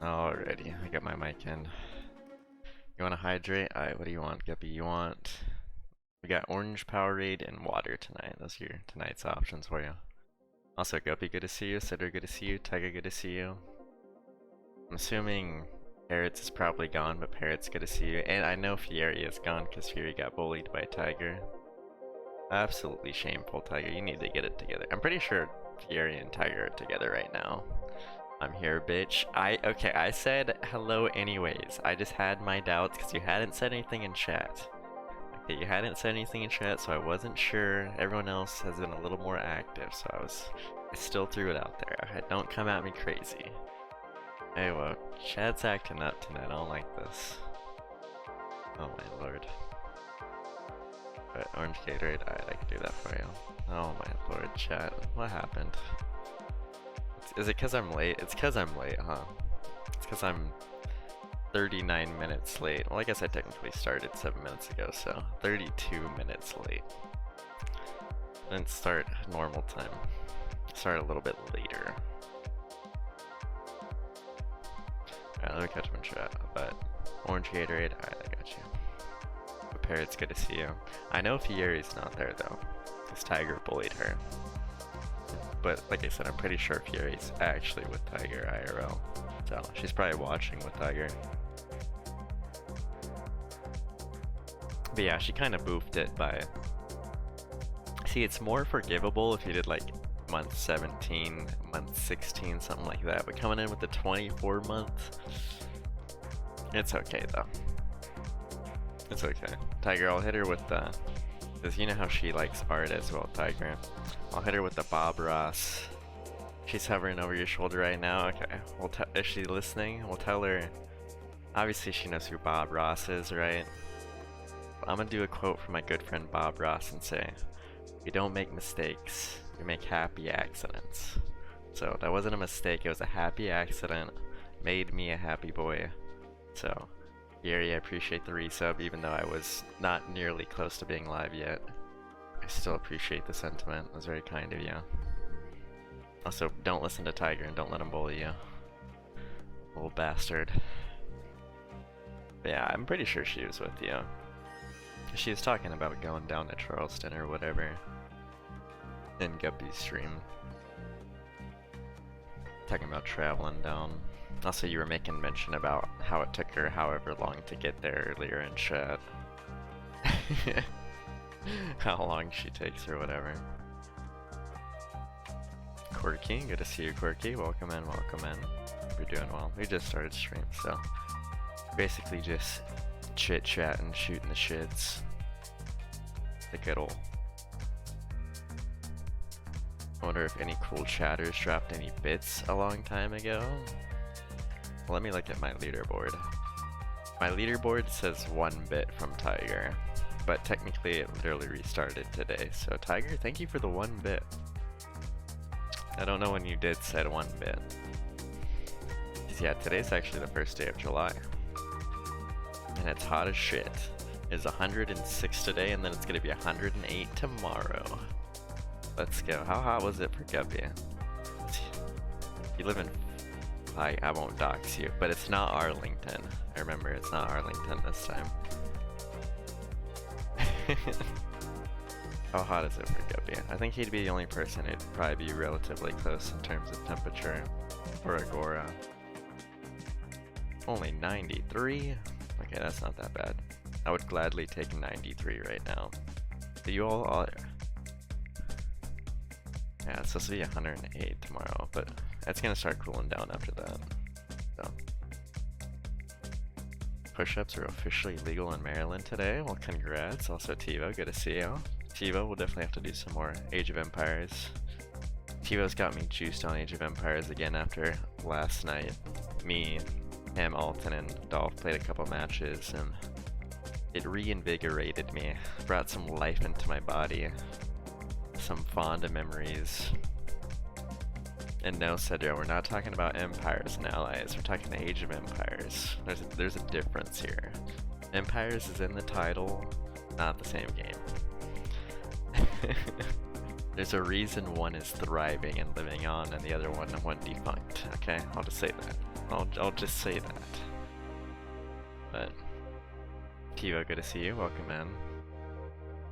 Alrighty, I got my mic in. You want to hydrate? Alright, what do you want, Guppy? We got orange Powerade and water tonight. Those are your tonight's options for you. Also, Guppy, good to see you. Sitter, good to see you. Tiger, good to see you. I'm assuming Parrots is probably gone, but Parrots, good to see you. And I know Fieri is gone because Fieri got bullied by Tiger. Absolutely shameful, Tiger. You need to get it together. I'm pretty sure Fieri and Tiger are together right now. I'm here, bitch. Okay, I said hello anyways. I just had my doubts because you hadn't said anything in chat. Okay, you hadn't said anything in chat, so I wasn't sure. Everyone else has been a little more active, so I still threw it out there. Don't come at me crazy. Hey, well, chat's acting up tonight. I don't like this. Oh my lord. But orange Gatorade, alright, I can do that for you. Oh my lord, chat. What happened? Is it because I'm late? It's because I'm late, huh? It's because I'm 39 minutes late. Well, I guess I technically started 7 minutes ago, so 32 minutes late. Didn't start normal time. Start a little bit later. Alright, let me catch him in chat. But orange Gatorade, alright, I got you. But Parrot's good to see you. I know Fieri's not there though, because Tiger bullied her. But like I said, I'm pretty sure Fieri's actually with Tiger IRL. So she's probably watching with Tiger. But yeah, she kind of boofed it by... See, it's more forgivable if you did like month 17, month 16, something like that. But coming in with the 24 month, it's okay though. It's okay. Tiger, I'll hit her with the... Because you know how she likes art as well, Tiger. I'll hit her with the Bob Ross. She's hovering over your shoulder right now. Okay, is she listening? We'll tell her. Obviously, she knows who Bob Ross is, right? I'm gonna do a quote from my good friend Bob Ross and say, "We don't make mistakes. We make happy accidents." So that wasn't a mistake. It was a happy accident. Made me a happy boy. So, Gary, I appreciate the resub, even though I was not nearly close to being live yet. I still appreciate the sentiment. It was very kind of you. Also, don't listen to Tiger and don't let him bully you. Little bastard. But yeah, I'm pretty sure she was with you. She was talking about going down to Charleston or whatever in Guppy's stream. Talking about traveling down. Also, you were making mention about how it took her however long to get there earlier in chat. How long she takes or whatever. Quirky, good to see you, Quirky. Welcome in, welcome in. We're doing well. We just started stream, so basically just chit chatting, shooting the shits. The good ol'. I wonder if any cool chatters dropped any bits a long time ago. Well, let me look at my leaderboard. My leaderboard says 1 bit from Tiger, but technically it literally restarted today. So Tiger, thank you for the 1 bit. I don't know when you did said 1 bit. Yeah, today's actually the first day of July. And it's hot as shit. It's 106 today, and then it's gonna be 108 tomorrow. Let's go. How hot was it for Guppy? You live in... I won't dox you, but it's not Arlington. I remember it's not Arlington this time. How hot is it for Guppy? I think he'd be the only person who'd probably be relatively close in terms of temperature for Agora. Only 93? Okay, that's not that bad. I would gladly take 93 right now. But you all are... Yeah, it's supposed to be 108 tomorrow, but it's gonna start cooling down after that. So. Push-ups are officially legal in Maryland today. Well, congrats. Also, Tivo, good to see you. Tivo, we'll definitely have to do some more Age of Empires. Tivo's got me juiced on Age of Empires again after last night. Me, him, Alton, and Dolph played a couple matches, and it reinvigorated me. Brought some life into my body. Some fond memories. And no, Cedro, we're not talking about Empires and Allies. We're talking the Age of Empires. There's a difference here. Empires is in the title, not the same game. There's a reason one is thriving and living on and the other one went defunct, okay? I'll just say that. I'll just say that. But, Tivo, good to see you. Welcome in.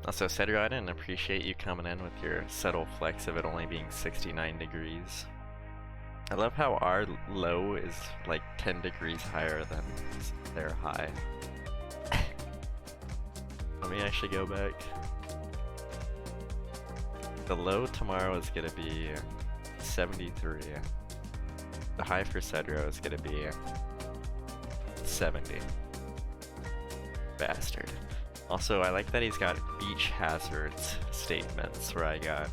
Also, Cedro, I didn't appreciate you coming in with your subtle flex of it only being 69 degrees. I love how our low is like 10 degrees higher than their high. Let me actually go back. The low tomorrow is gonna be 73. The high for Cedro is gonna be 70. Bastard. Also, I like that he's got beach hazards statements where I got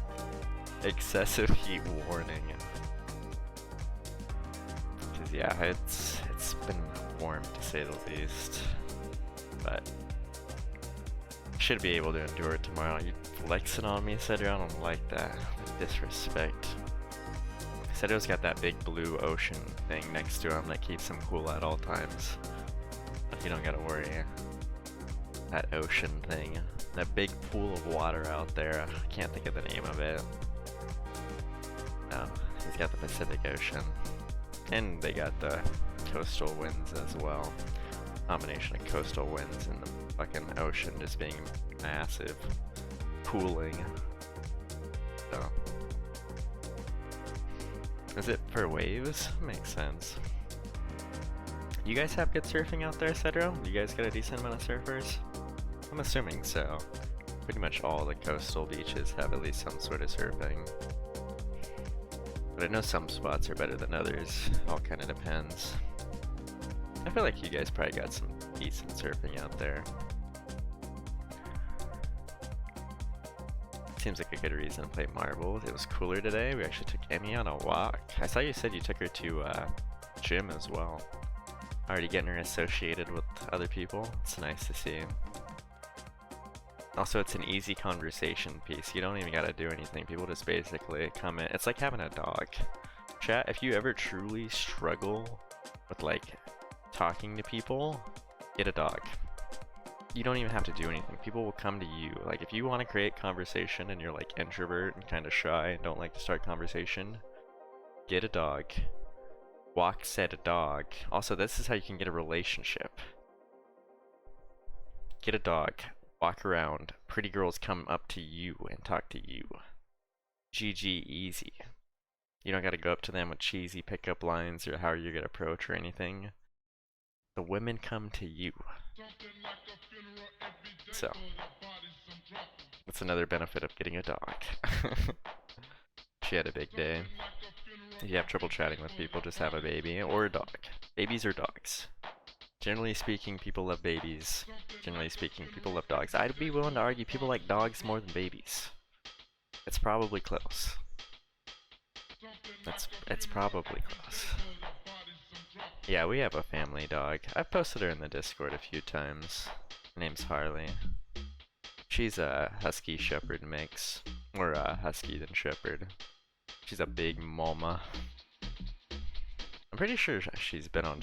excessive heat warning. Cause yeah, it's been warm to say the least. But should be able to endure it tomorrow. You flexing on me, Cedro? I don't like that. Disrespect. Cedro's got that big blue ocean thing next to him that keeps him cool at all times. But you don't gotta worry. That ocean thing. That big pool of water out there. I can't think of the name of it. No, he's got the Pacific Ocean. And they got the coastal winds as well. Combination of coastal winds and the fucking ocean just being massive. Pooling. So. Is it for waves? Makes sense. You guys have good surfing out there, Cedro? You guys got a decent amount of surfers? I'm assuming so. Pretty much all the coastal beaches have at least some sort of surfing. But I know some spots are better than others. All kind of depends. I feel like you guys probably got some decent surfing out there. Seems like a good reason to play marbles. It was cooler today. We actually took Emmy on a walk. I saw you said you took her to gym as well. Already getting her associated with other people. It's nice to see. Also, it's an easy conversation piece. You don't even gotta do anything. People just basically come in. It's like having a dog. Chat, if you ever truly struggle with like talking to people, get a dog. You don't even have to do anything. People will come to you. Like if you want to create conversation and you're like introvert and kind of shy and don't like to start conversation, get a dog. Walk said dog. Also, this is how you can get a relationship. Get a dog. Walk around. Pretty girls come up to you and talk to you. GG easy. You don't gotta go up to them with cheesy pickup lines or how you're gonna approach or anything. The women come to you. So, that's another benefit of getting a dog. She had a big day. If you have trouble chatting with people, just have a baby or a dog. Babies or dogs. Generally speaking, people love babies. Generally speaking, people love dogs. I'd be willing to argue people like dogs more than babies. It's probably close. It's probably close. Yeah, we have a family dog. I've posted her in the Discord a few times. Her name's Harley. She's a husky shepherd mix. Or a husky than shepherd. She's a big mama. I'm pretty sure she's been on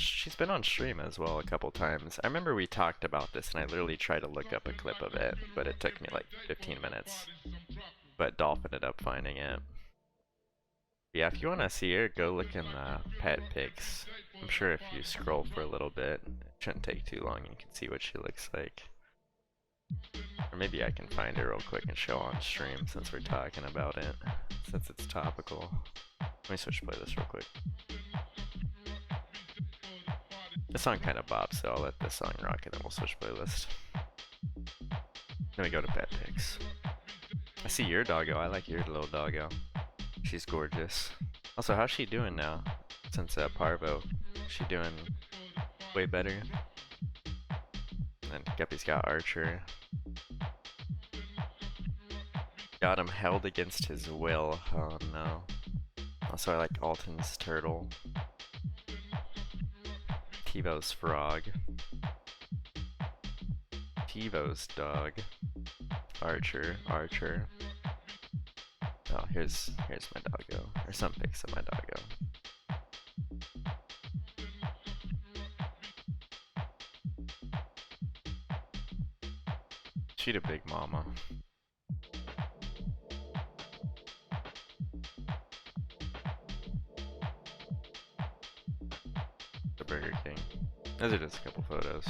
stream as well a couple times. I remember we talked about this and I literally tried to look up a clip of it, but it took me like 15 minutes. But Dolph ended up finding it. Yeah, if you want to see her, go look in the pet pics. I'm sure if you scroll for a little bit, it shouldn't take too long and you can see what she looks like. Or maybe I can find her real quick and show on stream since we're talking about it, since it's topical. Let me switch playlist real quick. This song kind of bops, so I'll let this song rock and then we'll switch playlist. Then we go to pet pics. I see your doggo. I like your little doggo. She's gorgeous. Also, how's she doing now? Since Parvo, she doing way better. And Guppy's got Archer. Got him held against his will. Oh no. Also, I like Alton's turtle. Tivo's frog. Tivo's dog. Archer. Oh, here's my doggo. Or some pics of my doggo. She a big mama. Burger King. Those are just a couple photos.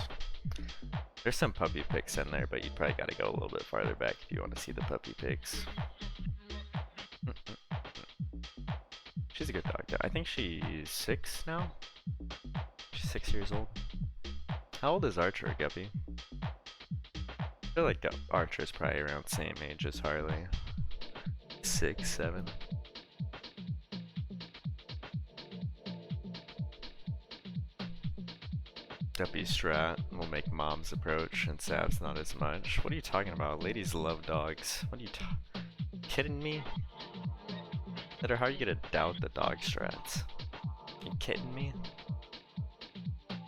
There's some puppy pics in there, but you probably gotta go a little bit farther back if you want to see the puppy pics. She's a good dog though. I think she's 6 now? She's 6 years old. How old is Archer, Guppy? I feel like Archer's probably around the same age as Harley. 6, 7. Guppy strat will make mom's approach and Sav's not as much. What are you talking about? Ladies love dogs. What are you kidding me? Or how are you gonna doubt the dog strats? You kidding me?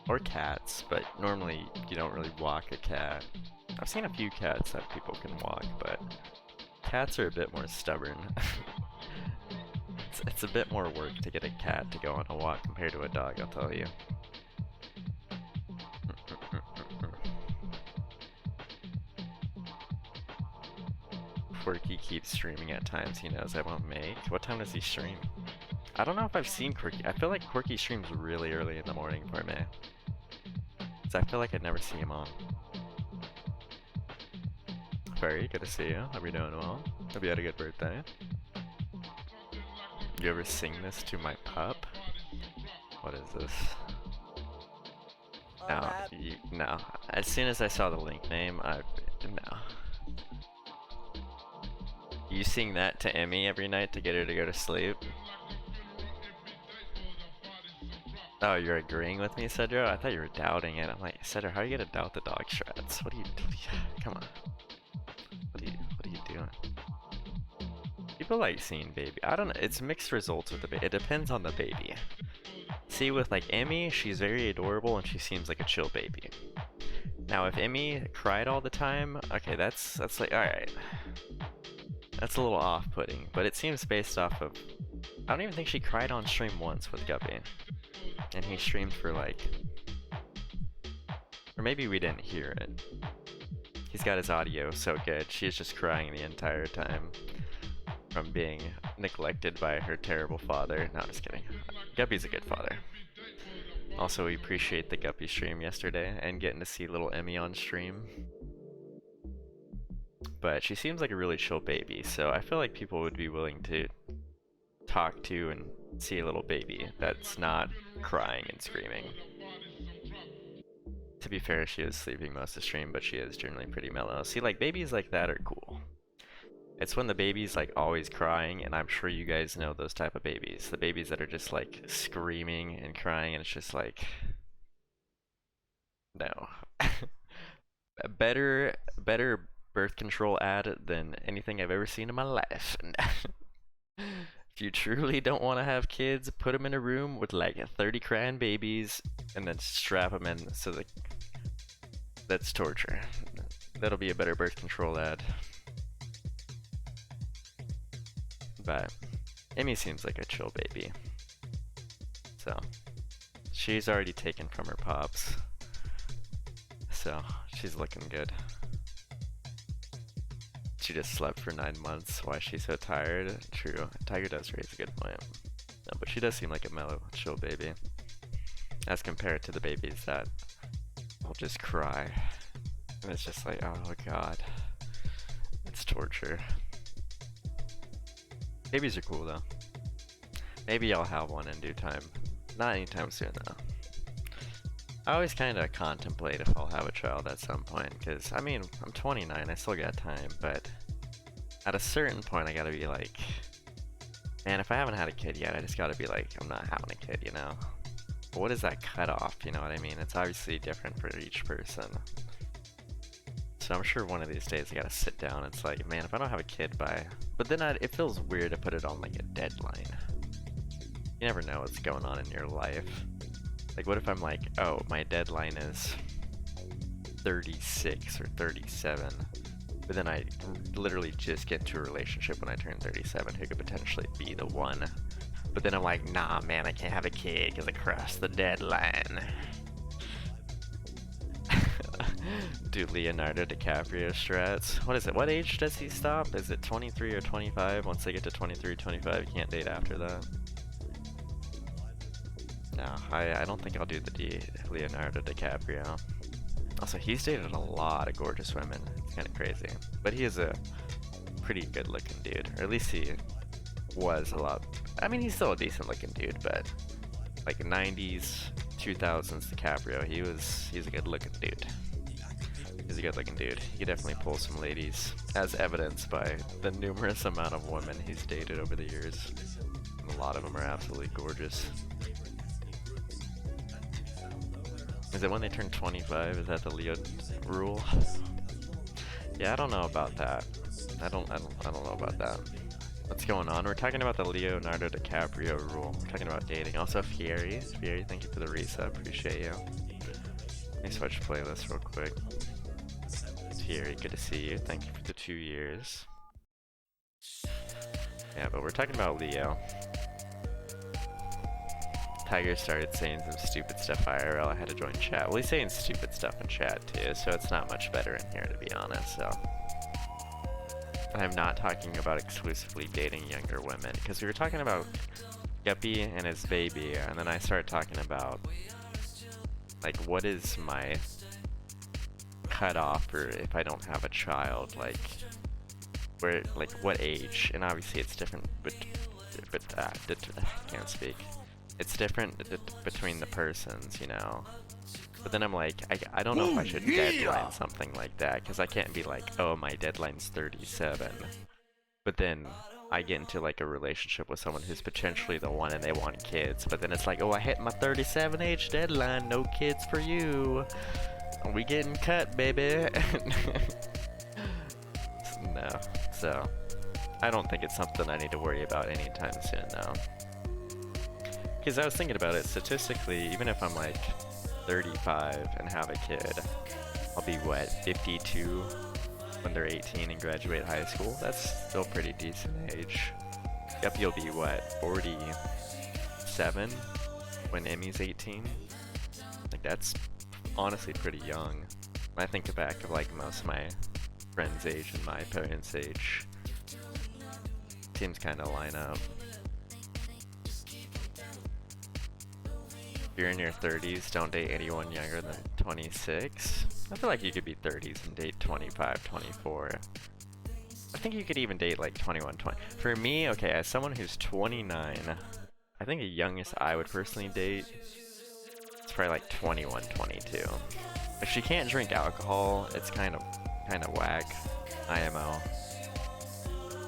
Or cats, but normally you don't really walk a cat. I've seen a few cats that people can walk, but cats are a bit more stubborn. It's a bit more work to get a cat to go on a walk compared to a dog, I'll tell you. Quirky keeps streaming at times he knows I won't make. What time does he stream? I don't know if I've seen Quirky. I feel like Quirky streams really early in the morning for me. So I feel like I'd never see him on. Furry, good to see you. Hope you're doing well. Hope you had a good birthday. You ever sing this to my pup? What is this? No, no. As soon as I saw the link name, no. You sing that to Emmy every night to get her to go to sleep? Oh, you're agreeing with me, Cedro? I thought you were doubting it. I'm like, Cedro, how are you gonna doubt the dog strats? What are you come on. What are you doing? People like seeing baby. I don't know, it's mixed results with the baby. It depends on the baby. See, with like Emmy, she's very adorable and she seems like a chill baby. Now, if Emmy cried all the time, okay, that's like, alright. That's a little off-putting, but it seems based off of... I don't even think she cried on stream once with Guppy. And he streamed for like... Or maybe we didn't hear it. He's got his audio so good, she's just crying the entire time. From being neglected by her terrible father. No, I'm just kidding. Guppy's a good father. Also, we appreciate the Guppy stream yesterday, and getting to see little Emmy on stream. But she seems like a really chill baby, so I feel like people would be willing to talk to and see a little baby that's not crying and screaming. To be fair, she is sleeping most of the stream, but she is generally pretty mellow. See, like, babies like that are cool. It's when the baby's like always crying, and I'm sure you guys know those type of babies. The babies that are just like screaming and crying, and it's just like... No. better birth control ad than anything I've ever seen in my life. If you truly don't want to have kids, put them in a room with like 30 crying babies and then strap them in so that's torture. That'll be a better birth control ad. But Emmy seems like a chill baby. So she's already taken from her pops. So she's looking good. She just slept for 9 months. Why she's so tired? True. Tiger does raise a good point. No, but she does seem like a mellow, chill baby. As compared to the babies that will just cry. And it's just like, oh god. It's torture. Babies are cool though. Maybe I'll have one in due time. Not anytime soon though. I always kind of contemplate if I'll have a child at some point, because, I mean, I'm 29, I still got time, but at a certain point I gotta be like, man, if I haven't had a kid yet, I just gotta be like, I'm not having a kid, you know? But what is that cutoff, you know what I mean? It's obviously different for each person. So I'm sure one of these days I gotta sit down and it's like, man, if I don't have a kid by... But then it feels weird to put it on like a deadline. You never know what's going on in your life. Like, what if I'm like, oh, my deadline is 36 or 37, but then I literally just get into a relationship when I turn 37 who could potentially be the one. But then I'm like, nah, man, I can't have a kid because I crossed the deadline. Do Leonardo DiCaprio strats. What is it? What age does he stop? Is it 23 or 25? Once they get to 23, 25, you can't date after that. No, I don't think I'll do the Leonardo DiCaprio. Also, he's dated a lot of gorgeous women. It's kind of crazy. But he is a pretty good looking dude. Or at least he was a lot. I mean, he's still a decent looking dude, but like 90s, 2000s DiCaprio, he's a good looking dude. He's a good looking dude. He could definitely pull some ladies, as evidenced by the numerous amount of women he's dated over the years. And a lot of them are absolutely gorgeous. Is it when they turn 25? Is that the Leo rule? Yeah, I don't know about that. I don't know about that. What's going on? We're talking about the Leonardo DiCaprio rule. We're talking about dating. Also, Fieri, thank you for the resub. Appreciate you. Let me switch playlists real quick. Fieri, good to see you. Thank you for the 2 years. Yeah, but we're talking about Leo. Tiger started saying some stupid stuff IRL. I had to join chat. Well, he's saying stupid stuff in chat too, so it's not much better in here, to be honest. So I'm not talking about exclusively dating younger women, because we were talking about Guppy and his baby, and then I started talking about like what is my cutoff for if I don't have a child, like where, like what age, and obviously it's different, but I can't speak. It's different between the persons, you know. But then I'm like, I don't know if I should deadline something like that, because I can't be like, oh, my deadline's 37. But then I get into like a relationship with someone who's potentially the one and they want kids. But then it's like, oh, I hit my 37 age deadline, no kids for you. We getting cut, baby. No, so I don't think it's something I need to worry about anytime soon now. Because I was thinking about it, statistically, even if I'm like 35 and have a kid, I'll be what, 52 when they're 18 and graduate high school? That's still pretty decent age. Yep, you'll be what, 47 when Emmy's 18? Like that's honestly pretty young. When I think back of like most of my friends' age and my parents' age, seems kind of line up. If you're in your 30s, don't date anyone younger than 26. I feel like you could be 30s and date 25, 24. I think you could even date like 21, 20. For me, okay, as someone who's 29, I think the youngest I would personally date is probably like 21, 22. If she can't drink alcohol, it's kind of whack. IMO.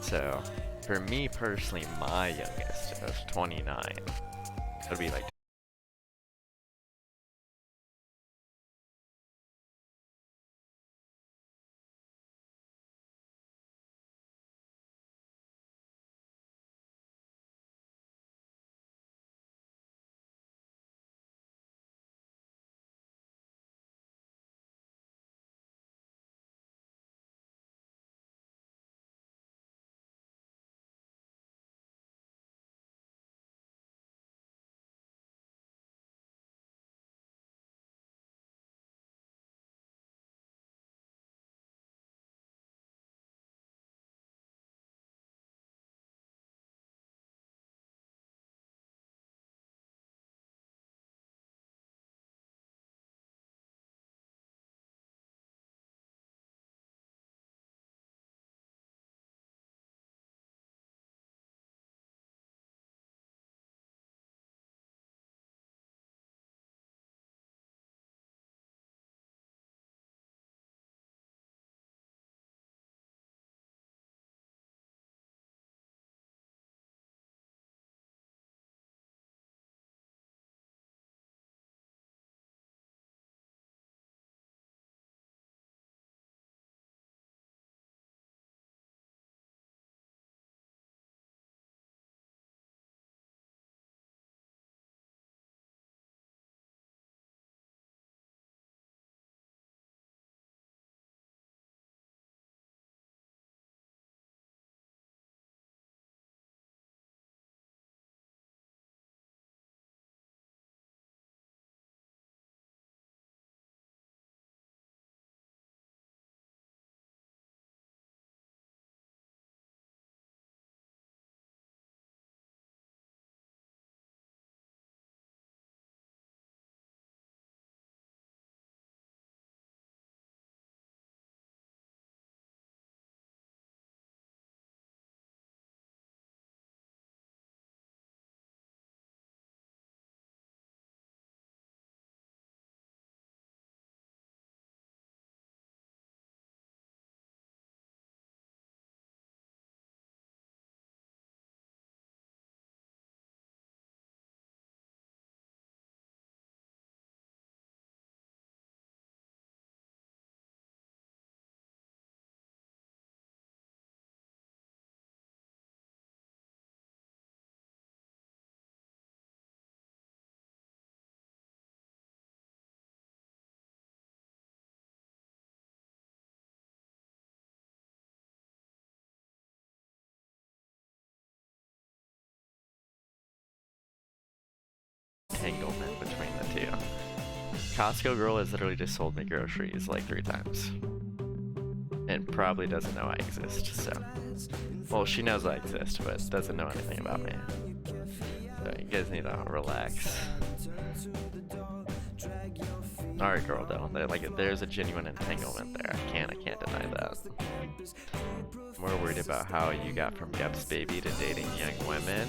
So, for me personally, my youngest is 29. It'd be like Costco girl has literally just sold me groceries like 3 times. And probably doesn't know I exist, so. Well, she knows I exist, but doesn't know anything about me. So you guys need to relax. Alright, girl, though. There's a genuine entanglement there. I can't deny that. I'm more worried about how you got from Gep's baby to dating young women.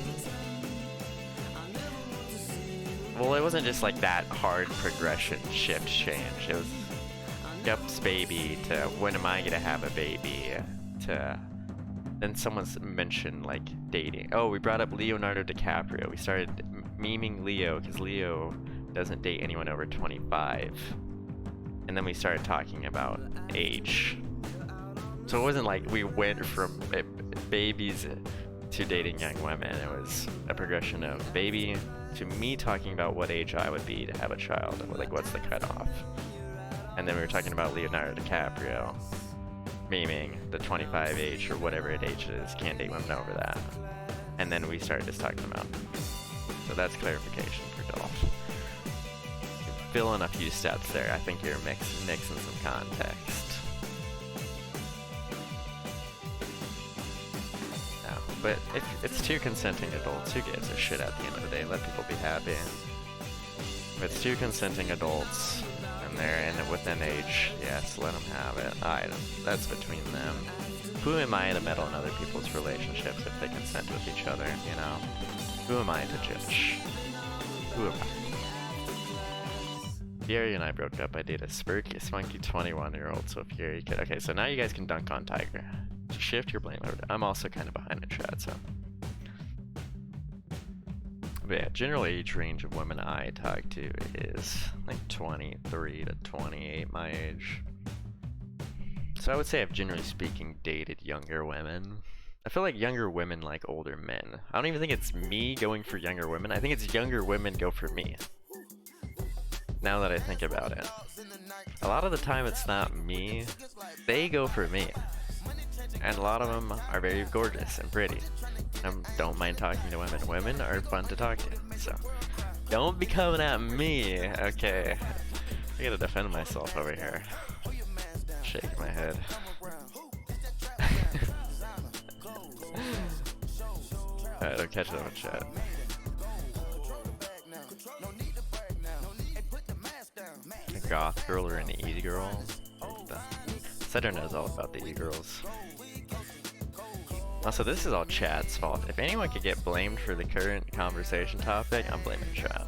Well, it wasn't just like that hard progression shift change. It was Gep's baby to when am I gonna have a baby to then someone's mentioned like dating. Oh, we brought up Leonardo DiCaprio. We started memeing Leo because Leo doesn't date anyone over 25. And then we started talking about age. So it wasn't like we went from babies to dating young women. It was a progression of baby to me talking about what age I would be to have a child. Like, what's the cutoff? And then we were talking about Leonardo DiCaprio, memeing the 25 age or whatever age it is, can't date women over that. And then we started just talking about. So that's clarification for Dolph. Fill in a few steps there. I think you're mixing some context. No, but if it's two consenting adults, who gives a shit at the end of the day? Let people be happy. If it's two consenting adults and they're within age, yes, let them have it. That's between them. Who am I to meddle in other people's relationships if they consent with each other, you know? Who am I to judge? Who am I? Fury and I broke up. I dated a spunky 21-year-old, so Fury could. Okay, so now you guys can dunk on Tiger. Shift your blame over. I'm also kind of behind in chat, so. But yeah, general age range of women I talk to is like 23 to 28, my age. So I would say I've generally speaking dated younger women. I feel like younger women like older men. I don't even think it's me going for younger women. I think it's younger women go for me. Now that I think about it. A lot of the time it's not me. They go for me. And a lot of them are very gorgeous and pretty. I don't mind talking to women. Women are fun to talk to. So don't be coming at me. Okay. I gotta defend myself over here. Shaking my head. Alright, I'll catch up in chat. A goth girl or an e-girl? Setter knows all about the e-girls. Also, this is all chat's fault. If anyone could get blamed for the current conversation topic, I'm blaming chat.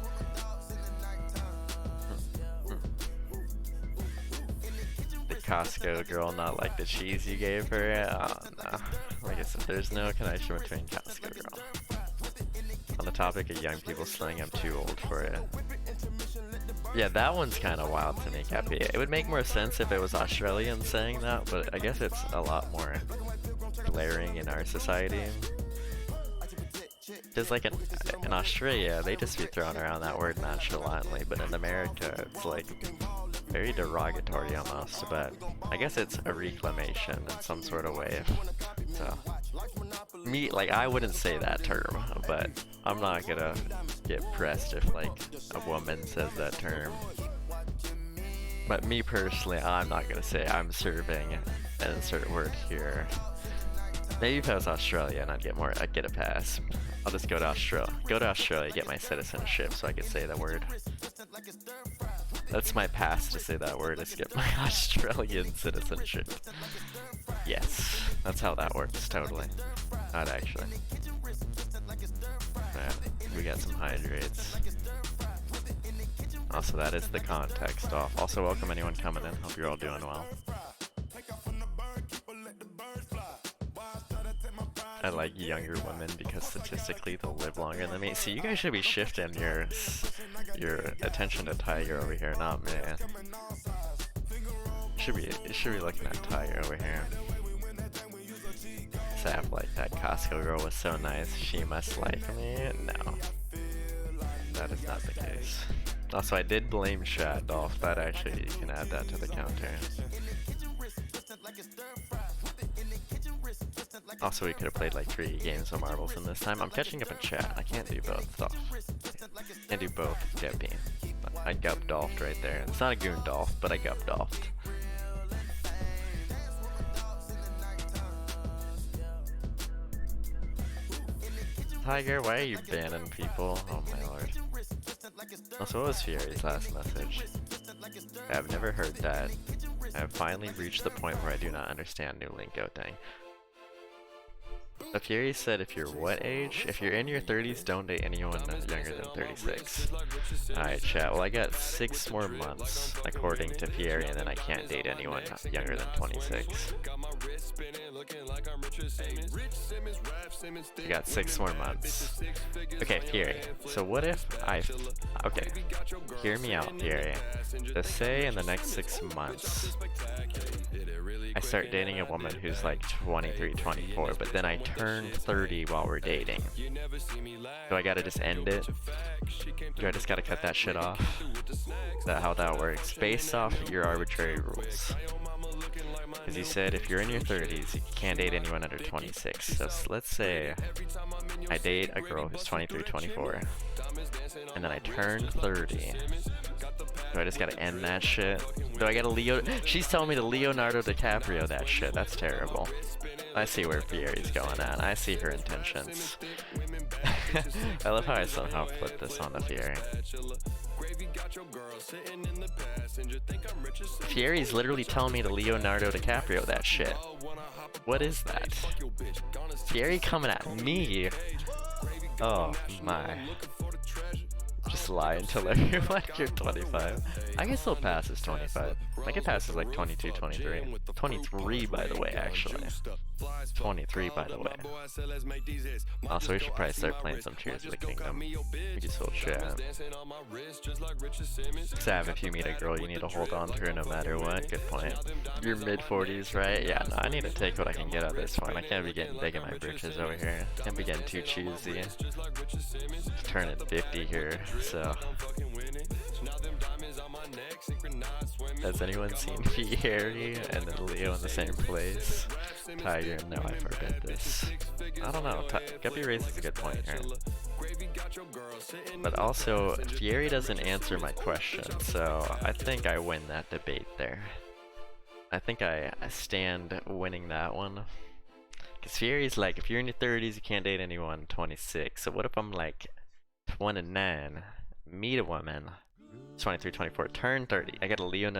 The Costco girl, not like the cheese you gave her? Oh no. Like I said, there's no connection between Costco girl. On the topic of young people slang, I'm too old for it. Yeah, that one's kind of wild to me, Cappy. It would make more sense if it was Australians saying that, but I guess it's a lot more glaring in our society. Because like in Australia, they just be throwing around that word nonchalantly, but in America, it's like very derogatory almost, but I guess it's a reclamation in some sort of way. So, I wouldn't say that term, but I'm not gonna get pressed if like a woman says that term. But me personally, I'm not gonna say I'm serving an insert word here. Maybe if I was Australian, I'd get a pass. I'll just go to Australia, get my citizenship so I could say the word. That's my pass to say that word, is get my Australian citizenship. Yes, that's how that works, totally. Not actually. Alright, we got some hydrates. Also, that is the context off. Also, welcome anyone coming in. Hope you're all doing well. I like younger women because statistically they'll live longer than me. See, you guys should be shifting your attention to Tiger over here, not me. You should be looking at Tiger over here. Sap like that Costco girl was so nice. She must like me. No, that is not the case. Also, I did blame Shad Dolph. That actually, you can add that to the counter. Also, we could have played like 3 games of marbles in this time. I'm catching up in chat. I can't do both stuff. Can't do both. Get bean. But I gup dolphed right there. It's not a goon dolph, but I gup dolphed. Tiger, why are you banning people? Oh my lord. Also, what was Fury's last message? I've never heard that. I have finally reached the point where I do not understand new lingo thing. The Fury said if you're what age? If you're in your 30s, don't date anyone younger than 36. Alright chat, well I got 6 more months according to Fury, and then I can't date anyone younger than 26. I got 6 more months. Okay, Fury, so what if okay, hear me out, Fury. Just say in the next 6 months, I start dating a woman who's like 23, 24, but then I turn 30 while we're dating. Do I gotta just end it? Do I just gotta cut that shit off? Is that how that works? Based off your arbitrary rules. Because you said if you're in your 30s, you can't date anyone under 26. So let's say I date a girl who's 23, 24, and then I turn 30. Do I just gotta end that shit? Do I gotta She's telling me to Leonardo DiCaprio that shit. That's terrible. I see where Fury's going at. I see her intentions. I love how I somehow flipped this on the Fury. Fury's literally telling me to Leonardo DiCaprio that shit. What is that? Fury coming at me? Oh my. Just lie and tell everyone you're 25. I can still pass as 25. I can pass as like 22, 23. 23 by the way, actually. 23 by the way. Also, we should probably start playing some Tears of the Kingdom. We just hold chat. Sav, if you meet a girl, you need to hold on to her no matter what. Good point. You're mid-40s, right? Yeah, no, I need to take what I can get at this point. I can't be getting big in my britches over here. Can't be getting too cheesy. Turning 50 here, so. Has anyone seen Fury and then Leo in the same place? Tiger, no, I forbid this. I don't know, Guppy raises a good point here. But also, Fury doesn't answer my question, so I think I win that debate there. I think I stand winning that one. Because Fury's like, if you're in your 30s, you can't date anyone 26. So what if I'm like 29, meet a woman, 23, 24, turn 30. I gotta Leo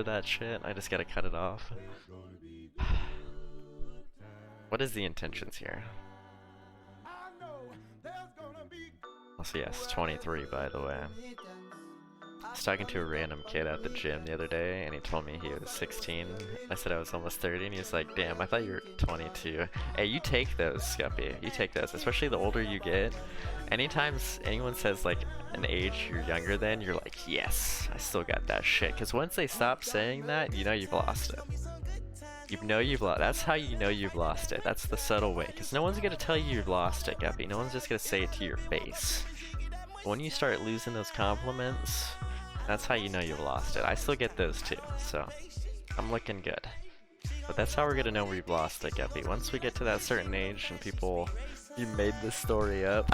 that shit. I just gotta cut it off. What is the intentions here? Also, yes, 23 by the way. I was talking to a random kid at the gym the other day, and he told me he was 16. I said I was almost 30, and he was like, damn, I thought you were 22. Hey, you take those, Scuppy. You take those, especially the older you get. Anytime anyone says like an age you're younger than, you're like, yes, I still got that shit. Because once they stop saying that, you know you've lost it. You know you've lost. That's how you know you've lost it. That's the subtle way. Because no one's gonna tell you you've lost it, Guppy. No one's just gonna say it to your face. When you start losing those compliments, that's how you know you've lost it. I still get those too, so I'm looking good. But that's how we're gonna know we've lost it, Guppy. Once we get to that certain age and people, you made this story up.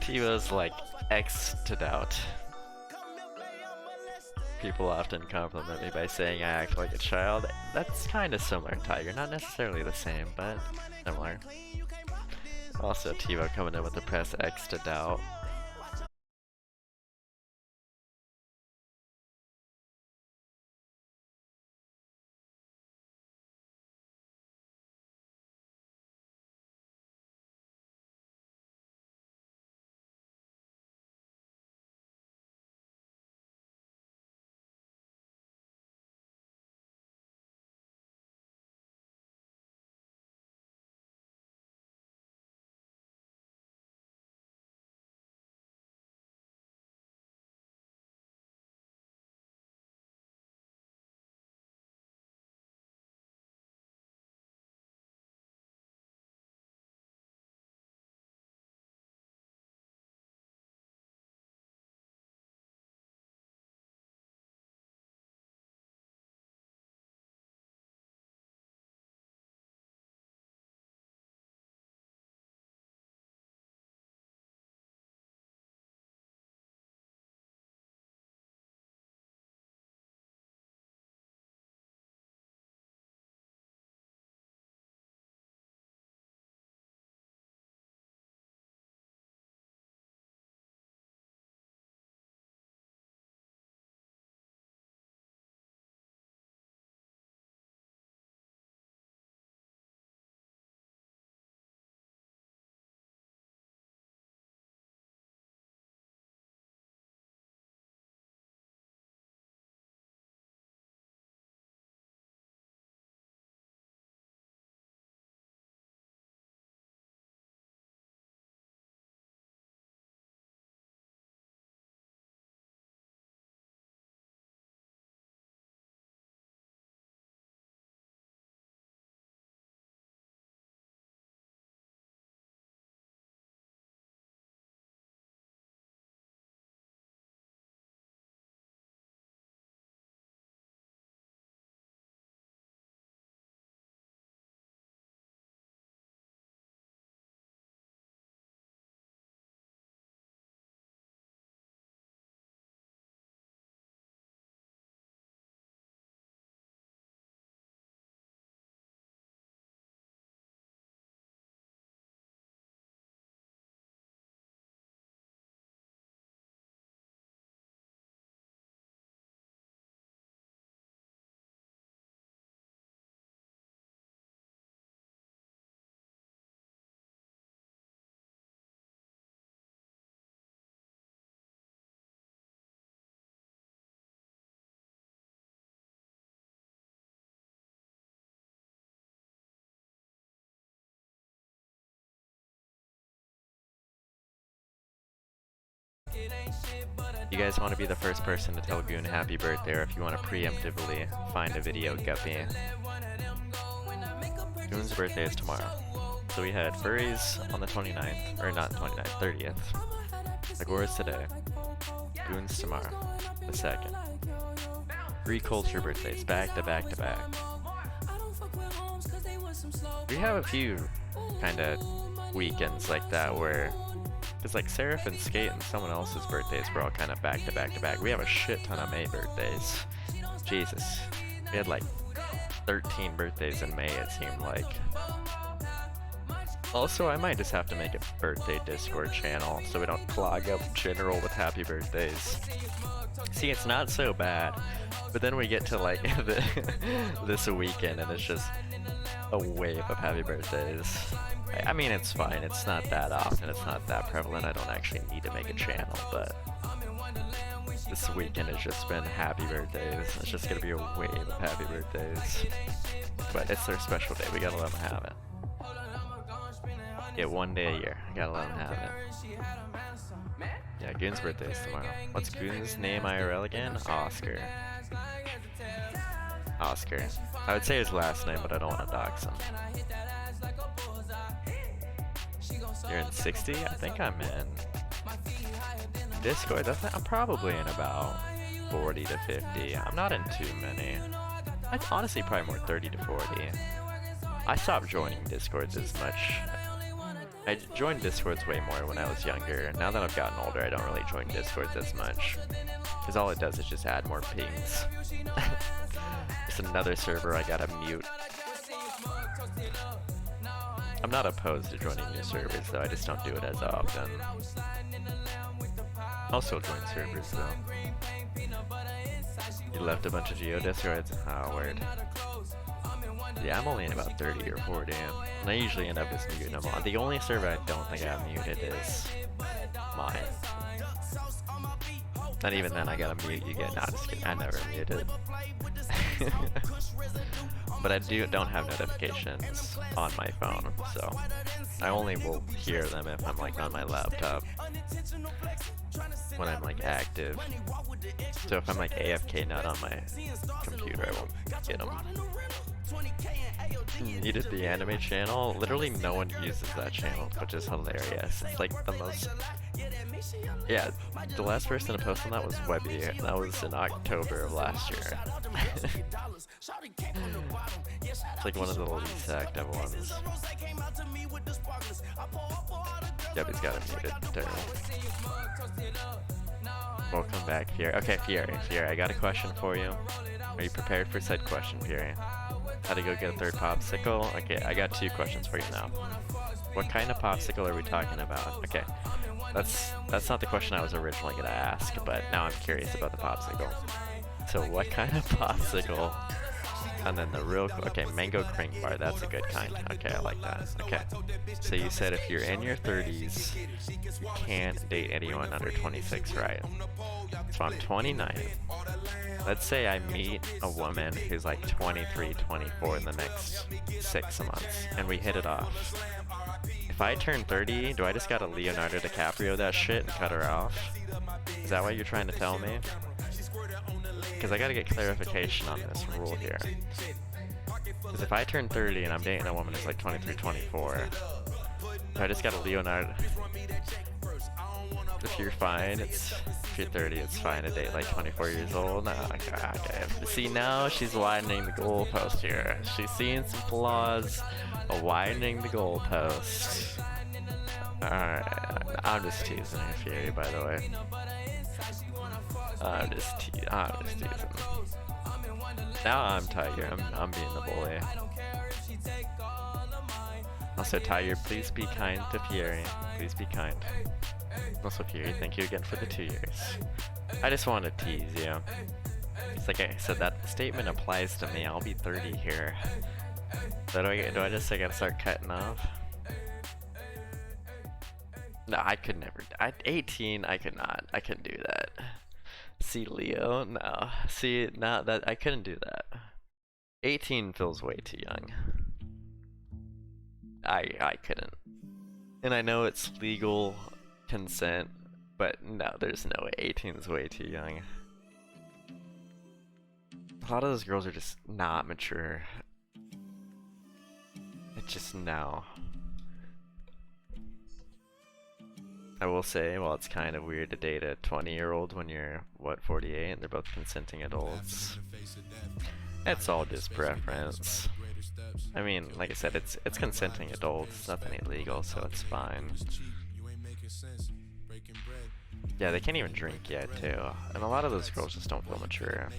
Tivo's like X'd out. People often compliment me by saying I act like a child. That's kind of similar, Tiger. Not necessarily the same, but similar. Also, Tivo coming in with the press X'd out. You guys want to be the first person to tell Goon happy birthday, or if you want to preemptively find a video, Guppy. Goon's birthday is tomorrow. So we had Furries on the 29th, or not 29th, 30th. Agora's today. Goon's tomorrow, the 2nd. 3 culture birthdays, back to back to back. We have a few kind of weekends like that where, because like Seraph and Skate and someone else's birthdays were all kind of back to back to back. We have a shit ton of May birthdays. Jesus. We had like 13 birthdays in May, it seemed like. Also, I might just have to make a birthday Discord channel so we don't clog up general with happy birthdays. See, it's not so bad, but then we get to like this weekend and it's just a wave of happy birthdays. I mean, it's fine. It's not that often. It's not that prevalent. I don't actually need to make a channel, but this weekend has just been happy birthdays. It's just gonna be a wave of happy birthdays. But it's their special day. We gotta let them have it. Get one day a year. Gotta let them have it. Yeah, Goon's birthday is tomorrow. What's Goon's name IRL again? Oscar. Oscar. I would say his last name, but I don't want to dox him. You're in 60? I think I'm in Discord. I'm probably in about 40 to 50. I'm not in too many. I'd honestly probably more 30 to 40. I stopped joining Discords as much. I joined Discords way more when I was younger. Now that I've gotten older, I don't really join Discords as much. Because all it does is just add more pings. Just another server I gotta mute. I'm not opposed to joining new servers though, I just don't do it as often. I'll still join servers though. You left a bunch of Geo Discords? Oh, word. Yeah, I'm only in about 30 or 40, and I usually end up just muting them all. The only server I don't think I have muted is mine. And even then, I gotta mute you again. Nah, just kidding. I never muted. But I don't have notifications on my phone, so I only will hear them if I'm like on my laptop when I'm like active. So if I'm like AFK not on my computer, I won't get them. Needed the anime channel? Literally no one uses that channel, which is hilarious. It's like the most... Yeah, the last person to post on that was Webby, and that was in October of last year. It's like one of the least active ones. Webby's got it muted. Terrible. Welcome back, Fury. Okay, Fury, I got a question for you. Are you prepared for said question, Fury? How to go get a third popsicle? Okay, I got 2 questions for you now. What kind of popsicle are we talking about? Okay, that's not the question I was originally gonna ask, but now I'm curious about the popsicle. So what kind of popsicle? And then the real, okay, mango cream bar, that's a good kind. Okay, I like that. Okay, so you said if you're in your 30s, you can't date anyone under 26, right? So I'm 29. Let's say I meet a woman who's like 23, 24 in the next 6 months, and we hit it off. If I turn 30, do I just gotta Leonardo DiCaprio that shit and cut her off? Is that what you're trying to tell me? Because I gotta get clarification on this rule here. Because if I turn 30 and I'm dating a woman who's like 23, 24, I just gotta Leonardo... If you're fine, if you're 30, it's fine to date like 24 years old. No, okay. See, now she's widening the goalpost here. She's seeing some flaws of widening the goalpost. Alright, I'm just teasing her, Fury, by the way. I'm just teasing. Now I'm Tiger. I'm being the bully. Also, Tiger, please be kind to Fury. Please be kind. Also, Fury, thank you again for the 2 years. I just want to tease you. It's like I said, that statement applies to me. I'll be 30 here. So do I just gotta start cutting off? No, I could never. 18, I could not. I couldn't do that. See, Leo, no. See, now that I couldn't do that. 18 feels way too young. I couldn't. And I know it's legal consent But no, there's no way. 18 is way too young. A lot of those girls are just not mature. It's just no. I will say, well, it's kind of weird to date a 20-year-old when you're, what, 48, and they're both consenting adults. It's all just preference. I mean, like I said, it's consenting adults, it's nothing illegal, so it's fine. Yeah, they can't even drink yet, too. And a lot of those girls just don't feel mature.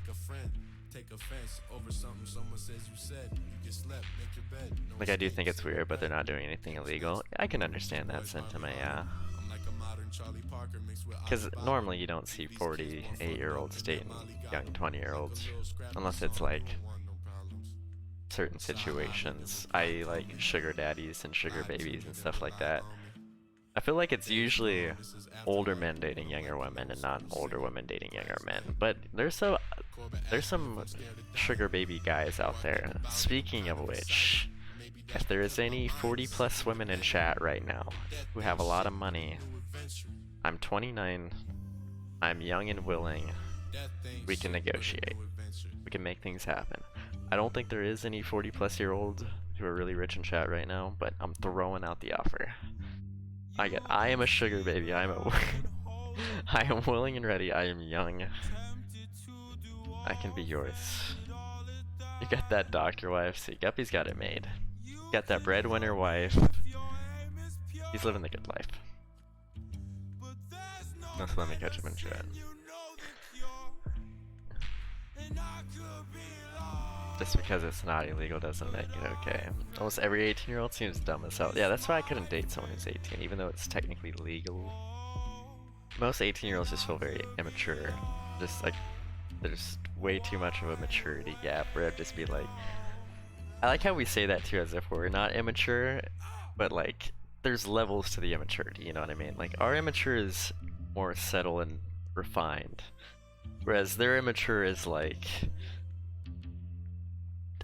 Like, I do think it's weird, but they're not doing anything illegal. I can understand that sentiment, yeah. Because normally you don't see 48-year-olds dating young 20-year-olds. Unless it's like certain situations. I like sugar daddies and sugar babies and stuff like that. I feel like it's usually older men dating younger women and not older women dating younger men. But there's some sugar baby guys out there. Speaking of which, if there is any 40+ women in chat right now who have a lot of money, I'm 29, I'm young and willing, we can negotiate. We can make things happen. I don't think there is any 40+ year olds who are really rich in chat right now, but I'm throwing out the offer. I am a sugar baby. I am willing and ready. I am young. I can be yours. You got that doctor wife. See, Guppy's got it made. You got that breadwinner wife. He's living the good life. Let's let me catch him in chat. Just because it's not illegal doesn't make it okay. Almost every 18-year-old seems dumb as hell. Yeah, that's why I couldn't date someone who's 18, even though it's technically legal. Most 18-year-olds just feel very immature. Just like, there's way too much of a maturity gap where I'd just be like... I like how we say that too as if we're not immature, but like, there's levels to the immaturity, you know what I mean? Like, our immature is more settled and refined, whereas their immature is like...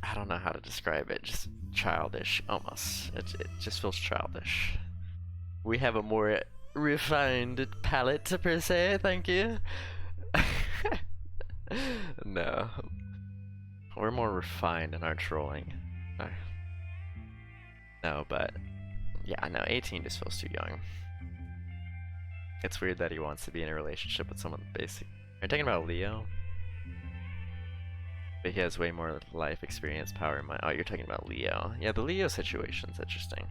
I don't know how to describe it, just childish, almost. It just feels childish. We have a more refined palate, per se, thank you. No. We're more refined in our trolling. No, but... yeah, no, 18 just feels too young. It's weird that he wants to be in a relationship with someone basic. Are you talking about Leo? But he has way more life experience, power in mind. Oh, you're talking about Leo. Yeah, the Leo situation's interesting.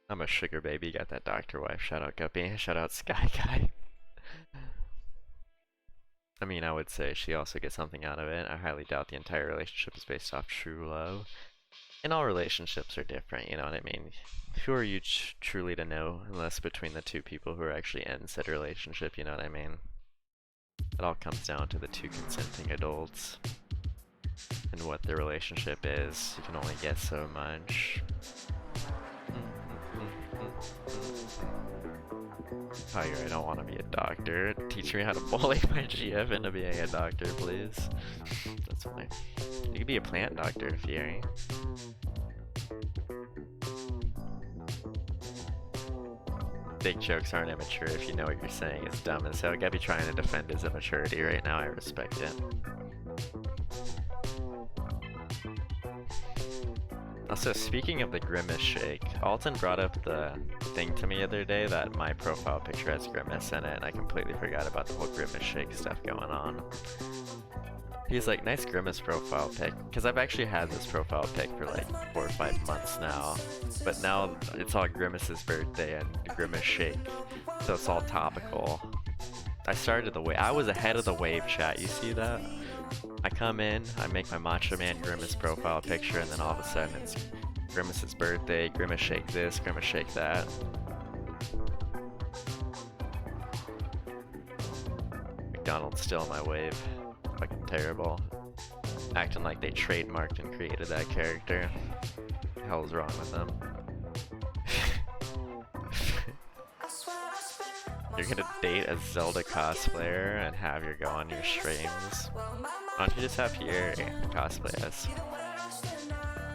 I'm a sugar baby, got that doctor wife. Shout out Guppy, shout out Sky Guy. I mean, I would say she also gets something out of it. I highly doubt the entire relationship is based off true love. And all relationships are different, you know what I mean? Who are you truly to know, unless between the two people who are actually in said relationship, you know what I mean? It all comes down to the two consenting adults and what their relationship is. You can only guess so much. Tiger, I don't want to be a doctor. Teach me how to bully my GF into being a doctor, please. That's funny. You could be a plant doctor, Fieri. Big jokes aren't immature if you know what you're saying is dumb as hell. Gotta be trying to defend his immaturity right now, I respect it. Also, speaking of the Grimace shake, Alton brought up the thing to me the other day that my profile picture has Grimace in it, and I completely forgot about the whole Grimace shake stuff going on. He's like, nice Grimace profile pic, because I've actually had this profile pic for like 4 or 5 months now, but now it's all Grimace's birthday and Grimace shake, so it's all topical. I started the wave. I was ahead of the wave, chat. You see that? I come in, I make my Macho Man Grimace profile picture, and then all of a sudden it's Grimace's birthday, Grimace shake this, Grimace shake that. McDonald's still my wave. Fucking terrible. Acting like they trademarked and created that character. What the hell's wrong with them? You're gonna date a Zelda cosplayer and have her go on your streams. Why don't you just have Pierre cosplay as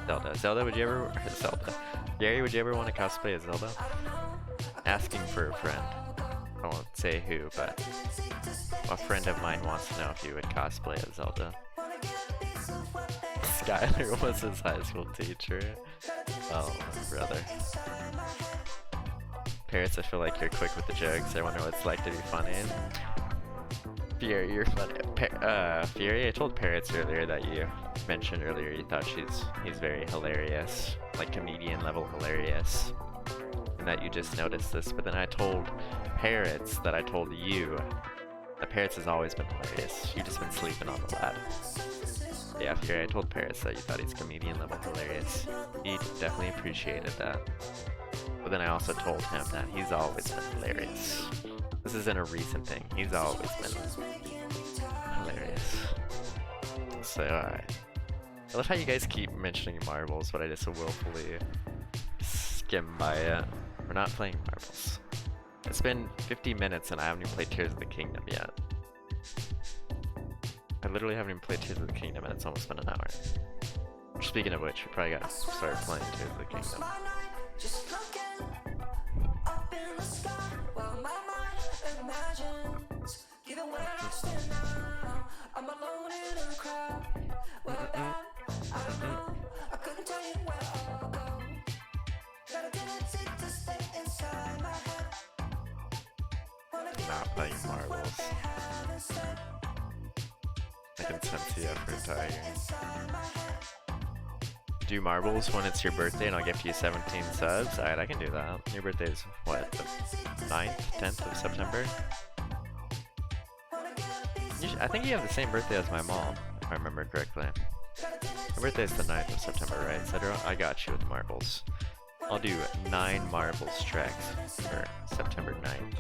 Zelda? Zelda, would you ever... Zelda. Gary, would you ever want to cosplay as Zelda? asking for a friend. I won't say who, but a friend of mine wants to know if you would cosplay as Zelda. Skylar was his high school teacher. Oh, brother. Parrots, I feel like you're quick with the jokes. I wonder what it's like to be funny. Fury, you're funny. Fury, I told Parrots earlier that you mentioned earlier you thought he's very hilarious. Like comedian level hilarious. And that you just noticed this, but then I told Parrots that I told you that Parrots has always been hilarious. You've just been sleeping on the lad. Yeah, Fury, I told Parrots that you thought he's comedian level hilarious. He definitely appreciated that. But then I also told him that he's always been hilarious. This isn't a recent thing. He's always been hilarious. So, I love how you guys keep mentioning marbles, but I just willfully skim by it. We're not playing marbles. It's been 50 minutes and I haven't even played Tears of the Kingdom yet. I literally haven't even played Tears of the Kingdom and it's almost been an hour. Speaking of which, we probably gotta start playing Tears of the Kingdom. Not playing marbles. I can sense the effort, Tiger. Do marbles when it's your birthday and I'll gift you 17 subs? Alright, I can do that. Your birthday is what, the 9th, 10th of September? I think you have the same birthday as my mom, if I remember correctly. Her birthday is the 9th of September, right, Cedro? I got you with marbles. I'll do 9 marbles tracks for September 9th.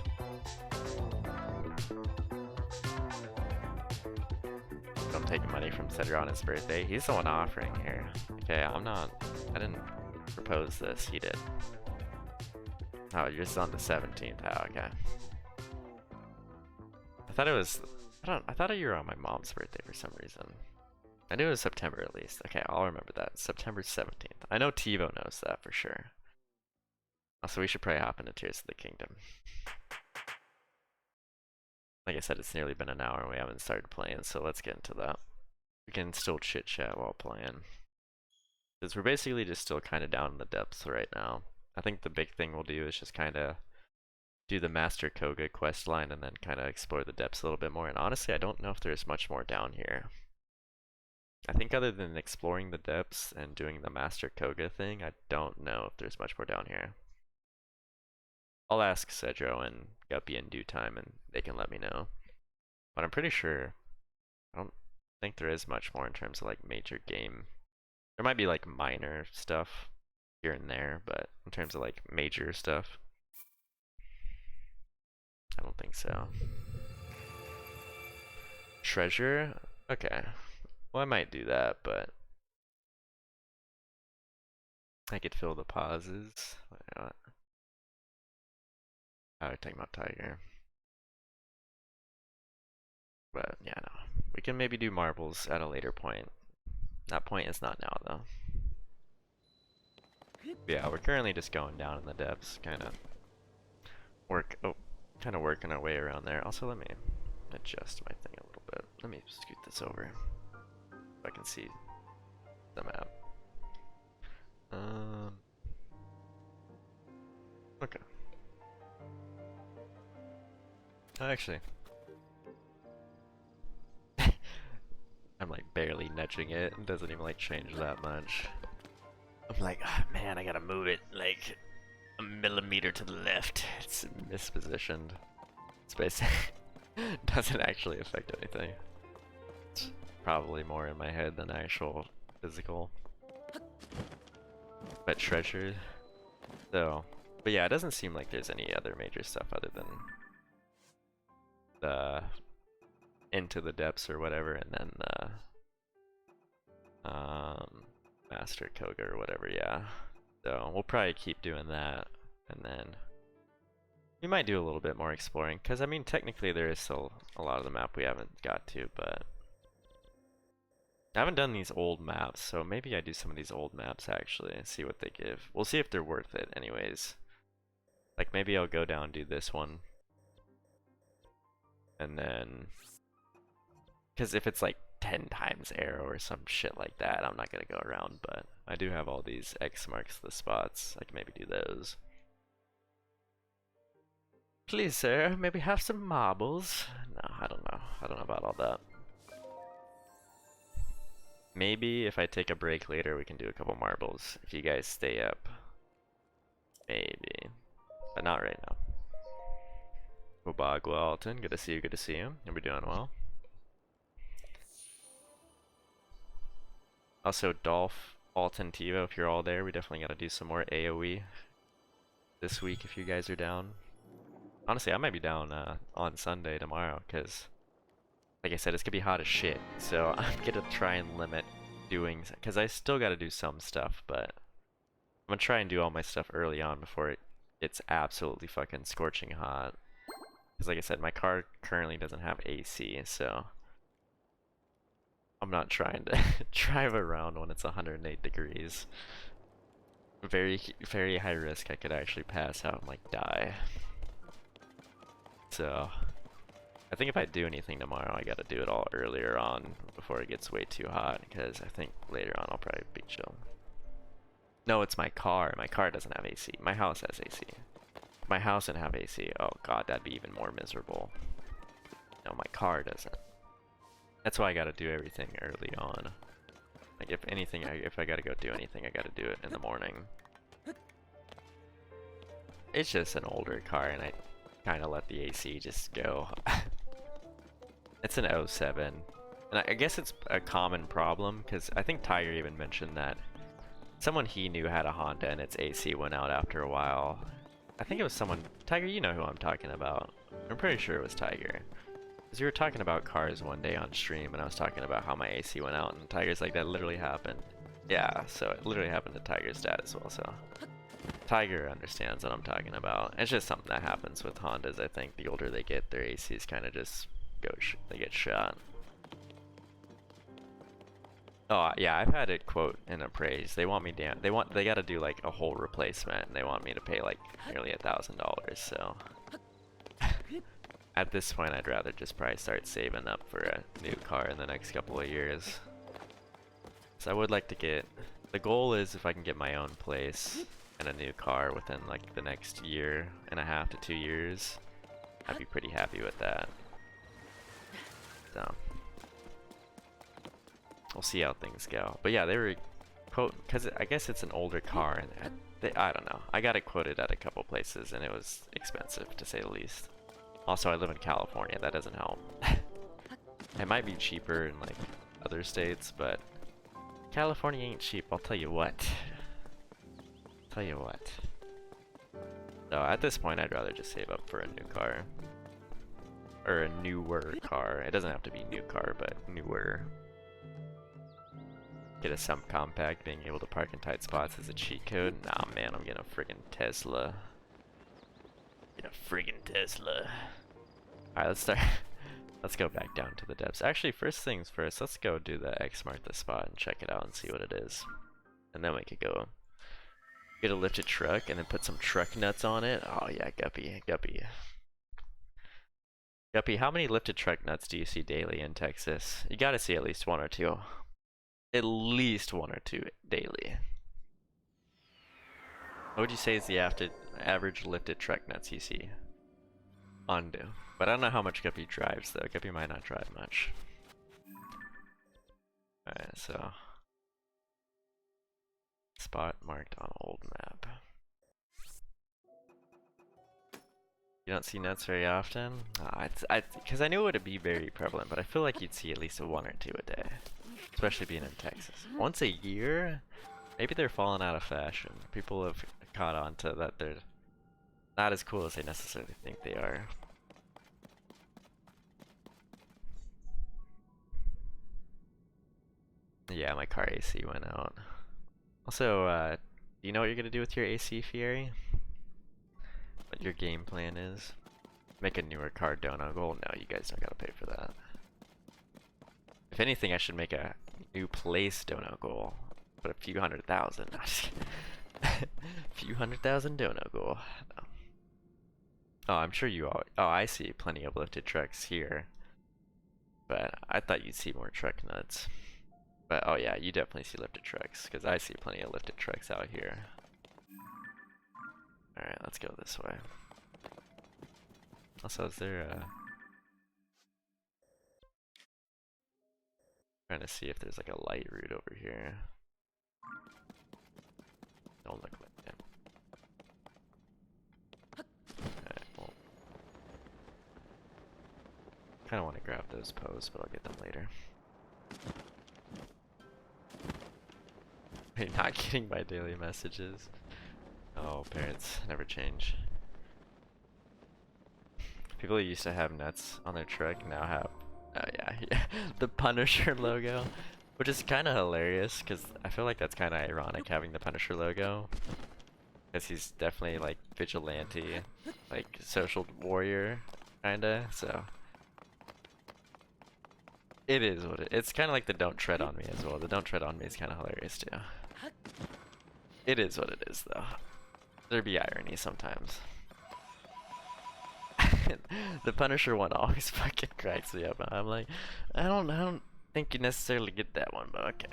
I'm taking money from Cedro on his birthday. He's the one offering here. Okay, I didn't propose this, he did. Oh, you're just on the 17th, oh, okay. I thought you were on my mom's birthday for some reason. I knew it was September at least. Okay, I'll remember that. September 17th. I know TiVo knows that for sure. Also, we should probably hop into Tears of the Kingdom. Like I said, it's nearly been an hour and we haven't started playing, so let's get into that. We can still chit chat while playing. Because we're basically just still kind of down in the depths right now. I think the big thing we'll do is just kind of do the Master Koga quest line and then kind of explore the depths a little bit more. And honestly, I don't know if there's much more down here. I think other than exploring the depths and doing the Master Koga thing, I don't know if there's much more down here. I'll ask Cedro and Guppy in due time and they can let me know. But I'm pretty sure, I don't think there is much more in terms of like major game. There might be like minor stuff here and there, but in terms of like major stuff, I don't think so. Treasure? Okay. Well, I might do that, but I could fill the pauses. I would take my Tiger. But yeah, no. We can maybe do marbles at a later point. That point is not now, though. Yeah, we're currently just going down in the depths, kind of working our way around there. Also, let me adjust my thing a little bit. Let me scoot this over so I can see the map. Okay. Actually, I'm like barely nudging it. It doesn't even like change that much. I'm like, oh, man, I gotta move it like a millimeter to the left. It's mispositioned. It's basically doesn't actually affect anything. It's probably more in my head than actual physical. But treasure. So, but yeah, it doesn't seem like there's any other major stuff other than the Into the Depths or whatever, and then Master Koga or whatever, yeah. So we'll probably keep doing that, and then we might do a little bit more exploring, because I mean technically there is still a lot of the map we haven't got to, but I haven't done these old maps, so maybe I do some of these old maps actually and see what they give. We'll see if they're worth it anyways. Like maybe I'll go down do this one, and then, because if it's like 10 times arrow or some shit like that, I'm not gonna go around. But I do have all these X marks the spots. I can maybe do those. Please, sir, maybe have some marbles. No, I don't know. I don't know about all that. Maybe if I take a break later, we can do a couple marbles. If you guys stay up. Maybe. But not right now. Obagwa Alton, good to see you, good to see you. You'll be doing well. Also, Dolph, Alton, Tivo, if you're all there, we definitely gotta do some more AoE this week if you guys are down. Honestly, I might be down on Sunday tomorrow, because, like I said, it's gonna be hot as shit. So I'm gonna try and limit doing, because I still gotta do some stuff, but I'm gonna try and do all my stuff early on before it gets absolutely fucking scorching hot. Because like I said, my car currently doesn't have AC, so I'm not trying to drive around when it's 108 degrees. Very, very high risk I could actually pass out and like die. So I think if I do anything tomorrow, I gotta do it all earlier on before it gets way too hot, because I think later on I'll probably be chill. No, it's my car. My car doesn't have AC. My house has AC. If my house didn't have AC, oh god, that'd be even more miserable. No, my car doesn't. That's why I gotta do everything early on. Like if anything, if I gotta go do anything, I gotta do it in the morning. It's just an older car, and I kind of let the AC just go. It's an '07, and I guess it's a common problem, because I think Tiger even mentioned that someone he knew had a Honda and its AC went out after a while. I think it was someone, Tiger, you know who I'm talking about. I'm pretty sure it was Tiger. Because we were talking about cars one day on stream, and I was talking about how my AC went out, and Tiger's like, that literally happened. Yeah, so it literally happened to Tiger's dad as well, so Tiger understands what I'm talking about. It's just something that happens with Hondas. I think the older they get, their ACs kind of just go, they get shot. Oh yeah, I've had it quote in appraise. They want me down. They gotta do like a whole replacement, and they want me to pay like nearly $1,000. So at this point, I'd rather just probably start saving up for a new car in the next couple of years. So I would like to get. The goal is if I can get my own place and a new car within like the next year and a half to 2 years, I'd be pretty happy with that. So we'll see how things go. But yeah, they were quote, because I guess it's an older car, and I don't know. I got it quoted at a couple places, and it was expensive to say the least. Also, I live in California. That doesn't help. It might be cheaper in like other states, but California ain't cheap. I'll tell you what. Tell you what. So at this point, I'd rather just save up for a new car. Or a newer car. It doesn't have to be new car, but newer. Get a subcompact, being able to park in tight spots is a cheat code. Nah, man, I'm getting a friggin' Tesla. Get a friggin' Tesla. Alright, let's start. Let's go back down to the depths. Actually, first things first, let's go do the X mark the spot and check it out and see what it is. And then we could go get a lifted truck and then put some truck nuts on it. Oh yeah, Guppy, Guppy. Guppy, how many lifted truck nuts do you see daily in Texas? You gotta see at least one or two. At least one or two daily. What would you say is the average lifted truck nuts you see? Undo. But I don't know how much Guppy drives though. Guppy might not drive much. Alright, so spot marked on old map. You don't see nuts very often? Because I knew it would be very prevalent, but I feel like you'd see at least one or two a day. Especially being in Texas. Once a year? Maybe they're falling out of fashion. People have caught on to that they're not as cool as they necessarily think they are. Yeah, my car AC went out. Also, do you know what you're gonna do with your AC, Fieri? What your game plan is? Make a newer car dono goal? No, you guys don't gotta pay for that. If anything, I should make a new place dono goal. Put a few $100,000. A few $100,000 dono goal. No. Oh, I'm sure you all. Oh, I see plenty of lifted trucks here, but I thought you'd see more truck nuts. But oh yeah, you definitely see lifted trucks because I see plenty of lifted trucks out here. All right, let's go this way. Also, is there trying to see if there's like a light route over here? Don't look like it. Alright, well, kind of want to grab those posts, but I'll get them later. Are you not getting my daily messages? Oh, parents never change. People who used to have nuts on their truck now have, oh yeah, the Punisher logo, which is kind of hilarious because I feel like that's kind of ironic having the Punisher logo, because he's definitely like vigilante, like social warrior, kinda. So it is what it's kind of like the "Don't Tread on Me" as well. The "Don't Tread on Me" is kind of hilarious too. It is what it is though. There be irony sometimes. The Punisher one always fucking cracks me up. I'm like, I don't think you necessarily get that one, but okay.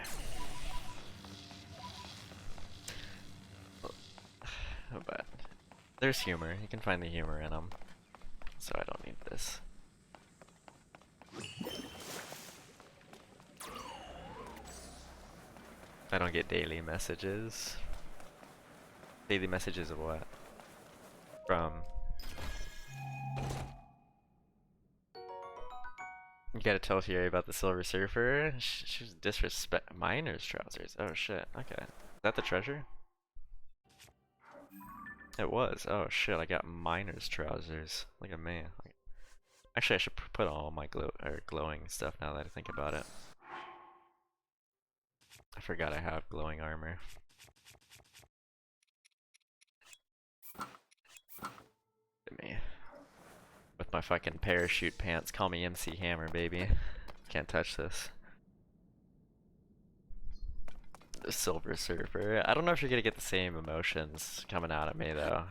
But there's humor. You can find the humor in them. So I don't need this. I don't get daily messages. Daily messages of what? From. You gotta tell Fury about the Silver Surfer. She's disrespect miner's trousers. Oh shit. Okay. Is that the treasure? It was. Oh shit. I got miner's trousers. Look at me. Actually, I should put all my glowing stuff now that I think about it. I forgot I have glowing armor. Look at me. With my fucking parachute pants. Call me MC Hammer, baby. Can't touch this. The Silver Surfer. I don't know if you're gonna get the same emotions coming out at me though.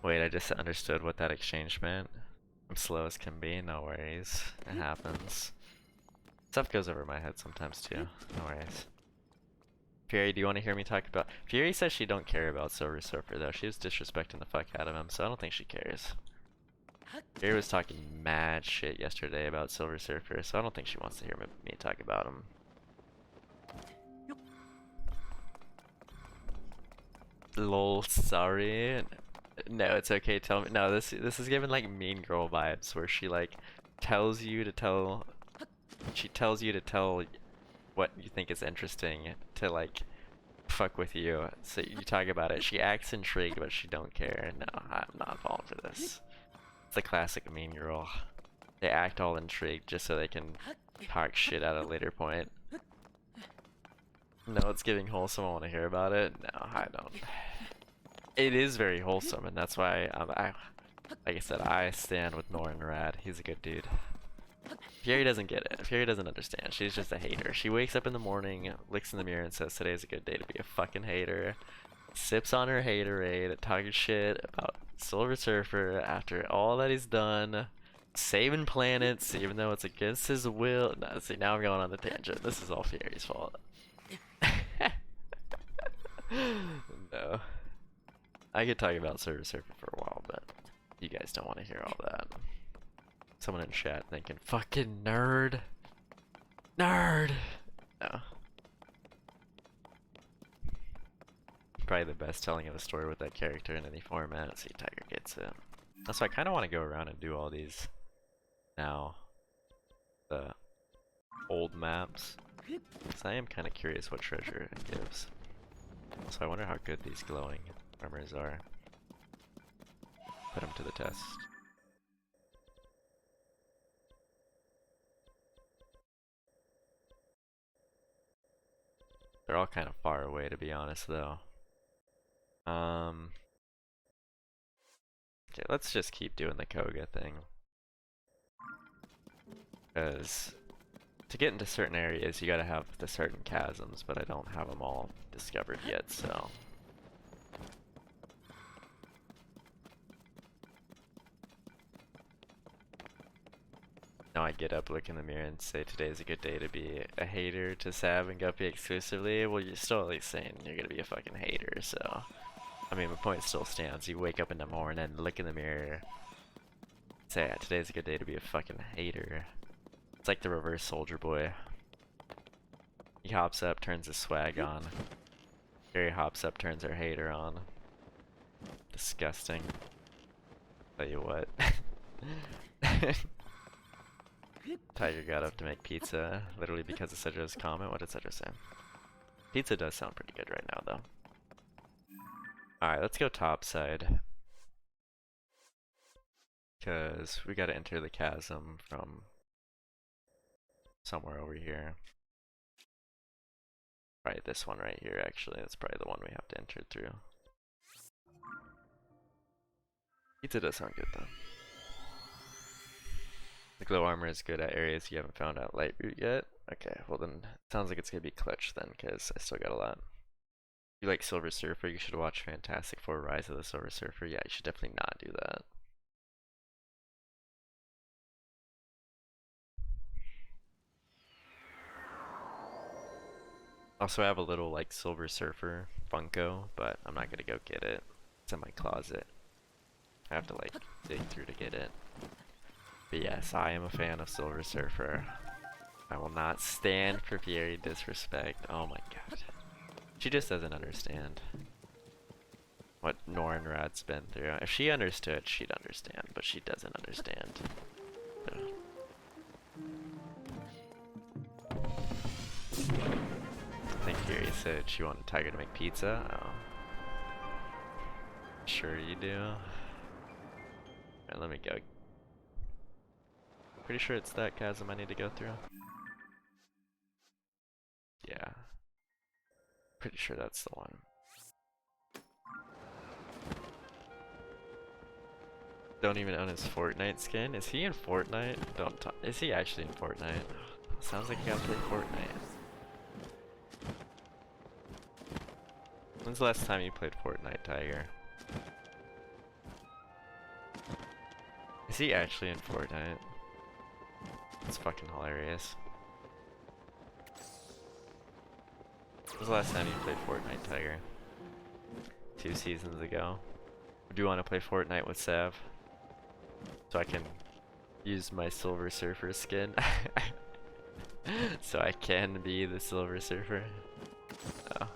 Wait, I just understood what that exchange meant. I'm slow as can be, no worries. It happens. Stuff goes over my head sometimes too. No worries. Fury, do you want to hear me talk about... Fury says she don't care about Silver Surfer though. She was disrespecting the fuck out of him, so I don't think she cares. Fury was talking mad shit yesterday about Silver Surfer, so I don't think she wants to hear me talk about him. Lol, sorry. No, it's okay. Tell me. No, this is giving like Mean Girl vibes, where she like tells you to tell. She tells you to tell what you think is interesting to like fuck with you. So you talk about it. She acts intrigued, but she don't care. No, I'm not falling for this. It's a classic Mean Girl. They act all intrigued just so they can talk shit at a later point. No, it's giving wholesome. I want to hear about it. No, I don't. It is very wholesome, and that's why like I said, I stand with Norrin Rad. He's a good dude. Fury doesn't get it. Fury doesn't understand. She's just a hater. She wakes up in the morning, looks in the mirror, and says, "Today's a good day to be a fucking hater." Sips on her haterade, talking shit about Silver Surfer after all that he's done, saving planets, even though it's against his will. No, see, now I'm going on the tangent. This is all Fury's fault. No. I could talk about Silver Surfer for a while, but you guys don't want to hear all that. Someone in chat thinking, fucking nerd. Nerd! No. Probably the best telling of a story with that character in any format. See, Tiger gets it. So I kind of want to go around and do all these now. The old maps. Because I am kind of curious what treasure it gives. So I wonder how good these glowing armors are. Put them to the test. They're all kind of far away, to be honest, though. Okay, let's just keep doing the Koga thing. Because to get into certain areas, you gotta have the certain chasms, but I don't have them all discovered yet, so. Now I get up, look in the mirror, and say today's a good day to be a hater to Sav and Guppy exclusively. Well, you're still at least saying you're gonna be a fucking hater, so. I mean, my point still stands. You wake up in the morning, look in the mirror, say, yeah, today's a good day to be a fucking hater. It's like the reverse Soldier Boy. He hops up, turns his swag on. Carrie hops up, turns her hater on. Disgusting. Tell you what. Tiger got up to make pizza, literally because of Cedra's comment. What did Cedra say? Pizza does sound pretty good right now, though. Alright, let's go top side. Because we gotta enter the chasm from somewhere over here. Probably this one right here, actually. That's probably the one we have to enter through. Pizza does sound good, though. The glow armor is good at areas you haven't found out light root yet. Okay, well then, sounds like it's gonna be clutch then, because I still got a lot. If you like Silver Surfer, you should watch Fantastic Four Rise of the Silver Surfer. Yeah, you should definitely not do that. Also, I have a little like Silver Surfer Funko, but I'm not gonna go get it. It's in my closet. I have to like dig through to get it. But yes, I am a fan of Silver Surfer. I will not stand for Fury disrespect. Oh my god. She just doesn't understand what Nornrad's been through. If she understood, she'd understand, but she doesn't understand. So. I think Fury said she wanted Tiger to make pizza. Oh. Sure you do. Alright, let me go. Pretty sure it's that chasm I need to go through. Yeah. Pretty sure that's the one. Don't even own his Fortnite skin? Is he in Fortnite? Don't talk. Is he actually in Fortnite? Sounds like he got through Fortnite. When's the last time you played Fortnite, Tiger? Is he actually in Fortnite? That's fucking hilarious. When was the last time you played Fortnite, Tiger? 2 seasons ago. Do you want to play Fortnite with Sav? So I can use my Silver Surfer skin. So I can be the Silver Surfer. Oh.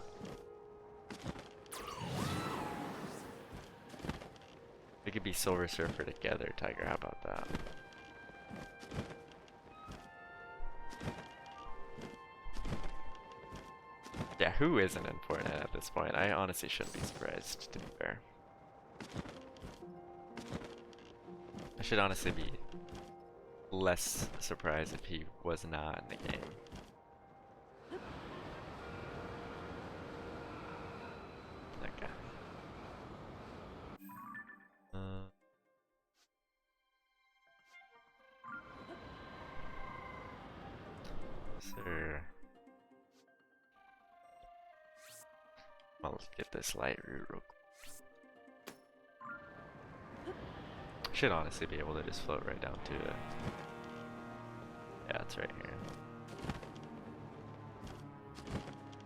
We could be Silver Surfer together, Tiger. How about that? Yeah, who isn't in Fortnite at this point? I honestly shouldn't be surprised, to be fair. I should honestly be less surprised if he was not in the game. Okay. Sir. I'll get this light root real quick. Should honestly be able to just float right down to it. Yeah, it's right here.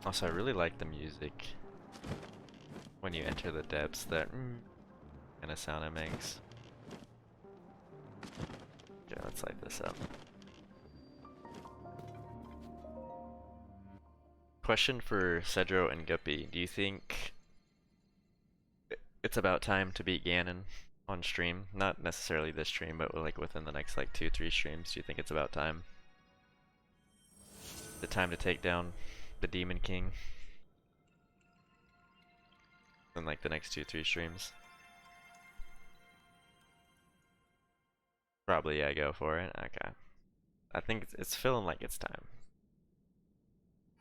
Also, I really like the music when you enter the depths, that kind of sound it makes. Yeah, let's light this up. Question for Cedro and Guppy. Do you think it's about time to beat Ganon on stream? Not necessarily this stream, but like within the next like 2-3 streams. Do you think it's about time? The time to take down the Demon King in like the next 2-3 streams? Probably, yeah, go for it. Okay. I think it's feeling like it's time.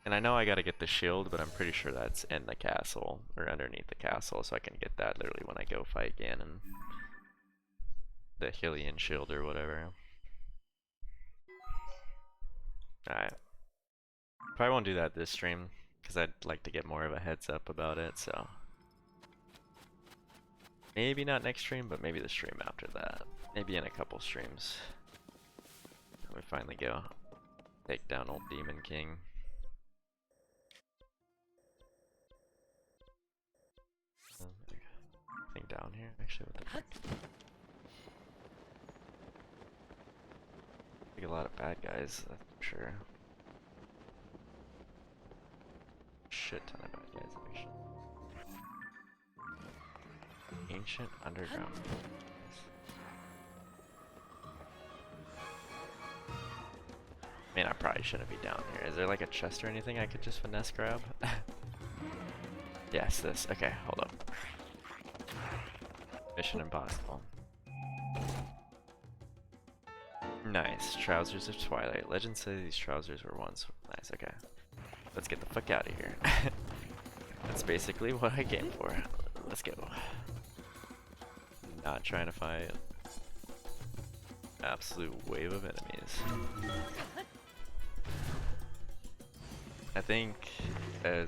And I know I gotta get the shield, but I'm pretty sure that's in the castle, or underneath the castle, so I can get that literally when I go fight Ganon. The Hylian shield or whatever. Alright. Probably won't do that this stream, because I'd like to get more of a heads up about it, so. Maybe not next stream, but maybe the stream after that. Maybe in a couple streams. we finally go take down old Demon King. Anything down here? Actually, what the fuck? I think a lot of bad guys, that's for sure. Shit ton of bad guys, actually. Ancient underground. I mean, I probably shouldn't be down here. Is there like a chest or anything I could just finesse grab? Yes, this. Okay, hold up. Mission Impossible. Nice. Trousers of Twilight. Legend says these trousers were once nice. Okay. Let's get the fuck out of here. That's basically what I came for. Let's go. Not trying to fight. Absolute wave of enemies. I think I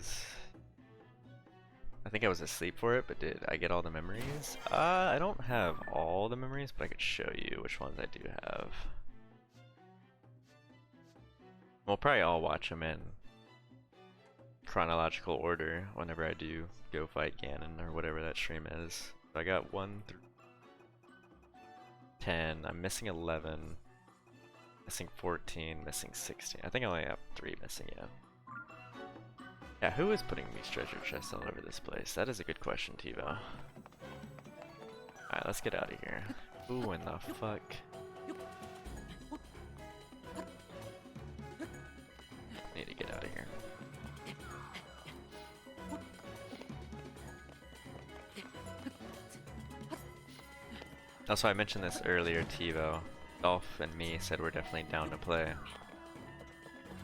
was asleep for it, but did I get all the memories? I don't have all the memories, but I could show you which ones I do have. We'll probably all watch them in chronological order whenever I do go fight Ganon or whatever that stream is. So I got 1 through 10. I'm missing 11. Missing 14. Missing 16. I think I only have 3 missing yet. Yeah, who is putting these treasure chests all over this place? That is a good question, Tivo. Alright, let's get out of here. Ooh, in the fuck? Need to get out of here. Also, I mentioned this earlier, Tivo. Dolph and me said we're definitely down to play.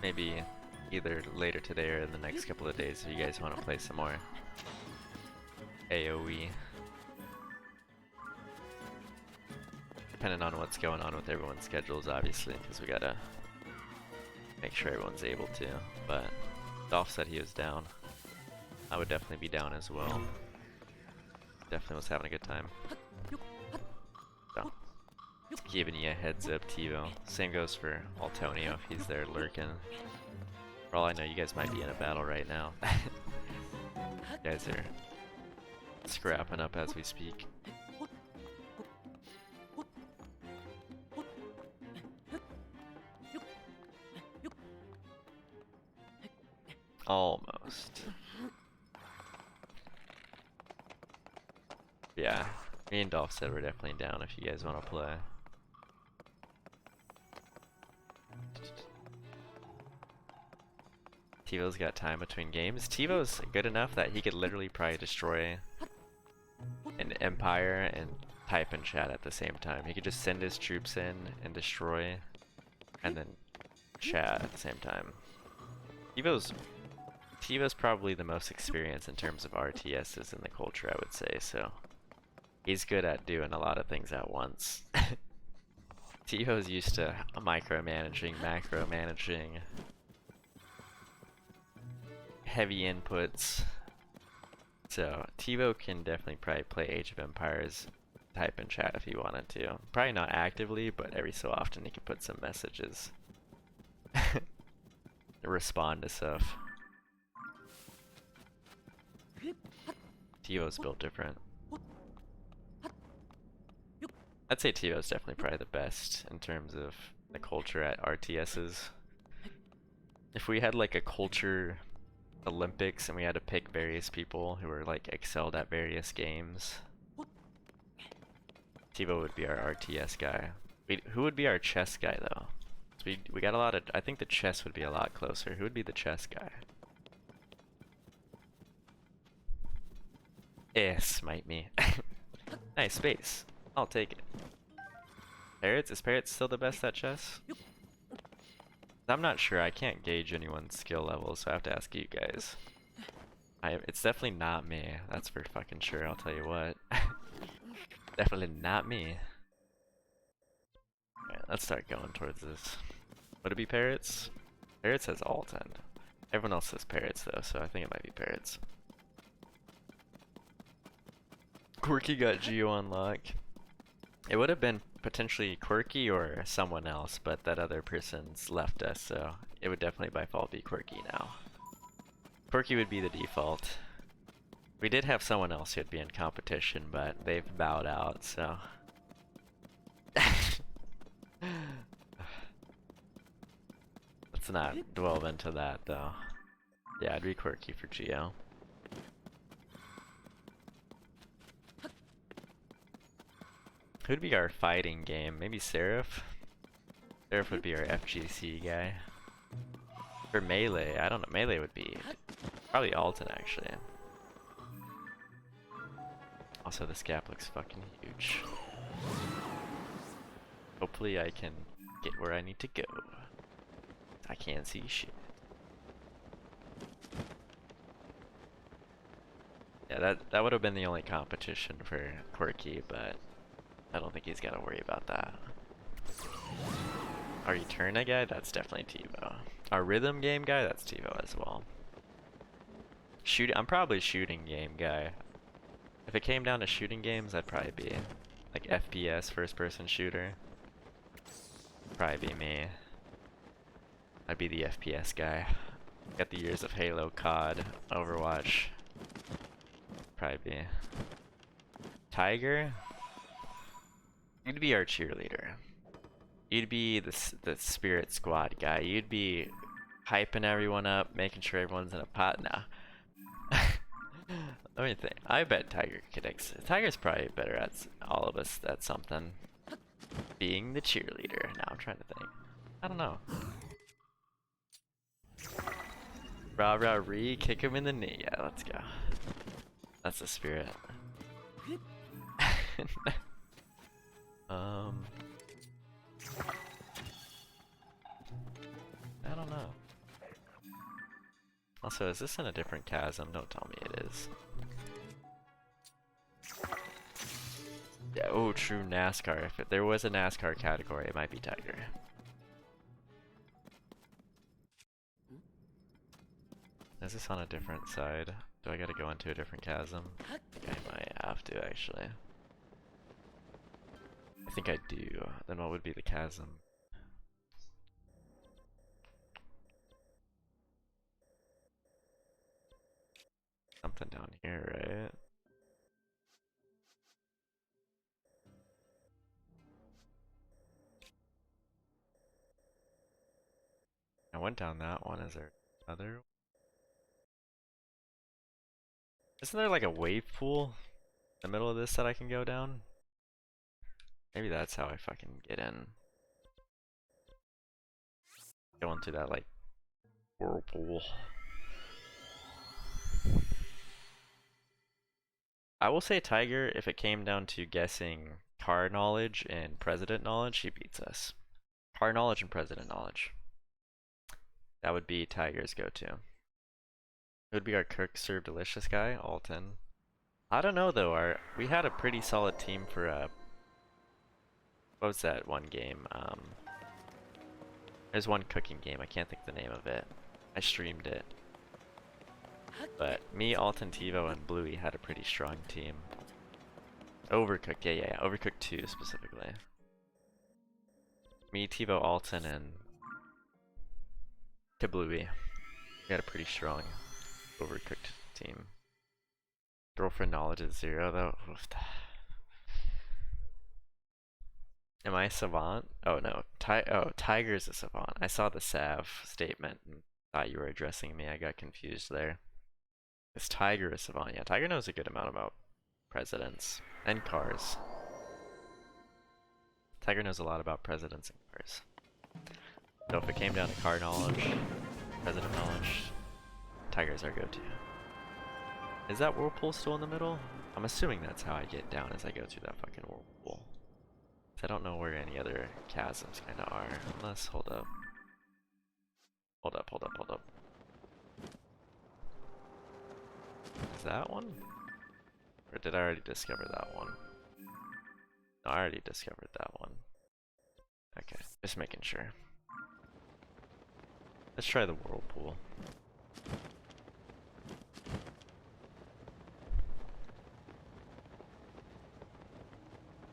Maybe either later today or in the next couple of days if you guys want to play some more AoE. Depending on what's going on with everyone's schedules, obviously, because we gotta make sure everyone's able to. But Dolph said he was down. I would definitely be down as well. Definitely was having a good time. So, giving you a heads up, Tivo. Same goes for Altonio if he's there lurking. For all I know, you guys might be in a battle right now. You guys are scrapping up as we speak. Almost. Yeah, me and Dolph said we're definitely down if you guys want to play. Tivo's got time between games. Tivo's good enough that he could literally probably destroy an empire and type in chat at the same time. He could just send his troops in and destroy and then chat at the same time. Tivo's probably the most experienced in terms of RTSs in the culture, I would say, so he's good at doing a lot of things at once. Tivo's used to micromanaging, macro-managing, heavy inputs. So Tivo can definitely probably play Age of Empires, type in chat if he wanted to. Probably not actively, but every so often he can put some messages. Respond to stuff. Tivo's built different. I'd say Tivo's definitely probably the best in terms of the culture at RTSs. If we had like a culture Olympics and we had to pick various people who were like excelled at various games, Tivo would be our RTS guy. Who would be our chess guy though? We got a lot of. I think the chess would be a lot closer. Who would be the chess guy? Smite me. Nice space. I'll take it. Parrots? Is Parrots still the best at chess? I'm not sure. I can't gauge anyone's skill level, so I have to ask you guys. It's definitely not me. That's for fucking sure. I'll tell you what. Definitely not me. Alright, let's start going towards this. Would it be Parrots? Parrots has Alton. Everyone else says Parrots though, so I think it might be Parrots. Quirky got Geo on lock. It would have been potentially Quirky or someone else, but that other person's left us, so it would definitely by default be Quirky now. Quirky would be the default. We did have someone else who'd be in competition, but they've bowed out, so. Let's not dwell into that, though. Yeah, I'd be Quirky for Geo. Who'd be our fighting game? Maybe Seraph? Seraph would be our FGC guy. For Melee, I don't know. Melee would be probably Alton, actually. Also, this gap looks fucking huge. Hopefully I can get where I need to go. I can't see shit. Yeah, that would have been the only competition for Quirky, but I don't think he's got to worry about that. Our Eterna guy, that's definitely TiVo. Our rhythm game guy, that's TiVo as well. I'm probably shooting game guy. If it came down to shooting games, I'd probably be like FPS, first person shooter. Probably be me. I'd be the FPS guy. Got the years of Halo, COD, Overwatch. Probably be Tiger. You'd be our cheerleader. You'd be the spirit squad guy. You'd be hyping everyone up, making sure everyone's in a pot. Nah. Let me think. I bet Tiger could Tiger's probably better at all of us at something. Being the cheerleader. Now I'm trying to think. I don't know. Rah rah ree, kick him in the knee. Yeah, let's go. That's the spirit. I don't know. Also, is this in a different chasm? Don't tell me it is. Yeah, oh, true NASCAR. If there was a NASCAR category, it might be Tiger. Is this on a different side? Do I gotta go into a different chasm? I think I might have to, actually. I think I do. Then what would be the chasm? Something down here, right? I went down that one. Is there another? Isn't there like a wave pool in the middle of this that I can go down? Maybe that's how I fucking get in. Go into that like whirlpool. I will say Tiger, if it came down to guessing car knowledge and president knowledge, he beats us. Car knowledge and president knowledge. That would be Tiger's go-to. It would be our Cook Serve Delicious guy, Alton. I don't know though, we had a pretty solid team for what was that one game? There's one cooking game, I can't think the name of it. I streamed it. But me, Alton, TiVo, and Bluey had a pretty strong team. Overcooked, yeah. Overcooked 2 specifically. Me, TiVo, Alton, and Bluey. We had a pretty strong Overcooked team. Girlfriend knowledge is 0 though. Am I a savant? Oh no, Tiger's a savant. I saw the Sav statement and thought you were addressing me. I got confused there. Is Tiger a savant? Yeah, Tiger knows a good amount about presidents and cars. Tiger knows a lot about presidents and cars. So if it came down to car knowledge, president knowledge, Tiger's our go-to. Is that whirlpool still in the middle? I'm assuming that's how I get down as I go through that fucking whirlpool. I don't know where any other chasms kind of are, unless, hold up. Hold up. Is that one? Or did I already discover that one? No, I already discovered that one. Okay, just making sure. Let's try the whirlpool.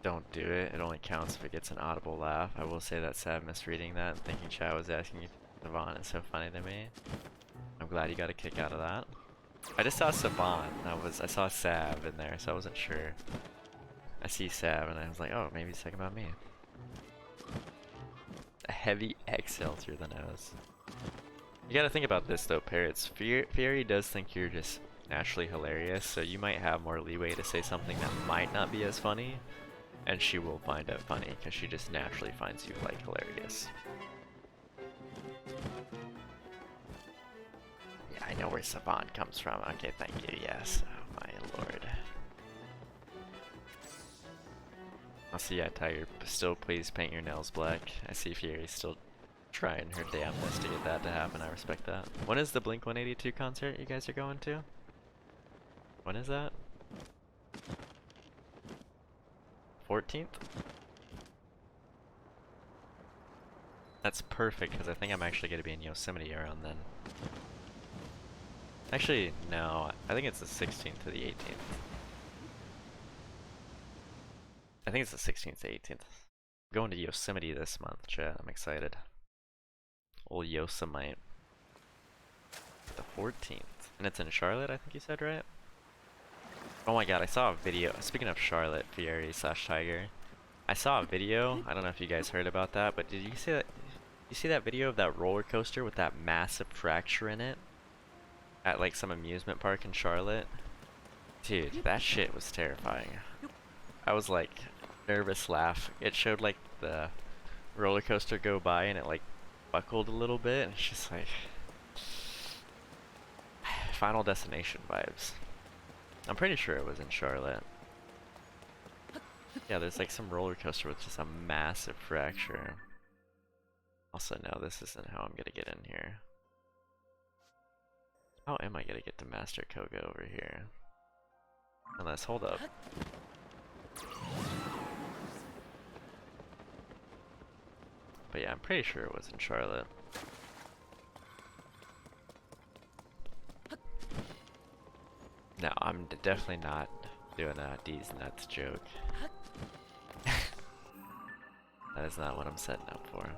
Don't do it. It only counts if it gets an audible laugh. I will say that Sav misreading that and thinking chat was asking you to Savant is so funny to me. I'm glad you got a kick out of that. I just saw Savant. I saw Sav in there, so I wasn't sure. I see Sav and I was like, oh, maybe he's talking about me. A heavy exhale through the nose. You gotta think about this though, Parrots. Fury does think you're just naturally hilarious, so you might have more leeway to say something that might not be as funny, and she will find it funny because she just naturally finds you like hilarious. Yeah, I know where Savant comes from. Okay, thank you. Yes. Oh my lord. I'll see ya, Tiger. Still, please paint your nails black. I see Fury still trying her damn best to get that to happen. I respect that. When is the Blink 182 concert you guys are going to? When is that? 14th? That's perfect because I think I'm actually going to be in Yosemite around then. Actually, no. I think it's the 16th to the 18th. I think it's the 16th to 18th. I'm going to Yosemite this month, chat. I'm excited. Old Yosemite. The 14th. And it's in Charlotte, I think you said, right? Oh my god, I saw a video. Speaking of Charlotte, Fury / Tiger. I saw a video. I don't know if you guys heard about that, but did you see that? You see that video of that roller coaster with that massive fracture in it? At like some amusement park in Charlotte? Dude, that shit was terrifying. I was like, nervous laugh. It showed like the roller coaster go by and it like buckled a little bit. And it's just like Final Destination vibes. I'm pretty sure it was in Charlotte. Yeah, there's like some roller coaster with just a massive fracture. Also, no, this isn't how I'm gonna get in here. How am I gonna get to Master Koga over here? Unless, hold up. But yeah, I'm pretty sure it was in Charlotte. No, I'm definitely not doing a D's nuts joke. That is not what I'm setting up for.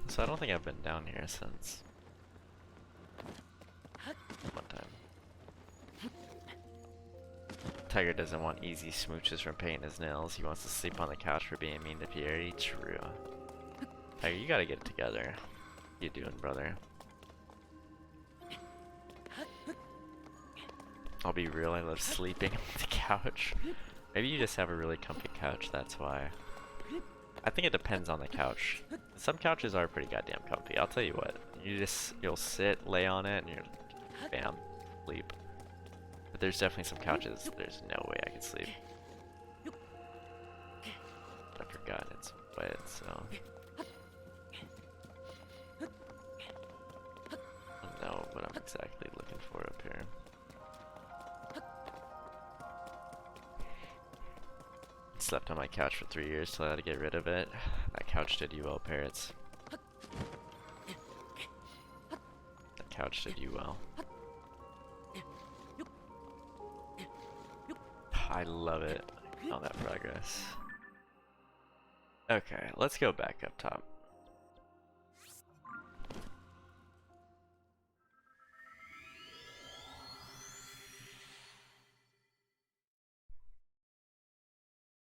So I don't think I've been down here since one time. Tiger doesn't want easy smooches from painting his nails. He wants to sleep on the couch for being mean to Fury. True. Tiger, you gotta get it together. What you doing, brother? I'll be real, I love sleeping on the couch. Maybe you just have a really comfy couch, that's why. I think it depends on the couch. Some couches are pretty goddamn comfy, I'll tell you what. You'll sit, lay on it, and you're bam, sleep. But there's definitely some couches, there's no way I could sleep. I forgot it's wet, so. I don't know what I'm exactly looking for up here. Slept on my couch for 3 years till I had to get rid of it. That couch did you well, Parrots. That couch did you well. I love it. All that progress. Okay, let's go back up top.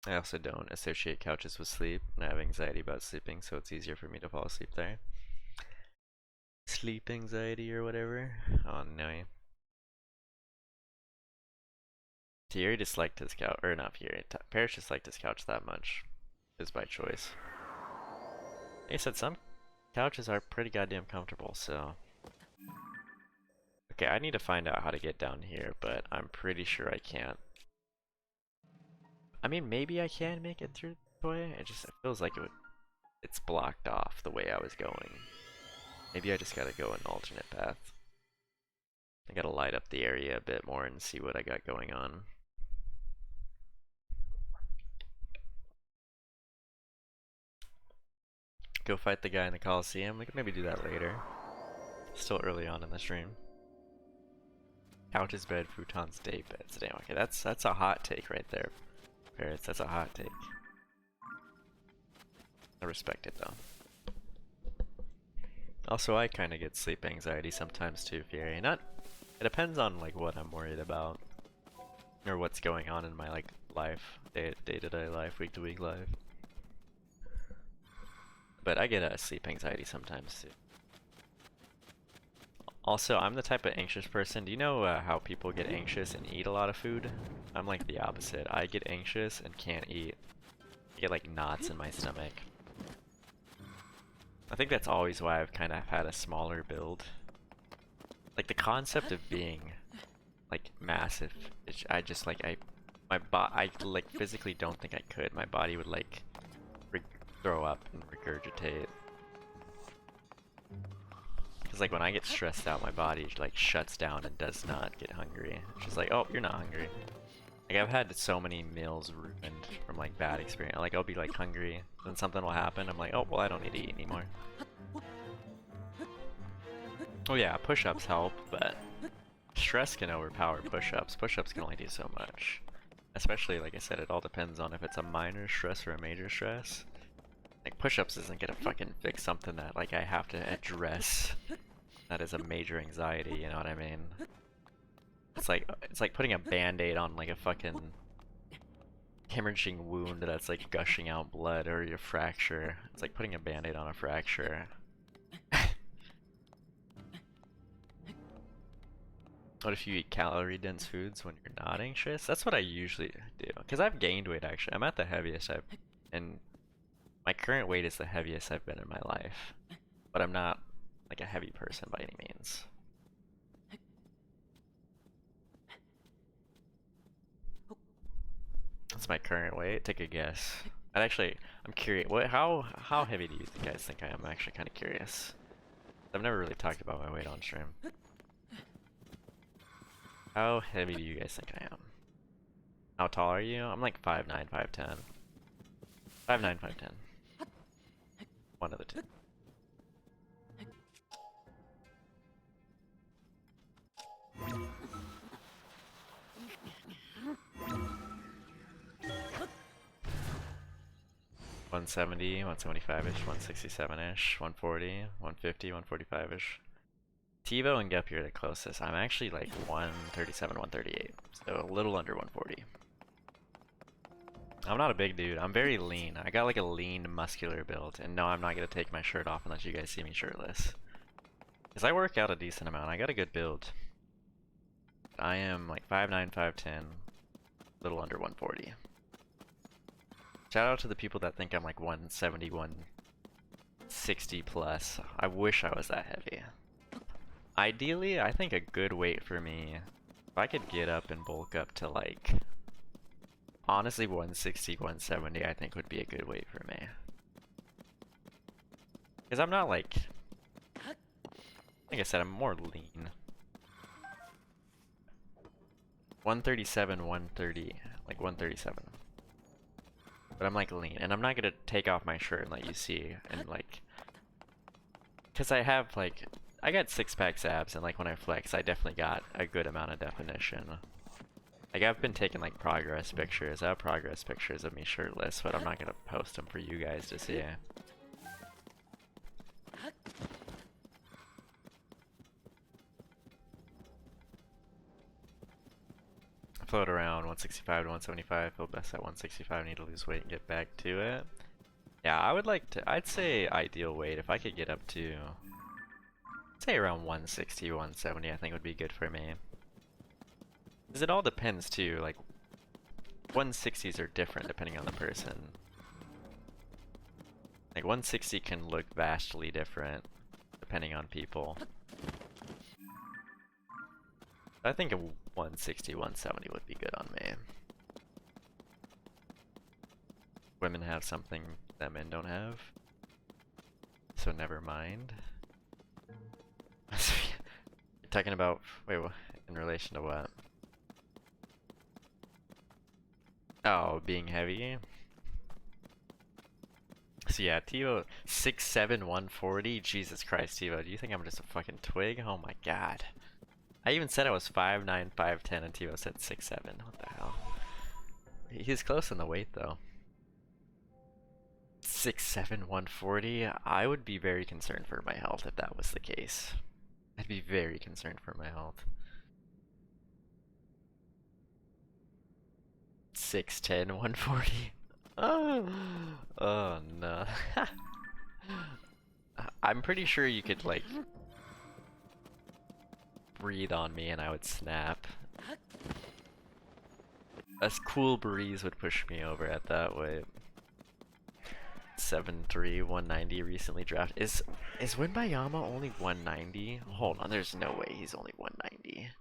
I also don't associate couches with sleep, and I have anxiety about sleeping, so it's easier for me to fall asleep there. Sleep anxiety or whatever. Oh no. Fury disliked his couch, or not Fury, Parrish disliked his couch that much. Is by choice. He said some couches are pretty goddamn comfortable, so. Okay, I need to find out how to get down here, but I'm pretty sure I can't. I mean, maybe I can make it through the way. It feels like it's blocked off the way I was going. Maybe I just gotta go an alternate path. I gotta light up the area a bit more and see what I got going on. Go fight the guy in the Coliseum. We can maybe do that later. Still early on in the stream. Couches, bed, futons, day beds. Damn, okay, that's a hot take right there. Parrots, that's a hot take. I respect it though. Also, I kind of get sleep anxiety sometimes too, Fury. Not, it depends on like what I'm worried about, or what's going on in my like life, day-to-day life, week-to-week life. But I get a sleep anxiety sometimes too. Also, I'm the type of anxious person. Do you know how people get anxious and eat a lot of food? I'm like the opposite. I get anxious and can't eat. I get like knots in my stomach. I think that's always why I've kind of had a smaller build. Like the concept of being like massive, I just like I like physically don't think I could. My body would like throw up and regurgitate. Cause like when I get stressed out, my body like shuts down and does not get hungry. It's just like, oh, you're not hungry. Like I've had so many meals ruined from like bad experience. Like I'll be like hungry, then something will happen. I'm like, oh well, I don't need to eat anymore. Oh yeah, push-ups help, but stress can overpower push-ups. Push-ups can only do so much. Especially, like I said, it all depends on if it's a minor stress or a major stress. Like push-ups isn't gonna fucking fix something that like I have to address. That is a major anxiety, you know what I mean? It's like putting a band-aid on like a fucking hemorrhaging wound that's like gushing out blood, or your fracture. It's like putting a band-aid on a fracture. What if you eat calorie-dense foods when you're not anxious? That's what I usually do. Because I've gained weight actually. I'm at the heaviest and my current weight is the heaviest I've been in my life. But I'm not like a heavy person by any means. That's my current weight. Take a guess. I'm curious. How heavy do you guys think I am? I'm actually kind of curious. I've never really talked about my weight on stream. How heavy do you guys think I am? How tall are you? I'm like 5'9", 5'10". 5'9", 5'10". One of the two. $170, 175-ish, 167-ish, 140, 150, 145-ish. TiVo and Guppy are the closest. I'm actually like 137, 138, so a little under 140. I'm not a big dude. I'm very lean. I got like a lean, muscular build, and no, I'm not gonna take my shirt off unless you guys see me shirtless. Because I work out a decent amount. I got a good build. I am like 5'9", 5'10", a little under 140. Shout out to the people that think I'm like 170, 160 plus. I wish I was that heavy. Ideally, I think a good weight for me, if I could get up and bulk up to like, honestly 160, 170 I think would be a good weight for me. Because I'm not like I said, I'm more lean. 137, 130, like 137. But I'm like lean, and I'm not gonna take off my shirt and let you see, and like, cause I have like, I got 6-pack abs, and like when I flex, I definitely got a good amount of definition. Like I've been taking like progress pictures. I have progress pictures of me shirtless, but I'm not gonna post them for you guys to see. Float around 165 to 175, feel best at 165, need to lose weight and get back to it. Yeah, I would like to, I'd say ideal weight, if I could get up to, say around 160, 170 I think would be good for me. Because it all depends too, like 160s are different depending on the person. Like 160 can look vastly different depending on people. I think a 160, 170 would be good on me. Women have something that men don't have, so never mind. You're talking about, wait, in relation to what? Oh, being heavy? So yeah, TiVo 6'7", 140. Jesus Christ, TiVo, do you think I'm just a fucking twig? Oh my god. I even said I was 5'9", 5'10", and Tebow said 6'7". What the hell? He's close in the weight though. 6'7", 140. I would be very concerned for my health if that was the case. I'd be very concerned for my health. 6'10", 140. Oh, oh no. I'm pretty sure you could like breathe on me and I would snap. A cool breeze would push me over at that weight. 7'3", 190 recently drafted. Is Wimbayama only 190? Hold on, there's no way he's only 190.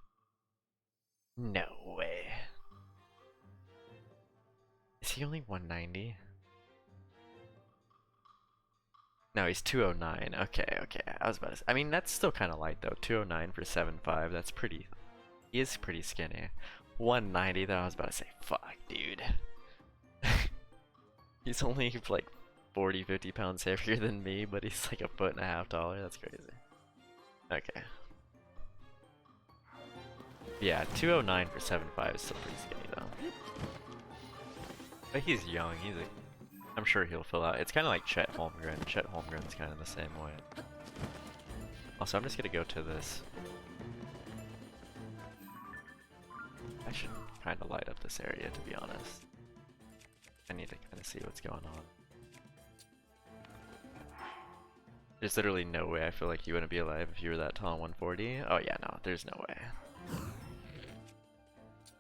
No way. Is he only 190? No, he's 209. Okay, okay. I was about to say, I mean, that's still kind of light though. 209 for 7'5". That's pretty. He is pretty skinny. 190 though. I was about to say, fuck, dude. He's only like 40, 50 pounds heavier than me, but he's like 1.5 feet taller. That's crazy. Okay. Yeah, 209 for 7'5" is still pretty skinny though. But he's young. I'm sure he'll fill out. It's kind of like Chet Holmgren. Chet Holmgren's kind of the same way. Also, I'm just gonna go to this. I should kind of light up this area, to be honest. I need to kind of see what's going on. There's literally no way I feel like you wouldn't be alive if you were that tall, 140. Oh yeah, no, there's no way.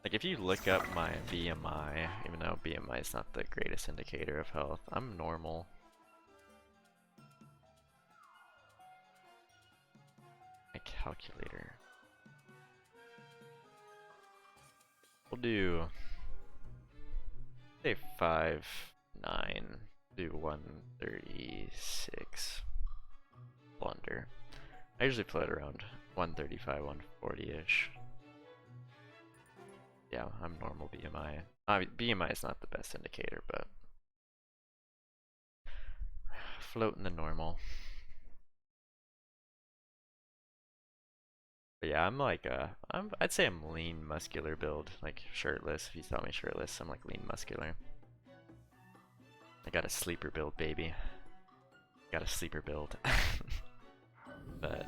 Like if you look up my BMI, even though BMI is not the greatest indicator of health, I'm normal. My calculator. We'll do, say 5'9", do 136 under. I usually float around 135, 140-ish. Yeah, I'm normal BMI. BMI is not the best indicator, but float in the normal. But yeah, I'm like I'd say I'm lean, muscular build, like shirtless. If you saw me shirtless, I'm like lean, muscular. I got a sleeper build, baby. Got a sleeper build. But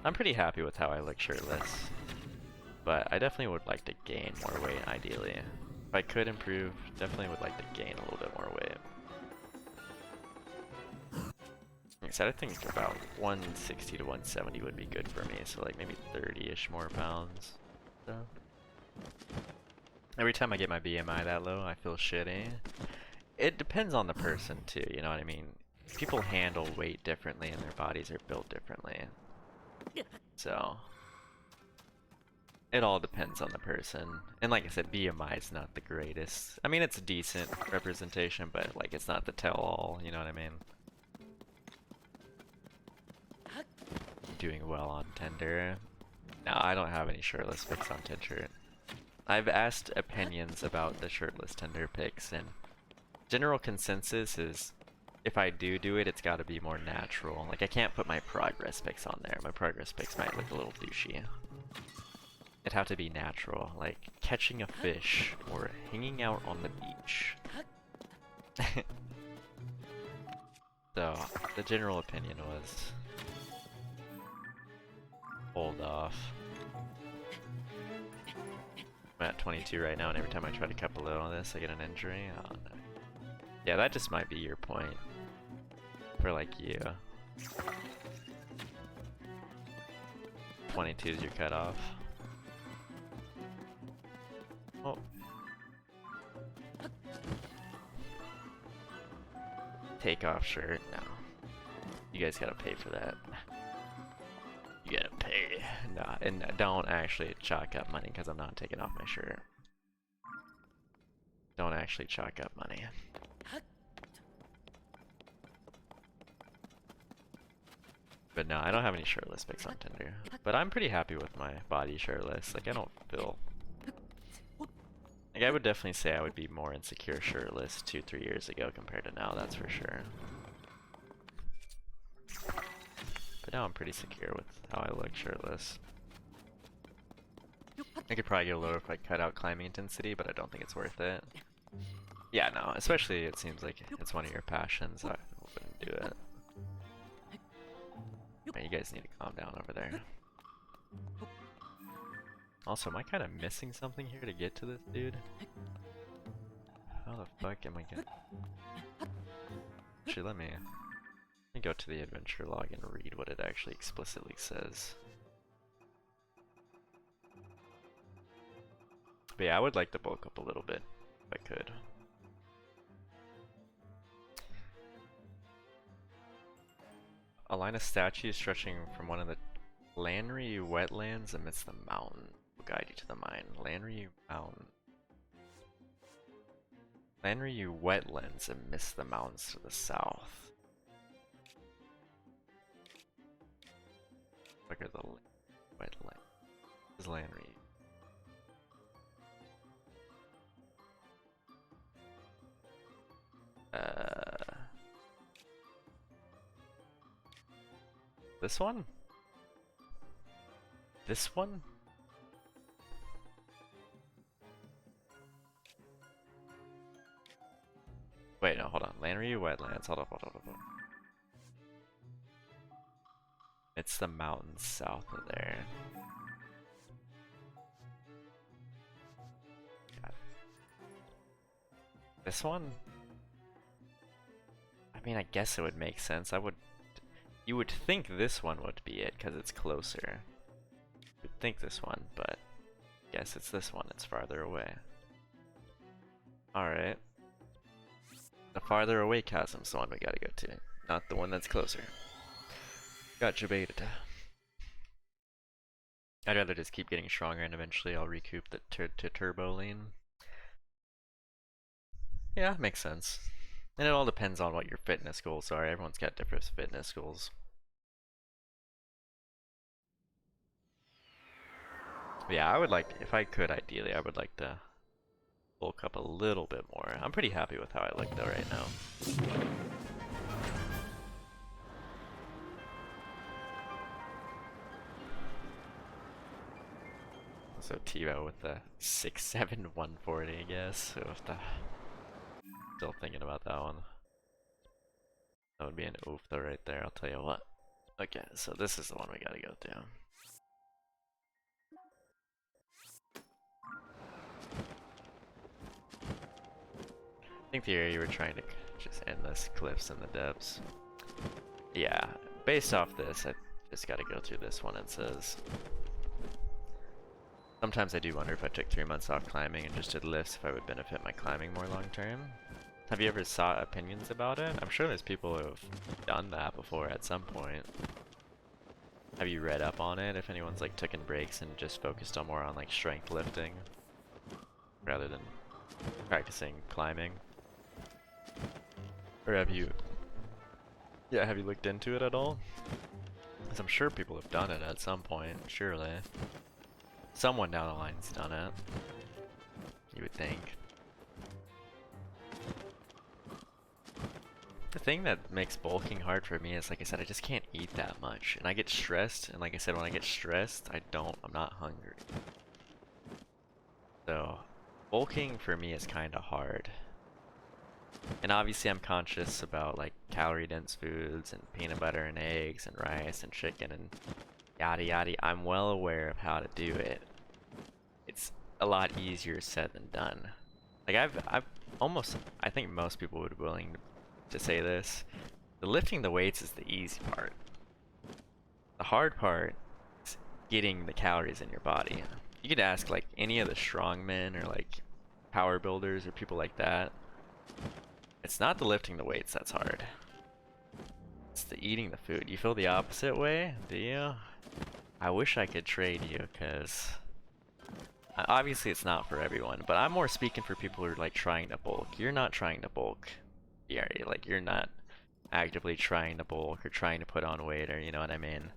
I'm pretty happy with how I look shirtless. But I definitely would like to gain more weight, ideally. If I could improve, definitely would like to gain a little bit more weight. Like I said, I think about 160 to 170 would be good for me, so like maybe 30-ish more pounds. So every time I get my BMI that low, I feel shitty. It depends on the person too, you know what I mean? People handle weight differently and their bodies are built differently. So it all depends on the person. And like I said, BMI is not the greatest. I mean, it's a decent representation, but like it's not the tell-all, you know what I mean? Doing well on Tinder. No, I don't have any shirtless pics on Tinder. I've asked opinions about the shirtless Tinder pics, and general consensus is if I do it, it's got to be more natural. Like I can't put my progress pics on there. My progress pics might look a little douchey. It'd have to be natural, like catching a fish or hanging out on the beach. So the general opinion was hold off. I'm at 22 right now, and every time I try to cut below this, I get an injury. Oh no. Yeah, that just might be your point. For like you. 22 is your cutoff. Oh. Take off shirt? No. You guys gotta pay for that. You gotta pay. No, and don't actually chalk up money because I'm not taking off my shirt. Don't actually chalk up money. But no, I don't have any shirtless pics on Tinder. But I'm pretty happy with my body shirtless. Like I don't feel... Like I would definitely say I would be more insecure shirtless 2-3 years ago compared to now, that's for sure. But now I'm pretty secure with how I look shirtless. I could probably go lower if I cut out climbing intensity, but I don't think it's worth it. Yeah, no, especially it seems like it's one of your passions. I wouldn't do it. Man, you guys need to calm down over there. Also, am I kind of missing something here to get to this dude? How the fuck am I gonna... Actually, let me go to the adventure log and read what it actually explicitly says. But yeah, I would like to bulk up a little bit, if I could. A line of statues stretching from one of the Lanry wetlands amidst the mountain will guide you to the mine. Lanry Mountain. Lanry wetlands amidst the mountains to the south. Look at the wetland. This is Lanry. This one? This one? Wait, no, hold on. Lanry wetlands. Hold up. It's the mountains south of there. Got it. This one? I mean, I guess it would make sense. You would think this one would be it, because it's closer. You would think this one, but I guess it's this one. It's farther away. Alright. The farther away chasm's the one we gotta go to, not the one that's closer. Gotcha baited. I'd rather just keep getting stronger and eventually I'll recoup the turbo lean. Yeah, makes sense. And it all depends on what your fitness goals are. Everyone's got different fitness goals. But yeah, I would like, if I could ideally, I would like to bulk up a little bit more. I'm pretty happy with how I look though right now. So TiVo with the 6'7", 140, I guess. So if the... Still thinking about that one. That would be an oof though right there, I'll tell you what. Okay, so this is the one we gotta go to. I think the area you were trying to just endless cliffs in the depths. Yeah, based off this, I just gotta go through this one. It says... Sometimes I do wonder if I took 3 months off climbing and just did lifts if I would benefit my climbing more long term. Have you ever sought opinions about it? I'm sure there's people who have done that before at some point. Have you read up on it? If anyone's like taken breaks and just focused on more on like strength lifting rather than practicing climbing? Or have you looked into it at all? Because I'm sure people have done it at some point, surely. Someone down the line's done it. You would think. The thing that makes bulking hard for me is, like I said, I just can't eat that much. And I get stressed, and like I said, when I get stressed, I'm not hungry. So, bulking for me is kinda hard. And obviously I'm conscious about like calorie dense foods and peanut butter and eggs and rice and chicken and yada yada. I'm well aware of how to do it. It's a lot easier said than done. Like I've almost, I think most people would be willing to say this. The lifting the weights is the easy part. The hard part is getting the calories in your body. You could ask like any of the strongmen or like power builders or people like that. It's not the lifting the weights that's hard. It's the eating the food. You feel the opposite way, do you? I wish I could trade you, because obviously it's not for everyone, but I'm more speaking for people who are like trying to bulk. You're not trying to bulk. Yeah, like you're not actively trying to bulk or trying to put on weight, or you know what I mean.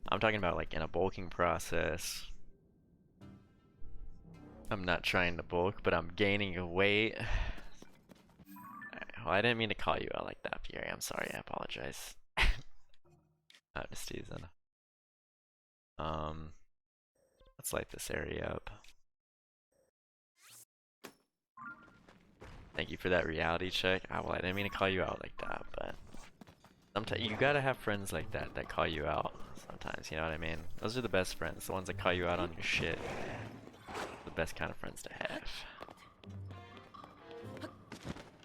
I'm talking about like in a bulking process. I'm not trying to bulk, but I'm gaining weight. Well, I didn't mean to call you out like that, Fury. I'm sorry. I apologize. I'm just teasing. Let's light this area up. Thank you for that reality check. Ah, well, I didn't mean to call you out like that, but sometimes you gotta have friends like that that call you out. Sometimes, you know what I mean? Those are the best friends, the ones that call you out on your shit. The best kind of friends to have.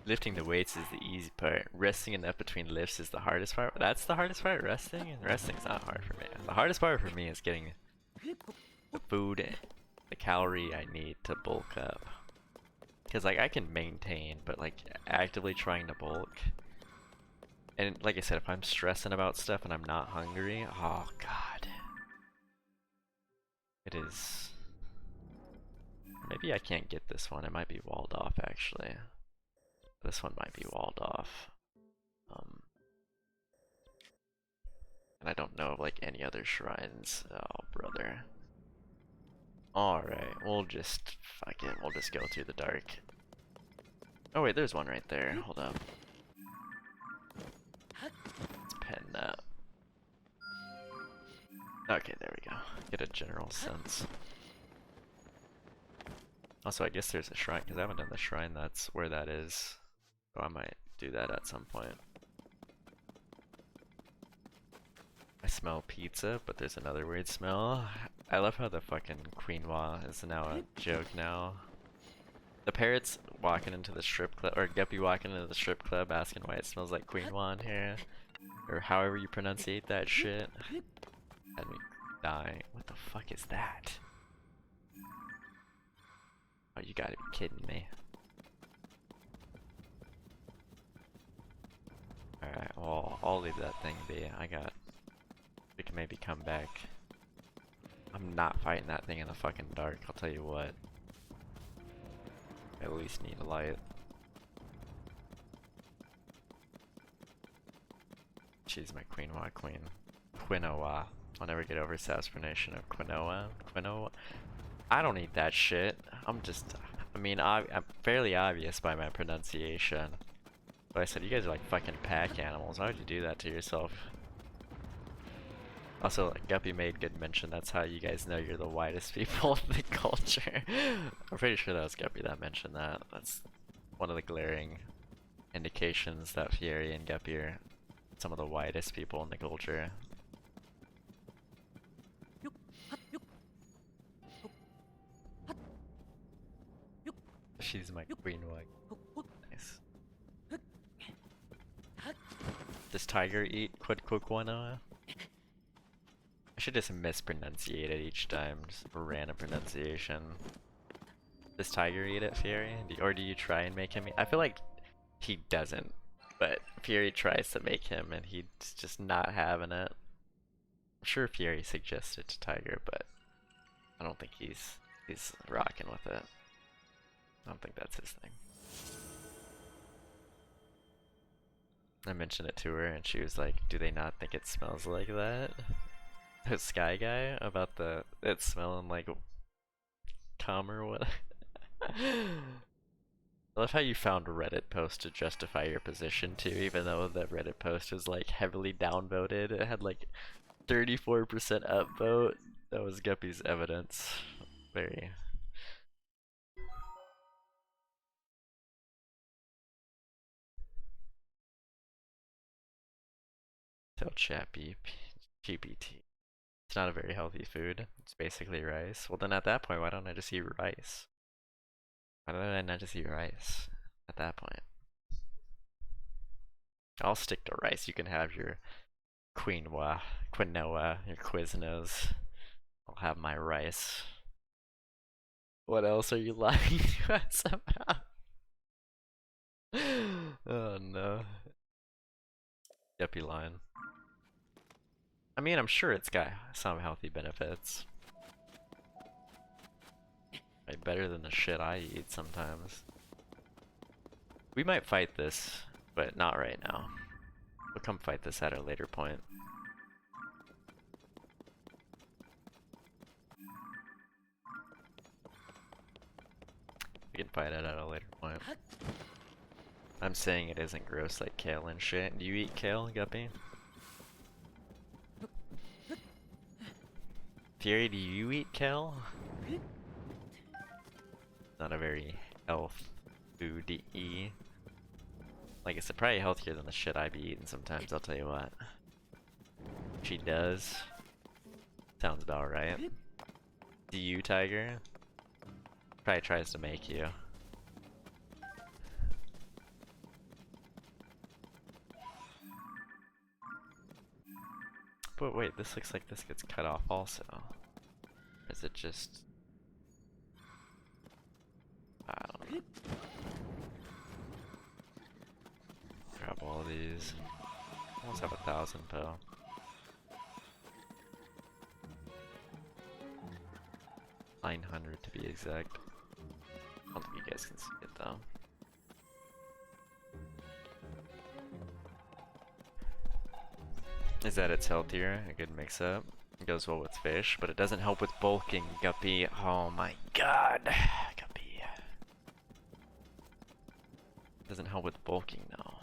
Lifting the weights is the easy part. Resting enough between lifts is the hardest part. That's the hardest part, resting? Resting's not hard for me. The hardest part for me is getting the food, the calorie I need to bulk up. Because like I can maintain, but like actively trying to bulk. And like I said, if I'm stressing about stuff and I'm not hungry, oh god. It is... Maybe I can't get this one, it might be walled off actually. This one might be walled off. And I don't know of like any other shrines. Oh brother. Alright, we'll just, fuck it, we'll just go through the dark. Oh wait, there's one right there, hold up. Let's pen that. Okay, there we go. Get a general sense. Also, I guess there's a shrine, because I haven't done the shrine that's where that is. So I might do that at some point. I smell pizza, but there's another weird smell. I love how the fucking quinoa is now a joke now. The parrot's walking into the strip club, or Guppy walking into the strip club asking why it smells like quinoa in here. Or however you pronunciate that shit. Had me die. What the fuck is that? Oh, you gotta be kidding me. Alright, well, I'll leave that thing be. We can maybe come back. I'm not fighting that thing in the fucking dark, I'll tell you what. I at least need a light. She's my quinoa queen. Quinoa. I'll never get over Seth's pronunciation of quinoa. Quinoa. I don't eat that shit. I mean, I'm fairly obvious by my pronunciation. But I said, you guys are like fucking pack animals. Why would you do that to yourself? Also, like, Guppy made good mention, that's how you guys know you're the whitest people in the culture. I'm pretty sure that was Guppy that mentioned that. That's one of the glaring indications that Fieri and Guppy are some of the whitest people in the culture. She's my queen wife. Nice. Does Tiger eat quinoa? I should just mispronunciate it each time, just a random pronunciation. Does Tiger eat it, Fury? Or do you try and make him eat? I feel like he doesn't, but Fury tries to make him and he's just not having it. I'm sure Fury suggested to Tiger, but I don't think he's rocking with it. I don't think that's his thing. I mentioned it to her and she was like, do they not think it smells like that? The Sky Guy about it smelling like cum or what? I love how you found a Reddit post to justify your position too, even though that Reddit post was like heavily downvoted. It had like 34% upvote. That was Guppy's evidence. Very. Tell Chappy GPT. It's not a very healthy food. It's basically rice. Well then at that point, why don't I just eat rice? Why don't I not just eat rice at that point? I'll stick to rice. You can have your quinoa, your Quiznos. I'll have my rice. What else are you lying to us about? Oh no. Yuppie line. I mean, I'm sure it's got some healthy benefits. Like, better than the shit I eat sometimes. We might fight this, but not right now. We'll come fight this at a later point. We can fight it at a later point. I'm saying it isn't gross like kale and shit. Do you eat kale, Guppy? Fury, do you eat kale? Not a very health food-y. Like I said, probably healthier than the shit I be eating sometimes, I'll tell you what. She does. Sounds about right. Do you, Tiger? Probably tries to make you. But wait, this looks like this gets cut off also. Or is it just... I don't know. Grab all these. Almost have 1,000 Poe. 900 to be exact. I don't think you guys can see it though. Is that it's healthier? A good mix up. It goes well with fish, but it doesn't help with bulking, Guppy. Oh my god. Guppy. Doesn't help with bulking though.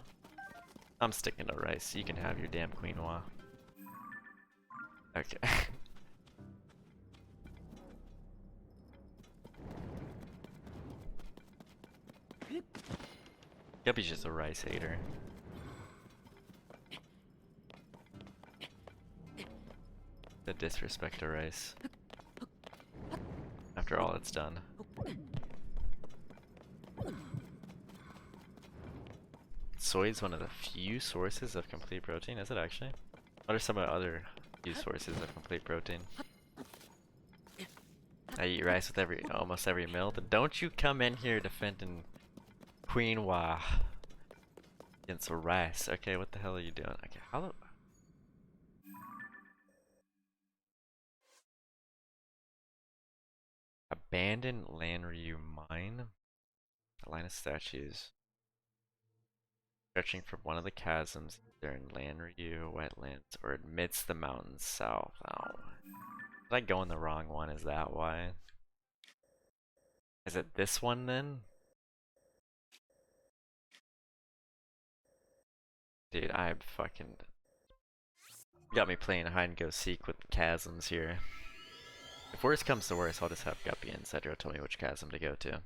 I'm sticking to rice. You can have your damn quinoa. Okay. Guppy's just a rice hater. The disrespect to rice. After all it's done. Soy is one of the few sources of complete protein, is it actually? What are some of the other few sources of complete protein? I eat rice with almost every meal, but don't you come in here defending quinoa against rice. Okay, what the hell are you doing? Okay, how the... Abandoned Lanryu mine? A line of statues stretching from one of the chasms either in Lanryu wetlands or amidst the mountains south. Oh. Did I go in the wrong one? Is that why? Is it this one then? Dude, I'm fucking... You got me playing hide and go seek with chasms here. If worst comes to worst, I'll just have Guppy and Cedro tell me which chasm to go to.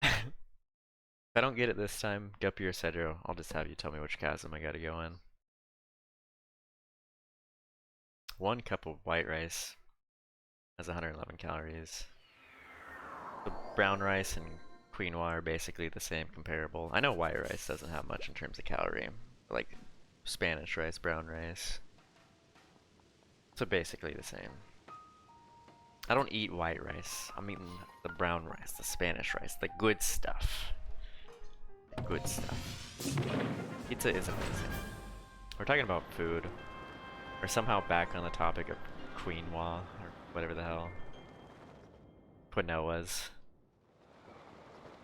If I don't get it this time, Guppy or Cedro, I'll just have you tell me which chasm I gotta go in. 1 cup of white rice has 111 calories. The brown rice and quinoa are basically the same, comparable. I know white rice doesn't have much in terms of calorie, like Spanish rice, brown rice. So basically the same. I don't eat white rice. I'm eating the brown rice, the Spanish rice, the good stuff. The good stuff. Pizza is amazing. We're talking about food. We're somehow back on the topic of quinoa, or whatever the hell. Quinoas.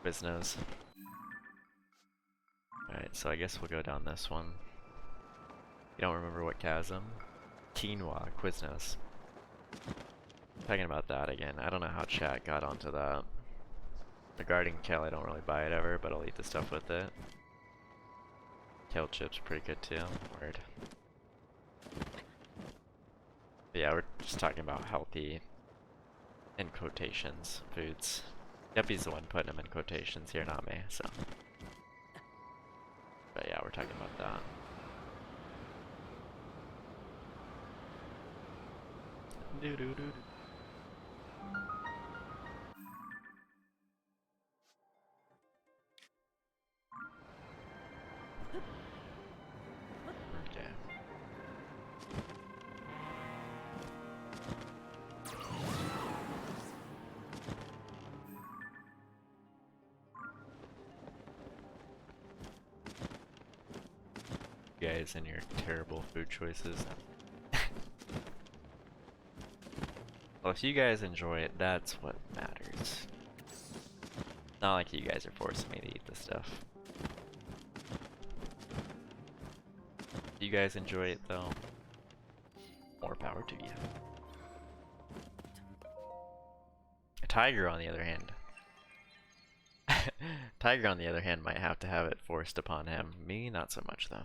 Quiznos. Alright, so I guess we'll go down this one. You don't remember what chasm? Quinoa, Quiznos. Talking about that again. I don't know how chat got onto that. Regarding kale, I don't really buy it ever, but I'll eat the stuff with it. Kale chips are pretty good too. Word. But yeah, we're just talking about healthy, in quotations, foods. Guppy's the one putting them in quotations here, not me, so. But yeah, we're talking about that. Do do do. Okay. You guys and your terrible food choices. Well, if you guys enjoy it, that's what matters. Not like you guys are forcing me to eat this stuff. If you guys enjoy it though, more power to you. Tiger, on the other hand. Tiger, on the other hand, might have to have it forced upon him. Me, not so much though.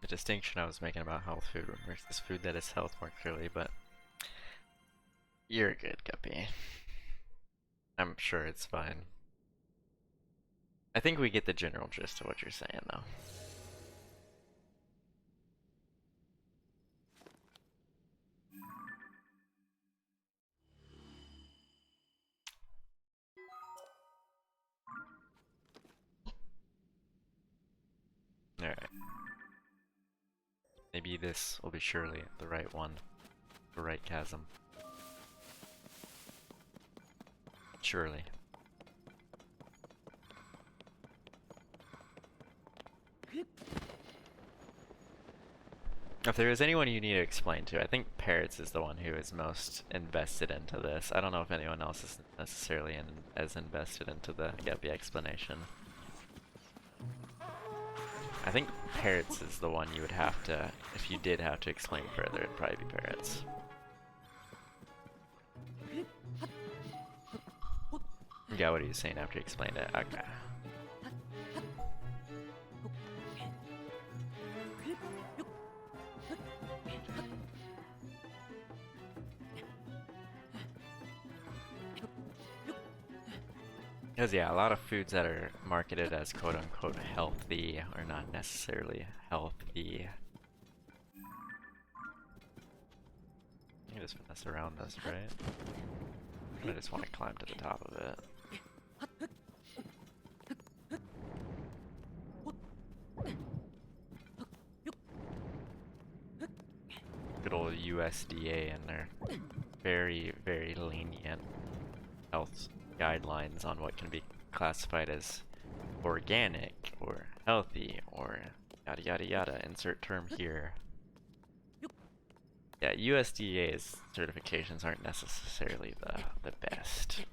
the distinction I was making about health food versus food that is health more clearly, but you're good, Guppy. I'm sure it's fine. I think we get the general gist of what you're saying, though. Alright. Maybe this will be surely the right one. The right chasm. Surely. If there is anyone you need to explain to, I think Parrots is the one who is most invested into this. I don't know if anyone else is necessarily as invested into the Guppy explanation. I think Parrots is the one you would have to, if you did have to explain further, it'd probably be Parrots. Yeah, what are you saying after you explained it? Okay. Because yeah, a lot of foods that are marketed as quote-unquote healthy are not necessarily healthy. You can just finesse around this, right? I just want to climb to the top of it. Good old USDA and their very, very lenient health guidelines on what can be classified as organic or healthy or yada yada yada. Insert term here. Yeah, USDA's certifications aren't necessarily the best.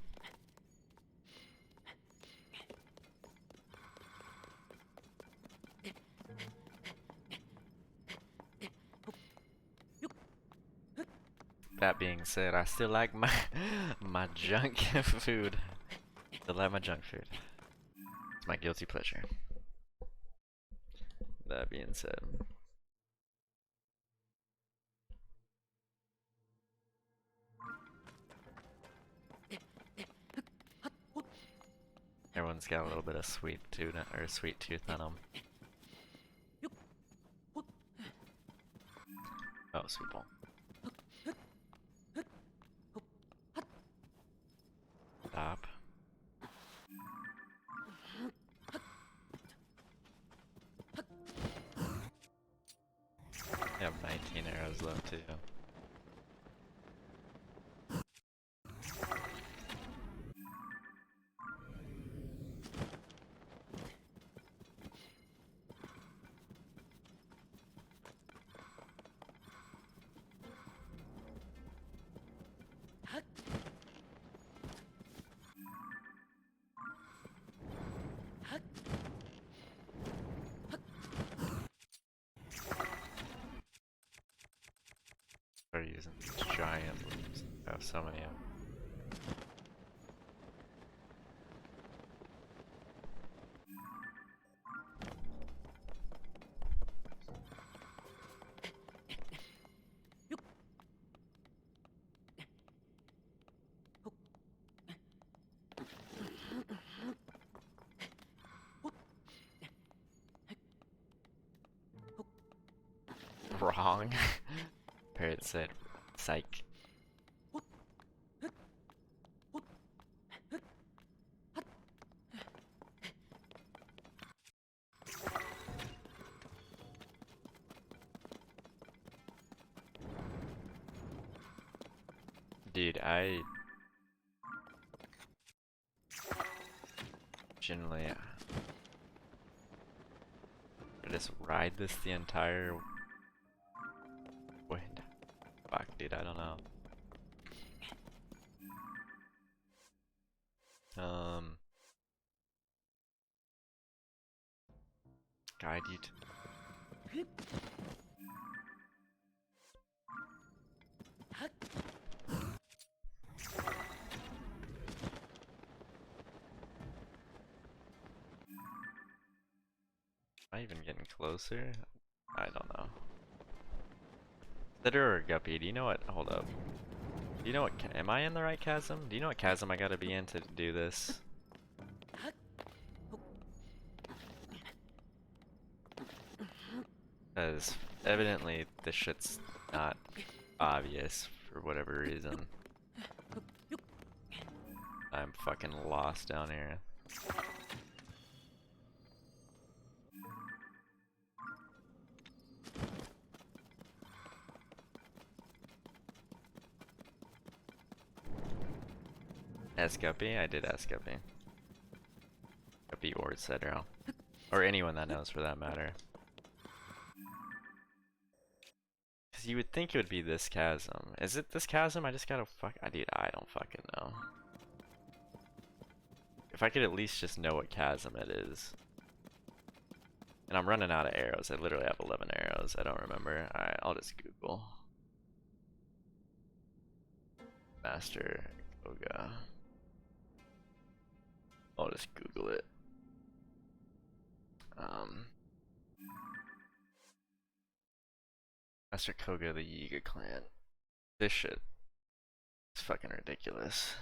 That being said, I still like my my junk food. Still like my junk food. It's my guilty pleasure. That being said. Everyone's got a little bit of sweet tooth or sweet tooth on them. Oh, sweet ball. Stop. I have 19 arrows left too. Start using these giant leaves. I have so many of them. Wrong. Parrot said, psych. Dude, I generally just ride this the entire way. Fuck, dude, I don't know. Guide you to. Am I even getting closer? I don't know. Sitter or Guppy, do you know what? Hold up. Do you know what? Am I in the right chasm? Do you know what chasm I gotta be in to do this? Because evidently this shit's not obvious for whatever reason. I'm fucking lost down here. Ask Guppy? I did ask Guppy. Guppy or Cedro. Or anyone that knows for that matter. Because you would think it would be this chasm. Is it this chasm? I just gotta dude, I don't fucking know. If I could at least just know what chasm it is. And I'm running out of arrows. I literally have 11 arrows. I don't remember. Alright, I'll just Google. Master Koga. I'll just Google it. Master Koga, the Yiga clan. This shit is fucking ridiculous.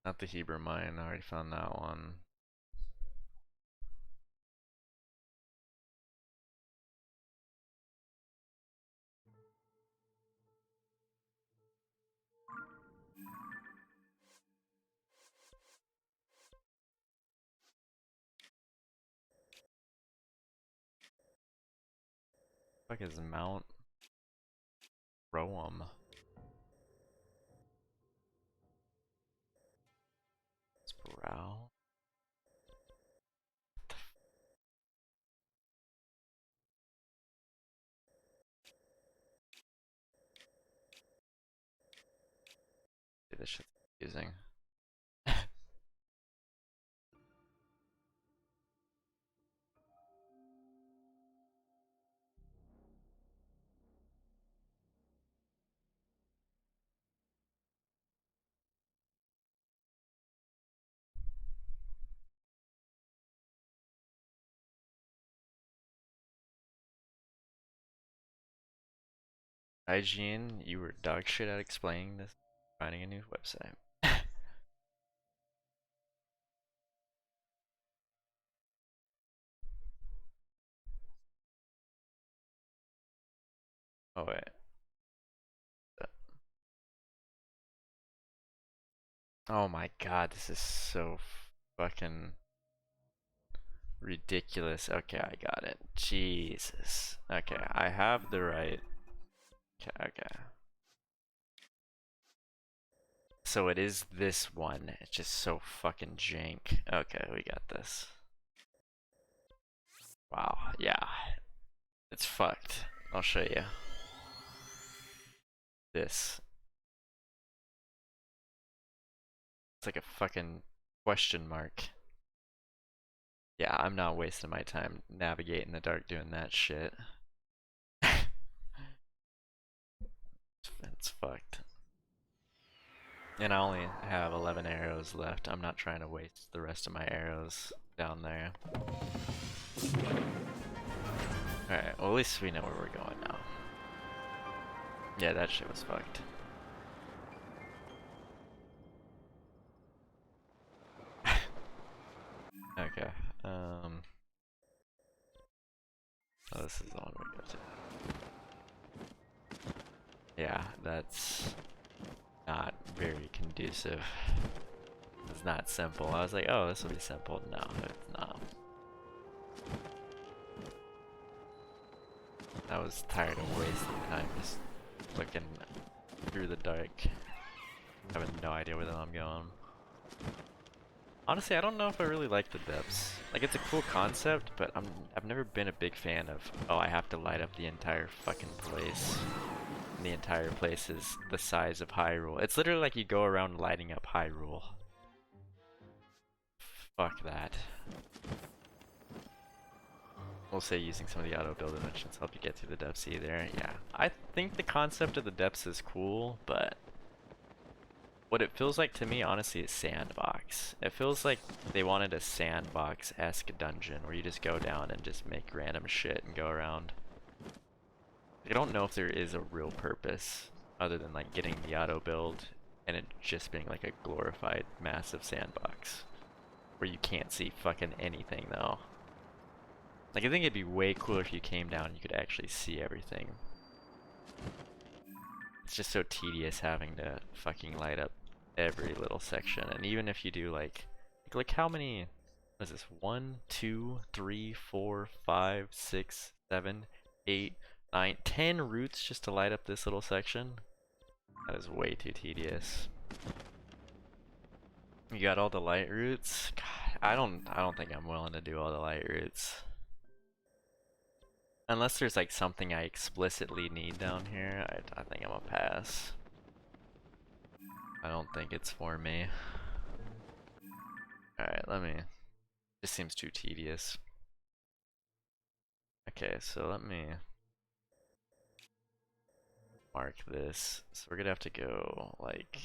Not the Hebrew mine. I already found that one. What the fuck is Mount Roam? Sproul? Dude, this shit's confusing. IGN, you were dog shit at explaining this. Finding a new website. Oh wait. Oh my god, this is so fucking ridiculous. Okay, I got it. Jesus. Okay, I have the right. Okay. So it is this one. It's just so fucking jank. Okay, we got this. Wow, yeah. It's fucked. I'll show you. This. It's like a fucking question mark. Yeah, I'm not wasting my time navigating the dark doing that shit. It's fucked. And I only have 11 arrows left. I'm not trying to waste the rest of my arrows down there. Alright, well at least we know where we're going now. Yeah, that shit was fucked. Okay, oh, this is the one we go to. Yeah, that's not very conducive. It's not simple. I was like, oh, this will be simple. No, it's not. I was tired of wasting time just looking through the dark. Having no idea where the hell I'm going. Honestly, I don't know if I really like the depths. Like, it's a cool concept, but I've never been a big fan of, oh, I have to light up the entire fucking place. And the entire place is the size of Hyrule. It's literally like you go around lighting up Hyrule. Fuck that. we'll say using some of the auto build inventions help you get through the depths either. Yeah, I think the concept of the depths is cool, but what it feels like to me, honestly, is sandbox. It feels like they wanted a sandbox-esque dungeon where you just go down and just make random shit and go around. I don't know if there is a real purpose other than like getting the auto build and it just being like a glorified massive sandbox where you can't see fucking anything though. Like I think it'd be way cooler if you came down and you could actually see everything. It's just so tedious having to fucking light up every little section, and even if you do like how many, what is this, 1, 2, 3, 4, 5, 6, 7, 8, 9, 10 routes just to light up this little section? That is way too tedious. You got all the light routes? God, I don't think I'm willing to do all the light routes. Unless there's like something I explicitly need down here, I think I'm gonna pass. I don't think it's for me. Alright, let me... This seems too tedious. Okay, so let me mark this. So we're gonna have to go like...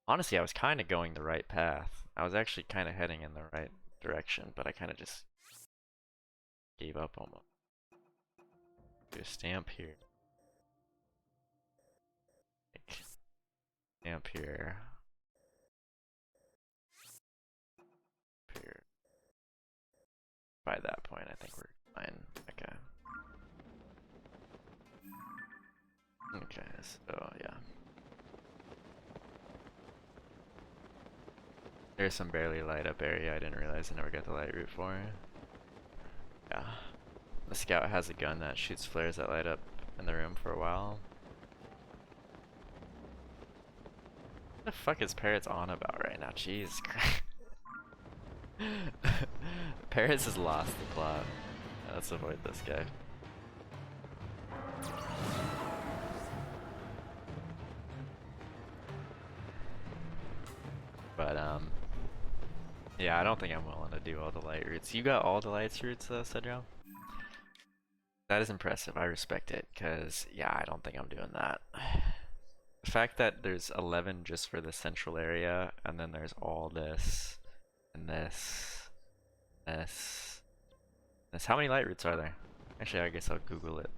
Honestly, I was kind of going the right path. I was actually kind of heading in the right direction, but I kind of just gave up almost. Do a stamp here. Like, stamp here. Here. By that point, I think we're fine. Okay. Okay, so yeah. There's some barely light up area I didn't realize I never got the light route for. Yeah. The scout has a gun that shoots flares that light up in the room for a while. What the fuck is Parrots on about right now? Jesus Christ. Parrots has lost the plot. Let's avoid this guy. But yeah, I don't think I'm willing to do all the light routes. You got all the light routes though, Cedro? That is impressive. I respect it, cause yeah, I don't think I'm doing that. The fact that there's 11 just for the central area, and then there's all this, and this, this. How many light routes are there? Actually, I guess I'll Google it.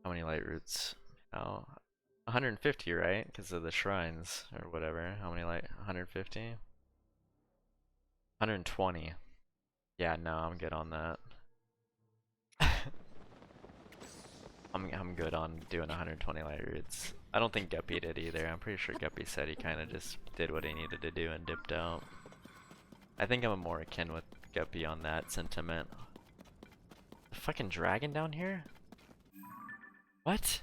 How many light routes? Oh, 150, right? Because of the shrines or whatever. How many light? 150? 120. Yeah, no, I'm good on that. I'm good on doing 120 light routes. I don't think Guppy did either. I'm pretty sure Guppy said he kind of just did what he needed to do and dipped out. I think I'm more akin with Guppy on that sentiment. The fucking dragon down here? What?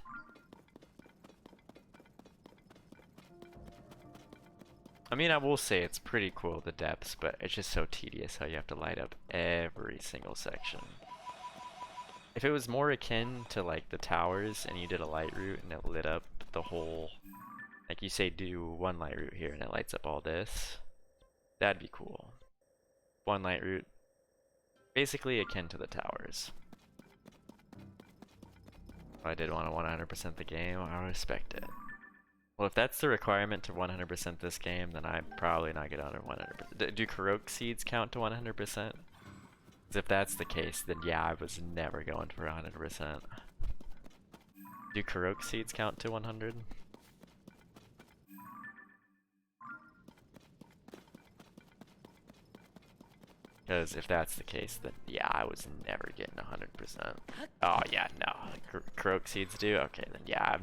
I mean, I will say it's pretty cool, the depths, but it's just so tedious how you have to light up every single section. If it was more akin to like the towers and you did a light route and it lit up the whole, like you say do one light route here and it lights up all this, that'd be cool. One light route, basically akin to the towers. If I did want to 100% the game, I respect it. Well, if that's the requirement to 100% this game, then I'm probably not getting on 100%. Do Korok seeds count to 100%? If that's the case, then yeah, I was never going for 100%. Do Korok seeds count to 100? Because if that's the case, then yeah, I was never getting 100%. Oh yeah, no. Korok seeds do? Okay, then yeah, I have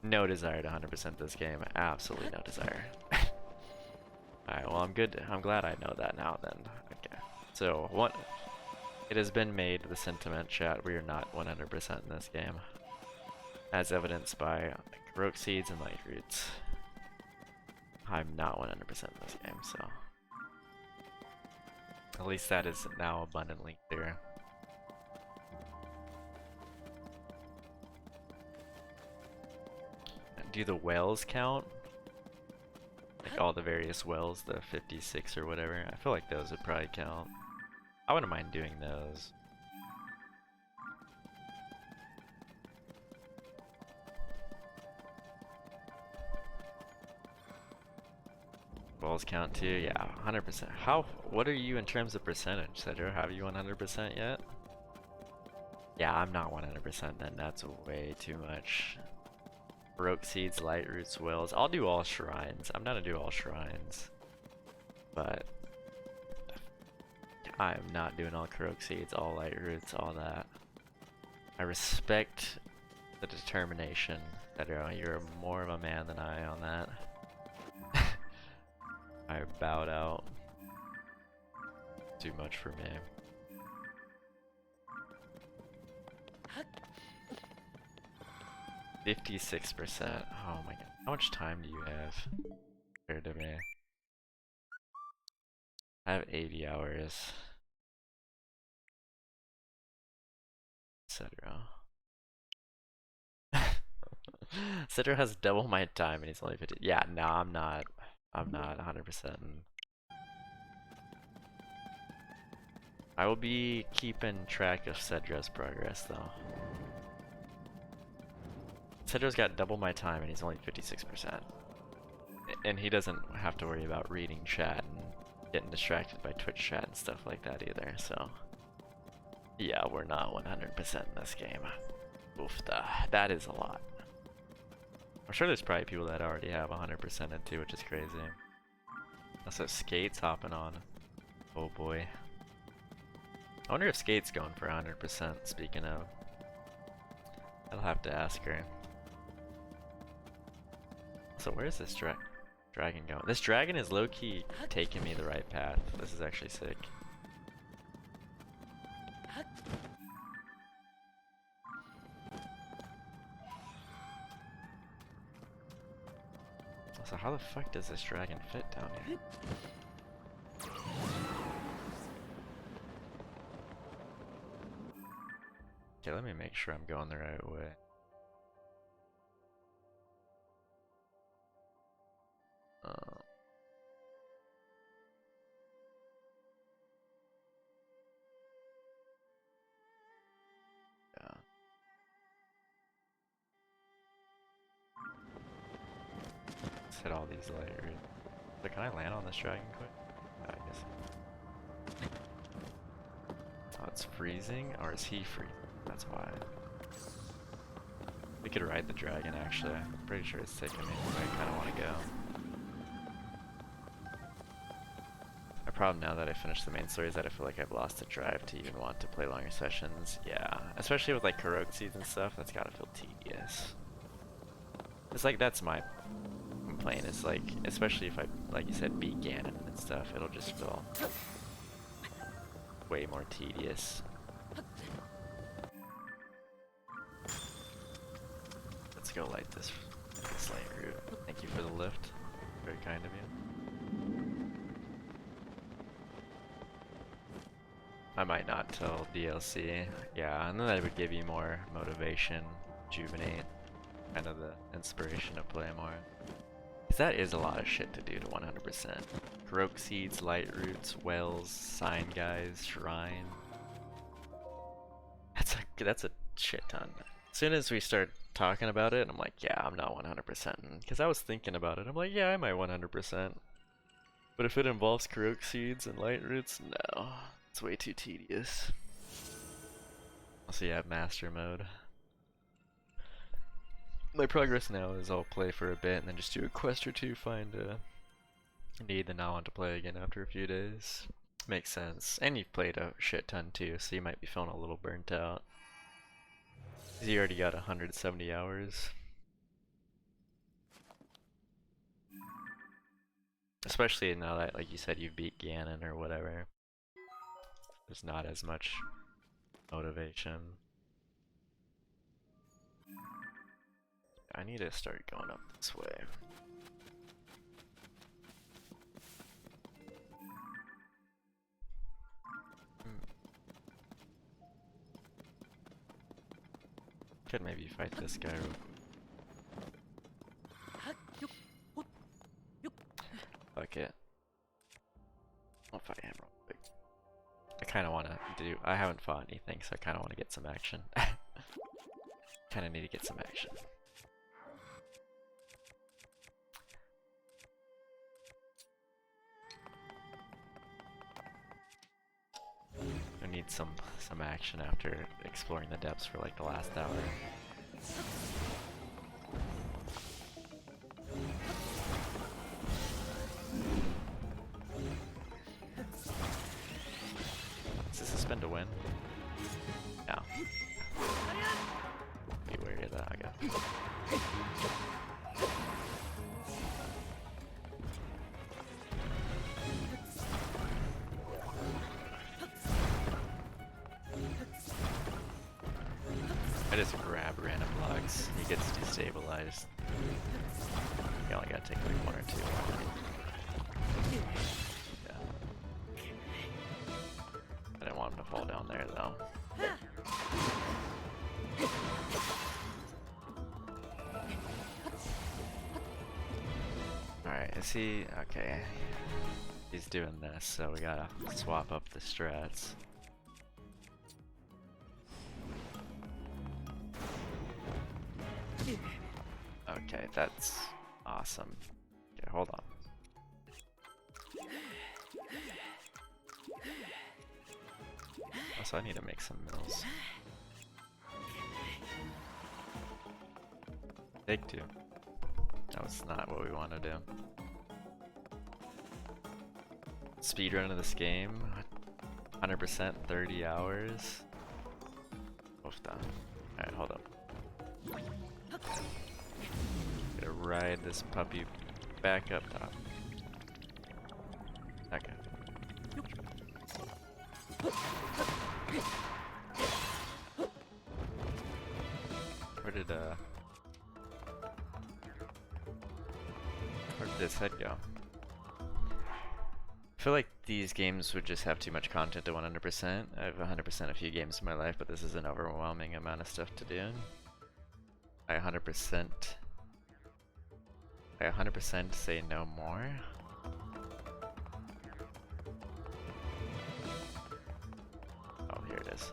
no desire to 100% this game. Absolutely no desire. Alright, well I'm good. I'm glad I know that now then. Okay. So, what? It has been made, the sentiment chat, we are not 100% in this game. As evidenced by Korok seeds and light roots. I'm not 100% in this game, so. At least that is now abundantly clear. Do the whales count? Like all the various wells, the 56 or whatever. I feel like those would probably count. I wouldn't mind doing those. Wells count too? Yeah, 100%. What are you in terms of percentage, Cedro? Have you 100% yet? Yeah, I'm not 100% then. That's way too much. Baroque seeds, light roots, wells. I'll do all shrines. I'm down to do all shrines. But I'm not doing all Baroque seeds, all light roots, all that. I respect the determination, Cedro. You're more of a man than I on that. I bowed out. Too much for me. $56%. Oh my god. How much time do you have compared to me? I have 80 hours. Cedro. Cedro has double my time and he's only 50. Yeah, no, I'm not 100%. I will be keeping track of Cedro's progress though. Cedro's got double my time and he's only 56%. And he doesn't have to worry about reading chat and getting distracted by Twitch chat and stuff like that either, so. Yeah, we're not 100% in this game. Oofda. That is a lot. I'm sure there's probably people that already have 100% it too, which is crazy. Also, Skate's hopping on. Oh boy. I wonder if Skate's going for 100%, speaking of. I'll have to ask her. So where is this dragon going? This dragon is low-key taking me the right path. This is actually sick. So how the fuck does this dragon fit down here? Okay, let me make sure I'm going the right way. Yeah. Let's hit all these layers. But can I land on this dragon quick? I guess. Oh, it's freezing? Or is he freezing? That's why. We could ride the dragon actually. I'm pretty sure it's taking me where I kinda wanna go. My problem now that I finished the main story is that I feel like I've lost the drive to even want to play longer sessions. Yeah, especially with like Baroque seeds and stuff, that's gotta feel tedious. It's like, that's my complaint, is like, especially if I, like you said, beat Ganon and stuff, it'll just feel way more tedious. Let's go light this light route. Thank you for the lift. Very kind of you. I might not till DLC. Yeah, and then that would give you more motivation, rejuvenate, kind of the inspiration to play more. Because that is a lot of shit to do to 100%. Baroque seeds, light roots, wells, sign guys, shrine. That's a shit ton. As soon as we start talking about it, I'm like, yeah, I'm not 100%. Because I was thinking about it, I'm like, yeah, I might 100%. But if it involves Baroque seeds and light roots, no. It's way too tedious. Also, you have master mode. My progress now is I'll play for a bit and then just do a quest or two, find a need, then I want to play again after a few days. Makes sense. And you've played a shit ton too, so you might be feeling a little burnt out. You already got 170 hours. Especially now that, like you said, you beat Ganon or whatever. There's not as much motivation. I need to start going up this way. Could maybe fight this guy real quick. fuck it. I'll fight him real quick. I kind of want to do. I haven't fought anything, so I kind of want to get some action. Kind of need to get some action. I need some action after exploring the depths for like the last hour. Is this a spin to win? No. Be wary of that, I guess. I just grab random blocks. He gets destabilized. You only gotta take like 1 or 2. Yeah. I didn't want him to fall down there though. Alright, is he? Okay. He's doing this, so we gotta swap up the strats. Okay, that's awesome. Okay, hold on. Also, I need to make some mills. Take 2. That was not what we want to do. Speedrun of this game. 100% 30 hours. Oof, done. Alright, hold up. Gonna ride this puppy back up top. Okay. Where did his head go? I feel like these games would just have too much content to 100%. I've 100% a few games in my life, but this is an overwhelming amount of stuff to do. I 100% say no more. Oh, here it is.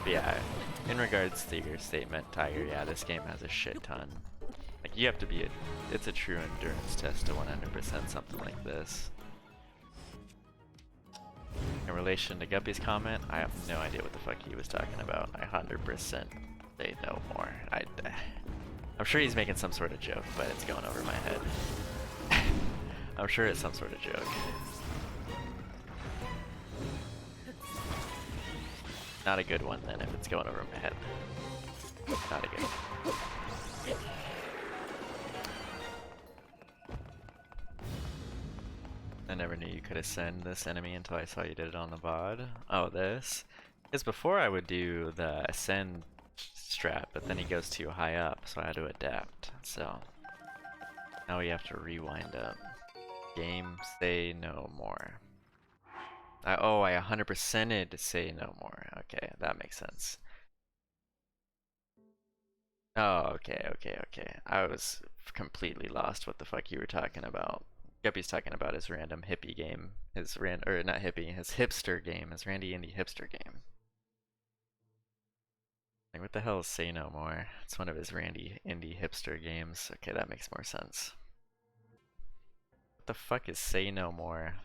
But yeah, in regards to your statement, Tiger, yeah, this game has a shit ton. Like, you have to be it's a true endurance test to 100% something like this. In relation to Guppy's comment, I have no idea what the fuck he was talking about. I 100% say no more. I'm sure he's making some sort of joke, but it's going over my head. I'm sure it's some sort of joke. Not a good one then if it's going over my head. Not a good one. I never knew you could ascend this enemy until I saw you did it on the VOD. Oh, this? Because before I would do the ascend strat, but then he goes too high up, so I had to adapt. So now we have to rewind up. Game, say no more. I 100%ed say no more. Okay, that makes sense. Oh, okay. I was completely lost what the fuck you were talking about. Guppy's talking about his random hippie game. Or not hippie, his hipster game, his Randy Indie hipster game. Like, what the hell is Say No More? It's one of his Randy Indie hipster games. Okay, that makes more sense. What the fuck is Say No More?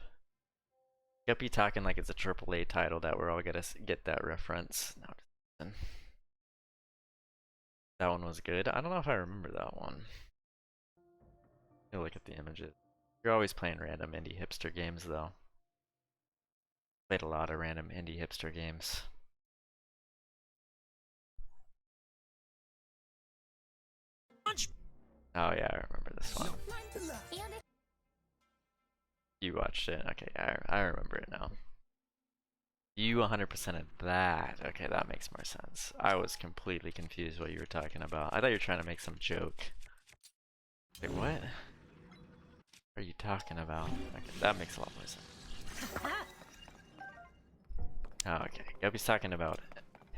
Guppy talking like it's a AAA title that we're all gonna get that reference. No, that one was good. I don't know if I remember that one. You look at the images. You're always playing random indie hipster games though. Played a lot of random indie hipster games. Oh yeah, I remember this one. You watched it? Okay, I remember it now. You 100%ed that. Okay, that makes more sense. I was completely confused what you were talking about. I thought you were trying to make some joke. Like, what are you talking about? Okay, that makes a lot more sense. Oh, okay, Guppy's talking about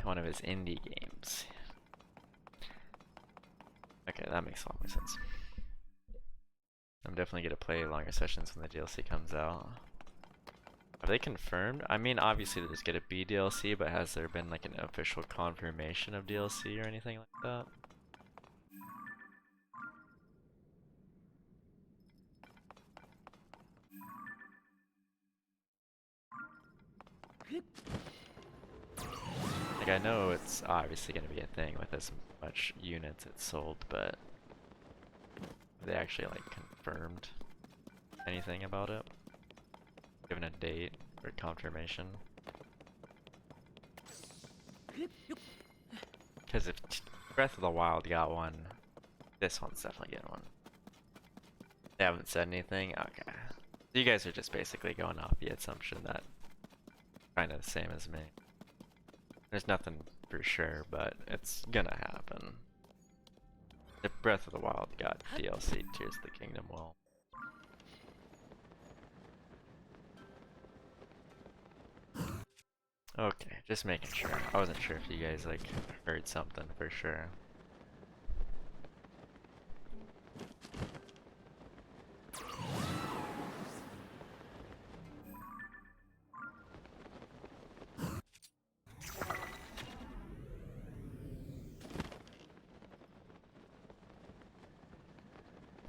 one of his indie games. Okay, that makes a lot more sense. I'm definitely gonna play longer sessions when the DLC comes out. Have they confirmed? I mean, obviously there's gonna be DLC, but has there been like an official confirmation of DLC or anything like that? Like, I know it's obviously gonna be a thing with as much units it's sold, but have they actually like confirmed anything about it? Given a date or confirmation? Because if Breath of the Wild got one, this one's definitely getting one. They haven't said anything? Okay. So you guys are just basically going off the assumption that kind of the same as me. There's nothing for sure, but it's gonna happen. If Breath of the Wild got DLC, Tears of the Kingdom will. Okay, just making sure. I wasn't sure if you guys like heard something for sure.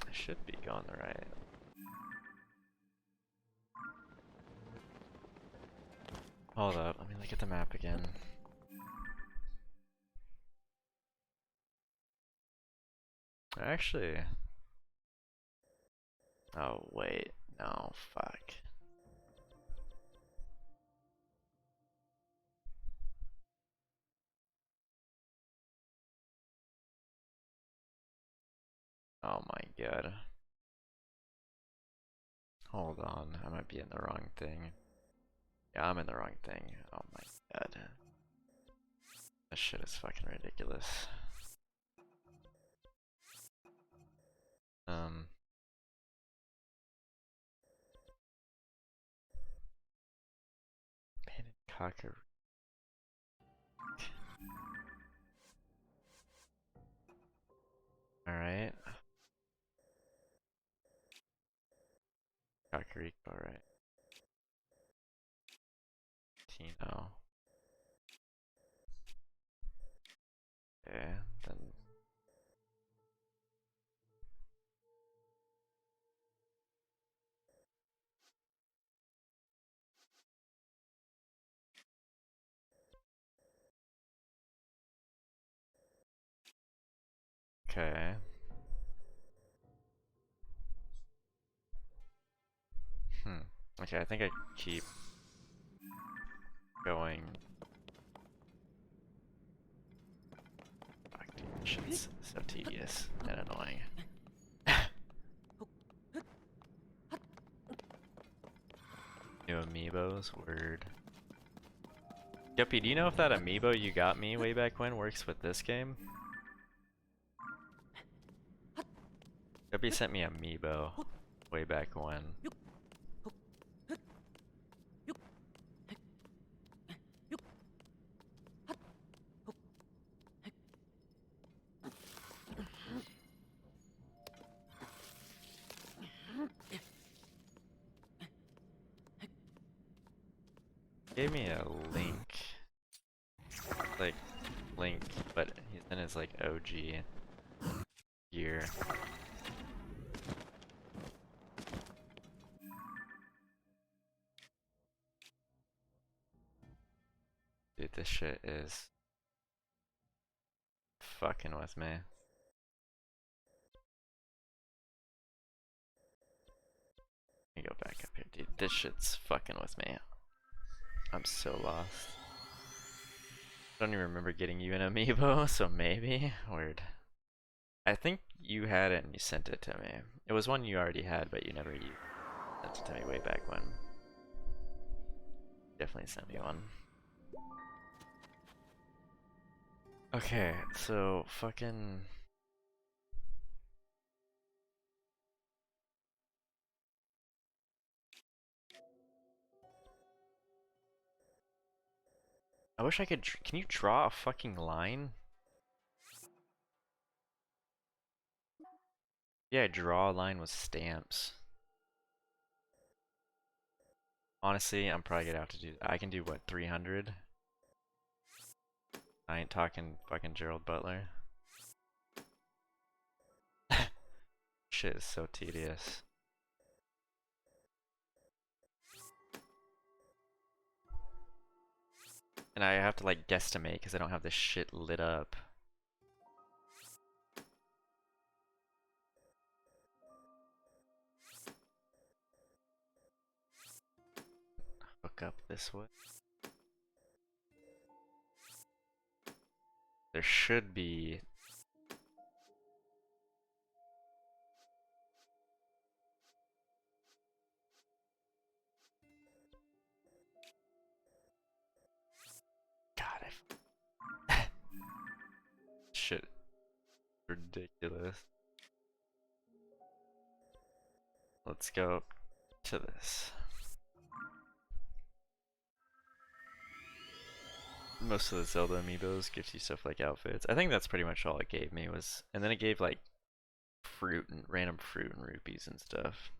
I should be going the right. Hold up, let me look at the map again. Actually... Oh wait, no, fuck. Oh my god. Hold on, I might be in the wrong thing. Yeah, I'm in the wrong thing. Oh my god. This shit is fucking ridiculous. Um... Painted cocker. Alright. Kakariko, right. Tino. Okay, then... Okay. Okay, I think I keep going. Fuck, dude, shit's so tedious and annoying. New amiibos, word. Yuppie, do you know if that amiibo you got me way back when works with this game? Yuppie sent me amiibo way back when. Gave me a Link. Like, Link, but he's in his like OG gear. Dude, this shit is fucking with me. Let me go back up here, dude. This shit's fucking with me. I'm so lost. I don't even remember getting you an amiibo, so maybe? Weird. I think you had it and you sent it to me. It was one you already had, but you never used. Sent it to me way back when. Definitely sent me one. Okay, so fucking... I wish I could... Can you draw a fucking line? Yeah, I draw a line with stamps. Honestly, I'm probably gonna have to do. I can do what, 300? I ain't talking fucking Gerald Butler. Shit is so tedious. And I have to like guesstimate because I don't have this shit lit up. Hook up this way. There should be. God, shit. Ridiculous. Let's go to this. Most of the Zelda amiibos gives you stuff like outfits. I think that's pretty much all it gave me was, and then it gave like fruit and random fruit and rupees and stuff.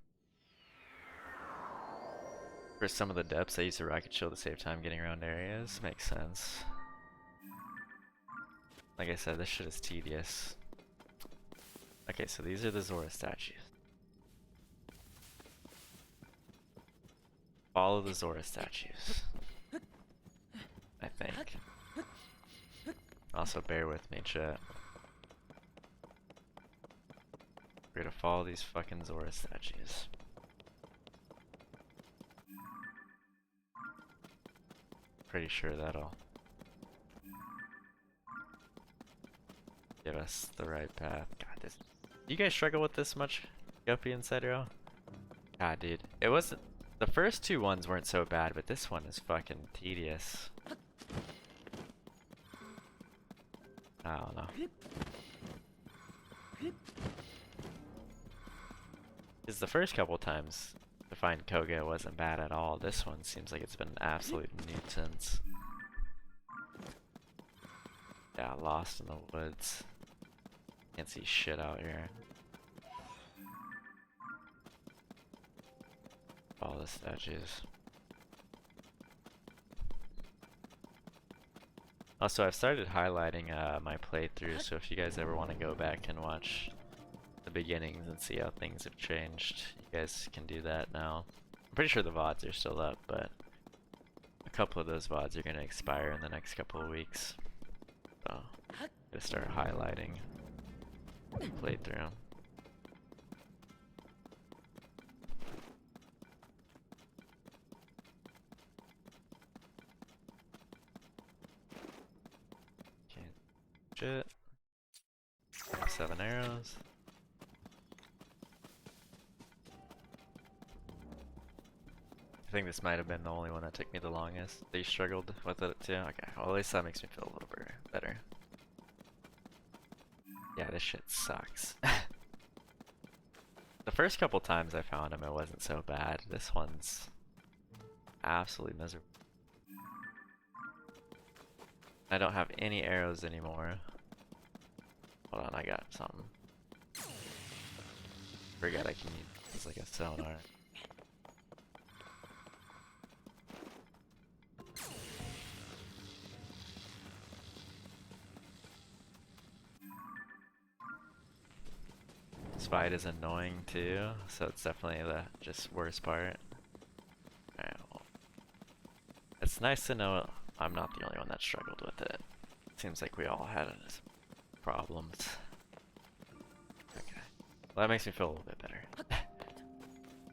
For some of the depths, I used the rocket shield to save time getting around areas. Makes sense. Like I said, this shit is tedious. Okay, so these are the Zora statues. Follow the Zora statues. I think. Also, bear with me, chat. We're gonna follow these fucking Zora statues. Pretty sure that'll give us the right path. God, this. Do you guys struggle with this much, Guppy and Cedro? God, dude. It wasn't. The first two ones weren't so bad, but this one is fucking tedious. I don't know. Because the first couple times to find Koga wasn't bad at all. This one seems like it's been an absolute nuisance. Yeah, lost in the woods. Can't see shit out here. All the statues. Also, I've started highlighting my playthrough, so if you guys ever want to go back and watch the beginnings and see how things have changed, you guys can do that now. I'm pretty sure the VODs are still up, but a couple of those VODs are going to expire in the next couple of weeks. So, I'm going to start highlighting the playthrough. Shit. 7 arrows. I think this might have been the only one that took me the longest. They struggled with it too? Okay, well at least that makes me feel a little bit better. Yeah, this shit sucks. The first couple times I found him, it wasn't so bad. This one's absolutely miserable. I don't have any arrows anymore. Hold on, I got something. Forget I can use this like a sonar. This fight is annoying too, so it's definitely the just worst part. Alright, well, it's nice to know I'm not the only one that struggled with it. Seems like we all had problems. Okay. Well, that makes me feel a little bit better.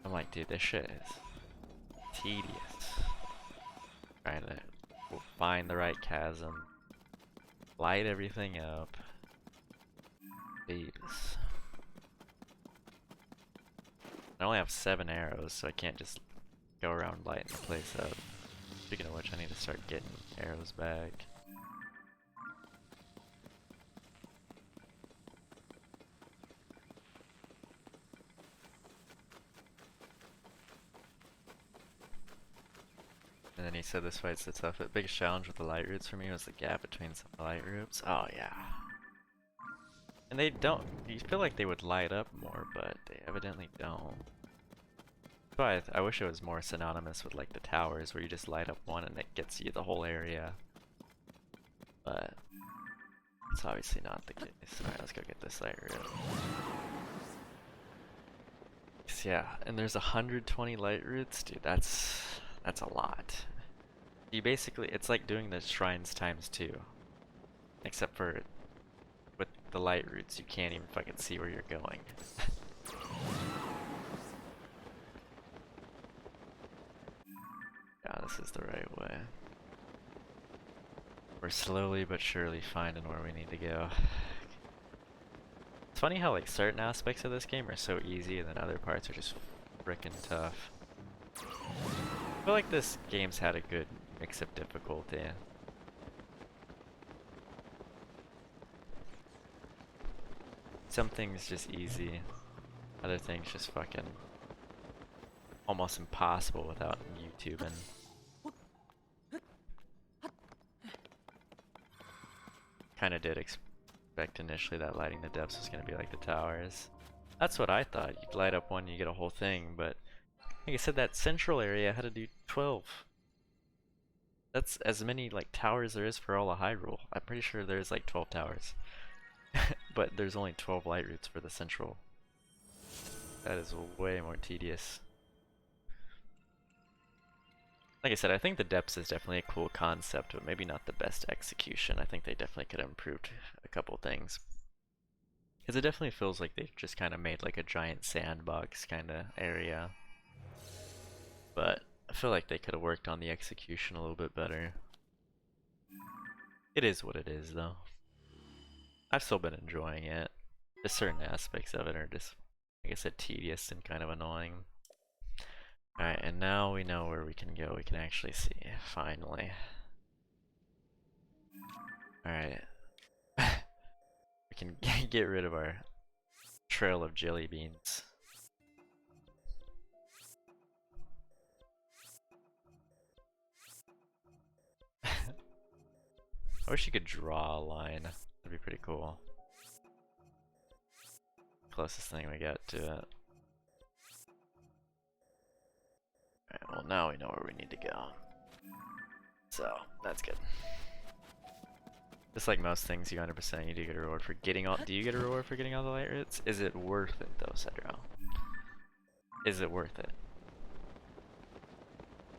I'm like, dude, this shit is tedious. Trying to find the right chasm. Light everything up. Babes. I only have 7 arrows, so I can't just go around lighting the place up. Speaking of which, I need to start getting arrows back. And then he said this fight's the toughest. The biggest challenge with the light roots for me was the gap between some light roots. Oh yeah. And they don't. You feel like they would light up more, but they evidently don't. But I wish it was more synonymous with like the towers, where you just light up one and it gets you the whole area. But it's obviously not the case. Alright, let's go get this light root. Yeah, and there's 120 light roots, dude. That's a lot. You basically, it's like doing the shrines times 2, except for with the light roots, you can't even fucking see where you're going. Yeah, this is the right way. We're slowly but surely finding where we need to go. It's funny how like certain aspects of this game are so easy and then other parts are just frickin' tough. I feel like this game's had a good mix of difficulty. Some things just easy, other things just fucking almost impossible without YouTubing. Kinda did expect initially that lighting the depths was gonna be like the towers. That's what I thought. You'd light up one, you get a whole thing, but like I said, that central area had to do 12. That's as many like towers there is for all of Hyrule. I'm pretty sure there's like 12 towers. But there's only 12 light roots for the central. That is way more tedious. Like I said, I think the depths is definitely a cool concept, but maybe not the best execution. I think they definitely could have improved a couple things. Because it definitely feels like they've just kind of made like a giant sandbox kind of area. But I feel like they could have worked on the execution a little bit better. It is what it is though. I've still been enjoying it. Just certain aspects of it are just, like I said, tedious and kind of annoying. Alright, and now we know where we can go. We can actually see, finally. Alright. We can get rid of our trail of jelly beans. I wish you could draw a line. That'd be pretty cool. Closest thing we got to it. Alright, well now we know where we need to go. So, that's good. Just like most things, you 100% you do get a reward for getting all. Do you get a reward for getting all the light roots? Is it worth it though, Cedro? Is it worth it?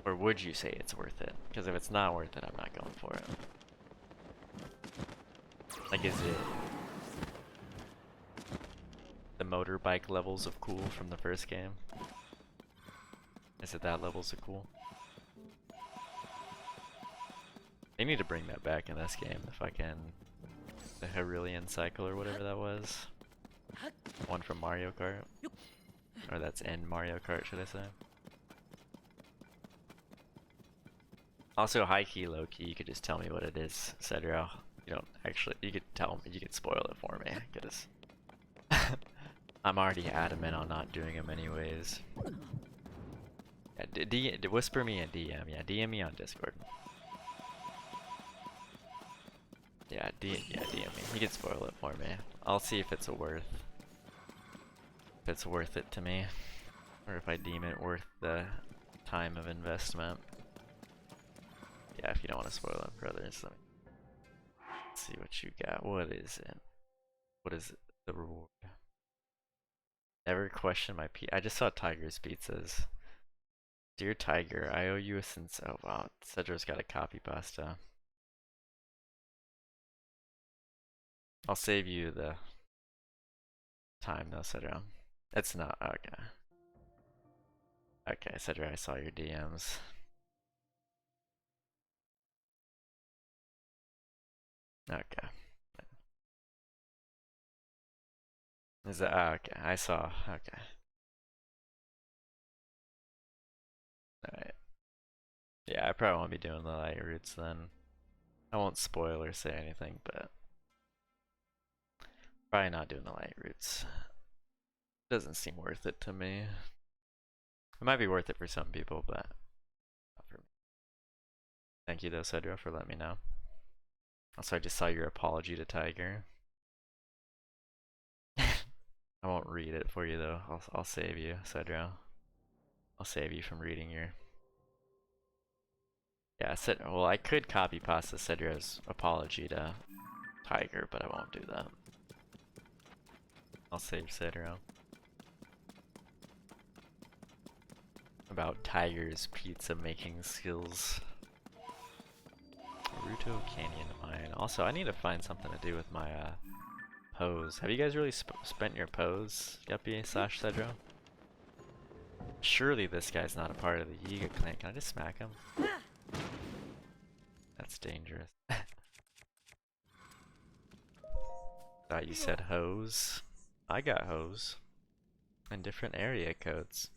Or would you say it's worth it? Because if it's not worth it, I'm not going for it. Like, is it the motorbike levels of cool from the first game? Is it that levels of cool? They need to bring that back in this game, the Hyrulean cycle or whatever that was. One from Mario Kart. Or that's in Mario Kart, should I say. Also, high key, low key, you could just tell me what it is, Cedro. You don't actually, you could tell me, you could spoil it for me, because I'm already adamant on not doing them anyways. Yeah, whisper me a DM, yeah, DM me on Discord. Yeah, DM me. You can spoil it for me. I'll see if it's if it's worth it to me, or if I deem it worth the time of investment. Yeah, if you don't want to spoil it for others, let me see what you got. What is it? What is the reward? Never question my I just saw Tiger's pizzas. Dear Tiger, I owe you a since. Oh wow, Cedro's got a copy pasta. I'll save you the time though, Cedro. It's not okay. Okay, Cedro, I saw your DMs. Okay. Is that okay? I saw. Okay. Alright. Yeah, I probably won't be doing the light roots then. I won't spoil or say anything, but probably not doing the light roots. Doesn't seem worth it to me. It might be worth it for some people, but not for me. Thank you though, Cedro, for letting me know. Also, I just saw your apology to Tiger. I won't read it for you though. I'll save you, Cedro. I'll save you from reading your. Yeah, well, I could copy pasta Cedro's apology to Tiger, but I won't do that. I'll save Cedro. About Tiger's pizza making skills. Naruto Canyon Mine. Also, I need to find something to do with my pose. Have you guys really spent your pose, Guppy / Cedro? Surely this guy's not a part of the Yiga clan. Can I just smack him? That's dangerous. Thought you said hose. I got hose. And different area codes.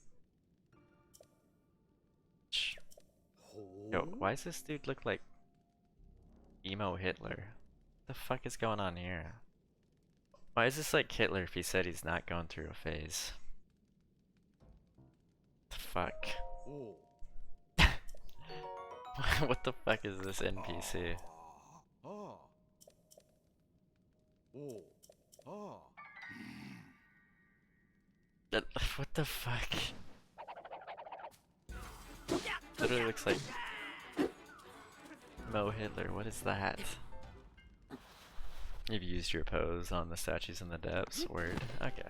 Yo, why does this dude look like emo Hitler? What the fuck is going on here? Why is this like Hitler if he said he's not going through a phase? What the fuck? What the fuck is this NPC? What the fuck? Literally looks like Mo Hitler. What is that? You've used your pose on the statues in the depths. Word. Okay.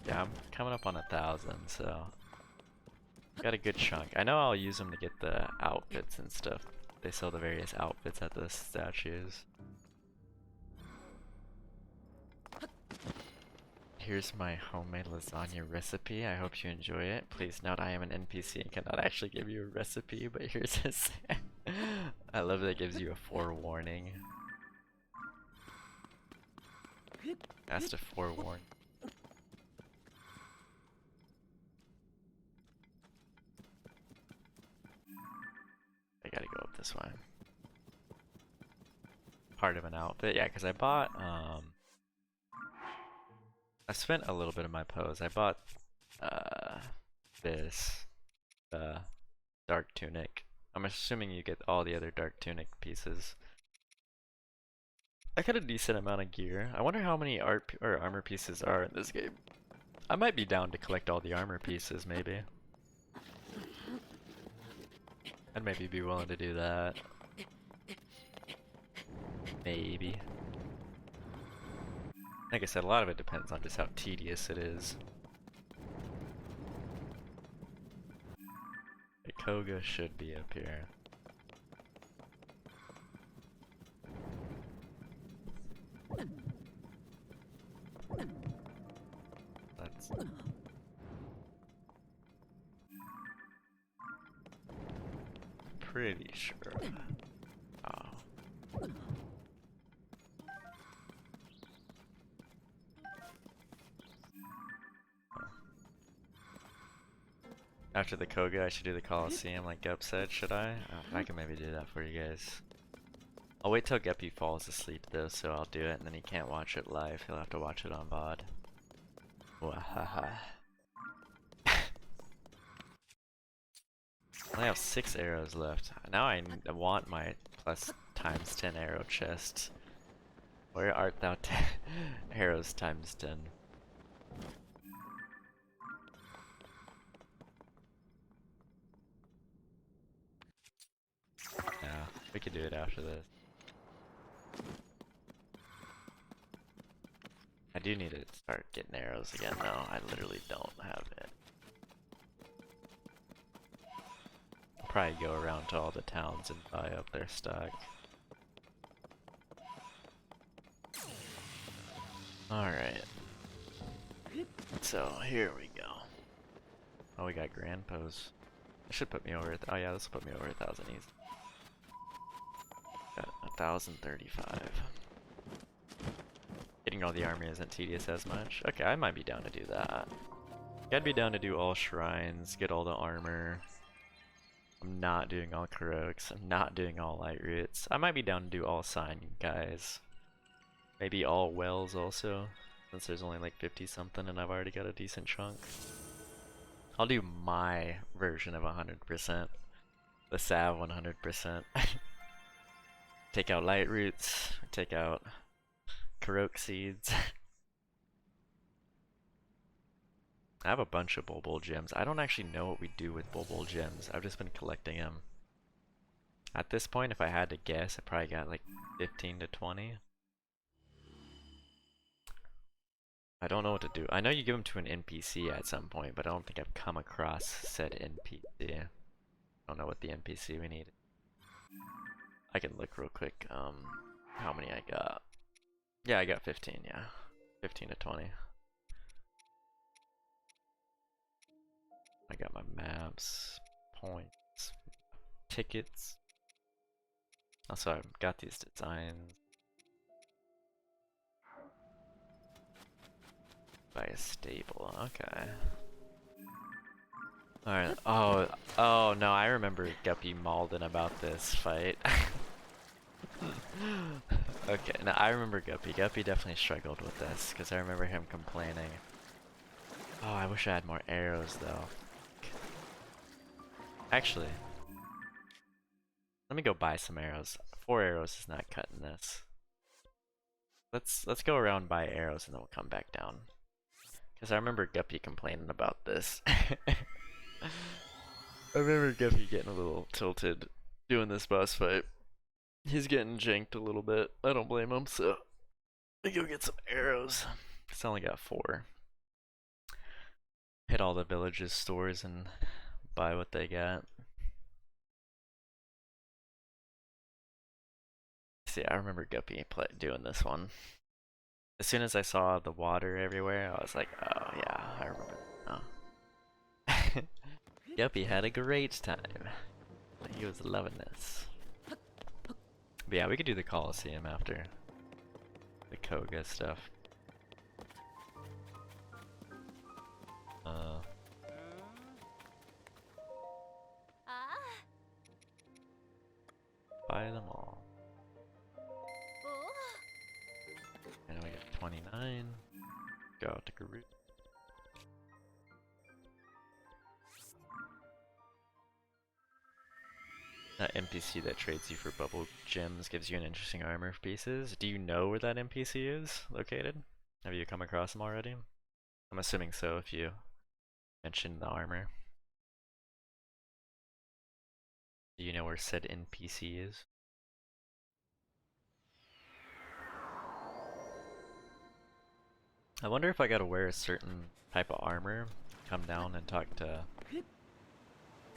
Yeah, I'm coming up on 1,000, so got a good chunk. I know I'll use them to get the outfits and stuff. They sell the various outfits at the statues. Here's my homemade lasagna recipe. I hope you enjoy it. Please note I am an NPC and cannot actually give you a recipe, but here's this. I love that it gives you a forewarning. Has to forewarn. I gotta go up this way. Part of an outfit, yeah, because I bought I spent a little bit of my pose. I bought this dark tunic. I'm assuming you get all the other dark tunic pieces. I got a decent amount of gear. I wonder how many armor pieces are in this game. I might be down to collect all the armor pieces, maybe. I'd maybe be willing to do that. Maybe. Like I said, a lot of it depends on just how tedious it is. The Koga should be up here. Let's... Pretty sure. Oh. After the Koga, I should do the Coliseum like Gup said, should I? I can maybe do that for you guys. I'll wait till Guppy falls asleep though, so I'll do it, and then he can't watch it live. He'll have to watch it on VOD. Wahaha. I only have 6 arrows left. Now I want my plus times 10 arrow chest. Where art thou? Arrows times 10. Yeah, we could do it after this. I do need to start getting arrows again though. I literally don't have it. I'll probably go around to all the towns and buy up their stock. Alright. So here we go. Oh, we got Grand Pose. That should put me over. Oh yeah, this will put me over 1,000 easy. Got 1,035. Getting all the army isn't tedious as much. Okay, I might be down to do that. I'd be down to do all shrines, get all the armor. I'm not doing all Karoks. I'm not doing all light roots. I might be down to do all sign guys. Maybe all wells also, since there's only like 50 something and I've already got a decent chunk. I'll do my version of 100%. The Sav 100%. Take out light roots, take out Karok seeds. I have a bunch of Bulbul gems. I don't actually know what we do with Bulbul gems. I've just been collecting them. At this point, if I had to guess, I probably got like 15 to 20. I don't know what to do. I know you give them to an NPC at some point, but I don't think I've come across said NPC. I don't know what the NPC we need. I can look real quick, how many I got. Yeah, I got 15, yeah. 15 to 20. I got my maps, points, tickets. Also, I've got these designs. By a stable, okay. Alright, oh no, I remember Guppy Malden about this fight. Okay, now I remember Guppy. Guppy definitely struggled with this, because I remember him complaining. Oh, I wish I had more arrows though. Actually, let me go buy some arrows. 4 arrows is not cutting this. Let's go around buy arrows and then we'll come back down. Because I remember Guppy complaining about this. I remember Guppy getting a little tilted doing this boss fight. He's getting janked a little bit. I don't blame him, so let me go get some arrows. Cause I only got 4. Hit all the villages' stores and buy what they got. See, I remember Guppy doing this one. As soon as I saw the water everywhere, I was like, oh yeah, I remember that now. Guppy had a great time. He was loving this. But yeah, we could do the Coliseum after the Koga stuff. Buy them all. And we got 29. Go out to Garut. That NPC that trades you for bubble gems gives you an interesting armor pieces. Do you know where that NPC is located? Have you come across him already? I'm assuming so if you mentioned the armor. Do you know where said NPC is? I wonder if I gotta wear a certain type of armor, come down and talk to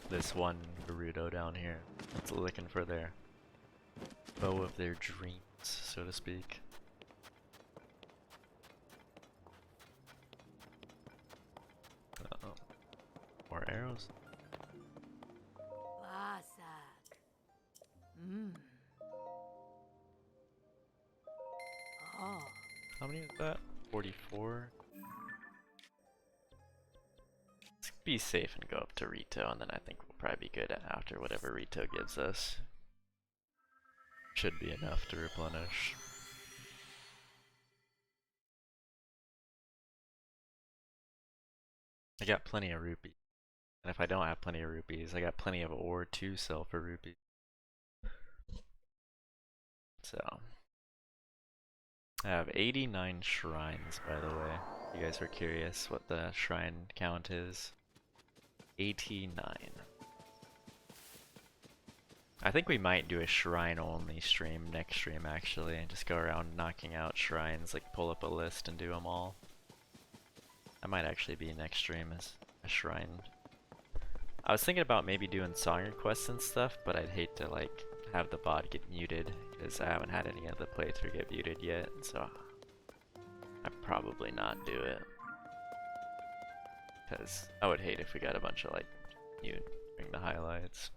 this one Gerudo down here that's looking for their bow of their dreams, so to speak. Uh-oh. More arrows? How many is that? 44? Let's be safe and go up to Rito, and then I think we'll probably be good after whatever Rito gives us. Should be enough to replenish. I got plenty of rupees. And if I don't have plenty of rupees, I got plenty of ore to sell for rupees. So, I have 89 shrines, by the way. You guys are curious what the shrine count is. 89. I think we might do a shrine only stream next stream actually, and just go around knocking out shrines, like pull up a list and do them all. That might actually be next stream as a shrine. I was thinking about maybe doing song requests and stuff, but I'd hate to like have the bot get muted, because I haven't had any of the playthrough get muted yet, so I'd probably not do it. Because I would hate if we got a bunch of like mute during the highlights.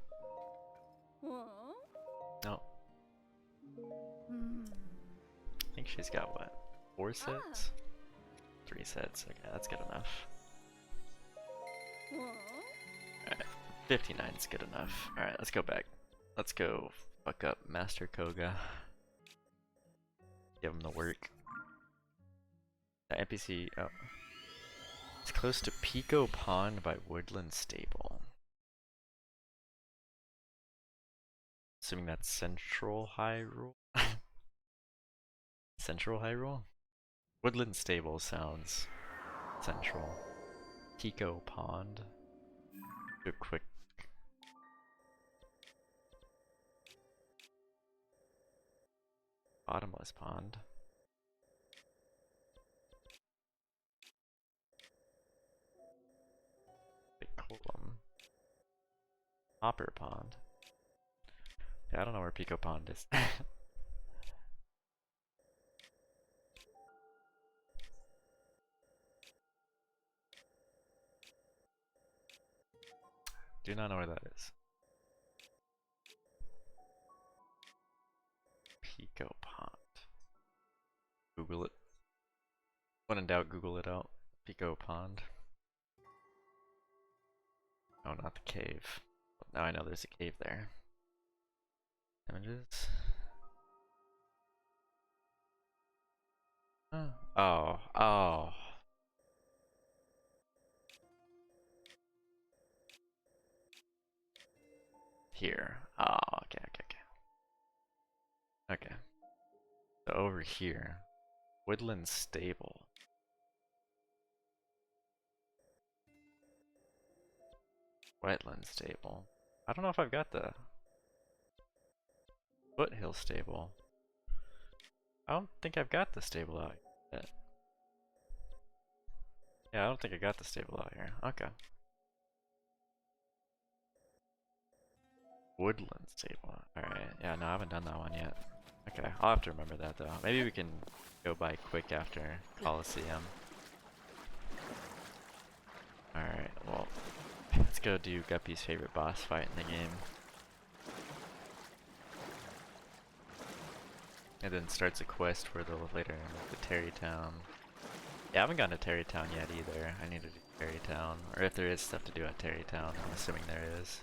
No. I think she's got what? 4 sets? 3 sets. Okay, that's good enough. Alright, 59 is good enough. Alright, let's go back. Let's go fuck up Master Koga. Give him the work. The NPC, oh. It's close to Pico Pond by Woodland Stable. Assuming that's Central Hyrule? Central Hyrule? Woodland Stable sounds central. Pico Pond. Do a quick. Bottomless Pond. Big Column. Hopper Pond. Yeah, I don't know where Pico Pond is. Do not know where that is. Pico Pond. Google it. When in doubt, Google it out. Pico Pond. Oh, not the cave. Now I know there's a cave there. Images. Oh, oh. Here. Oh, okay. Okay. So over here. Woodland Stable. Wetland Stable. I don't know if I've got the Foothill Stable. I don't think I've got the stable out yet. Yeah, I don't think I got the stable out here. Okay. Woodland Stable. Alright, yeah, no, I haven't done that one yet. Okay, I'll have to remember that though. Maybe we can go by quick after Coliseum. Alright, well, let's go do Guppy's favorite boss fight in the game. And then starts a quest for the later in the Terrytown. Yeah, I haven't gone to Terrytown yet either. I need to do Terrytown. Or if there is stuff to do at Terrytown, I'm assuming there is.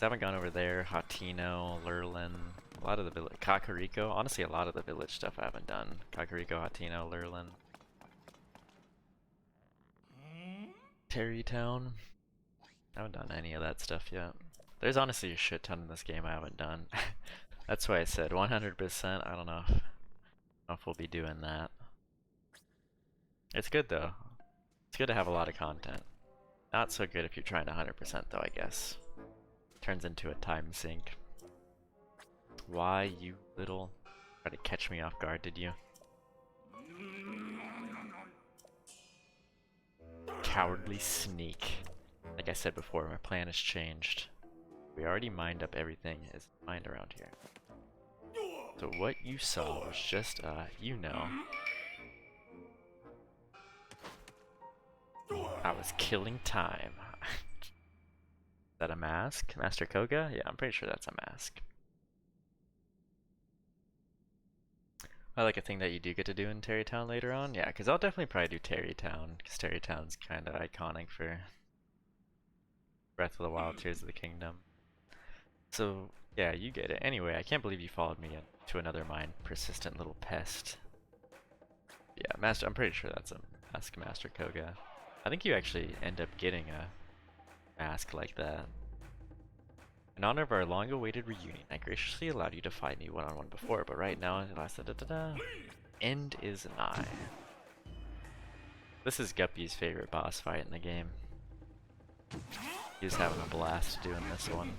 I haven't gone over there. Hatino, Lurlin, a lot of the village. Kakariko. Honestly, a lot of the village stuff I haven't done. Kakariko, Hatino, Lurlin. Terrytown. I haven't done any of that stuff yet. There's honestly a shit ton in this game I haven't done. That's why I said 100%. I don't know if we'll be doing that. It's good though. It's good to have a lot of content. Not so good if you're trying to 100% though, I guess. Turns into a time sink. Why, you little... Try to catch me off guard, did you? Cowardly sneak. Like I said before, my plan has changed. We already mined up everything is mined around here. So what you saw was just, you know. I was killing time. Is that a mask? Master Koga? Yeah, I'm pretty sure that's a mask. I like a thing that you do get to do in Terrytown later on. Yeah, because I'll definitely probably do Terrytown, because Terrytown's kind of iconic for Breath of the Wild, Tears of the Kingdom. So, yeah, you get it. Anyway, I can't believe you followed me into another mine, persistent little pest. Yeah, Master, I'm pretty sure that's a mask, Master Koga. I think you actually end up getting a mask like that. In honor of our long-awaited reunion, I graciously allowed you to fight me one-on-one before, but right now, end is nigh. This is Guppy's favorite boss fight in the game. He was having a blast doing this one.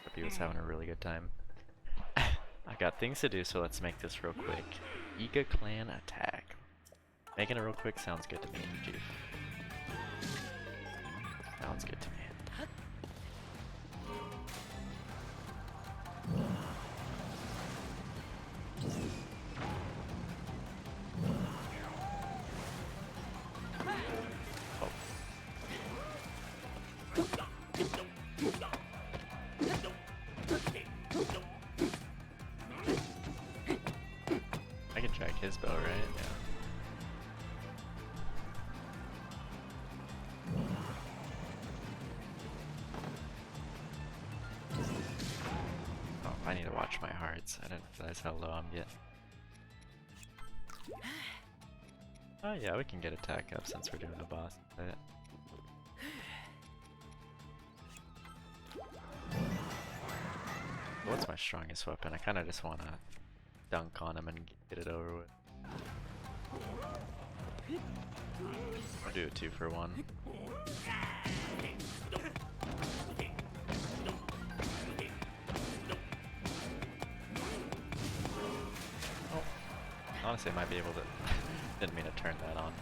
Guppy was having a really good time. I got things to do, so let's make this real quick. Iga Clan attack. Making it real quick sounds good to me, Chief. Sounds good to me. I can track his bow, right? Yeah. Oh, I need to watch my hearts. I didn't realize how low I'm getting. Oh yeah, we can get attack up since we're doing a boss fight. What's my strongest weapon? I kind of just want to dunk on him and get it over with. I'll do a 2-for-1. Oh, honestly, I might be able to. Didn't mean to turn that on.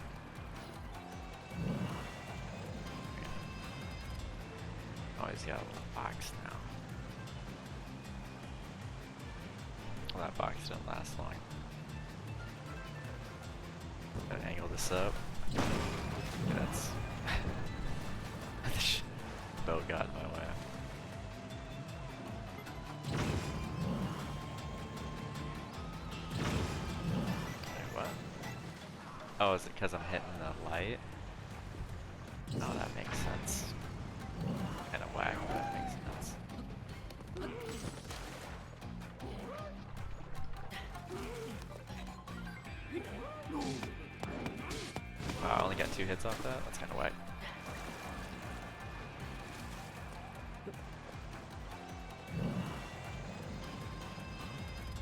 Oh, he's got a little box now. Well, that box didn't last long. Gotta angle this up. Yeah, that's. The boat got in my way. Wait, what? Oh, is it because I'm hitting the light? Oh, that makes sense. Kind of whack, but it makes sense. Wow, I only got 2 hits off that? That's kind of whack.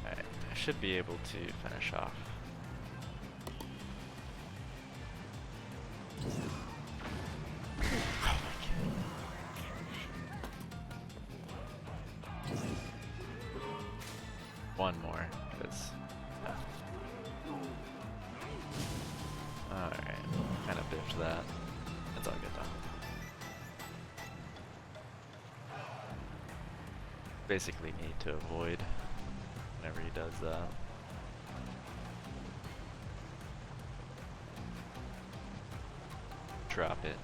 Alright, I should be able to finish off. One more, because alright, kind of biffed that. It's all good though. Basically need to avoid whenever he does that. Drop it.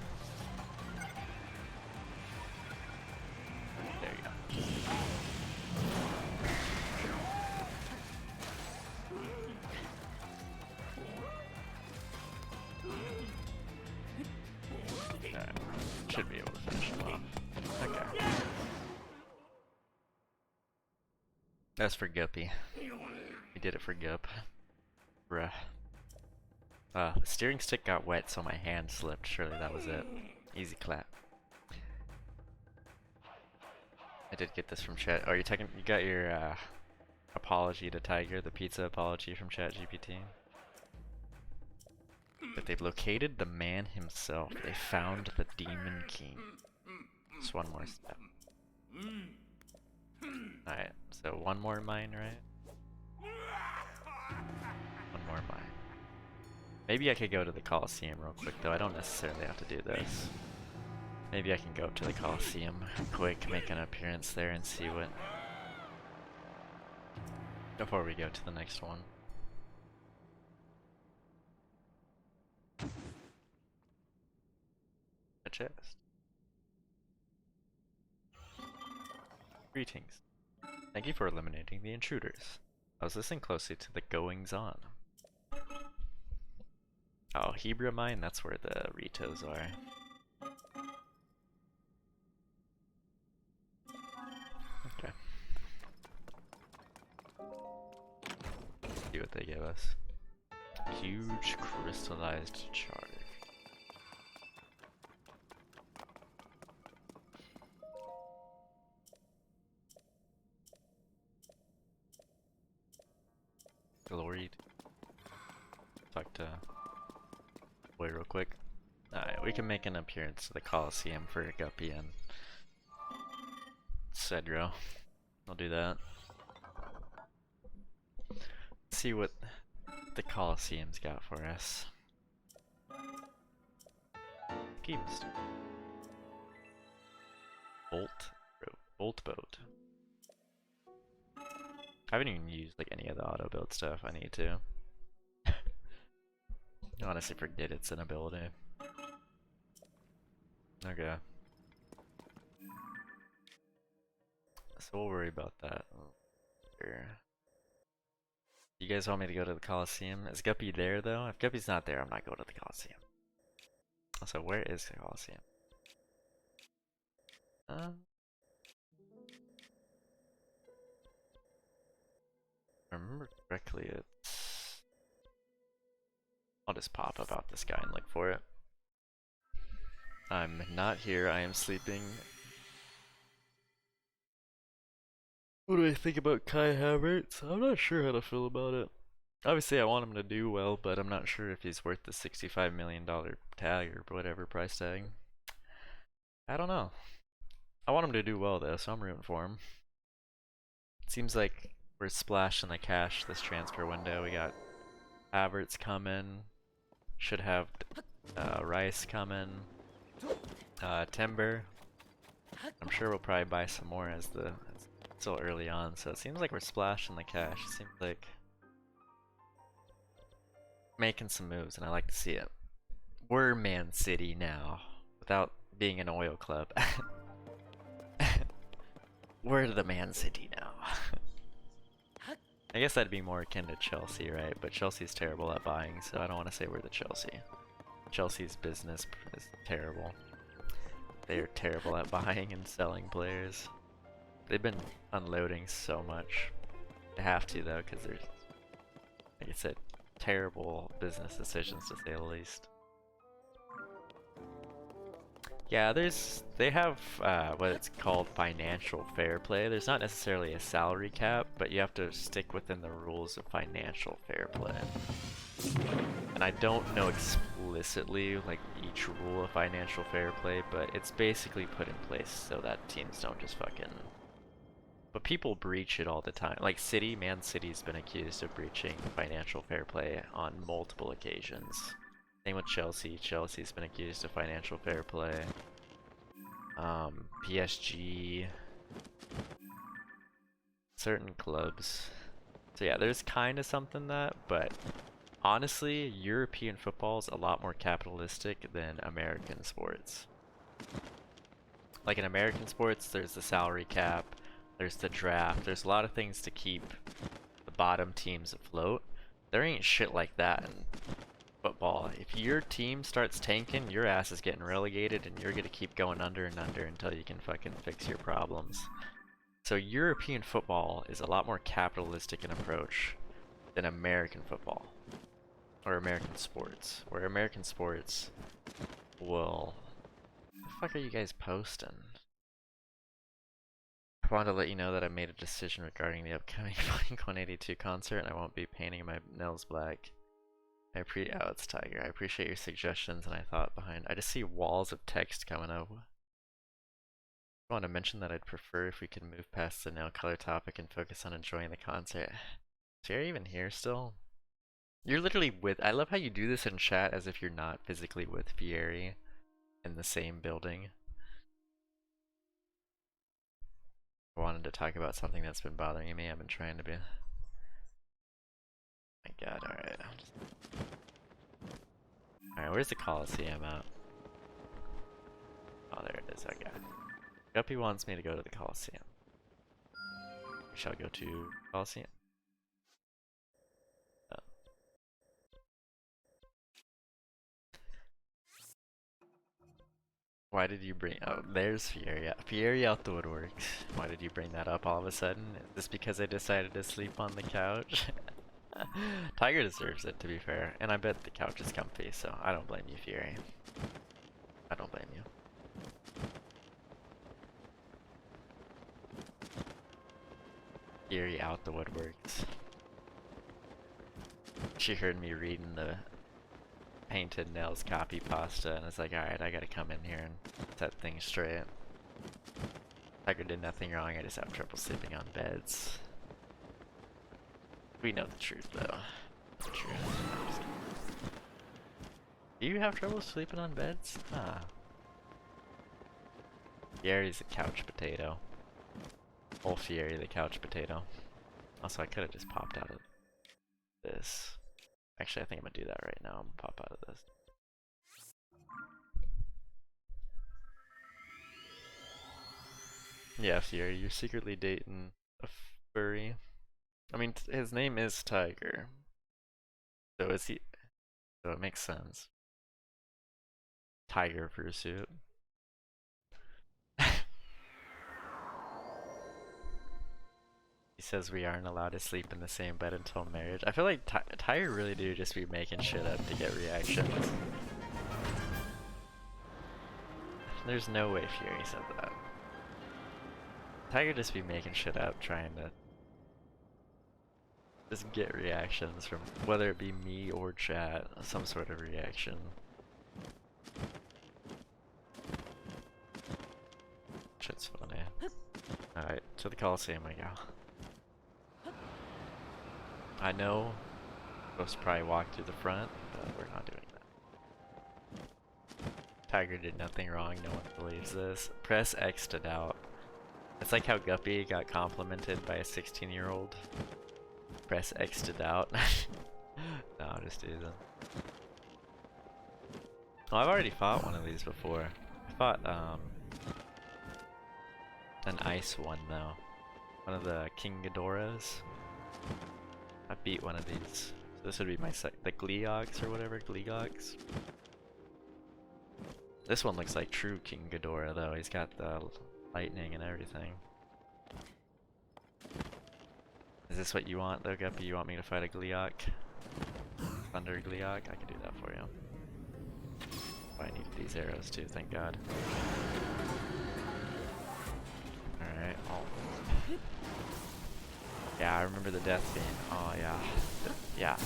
There you go. Alright, should be able to finish him off. Okay. That's for Guppy. We did it for Gup. Bruh. The steering stick got wet, so my hand slipped. Surely that was it. Easy clap. I did get this from chat. Oh, you got your apology to Tiger, the pizza apology from ChatGPT. But they've located the man himself. They found the Demon King. Just one more step. Alright, so one more mine, right? One more mine. Maybe I could go to the Coliseum real quick though. I don't necessarily have to do this. Maybe I can go up to the Coliseum quick, make an appearance there and see what... before we go to the next one. A chest. Greetings. Thank you for eliminating the intruders. I was listening closely to the goings-on. Oh, Hebra Mine? That's where the Ritos are. Okay. See what they give us. Huge crystallized charge. Glory. Talk to Boy real quick. Alright, we can make an appearance to the Coliseum for Guppy and Cedro. I'll do that. See what the Coliseum's got for us. Keys. Bolt boat. I haven't even used like any of the auto build stuff. I need to. I honestly forget it's an ability. Okay. So we'll worry about that later. You guys want me to go to the Coliseum? Is Guppy there though? If Guppy's not there, I'm not going to the Coliseum. Also, where is the Coliseum? If I remember correctly, it's... I'll just pop about this guy and look for it. I'm not here, I am sleeping. What do I think about Kai Havertz? I'm not sure how to feel about it. Obviously, I want him to do well, but I'm not sure if he's worth the $65 million tag or whatever price tag. I don't know. I want him to do well though, so I'm rooting for him. Seems like we're splashing the cash this transfer window. We got Havertz coming. Should have Rice coming. Timber. I'm sure we'll probably buy some more as it's still early on, so it seems like we're splashing the cash. It seems like making some moves, and I like to see it. We're Man City now, without being an oil club. We're the Man City now. I guess that'd be more akin to Chelsea, right? But Chelsea's terrible at buying, so I don't want to say we're the Chelsea. Chelsea's business is terrible. They're terrible at buying and selling players. They've been unloading so much. They have to though, because there's, like I said, terrible business decisions to say the least. Yeah, they have what it's called financial fair play. There's not necessarily a salary cap, but you have to stick within the rules of financial fair play. And I don't know explicitly like each rule of financial fair play, but it's basically put in place so that teams don't just fucking... But people breach it all the time. Like Man City's been accused of breaching financial fair play on multiple occasions. Same with Chelsea. Chelsea's been accused of financial fair play. PSG. Certain clubs. So yeah, there's kind of something that, but honestly, European football is a lot more capitalistic than American sports. Like in American sports, there's the salary cap, there's the draft, there's a lot of things to keep the bottom teams afloat. There ain't shit like that in football. If your team starts tanking, your ass is getting relegated and you're gonna keep going under and under until you can fucking fix your problems. So European football is a lot more capitalistic in approach than American football. Or American sports. Where American sports will... What the fuck are you guys posting? I wanted to let you know that I made a decision regarding the upcoming Blink-182 concert and I won't be painting my nails black. Oh, it's Tiger. I appreciate your suggestions and I thought behind. I just see walls of text coming up. I want to mention that I'd prefer if we could move past the nail color topic and focus on enjoying the concert. Is Jerry even here still? You're literally with... I love how you do this in chat as if you're not physically with Fieri in the same building. I wanted to talk about something that's been bothering me. I've been trying to be... My god, alright. Alright, where's the Coliseum at? Oh, there it is, okay. Guppy wants me to go to the Coliseum. We shall go to Coliseum. Oh. Why did you bring... Oh, there's Fieri. Fieri out the woodworks. Why did you bring that up all of a sudden? Is this because I decided to sleep on the couch? Tiger deserves it, to be fair. And I bet the couch is comfy, so I don't blame you, Fieri. I don't blame you. Fieri out the woodworks. She heard me reading the Painted Nails copy pasta and it's like, alright, I gotta come in here and set things straight. Tiger did nothing wrong, I just have trouble sleeping on beds. We know the truth though. The truth. Do you have trouble sleeping on beds? Ah. Fieri's a couch potato. Old Fieri the couch potato. Also, I could have just popped out of this. Actually, I think I'm gonna do that right now. I'm gonna pop out of this. Yeah, Fieri, you're secretly dating a furry. I mean, his name is Tiger. So is he... So it makes sense. Tiger Pursuit. He says we aren't allowed to sleep in the same bed until marriage. I feel like Tiger really do just be making shit up to get reactions. There's no way Fury said that. Tiger just be making shit up trying to just get reactions from whether it be me or chat, some sort of reaction. Shit's funny. Alright, to the Coliseum I go. I know we're supposed to probably walk through the front, but we're not doing that. Tiger did nothing wrong, no one believes this. Press X to doubt. It's like how Guppy got complimented by a 16-year-old. Press X to doubt. No, I'm just teasing. Oh, I've already fought one of these before. I fought an ice one though. One of the King Ghidorahs. I beat one of these. So this would be my the Gleeox or whatever, Gleegox. This one looks like true King Ghidorah though. He's got the lightning and everything. Is this what you want though, Guppy? You want me to fight a Gleeok? Thunder Gleeok? I can do that for you. Oh, I need these arrows too, thank God. Alright, oh. Yeah, I remember the death being. Oh yeah. Yeah.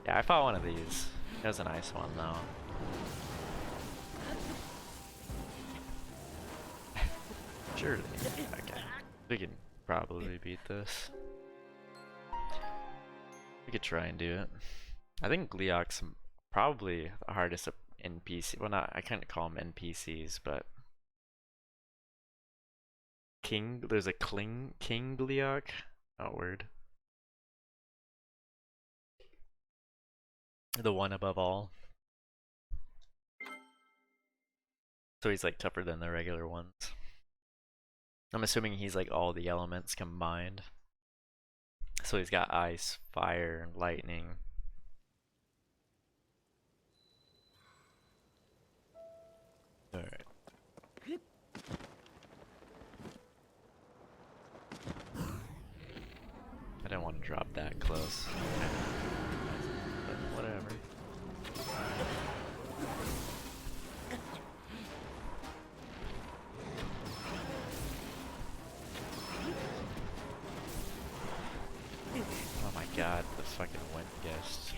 Yeah, I fought one of these. It was a nice one though. Surely. Okay. We can probably beat this. We could try and do it. I think Gleeok's probably the hardest NPC. Well, not, I can't call them NPCs, but there's a King Gleeok. Oh, word. The one above all. So he's like tougher than the regular ones. I'm assuming he's like all the elements combined. So he's got ice, fire, and lightning. Alright. I didn't want to drop that close. But whatever. Oh my god, the fucking wind guest.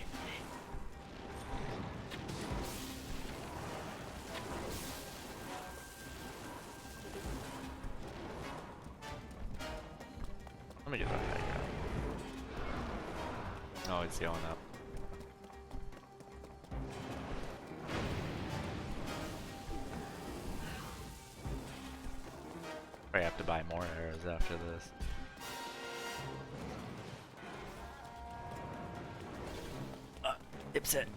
Let me get that back out. Oh, he's going up. I have to buy more arrows after this. Dipset.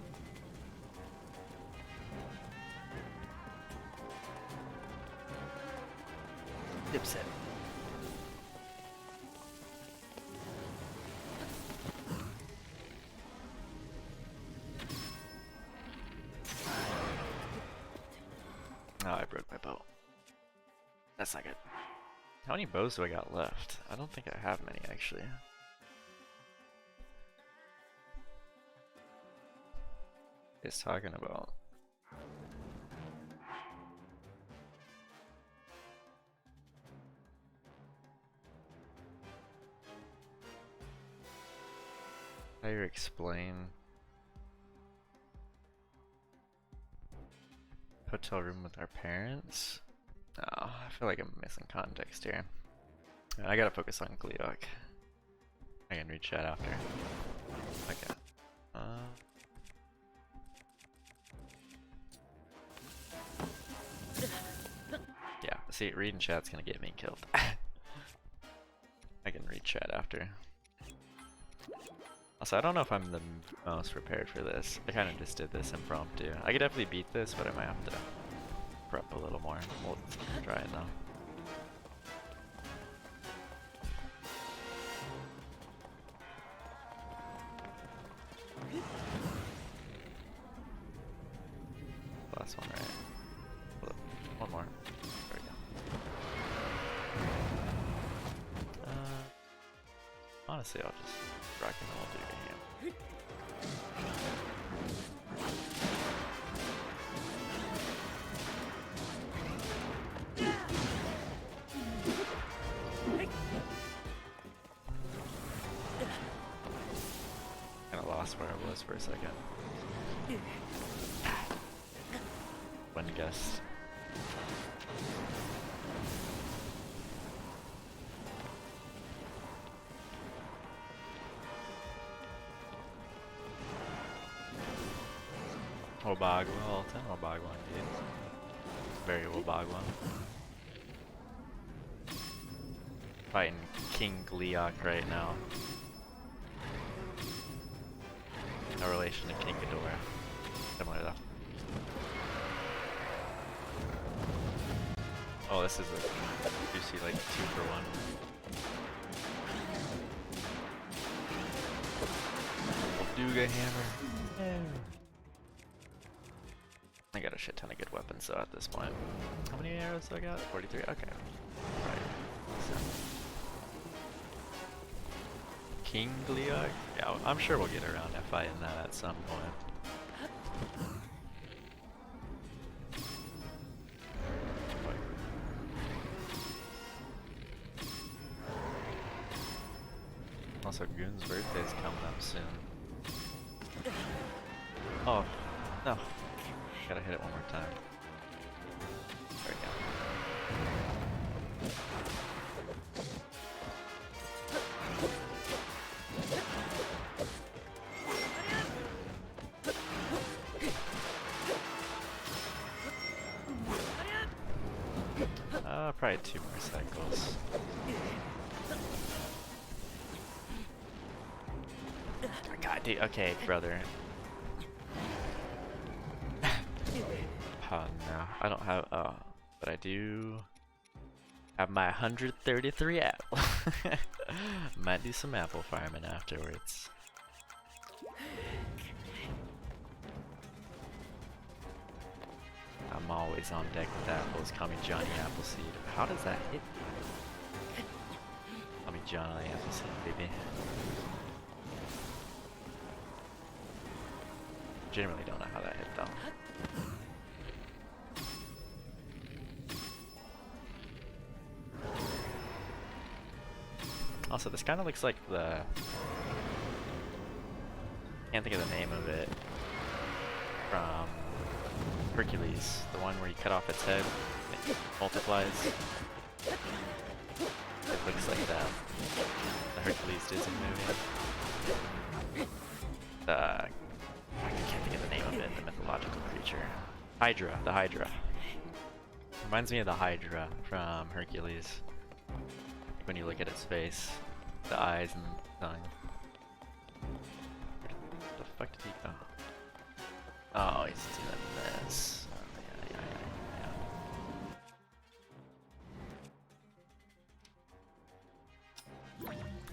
Dipset. Oh, I broke my bow. That's not good. How many bows do I got left? I don't think I have many actually. What is talking about? How do you explain? Hotel room with our parents? Oh, I feel like I'm missing context here. I gotta focus on Gleeok. I can read chat after. Okay. Yeah, see, reading chat's gonna get me killed. I can read chat after. Also, I don't know if I'm the most prepared for this. I kind of just did this impromptu. I could definitely beat this, but I might have to prep a little more. We'll try it though. Last one, right? One more. There we go. Honestly, I'll just rock and roll through the game. just for a second. When guessed. Wabagwa, Alton, Wabagwa indeed. Very Wabagwa. Fighting King Gleeok right now. No relation to King Ghidorah. Similar though. Oh, this is a juicy like 2 for 1. Duga hammer. I got a shit ton of good weapons though at this point. How many arrows do I got? 43? Okay. Right. So. King Gleeok? Yeah, I'm sure we'll get around to fighting that at some point. Also, Goon's birthday's coming up soon. Oh, no. Gotta hit it one more time. There we go. Probably 2 more cycles. God, dude, okay, brother. Oh no, I don't have, but I do have my 133 apple. Might do some apple farming afterwards. I'm always on deck with apples. Call me Johnny Appleseed. How does that hit? Call me Johnny Appleseed, baby. Generally don't know how that hit though. Also, this kind of looks like the... Can't think of the name of it. From Hercules, the one where you cut off its head and it multiplies. It looks like that. The Hercules Disney movie. I can't think of the name of it, the mythological creature. Hydra, the Hydra. Reminds me of the Hydra from Hercules. Like when you look at its face, the eyes and the tongue. Where the fuck did he go? Oh, he's doing this. Oh, yeah.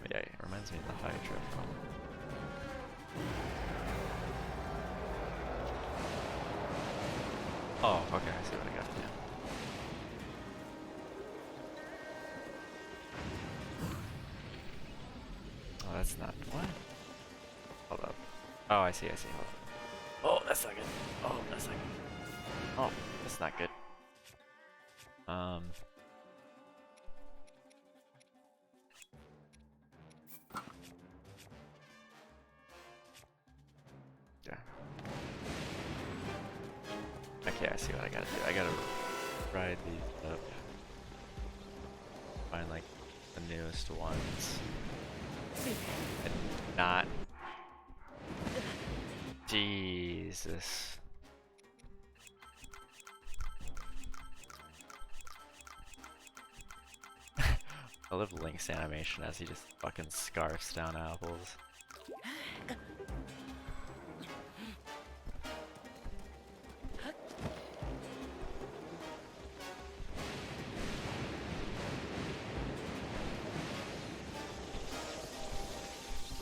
But yeah, it reminds me of the Hydra from... Oh, okay, I see what I got to do. Oh, that's not... What? Hold up. Oh, I see, hold up. Oh, that's not good. Oh, that's not good. Oh, that's not good. Yeah. Okay, I see what I gotta do. I gotta ride these up. Find like the newest ones. And not... Jesus. I love Link's animation as he just fucking scarfs down apples.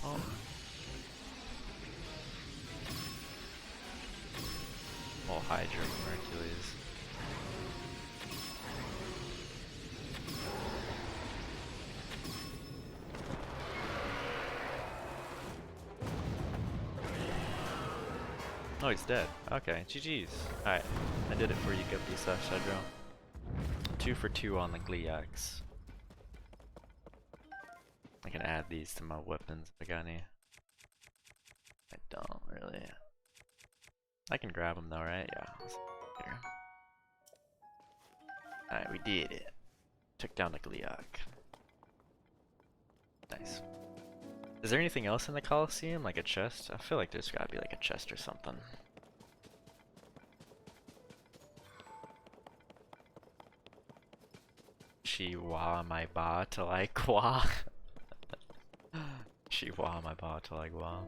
Oh. Well, Hydra from Hercules. Oh, he's dead. Okay, GG's. Alright, I did it for you, Guppy/Shedro. 2 for 2 on the Gleeoks. I can add these to my weapons if I got any. I don't really. I can grab him though, right? Yeah. Here. Alright, we did it. Took down the Gleeok. Nice. Is there anything else in the Colosseum? Like a chest? I feel like there's gotta be like a chest or something. Chihuahua my ba till I qua. Chihuahua my ba till I qua.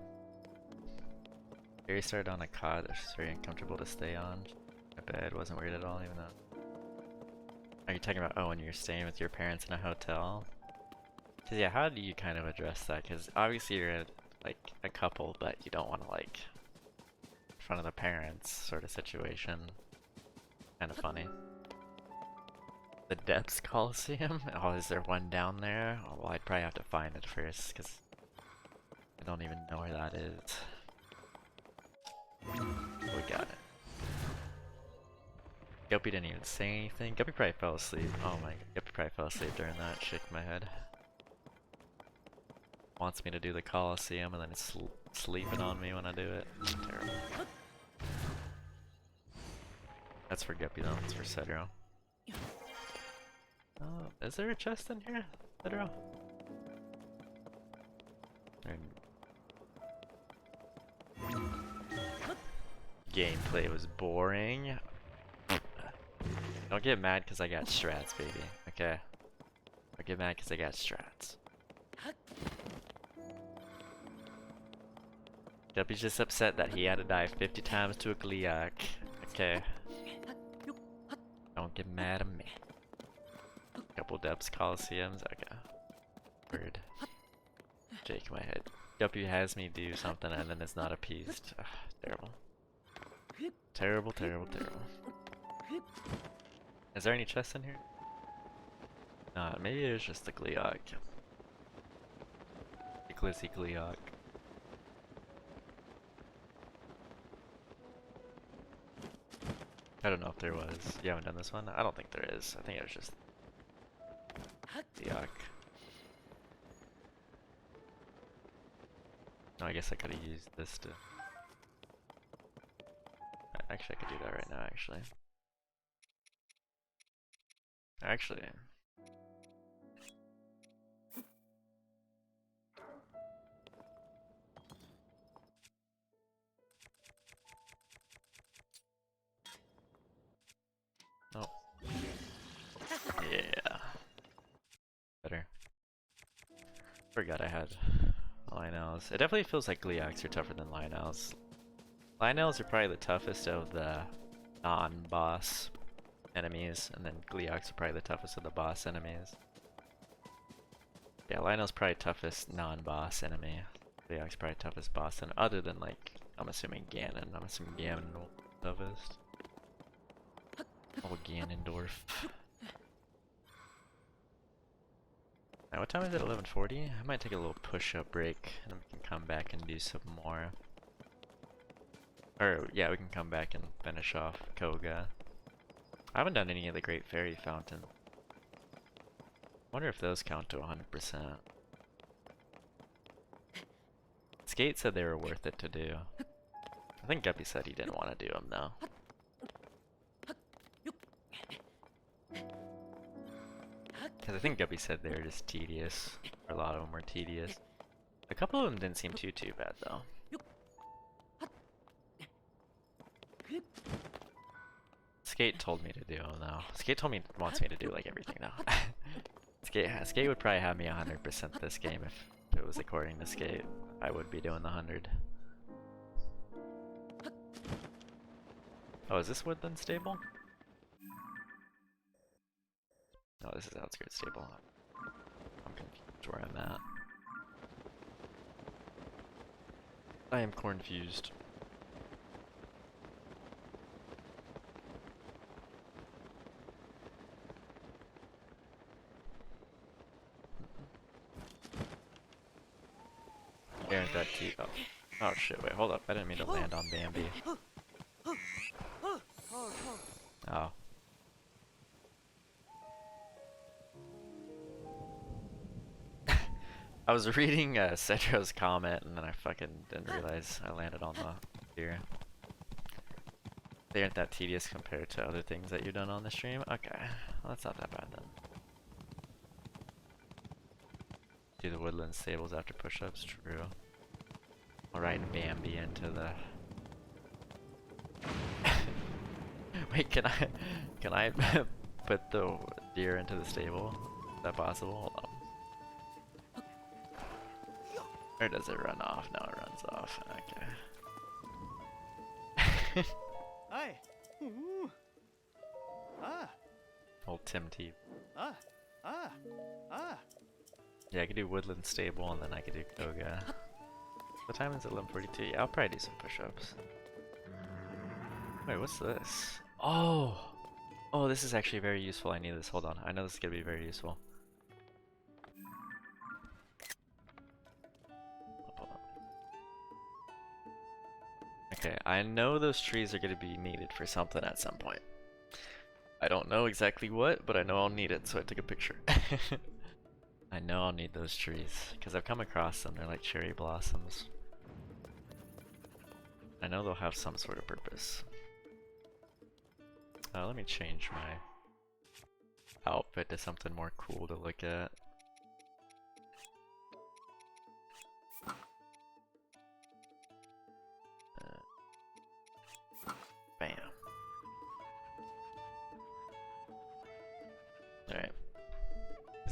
Gary started on a cot that's very uncomfortable to stay on. My bed wasn't weird at all, even though. Are you talking about, oh, when you're staying with your parents in a hotel? Cause yeah, how do you kind of address that? Cause obviously you're like a couple, but you don't want to like in front of the parents sort of situation. Kind of funny. The Depths Coliseum? Oh, is there one down there? Oh, well, I'd probably have to find it first, cause I don't even know where that is. We got it. Guppy didn't even say anything. Guppy probably fell asleep. Oh my god, Guppy probably fell asleep during that. Shake my head. Wants me to do the Coliseum and then it's sleeping on me when I do it. Terrible. That's for Guppy though, it's for Cedro. Oh, is there a chest in here, Cedro? Gameplay was boring. Don't get mad because I got strats, baby. Okay. Don't get mad because I got strats. Guppy's just upset that he had to die 50 times to a Gleeok. Okay. Don't get mad at me. Couple Depths Coliseums. Okay. Word. Shake my head. Guppy has me do something and then it's not appeased. Ugh, terrible. Terrible, terrible, terrible. Is there any chests in here? Maybe it's just the Gleeok. The Glizzy Gleeok. I don't know if there was. You haven't done this one? I don't think there is. I think it was just Gleeok. No, I guess I could have used this to... Actually, I could do that right now, actually. Actually... Oh. Yeah. Better. Forgot I had Lionels. It definitely feels like Gleeoks are tougher than Lionels. Lionels are probably the toughest of the non-boss enemies, and then Gleeoks are probably the toughest of the boss enemies. Yeah, Lionel's probably toughest non-boss enemy. Gleeok's probably toughest boss, and other than like, I'm assuming Ganon. I'm assuming Ganon will be toughest. Oh, Ganondorf. Now, what time is it? 11:40? I might take a little push-up break, and then we can come back and do some more. Or, yeah, we can come back and finish off Koga. I haven't done any of the Great Fairy Fountain. Wonder if those count to 100%. Skate said they were worth it to do. I think Guppy said he didn't want to do them though. Because I think Guppy said they were just tedious. Or a lot of them were tedious. A couple of them didn't seem too bad though. Skate told me to do them though. Skate told me wants me to do like everything though. Skate would probably have me 100% this game if it was according to Skate. I would be doing the 100. Oh, is this Woodland Stable? No, this is Outskirts Stable. I'm confused where I'm at. I am confused. Guarantee that key. Oh. Oh shit, wait, hold up. I didn't mean to land on Bambi. Oh. I was reading Cedro's comment and then I fucking didn't realize I landed on the deer. They aren't that tedious compared to other things that you've done on the stream? Okay, well, that's not that bad then. Do the woodland stables after push-ups? True. I'll ride Bambi into the... Wait, can I put the deer into the stable? Is that possible? Hold on. Or does it run off? No, it runs off. Okay. Aye. Ooh. Ah. Old Tim T. Ah. Ah. Ah. Yeah, I could do woodland stable and then I could do Koga. What time is it? 11:42. Yeah, I'll probably do some push-ups. Wait, what's this? Oh! Oh, this is actually very useful. I need this. Hold on. I know this is gonna be very useful. Hold on. Okay, I know those trees are gonna be needed for something at some point. I don't know exactly what, but I know I'll need it, so I took a picture. I know I'll need those trees, because I've come across them. They're like cherry blossoms. I know they'll have some sort of purpose. Let me change my outfit to something more cool to look at. Bam. Alright.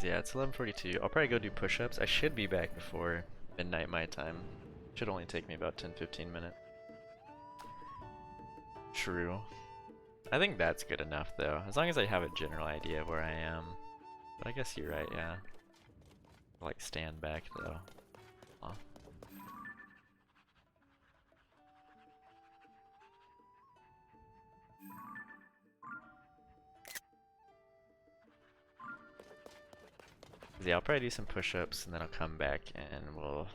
Yeah, it's 11:42. I'll probably go do push-ups. I should be back before midnight my time. Should only take me about 10-15 minutes. True. I think that's good enough though, as long as I have a general idea of where I am. But I guess you're right, yeah. Like stand back though. Huh. Yeah, I'll probably do some push-ups and then I'll come back and we'll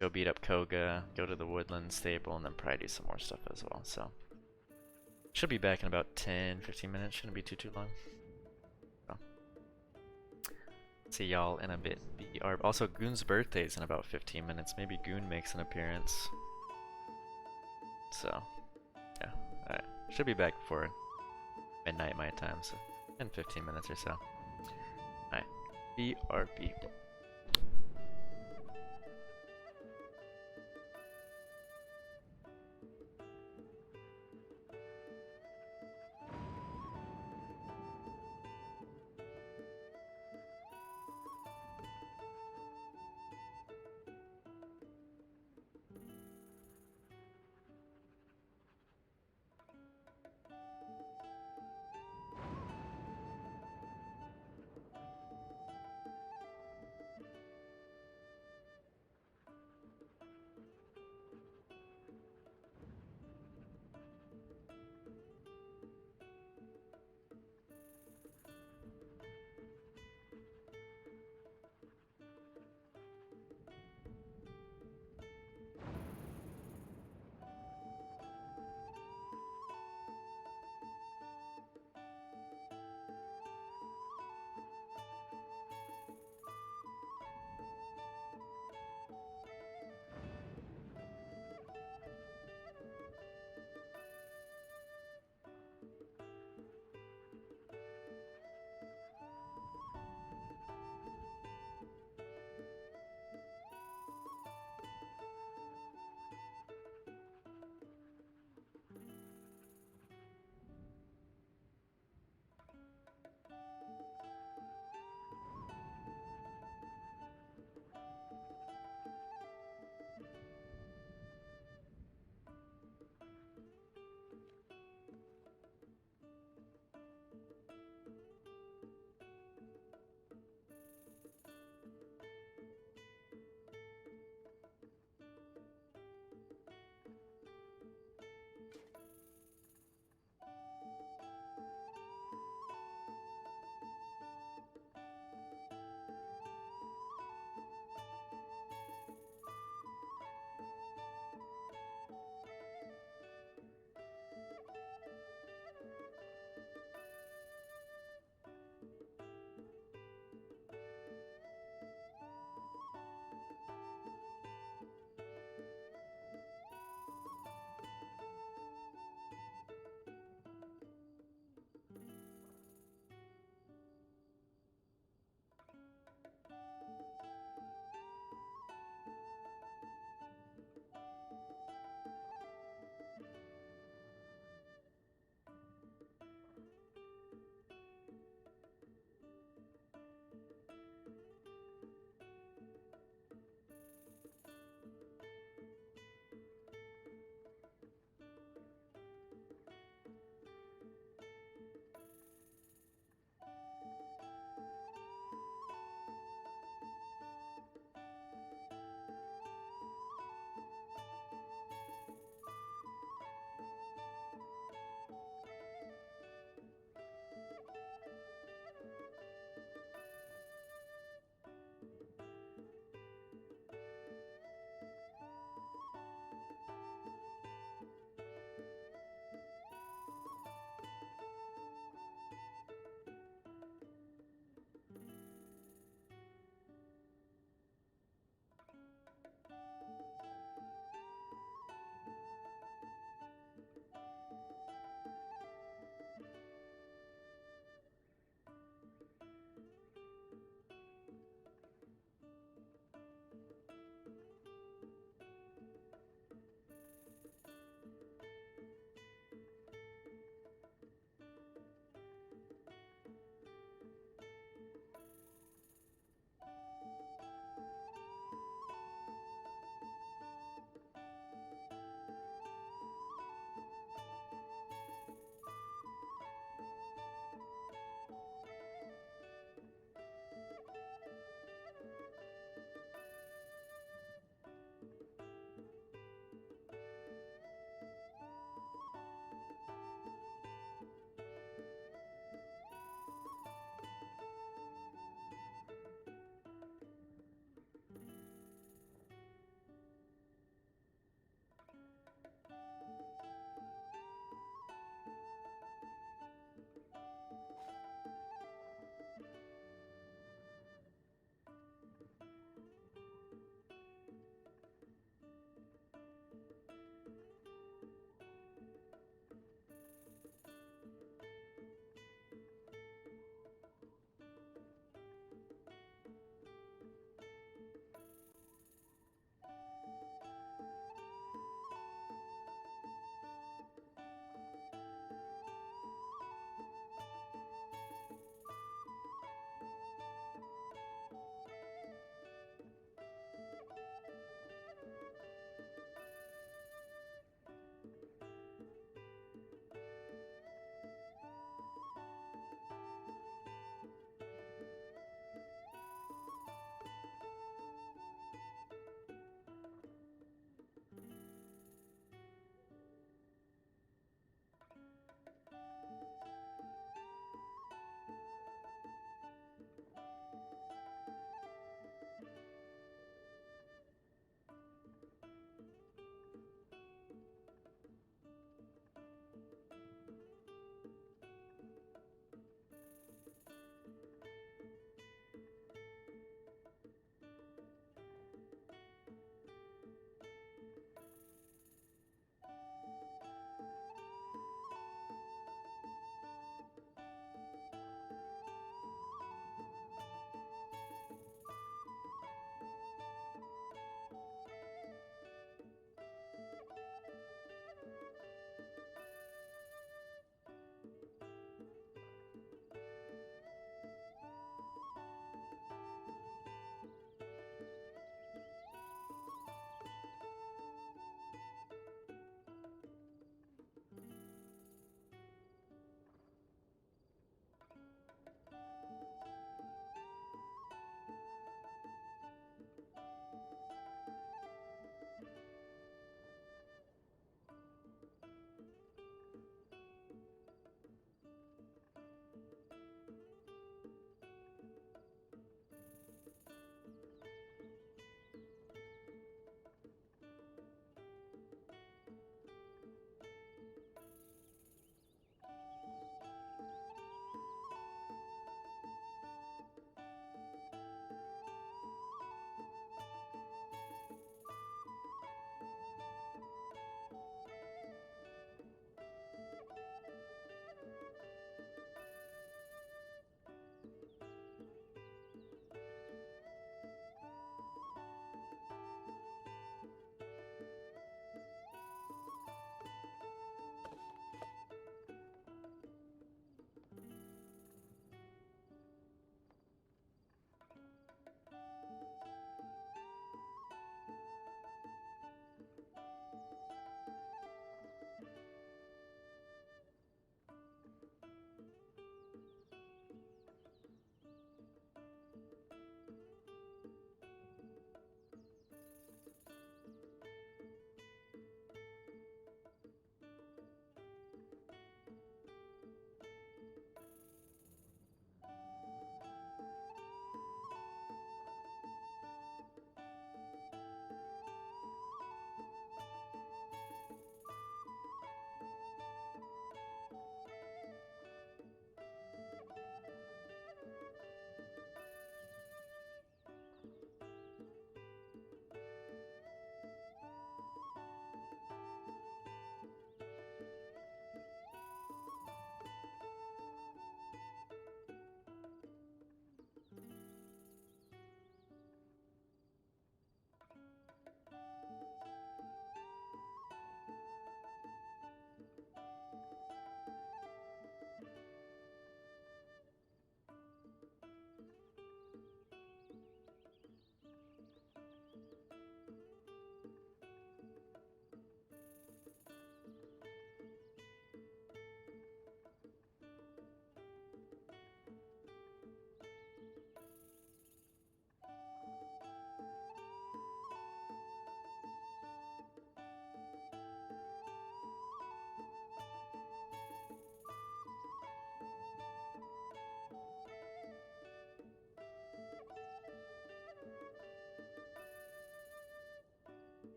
go beat up Koga, go to the woodland stable, and then probably do some more stuff as well, so. Should be back in about 10-15 minutes, shouldn't be too long. So. See y'all in a bit. Also, Goon's birthday is in about 15 minutes. Maybe Goon makes an appearance. So, yeah. Alright. Should be back before midnight my time, so in 15 minutes or so. Alright. BRB.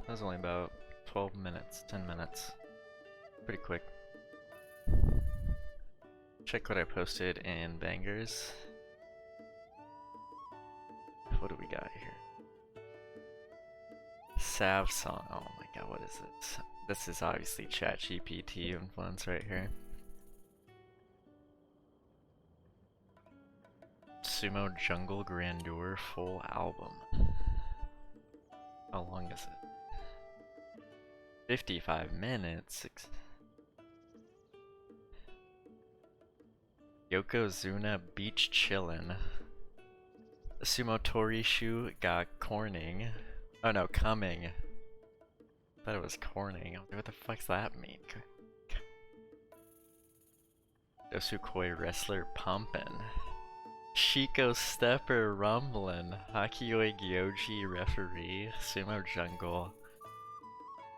That was only about 12 minutes, 10 minutes. Pretty quick. Check what I posted in Bangers. What do we got here? Sav song. Oh my god, what is this? This is obviously ChatGPT influence right here. Sumo Jungle Grandeur full album. How long is it? 55 minutes. Yokozuna Beach Chillin'. Sumo Torishu got Corning. Oh no, coming. I thought it was Corning. What the fuck's that mean? Dosukoi Wrestler Pumpin'. Shiko Stepper Rumblin'. Hakioi Gyoji Referee. Sumo Jungle.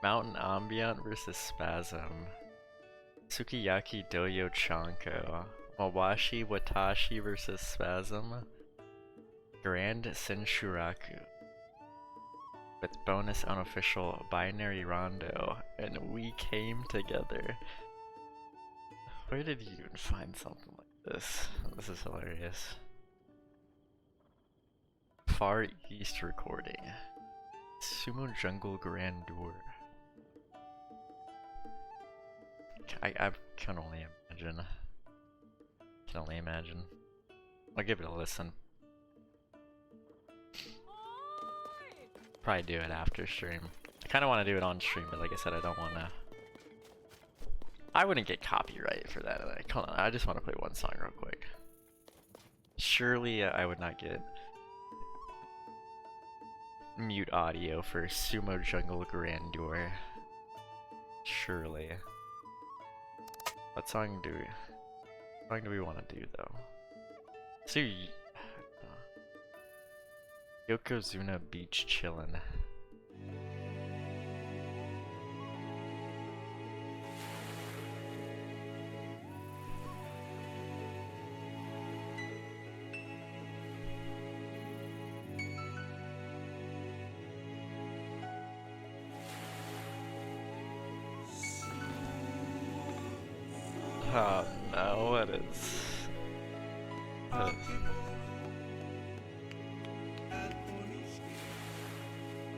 Mountain Ambient versus Spasm. Sukiyaki Doyo Chanko. Mawashi Watashi versus Spasm. Grand Senshuraku. With bonus unofficial binary rondo. And we came together. Where did you even find something like this? This is hilarious. Far East recording. Sumo Jungle Grandeur. I can only imagine. Can only imagine. I'll give it a listen. Probably do it after stream. I kind of want to do it on stream, but like I said, I don't want to. I wouldn't get copyright for that. Like, hold on, I just want to play one song real quick. Surely I would not get mute audio for Sumo Jungle Grandeur. Surely. What song do we want to do though? So Yokozuna Beach Chillin'. Oh no, what is...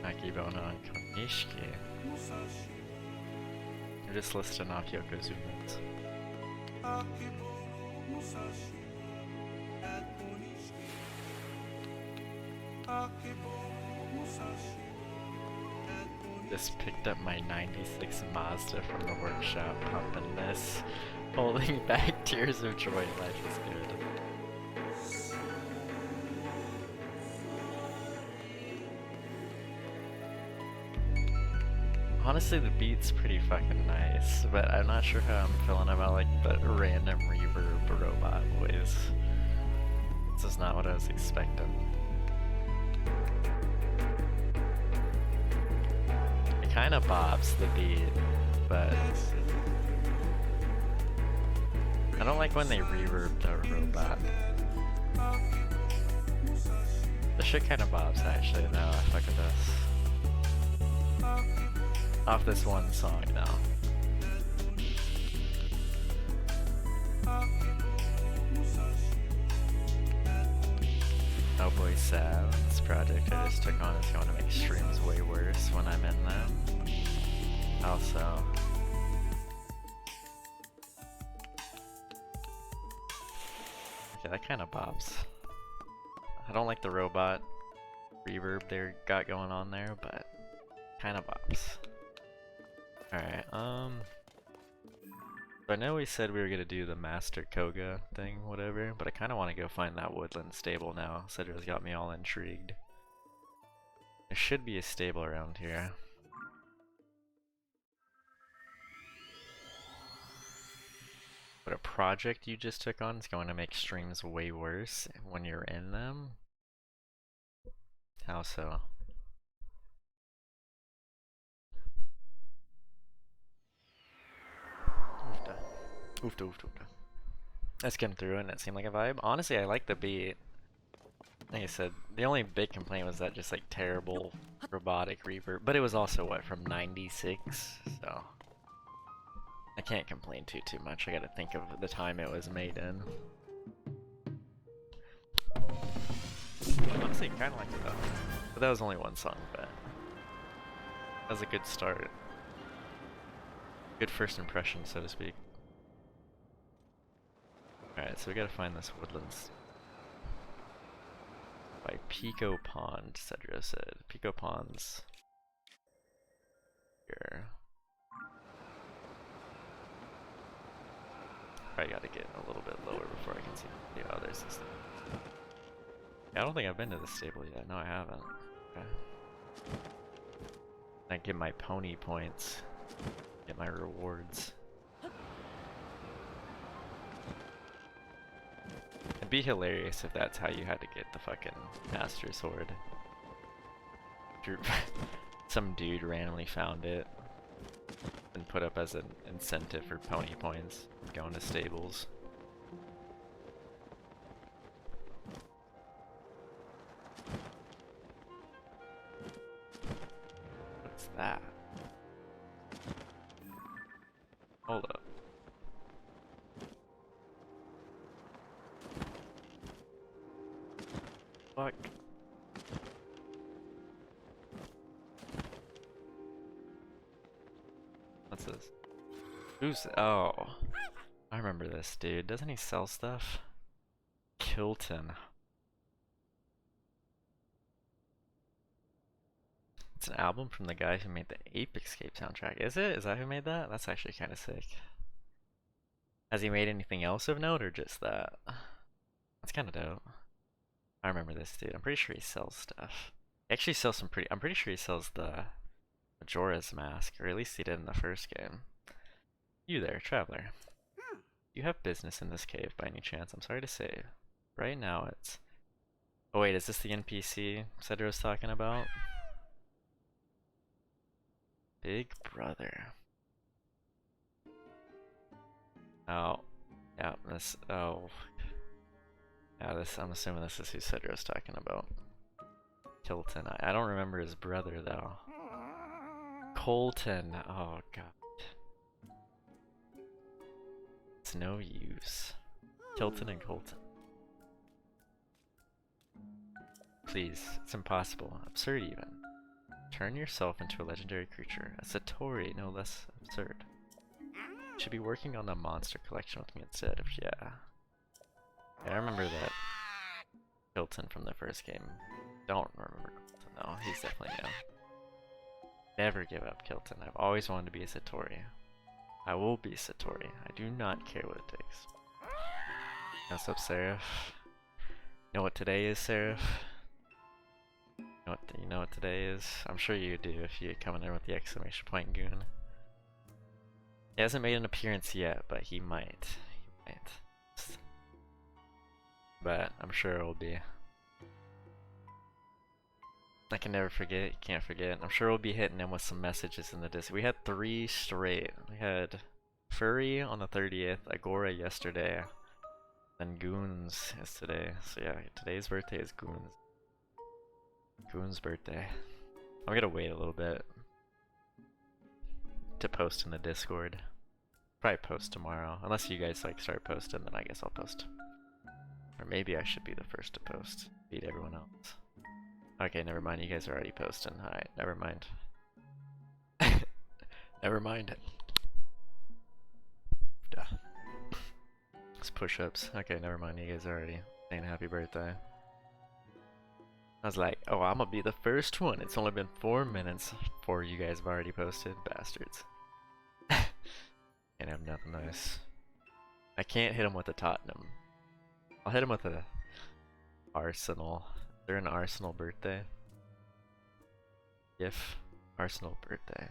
Akibona and Konishiki. You're just listing off Yokozunas. Just picked up my 96 Mazda from the workshop, pumping this, holding back tears of joy. Life is good. Honestly, the beat's pretty fucking nice, but I'm not sure how I'm feeling about like the random reverb robot voice. This is not what I was expecting. It kind of bobs the beat, but I don't like when they reverb the robot. The shit kind of bobs actually. No, I fuck with this. Off this one song now. Oh boy, Sav. This project I just took on is going to make streams way worse when I'm in them. Also, okay, that kind of bobs. I don't like the robot reverb they got going on there, but kind of bobs. Alright, I know we said we were gonna do the Master Koga thing, whatever, but I kinda wanna go find that woodland stable now. Cedra's got me all intrigued. There should be a stable around here. But a project you just took on is going to make streams way worse when you're in them? How so? Oofda. I skimmed through and it seemed like a vibe. Honestly, I like the beat. Like I said, the only big complaint was that just like terrible robotic reverb, but it was also what, from 96, so I can't complain too much. I gotta think of the time it was made in. Honestly, kinda like it though. But that was only one song, but that was a good start. Good first impression, so to speak. Alright, so we gotta find this Woodlands by Pico Pond, Cedro said. Pico Ponds. Here. Probably gotta get a little bit lower before I can see. Yeah, oh, there's this thing. Yeah, I don't think I've been to this stable yet. No, I haven't. Okay. I get my pony points. Get my rewards. It'd be hilarious if that's how you had to get the fucking Master Sword. Some dude randomly found it and put up as an incentive for pony points going to stables. What's that? Hold up. Fuck. What's this? Who's? Oh. I remember this dude. Doesn't he sell stuff? Kilton. It's an album from the guy who made the Ape Escape soundtrack. Is it? Is that who made that? That's actually kind of sick. Has he made anything else of note or just that? That's kind of dope. I remember this dude. I'm pretty sure he sells stuff. He actually sells some pretty. I'm pretty sure he sells the Majora's Mask, or at least he did in the first game. You there, traveler. You have business in this cave by any chance? I'm sorry to say. Right now it's... Oh wait, is this the NPC Cedro's talking about? Big brother. Oh. Yeah, this... Oh. Yeah, this... I'm assuming this is who Cedro's talking about. Kilton. I don't remember his brother though. Colton. Oh god. It's no use. Kilton and Colton. Please, it's impossible. Absurd even. Turn yourself into a legendary creature. A Satori, no less absurd. You should be working on the monster collection with me instead. Yeah. I remember that Kilton from the first game. Don't remember Kilton though. He's definitely new. Never give up, Kilton. I've always wanted to be a Satori. I will be Satori. I do not care what it takes. What's up, Seraph? You know what today is, Seraph? You know what today is? I'm sure you do if you come in there with the exclamation point goon. He hasn't made an appearance yet, but he might. He might. But I'm sure it will be. I can never forget, you can't forget. I'm sure we'll be hitting him with some messages in the Discord. We had 3 straight. We had Furry on the 30th, Agora yesterday, then Goons yesterday. So yeah, today's birthday is Goons. Goons' birthday. I'm gonna wait a little bit to post in the Discord. Probably post tomorrow. Unless you guys like start posting, then I guess I'll post. Or maybe I should be the first to post. Beat everyone else. Okay, never mind. You guys are already posting. Alright, never mind. Never mind. Duh. It's push-ups. Okay, never mind. You guys are already saying happy birthday. I was like, oh, I'm gonna be the first one. It's only been 4 minutes before you guys have already posted. Bastards. Can't have nothing nice. I can't hit him with a Tottenham. I'll hit him with a Arsenal. Is there an Arsenal birthday? If Arsenal birthday.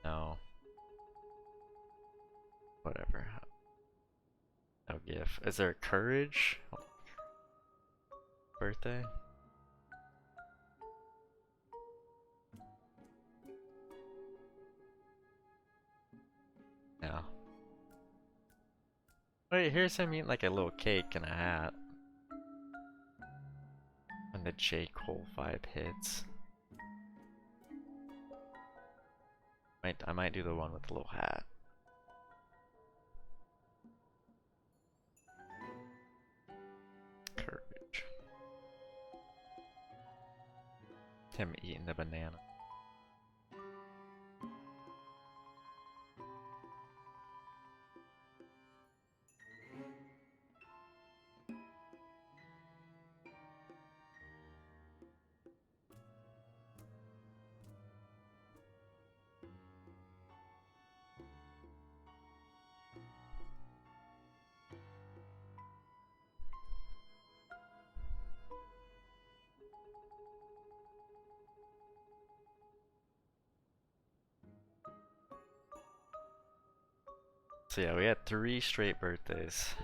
No. Whatever. No GIF. Is there a Courage? Oh. Birthday? Wait, here's him eating like a little cake and a hat. When the J. Cole vibe hits. I might do the one with the little hat. Courage. Him eating the banana. So yeah, we had 3 straight birthdays.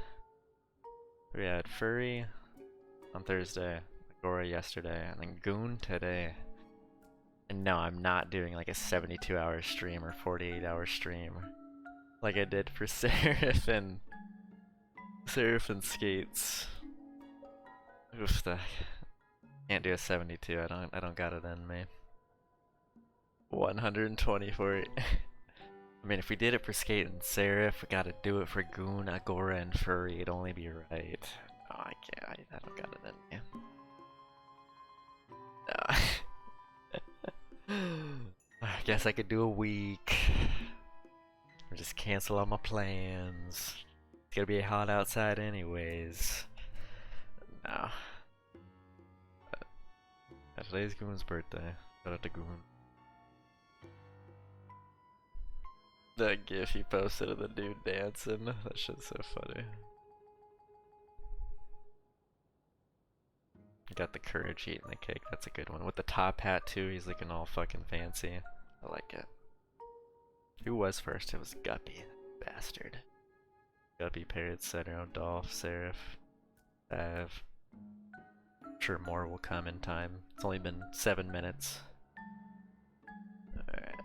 We had Furry on Thursday, Agora yesterday, and then Goon today. And no, I'm not doing like a 72-hour stream or 48-hour stream like I did for Seraph and Skates. Oof, can't do a 72. I don't got it in me. 124. I mean, if we did it for Skate and Seraph, we gotta do it for Goon, Agora, and Furry. It'd only be right. No, I can't. I don't got it in me. No. I guess I could do a week. Or just cancel all my plans. It's gonna be hot outside anyways. No. Today's Goon's birthday. Shout out to Goon. That gif he posted of the dude dancing, that shit's so funny. You got the Courage eating the cake, that's a good one. With the top hat too, he's looking all fucking fancy. I like it. Who was first? It was Guppy, bastard. Guppy, Parrot, Cedro, Dolph, Seraph, Sav. I'm sure more will come in time. It's only been 7 minutes. Alright.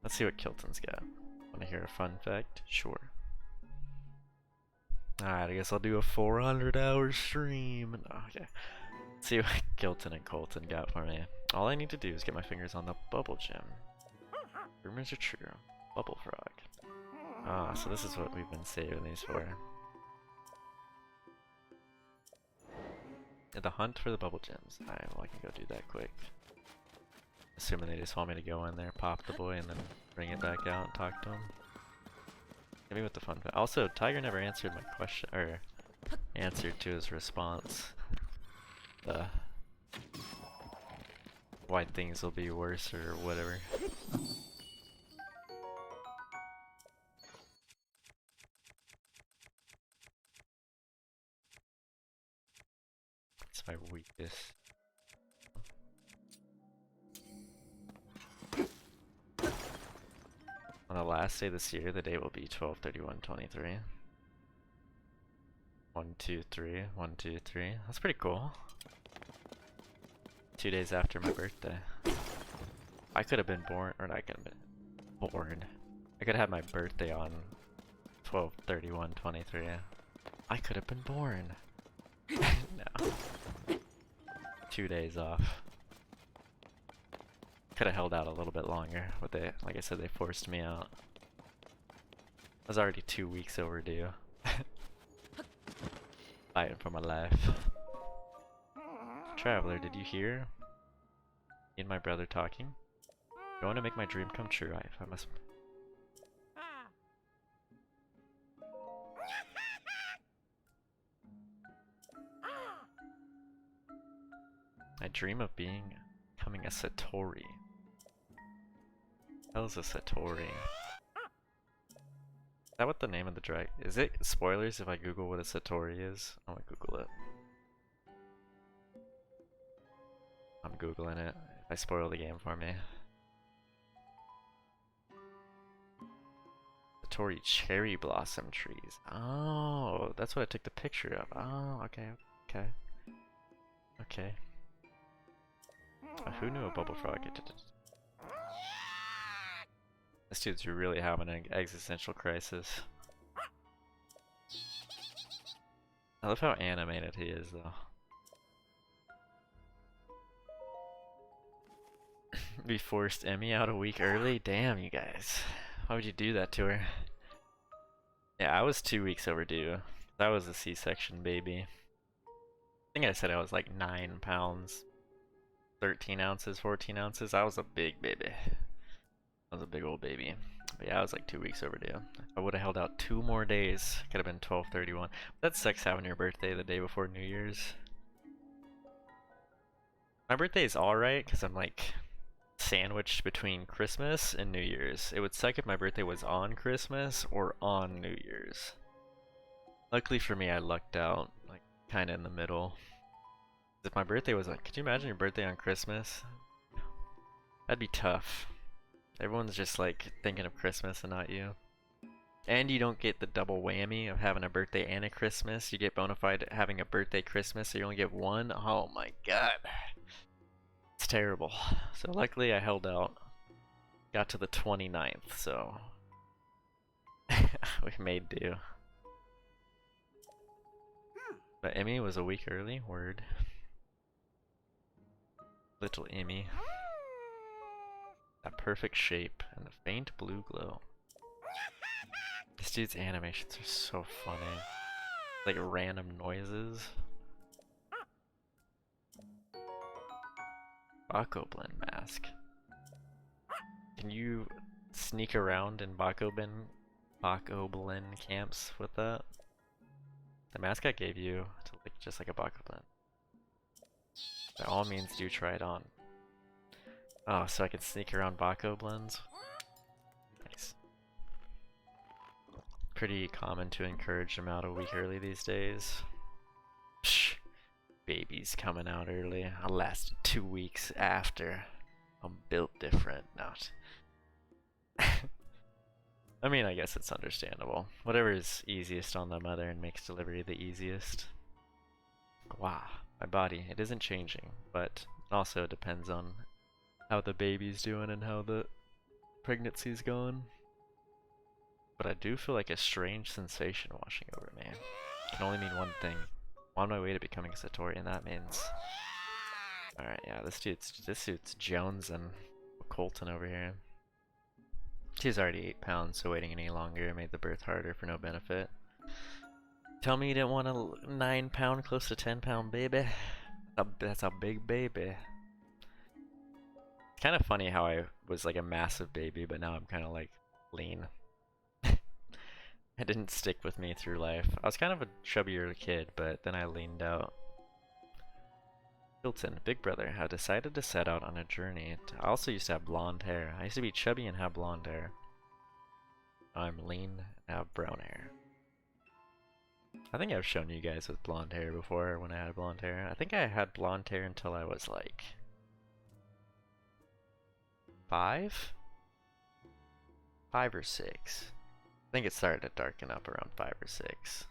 Let's see what Kilton's got. Want to hear a fun fact? Sure. Alright, I guess I'll do a 400-hour stream. Okay. Let's see what Kilton and Colton got for me. All I need to do is get my fingers on the bubble gem. Rumors are true. Bubble frog. Ah, so this is what we've been saving these for. Yeah, the hunt for the bubble gems. Alright, well I can go do that quick. Assuming they just want me to go in there, pop the boy, and then bring it back out and talk to him. Hit me with the fun fact. Also, Tiger never answered my question, or answered to his response. Why things will be worse or whatever. It's my weakness. On the last day this year, the date will be 12/31/23. 1, 2, 3, 1, 2, 3. That's pretty cool. 2 days after my birthday. I could have been born, or I could have been born. I could have had my birthday on 12/31/23. I could have been born. No. 2 days off. Could have held out a little bit longer, but they, like I said, they forced me out. I was already 2 weeks overdue. Fighting for my life. Traveler, did you hear? Me and my brother talking. Going to make my dream come true. I must. I dream of becoming a Satori. What is a Satori? Is that what the name of the drag is? It spoilers if I Google what a Satori is? I'm gonna Google it. I'm Googling it. If I spoil the game for me. Satori cherry blossom trees. Oh, that's what I took the picture of. Oh, okay, okay, okay. Who knew a bubble frog? This dude's really having an existential crisis. I love how animated he is, though. We forced Emmy out a week early? Damn, you guys. Why would you do that to her? Yeah, I was 2 weeks overdue. That was a C-section baby. I think I said I was like 9 pounds, 13 ounces, 14 ounces. I was a big baby. I was a big old baby. But yeah, I was like 2 weeks overdue. If I would have held out 2 more days, could have been 12/31. That sucks having your birthday the day before New Year's. My birthday is alright, because I'm like sandwiched between Christmas and New Year's. It would suck if my birthday was on Christmas or on New Year's. Luckily for me, I lucked out, like kind of in the middle. If my birthday was like, could you imagine your birthday on Christmas? That'd be tough. Everyone's just like thinking of Christmas and not you. And you don't get the double whammy of having a birthday and a Christmas. You get bona fide having a birthday Christmas, so you only get one. Oh my god. It's terrible. So luckily I held out. Got to the 29th, so we made do. But Emmy was a week early, word. Little Emmy. That perfect shape and the faint blue glow. This dude's animations are so funny. Like random noises. Bakoblin mask. Can you sneak around in Bakoblin camps with that? The mask I gave you to look just like a Bakoblin. By all means, do try it on. Oh, so I can sneak around Bakoblins? Nice. Pretty common to encourage them out a week early these days. Psh, babies coming out early. I lasted 2 weeks after. I'm built different, not. I mean, I guess it's understandable. Whatever is easiest on the mother and makes delivery the easiest. Wow, my body, it isn't changing, but it also depends on how the baby's doing and how the pregnancy's going. But I do feel like a strange sensation washing over me. It can only mean one thing. I'm on my way to becoming a Satori, and that means... Alright, yeah, this dude's Jones and Colton over here. She's already 8 pounds, so waiting any longer made the birth harder for no benefit. Tell me you didn't want a 9 pound, close to 10 pound baby? That's a big baby. It's kind of funny how I was like a massive baby, but now I'm kind of like lean. It didn't stick with me through life. I was kind of a chubbier kid, but then I leaned out. Hilton, big brother, have decided to set out on a journey. I also used to have blonde hair. I used to be chubby and have blonde hair. Now I'm lean and have brown hair. I think I've shown you guys with blonde hair before when I had blonde hair. I think I had blonde hair until I was like 5? 5 or 6. I think it started to darken up around 5 or 6.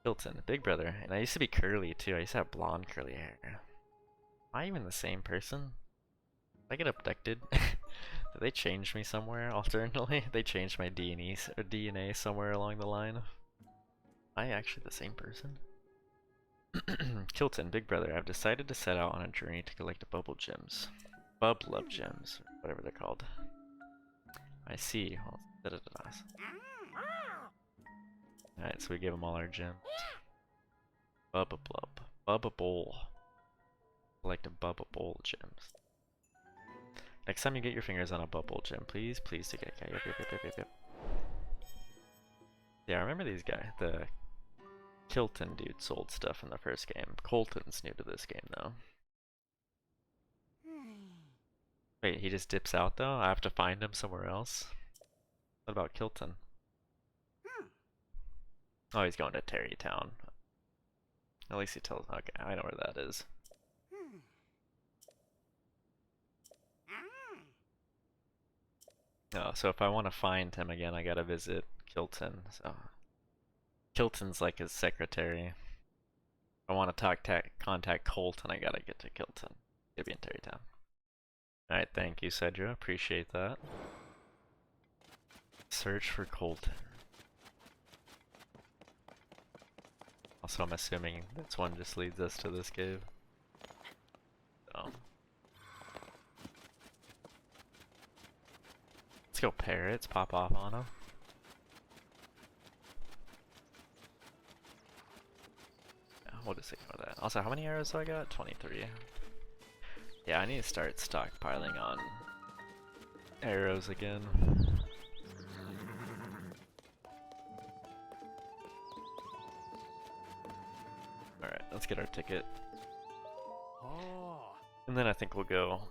Hilton, big brother, and I used to be curly too. I used to have blonde curly hair. Am I even the same person? Did I get abducted? Did they change me somewhere alternately? They changed my DNA somewhere along the line. Am I actually the same person? Kilton, big brother, I've decided to set out on a journey to collect bubble gems. Love gems, or whatever they're called. I see. Well, alright, so we gave them all our gems. Bubba Blub. Bubba Bowl. Collect a Bubba Bowl gems. Next time you get your fingers on a bubble gem, please take it. Okay, yep. Yeah, I remember these guys. The Kilton dude sold stuff in the first game. Colton's new to this game, though. Wait, he just dips out, though? I have to find him somewhere else? What about Kilton? Oh, he's going to Terrytown. At least he tells... Okay, I know where that is. Oh, so if I want to find him again, I gotta visit Kilton. So Kilton's like his secretary. If I want to contact Colton, I gotta get to Kilton. He'll be in Terrytown. Alright, thank you, Cedra. Appreciate that. Search for Colton. so I'm assuming this one just leads us to this cave. So. Let's go parrots, pop off on them. Yeah, we'll just ignore that. Also, how many arrows do I got? 23. Yeah, I need to start stockpiling on arrows again. Alright, let's get our ticket. Oh. And then I think we'll go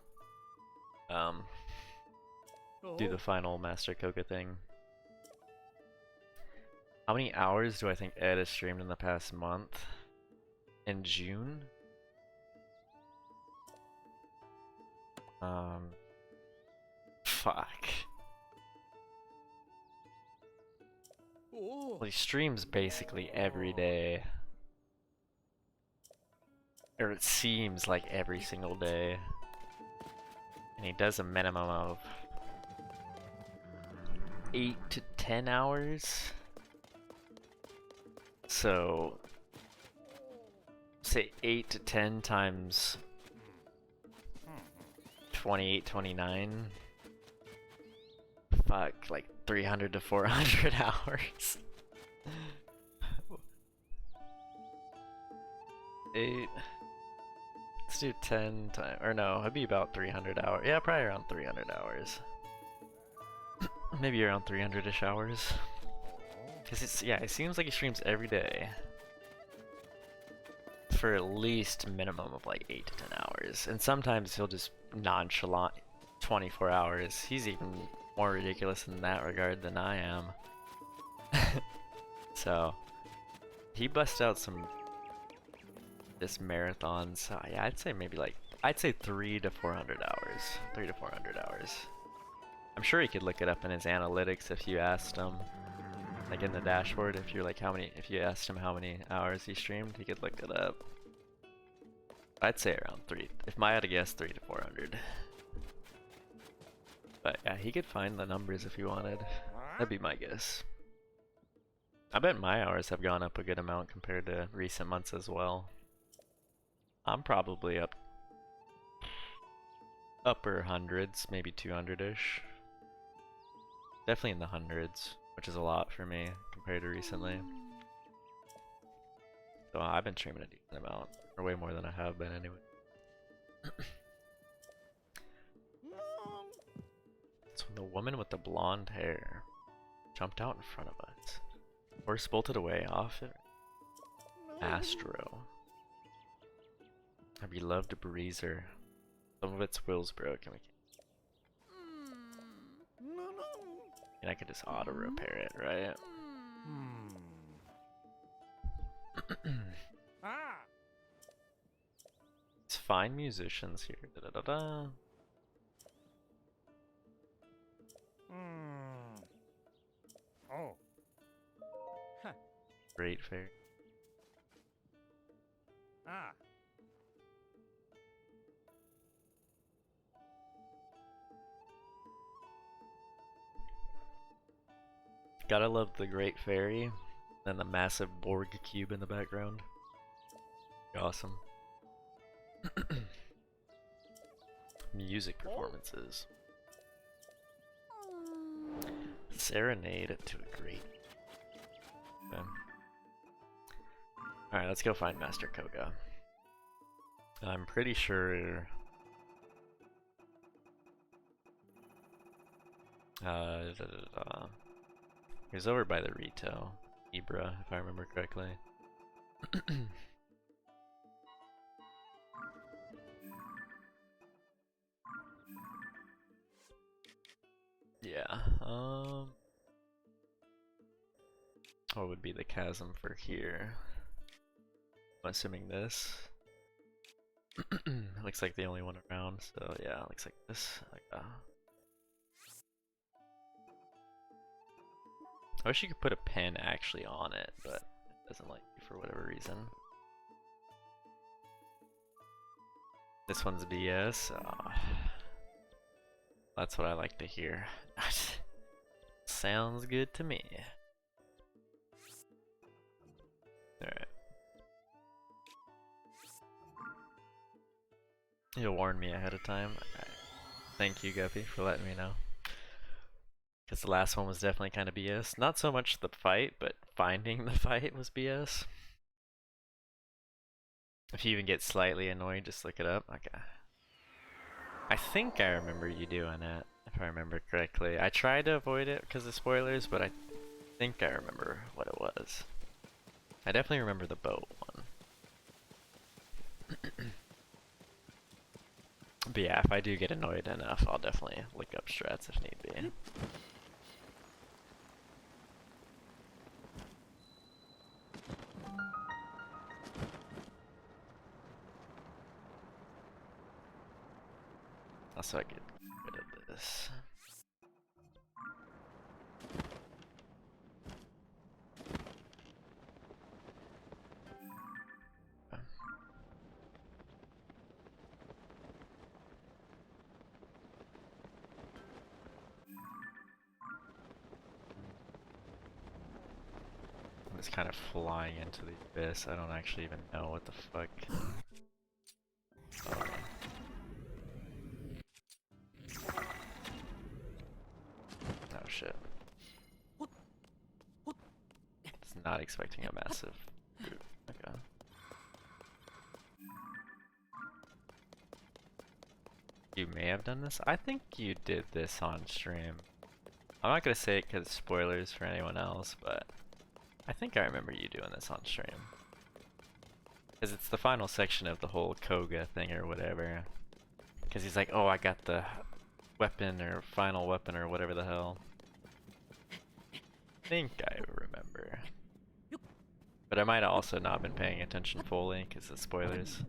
do the Oh. final Master Koga thing. How many hours do I think Ed has streamed in the past month? In June? Fuck. Oh. Well, he streams basically every day. Or it seems like every single day. And he does a minimum of 8 to 10 hours. So, say 8 to 10 times 28, 29. Fuck, like 300 to 400 hours. 8. Let's do 10 times, or no, it'd be about 300 hours. Yeah, probably around 300 hours. Maybe around 300-ish hours. Cause it seems like he streams every day. For at least minimum of like 8 to 10 hours. And sometimes he'll just nonchalant 24 hours. He's even more ridiculous in that regard than I am. So, he busts out some this marathon. So yeah, I'd say maybe like, I'd say 300 to 400 hours. 300 to 400 hours. I'm sure he could look it up in his analytics if you asked him. Like in the dashboard, if you're like if you asked him how many hours he streamed, he could look it up. I'd say around 3. If I had to guess, 300 to 400. But yeah, he could find the numbers if he wanted. That'd be my guess. I bet my hours have gone up a good amount compared to recent months as well. I'm probably up upper hundreds, maybe 200-ish. Definitely in the hundreds, which is a lot for me compared to recently. So I've been streaming a decent amount, or way more than I have been anyway. So the woman with the blonde hair jumped out in front of us. Horse bolted away off it. Astro. Our beloved breezer. Some of its wheels broke and we and I could just auto repair it, right? Let's find musicians here. Da da da da. Oh. Great fair. Ah. Gotta love the Great Fairy and the massive Borg cube in the background. Awesome. Music performances. Serenade to a great. Okay. Alright, let's go find Master Koga. I'm pretty sure he was over by the Rito, Ibra, if I remember correctly. Yeah, what would be the chasm for here? I'm assuming this. Looks like the only one around, so yeah, looks like this. I wish you could put a pin actually on it, but it doesn't like you for whatever reason. This one's BS. That's what I like to hear. Sounds good to me. Alright. You'll warn me ahead of time. Thank you, Guppy, for letting me know. Because the last one was definitely kind of BS. Not so much the fight, but finding the fight was BS. If you even get slightly annoyed, just look it up. Okay. I think I remember you doing it, if I remember correctly. I tried to avoid it because of spoilers, but I think I remember what it was. I definitely remember the boat one. But yeah, if I do get annoyed enough, I'll definitely look up strats if need be. Also, I get rid of this. I'm just kind of flying into the abyss. I don't actually even know what the fuck. Oh shit. It's not expecting a massive boot. Okay. You may have done this? I think you did this on stream. I'm not gonna say it because spoilers for anyone else, but I think I remember you doing this on stream. Because it's the final section of the whole Koga thing or whatever. Because he's like, oh, I got the weapon or final weapon or whatever the hell. I think I remember. But I might have also not been paying attention fully because of spoilers.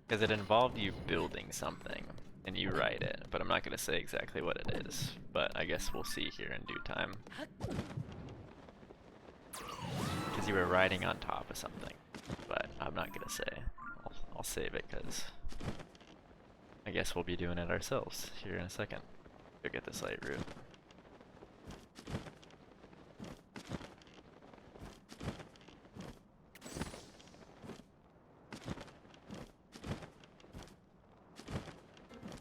Because it involved you building something, and you write it, but I'm not going to say exactly what it is, but I guess we'll see here in due time. Because you were writing on top of something, but I'm not going to say. I'll save it because I guess we'll be doing it ourselves here in a second. Go get this light root.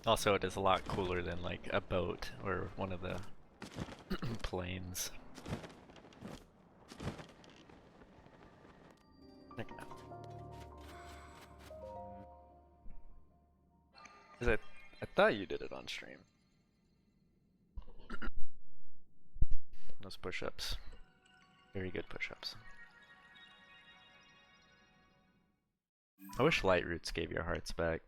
Also, it is a lot cooler than like a boat or one of the planes. Because I thought you did it on stream. Those push-ups. Very good push-ups. I wish light roots gave your hearts back.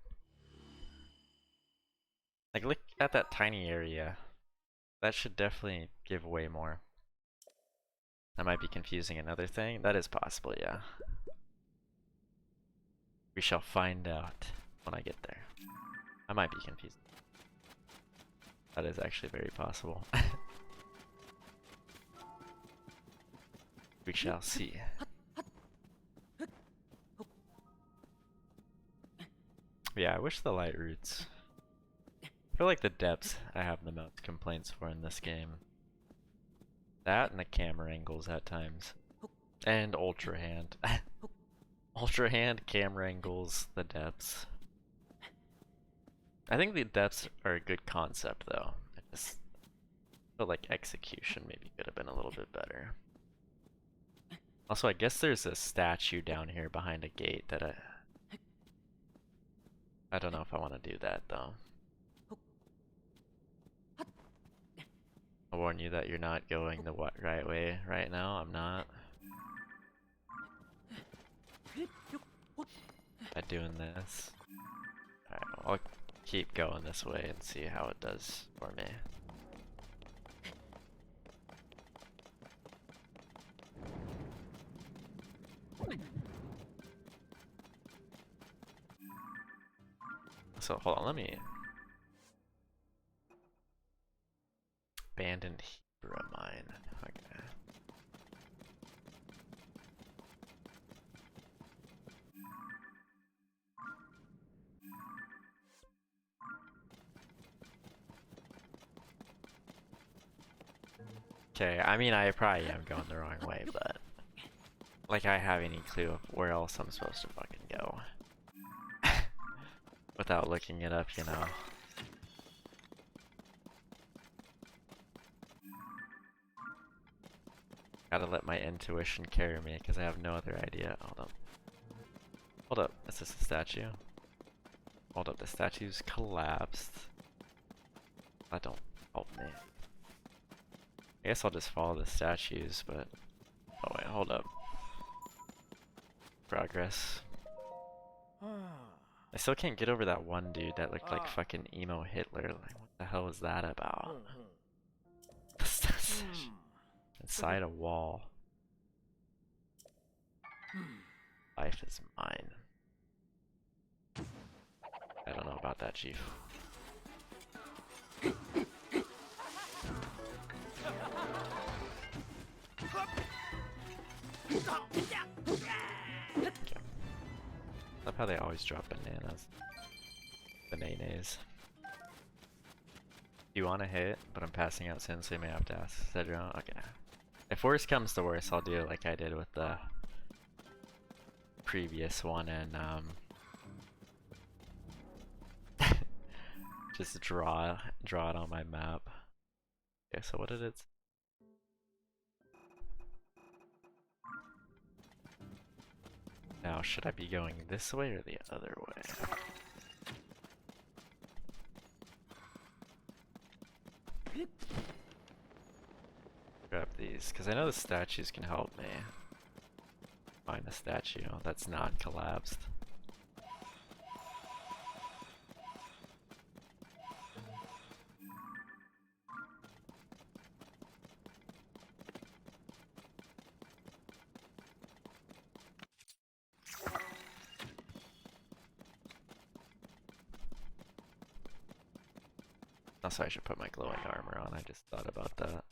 Like, look at that tiny area. That should definitely give way more. I might be confusing another thing. That is possible, yeah. We shall find out when I get there. I might be confused. That is actually very possible. We shall see. Yeah, I wish the light roots. I feel like the depths I have the most complaints for in this game. That and the camera angles at times. And Ultra Hand. Ultra Hand, camera angles, the depths. I think the depths are a good concept though. I just feel like execution maybe could have been a little bit better. Also, I guess there's a statue down here behind a gate that I don't know if I want to do that though. I'll warn you that you're not going the right way right now. I'm not. By doing this. Alright, I'll keep going this way and see how it does for me. So hold on, let me abandoned Hebra mine. Okay. Okay, I mean, I probably am going the wrong way, but like I have any clue of where else I'm supposed to fucking go without looking it up, you know. Gotta let my intuition carry me because I have no other idea. Hold up. Hold up. Is this a statue? Hold up. The statue's collapsed. That don't help me. I guess I'll just follow the statues, but... Oh wait, hold up. Progress. I still can't get over that one dude that looked like fucking emo Hitler. Like, what the hell was that about? Inside a wall. Life is mine. I don't know about that, Chief. Okay. Love how they always drop bananas. Bananas. You want to hit, but I'm passing out soon, so you may have to ask. Cedro? Okay. If worse comes to worse, I'll do it like I did with the previous one and just draw it on my map. Okay, so what did it? Now, should I be going this way or the other way? Grab these, because I know the statues can help me find a statue that's not collapsed. Also, I should put my glowing armor on. I just thought about that.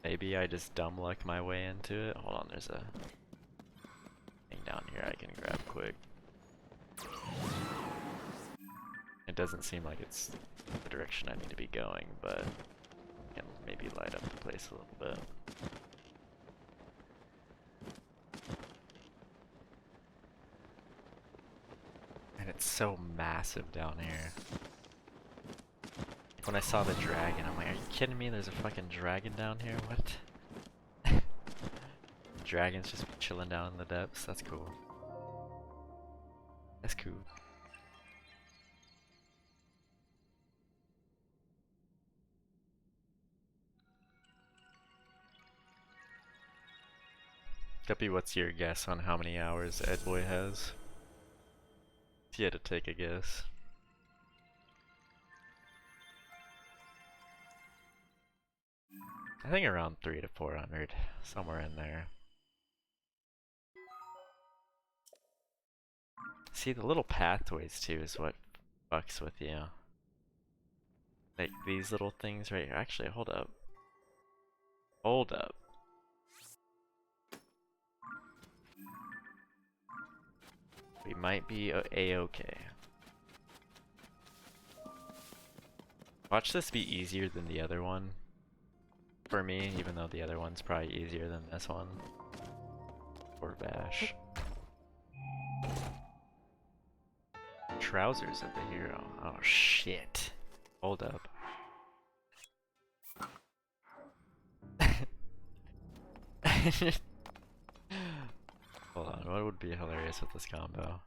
Maybe I just dumb luck my way into it. Hold on, there's a thing down here I can grab quick. It doesn't seem like it's the direction I need to be going, but I can maybe light up the place a little bit. And it's so massive down here. When I saw the dragon, I'm like, are you kidding me? There's a fucking dragon down here? What? Dragons just chilling down in the depths? That's cool. That's cool. Guppy, what's your guess on how many hours Edboy has? If you had to take a guess. I think around 300 to 400, somewhere in there. See, the little pathways too is what fucks with you. Like these little things right here. Actually, hold up. Hold up. We might be a-okay. Watch this be easier than the other one. For me, even though the other one's probably easier than this one. Or Bash. Trousers of the hero. Oh shit. Hold up. Hold on, what would be hilarious with this combo?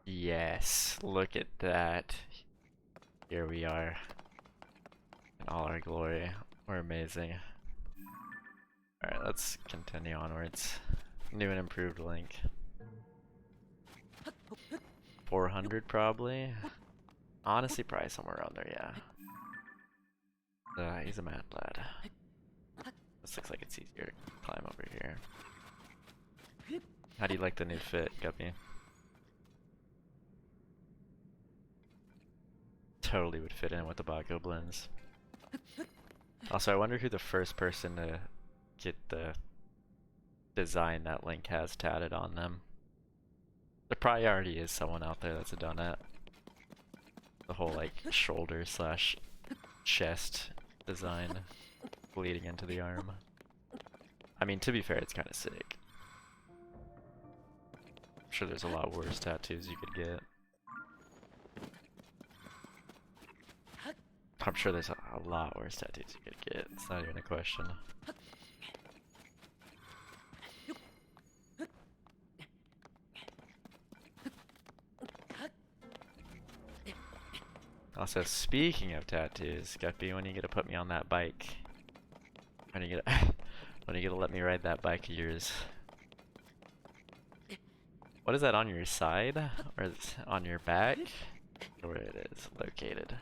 Yes, look at that. Here we are. In all our glory. We're amazing. Alright, let's continue onwards. New and improved Link. 400 probably. Honestly, probably somewhere around there, yeah. He's a mad lad. This looks like it's easier to climb over here. How do you like the new fit, Guppy? Totally would fit in with the Baco blends. Also, I wonder who the first person to get the design that Link has tatted on them. There probably already is someone out there that's done it. The whole like shoulder slash chest design bleeding into the arm. I mean, to be fair, it's kind of sick. I'm sure there's a lot worse tattoos you could get. I'm sure there's a lot worse tattoos you could get. It's not even a question. Also, speaking of tattoos, Guppy, when are you gonna put me on that bike? When are you gonna when are you gonna let me ride that bike of yours? What is that on your side? Or is it on your back? Or where it is located?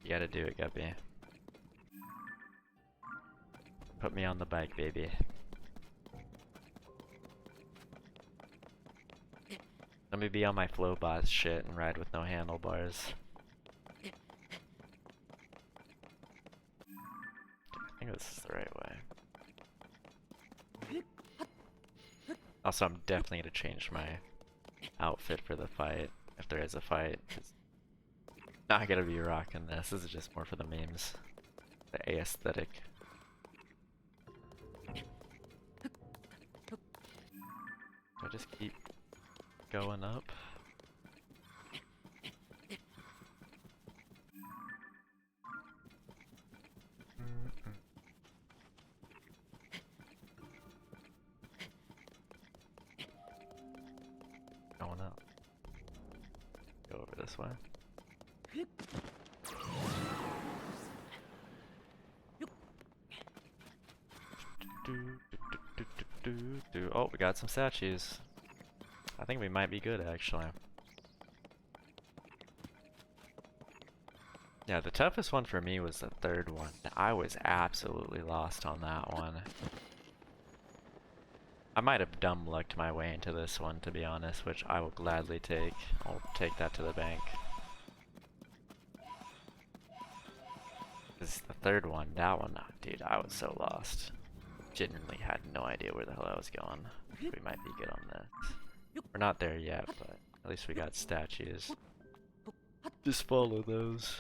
You gotta do it, Guppy. Put me on the bike, baby. Let me be on my Flowbot shit and ride with no handlebars. I think this is the right way. Also, I'm definitely gonna change my outfit for the fight, if there is a fight. Not gonna be rocking this. This is just more for the memes. The aesthetic. Do I just keep going up? Going up. Go over this way. Oh, we got some statues. I think we might be good, actually. Yeah, the toughest one for me was the third one. I was absolutely lost on that one. I might have dumb lucked my way into this one, to be honest, which I will gladly take. I'll take that to the bank. This is the third one, that one, dude, I was so lost. Genuinely had no idea where the hell I was going. We might be good on this. We're not there yet, but at least we got statues. Just follow those.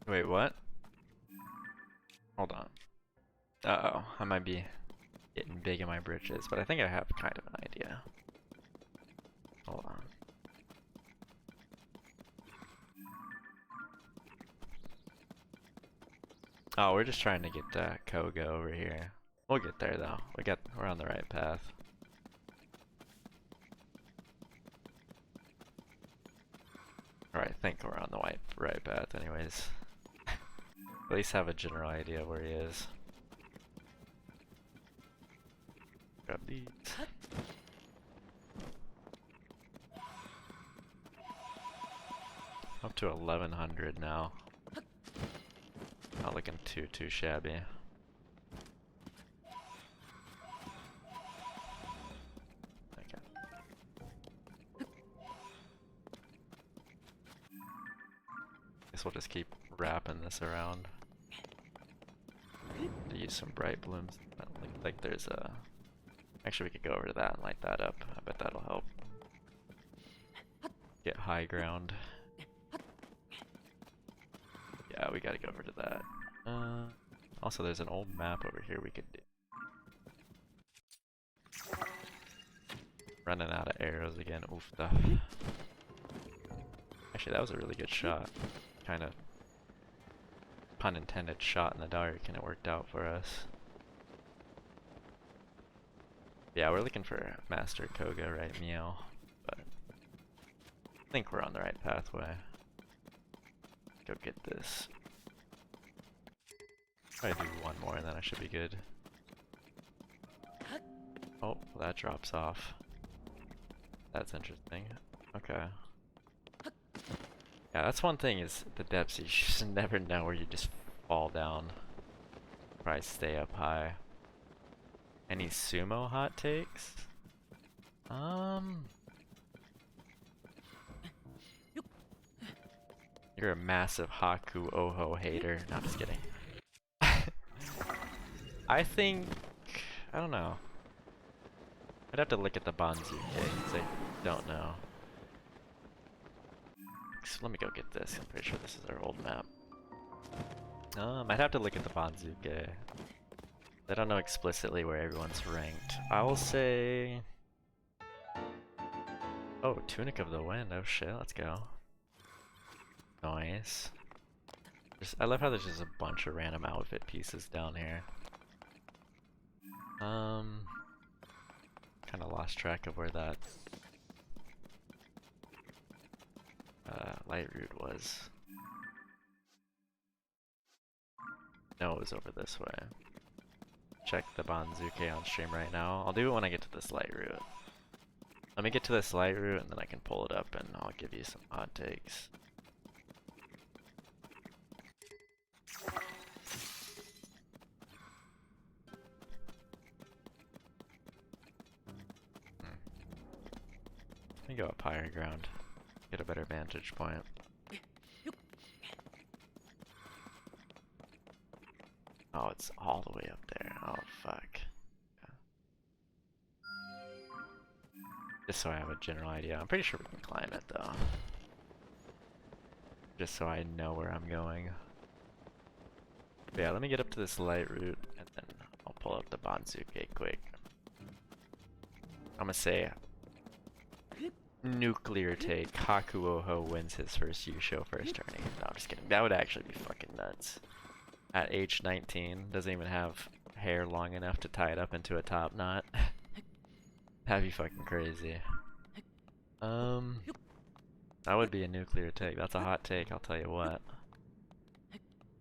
Wait, what? Hold on. Uh-oh, I might be getting big in my britches, but I think I have kind of an idea. Hold on. Oh, we're just trying to get Koga over here. We'll get there though. We're on the right path. Or I think we're on the right path anyways. At least have a general idea where he is. Grab these. Up to 1100 now. Not looking too shabby. Okay. Guess we'll just keep wrapping this around. To use some bright blooms. I don't think like there's a. Actually, we could go over to that and light that up. I bet that'll help. Get high ground. Yeah, we gotta go over to that. Also, there's an old map over here we could do. Running out of arrows again. Oof. Actually, that was a really good shot. Kind of, pun intended, shot in the dark, and it worked out for us. Yeah, we're looking for Master Koga, right, Meow? But I think we're on the right pathway. Go get this. Try to do one more and then I should be good. Oh, well, that drops off. That's interesting. Okay. Yeah, that's one thing is the depths, you just never know where you just fall down. Probably stay up high. Any sumo hot takes? You're a massive Haku Oho hater. No, I'm just kidding. I think, I don't know. I'd have to look at the Banzuke, because I don't know. So let me go get this. I'm pretty sure this is our old map. I'd have to look at the Banzuke. I don't know explicitly where everyone's ranked. I will say... Oh, Tunic of the Wind. Oh shit, let's go. Nice. I love how there's just a bunch of random outfit pieces down here. Kind of lost track of where that light root was. No, it was over this way. Check the Banzuke on stream right now. I'll do it when I get to this light route. Let me get to this light route and then I can pull it up and I'll give you some hot takes. Let me go up higher ground. Get a better vantage point. Oh, it's all the way up there. Oh, fuck. Yeah. Just so I have a general idea. I'm pretty sure we can climb it, though. Just so I know where I'm going. But yeah, let me get up to this light route, and then I'll pull up the Banzuke quick. I'm gonna say... Nuclear take. Haku Oho wins his first Yusho first turning. No, I'm just kidding. That would actually be fucking nuts. At age 19, doesn't even have hair long enough to tie it up into a top knot. That'd be fucking crazy. That would be a nuclear take. That's a hot take, I'll tell you what.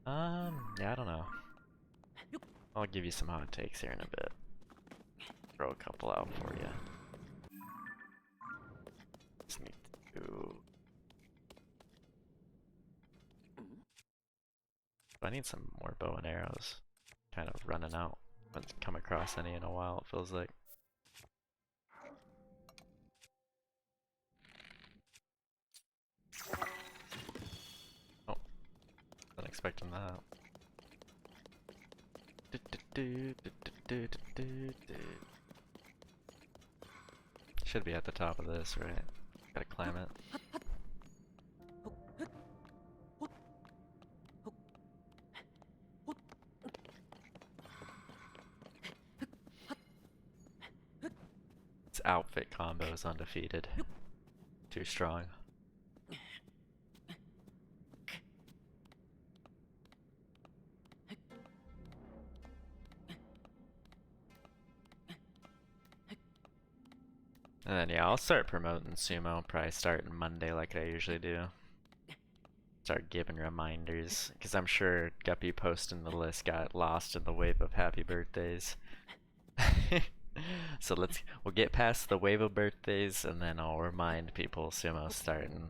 Yeah, I don't know. I'll give you some hot takes here in a bit. Throw a couple out for you. Just need to... I need some more bow and arrows. Kind of running out. Haven't come across any in a while, it feels like. Oh. Wasn't expecting that. Should be at the top of this, right? Gotta climb it. Its outfit combo is undefeated. Too strong. And then yeah, I'll start promoting sumo, probably starting Monday like I usually do. Start giving reminders, because I'm sure Guppy posting the list got lost in the wave of happy birthdays. So we'll get past the wave of birthdays and then I'll remind people sumo's starting.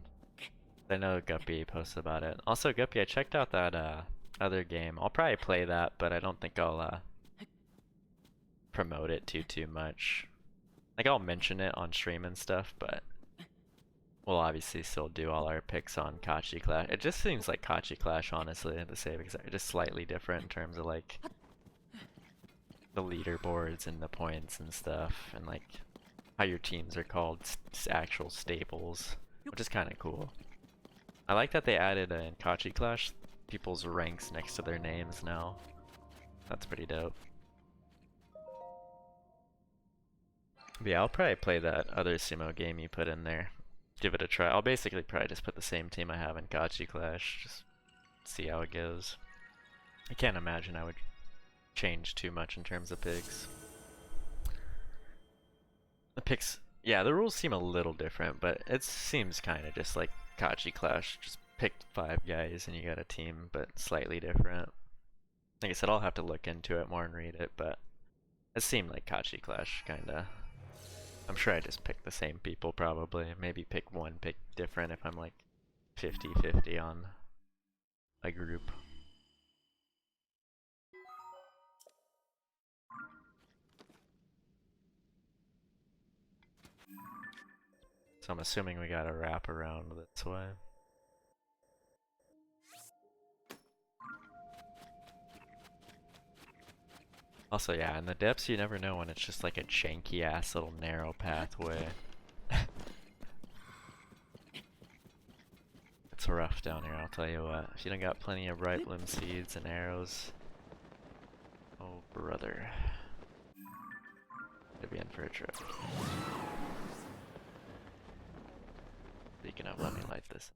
I know Guppy posted about it. Also Guppy, I checked out that other game. I'll probably play that, but I don't think I'll promote it too much. Like I'll mention it on stream and stuff, but we'll obviously still do all our picks on Kachi Clash. It just seems like Kachi Clash, honestly, the same exact, just slightly different in terms of like the leaderboards and the points and stuff, and like how your teams are called actual staples, which is kind of cool. I like that they added in Kachi Clash people's ranks next to their names now. That's pretty dope. But yeah, I'll probably play that other sumo game you put in there. Give it a try. I'll basically probably just put the same team I have in Kachi Clash, just see how it goes. I can't imagine I would change too much in terms of picks. The picks, yeah, the rules seem a little different, but it seems kind of just like Kachi Clash. Just pick 5 guys and you got a team, but slightly different. Like I said, I'll have to look into it more and read it, but it seemed like Kachi Clash, kinda. I'm sure I just pick the same people probably. Maybe pick one pick different if I'm like 50-50 on a group. So I'm assuming we gotta wrap around this way. Also, yeah, in the depths you never know when it's just like a janky ass little narrow pathway. It's rough down here, I'll tell you what. If you don't got plenty of bright bloom seeds and arrows, oh brother, you'll be in for a trip. Speaking of, let me light this.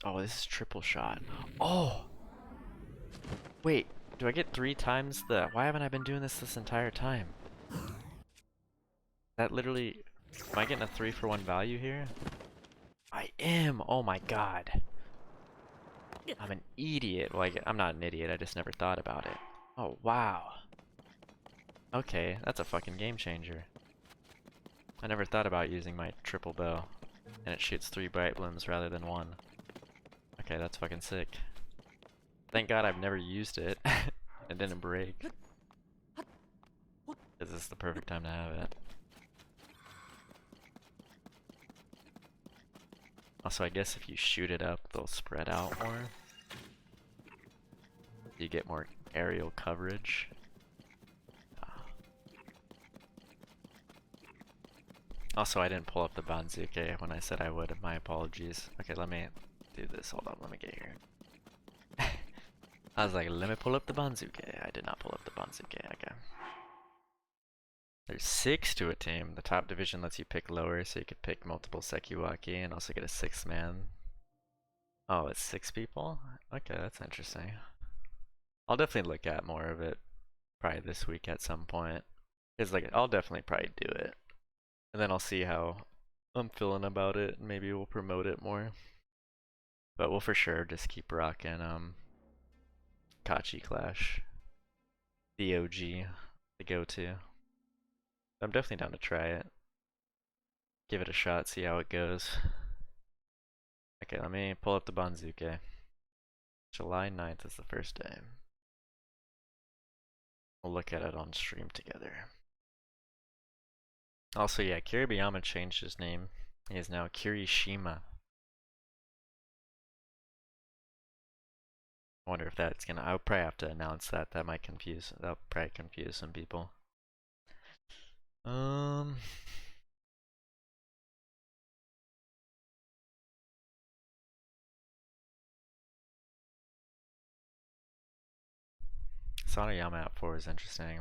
Oh, this is triple shot. Oh! Wait, do I get 3 times the... Why haven't I been doing this entire time? That literally... Am I getting a 3-for-1 value here? I am! Oh my god. I'm an idiot. Well, I'm not an idiot, I just never thought about it. Oh, wow. Okay, that's a fucking game changer. I never thought about using my triple bow. And it shoots 3 bright blooms rather than 1. Okay, that's fucking sick. Thank god I've never used it. It didn't break. This is the perfect time to have it. Also, I guess if you shoot it up, they'll spread out more. You get more aerial coverage. Also, I didn't pull up the Banzuke when I said I would. My apologies. Okay, let me do this. Hold on, let me get here. I was like, let me pull up the Banzuke. I did not pull up the Banzuke. Okay. There's 6 to a team. The top division lets you pick lower, so you could pick multiple Sekiwaki and also get a 6th man. Oh, it's 6 people? Okay, that's interesting. I'll definitely look at more of it probably this week at some point. Cause like, I'll definitely probably do it. And then I'll see how I'm feeling about it, and maybe we'll promote it more. But we'll for sure just keep rocking Kachi Clash. The OG, the go-to. I'm definitely down to try it. Give it a shot, see how it goes. Okay, let me pull up the Banzuke. July 9th is the first day. We'll look at it on stream together. Also, yeah, Kiribiyama changed his name. He is now Kirishima. I wonder if that's gonna... I'll probably have to announce that. That'll probably confuse some people. Sanayama at 4 is interesting.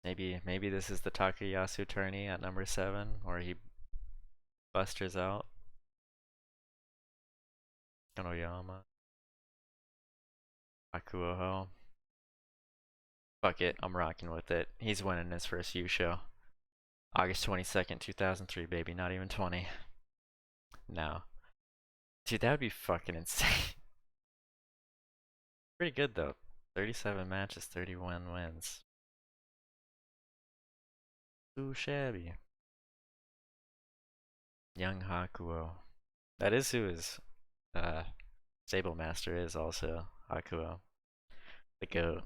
Maybe this is the Takayasu tourney at number 7, where he busters out. Konoyama. Akuoho. Fuck it, I'm rocking with it. He's winning his first U-show. August 22nd, 2003, baby, not even 20. No. Dude, that would be fucking insane. Pretty good though. 37 matches, 31 wins. Too shabby. Young Hakuo. That is who his stable master is also, Hakuo. The GOAT.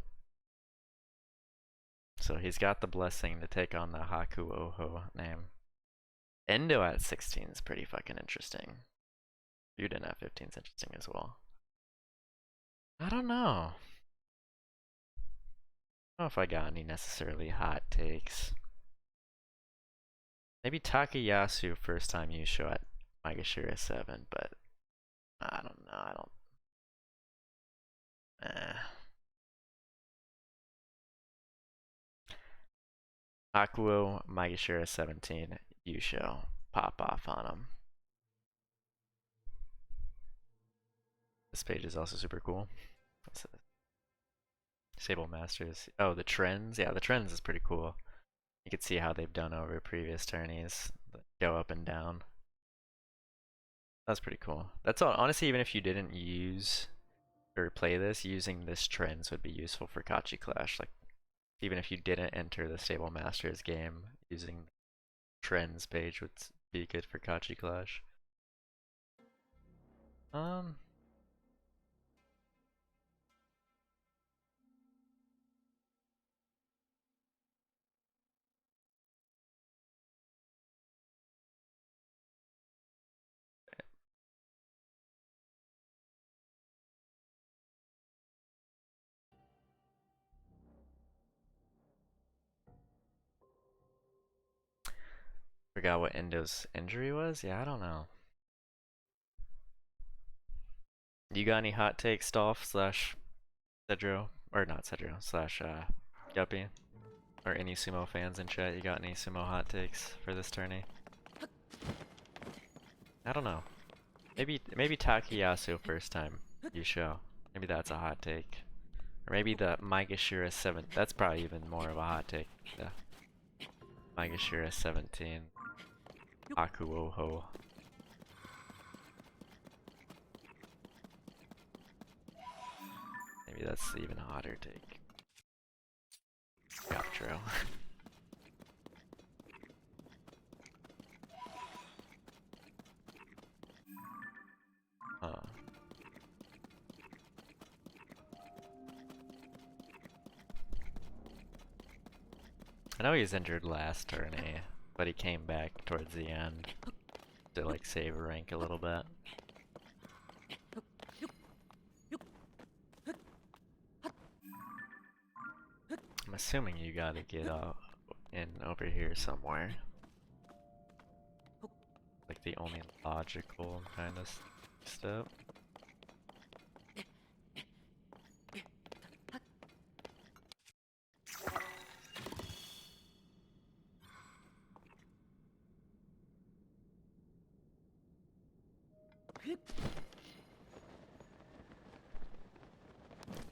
So he's got the blessing to take on the Hakuoho name. Endo at 16 is pretty fucking interesting. Ryuden at 15 is interesting as well. I don't know. I don't know if I got any necessarily hot takes. Maybe Takayasu first time you show at Maegashira 7, but I don't know. Hakuo, Maegashira 17, Yusho. Pop off on him. This page is also super cool. Sable Masters. Oh, the trends? Yeah, the trends is pretty cool. You can see how they've done over previous tourneys. Go up and down. That's pretty cool. That's all. Honestly, even if you didn't use or play this, using this trends would be useful for Kachi Clash. Like, even if you didn't enter the Stable Masters game, using trends page would be good for Kachi Clash. Forgot what Endo's injury was? Yeah, I don't know. You got any hot takes, Dolph slash Cedro? Or not Cedro, slash Guppy? Or any sumo fans in chat, you got any sumo hot takes for this tourney? I don't know. Maybe Takayasu first time you show. Maybe that's a hot take. Or maybe the Maegashira 7. That's probably even more of a hot take. The Maegashira 17. Akuoho. Maybe that's even a hotter take. Outro. Huh. I know he was injured last tourney, but he came back towards the end to like save rank a little bit. I'm assuming you gotta get in over here somewhere. Like the only logical kind of step.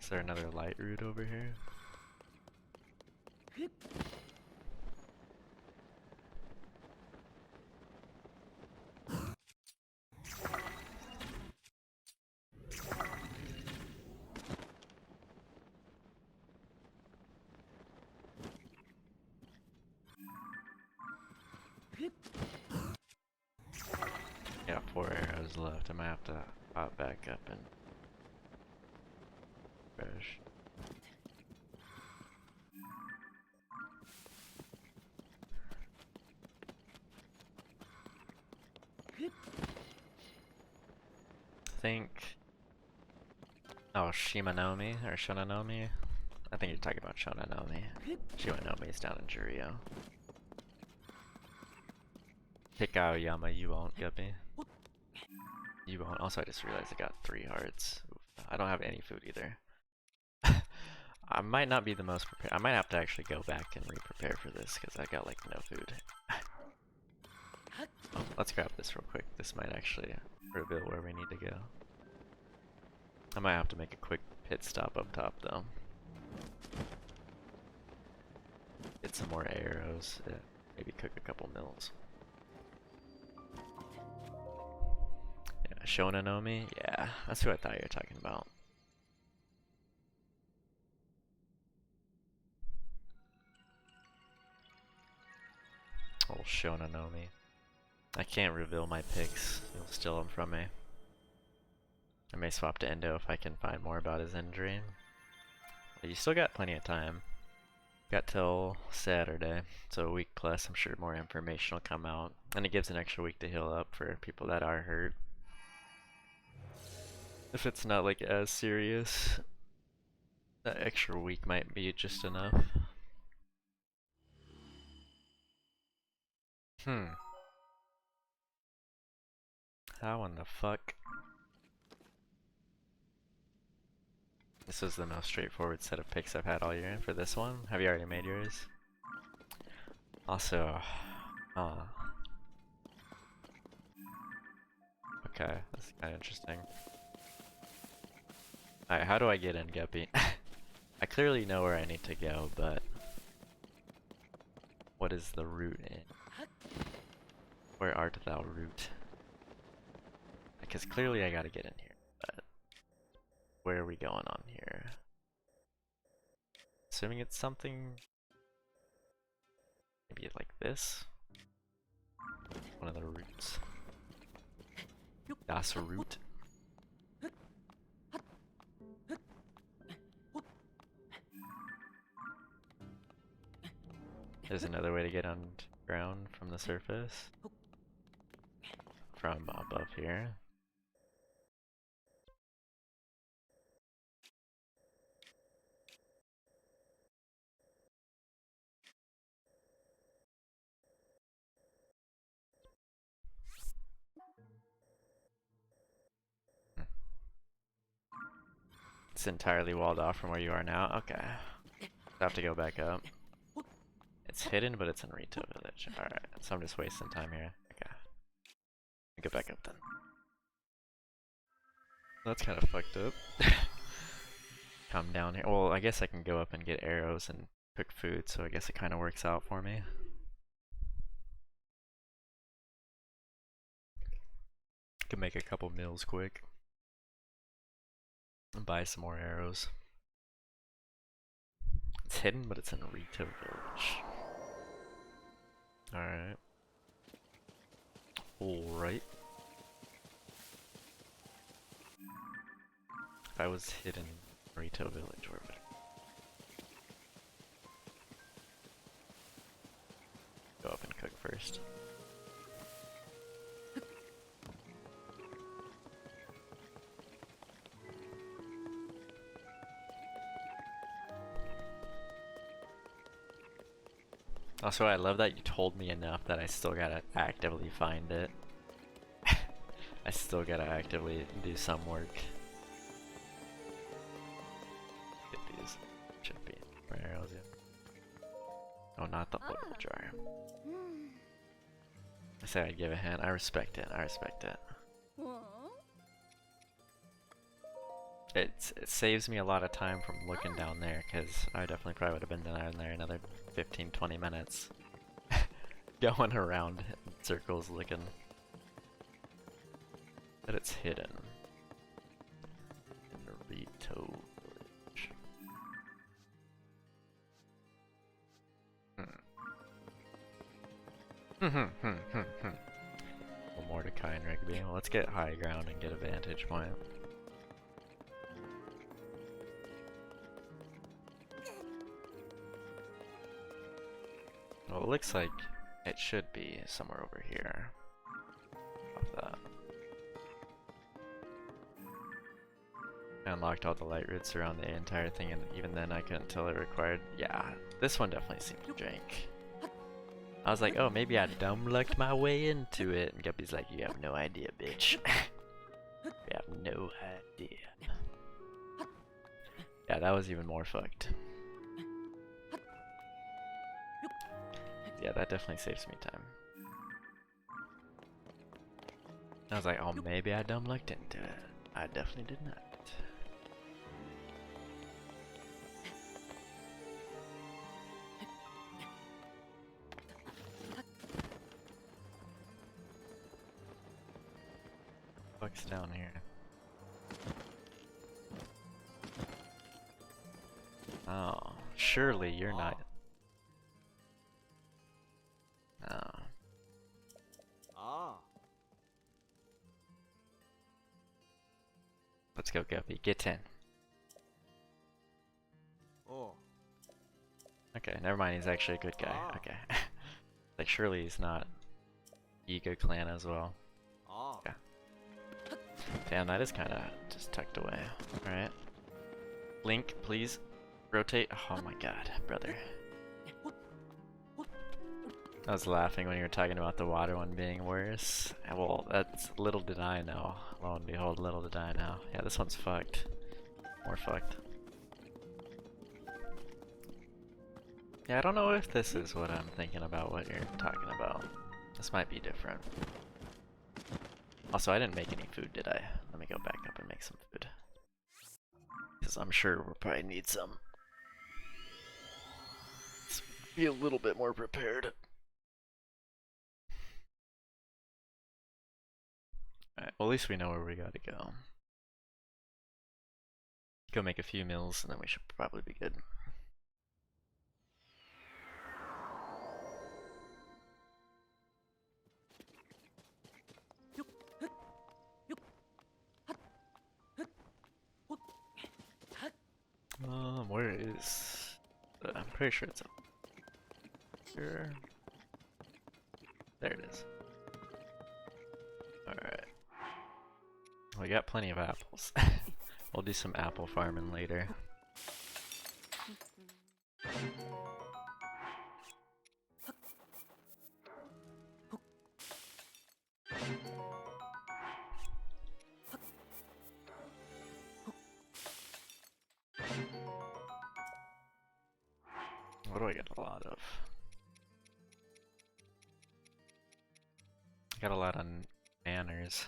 Is there another light route over here? Yeah, 4 arrows left. I might have to pop back up and fresh. I think. Oh, Shimanomi or Shonanomi? I think you're talking about Shonanomi. Shimanomi is down in Juryo. Pick Aoyama, you won't, Guppy. You won't. Also, I just realized I got 3 hearts. Oof. I don't have any food either. I might not be the most prepared. I might have to actually go back and re-prepare for this because I got like no food. Oh, let's grab this real quick. This might actually reveal where we need to go. I might have to make a quick pit stop up top though. Get some more arrows. Maybe cook a couple meals. Yeah, Shonanomi? Yeah, that's who I thought you were talking about. Old Shonanomi. I can't reveal my picks. You'll steal them from me. I may swap to Endo if I can find more about his injury. But you still got plenty of time. Got till Saturday, so a week plus. I'm sure more information will come out. And it gives an extra week to heal up for people that are hurt. If it's not like as serious, that extra week might be just enough. How in the fuck? This was the most straightforward set of picks I've had all year for this one. Have you already made yours? Also, okay, that's kind of interesting. Alright, how do I get in, Guppy? I clearly know where I need to go, but what is the route in? Where art thou, route? Because clearly I gotta get in here, but where are we going on here? Assuming it's something maybe like this. One of the roots. Das root. There's another way to get underground from the surface. From above here. It's entirely walled off from where you are now. Okay. I have to go back up. It's hidden, but it's in Rito Village. Alright, so I'm just wasting time here. Okay. Get back up then. That's kind of fucked up. Come down here. Well, I guess I can go up and get arrows and cook food, so I guess it kind of works out for me. Can make a couple meals quick. And buy some more arrows. It's hidden, but it's in Rito Village. Alright. Alright. If I was hidden in Rito Village, where would it go up and cook first? Also, I love that you told me enough that I still gotta actively find it. I still gotta actively do some work. Get these. Should be more arrows in. Oh, not the oil jar. I said I'd give a hint. I respect it. I respect it. It saves me a lot of time from looking down there, because I definitely probably would have been down there another 15-20 minutes. Going around in circles looking. But it's hidden. In the Rito Village. Well, Mordecai and Rigby. Well, let's get high ground and get a vantage point. Well, it looks like it should be somewhere over here. Of that. I unlocked all the light roots around the entire thing, and even then I couldn't tell it required. Yeah, this one definitely seemed to drink. I was like, oh, maybe I dumb lucked my way into it. And Guppy's like, you have no idea, bitch. You have no idea. Yeah, that was even more fucked. Yeah, that definitely saves me time. I was like, oh, maybe I dumb lucked into it. I definitely did not. What's down here? Oh, surely you're not. Oh. Let's go, Guppy. Get in. Okay, never mind. He's actually a good guy. Okay. Like, surely he's not Ego Clan as well. Okay. Damn, that is kind of just tucked away. Alright. Link, please. Rotate. Oh my god, brother. I was laughing when you were talking about the water one being worse. Well, that's little did I know. Lo and behold, little did I know. Yeah, this one's fucked. More fucked. Yeah, I don't know if this is what I'm thinking about, what you're talking about. This might be different. Also, I didn't make any food, did I? Let me go back up and make some food. Because I'm sure we'll probably need some. Let's be a little bit more prepared. Alright, well, at least we know where we gotta go. go make a few meals and then we should probably be good. Where is... I'm pretty sure it's up here. There it is. Alright. We got plenty of apples. We'll do some apple farming later. What do I get a lot of? I got a lot of manners.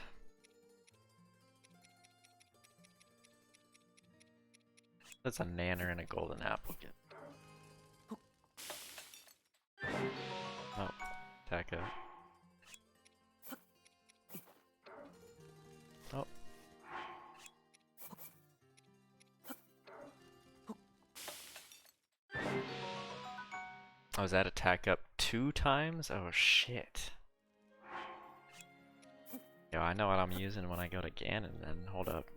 That's a nanner and a golden apple get. Oh, Taka. Oh. Oh, is that attack up 2 times? Oh shit. Yo, I know what I'm using when I go to Ganon then. Hold up.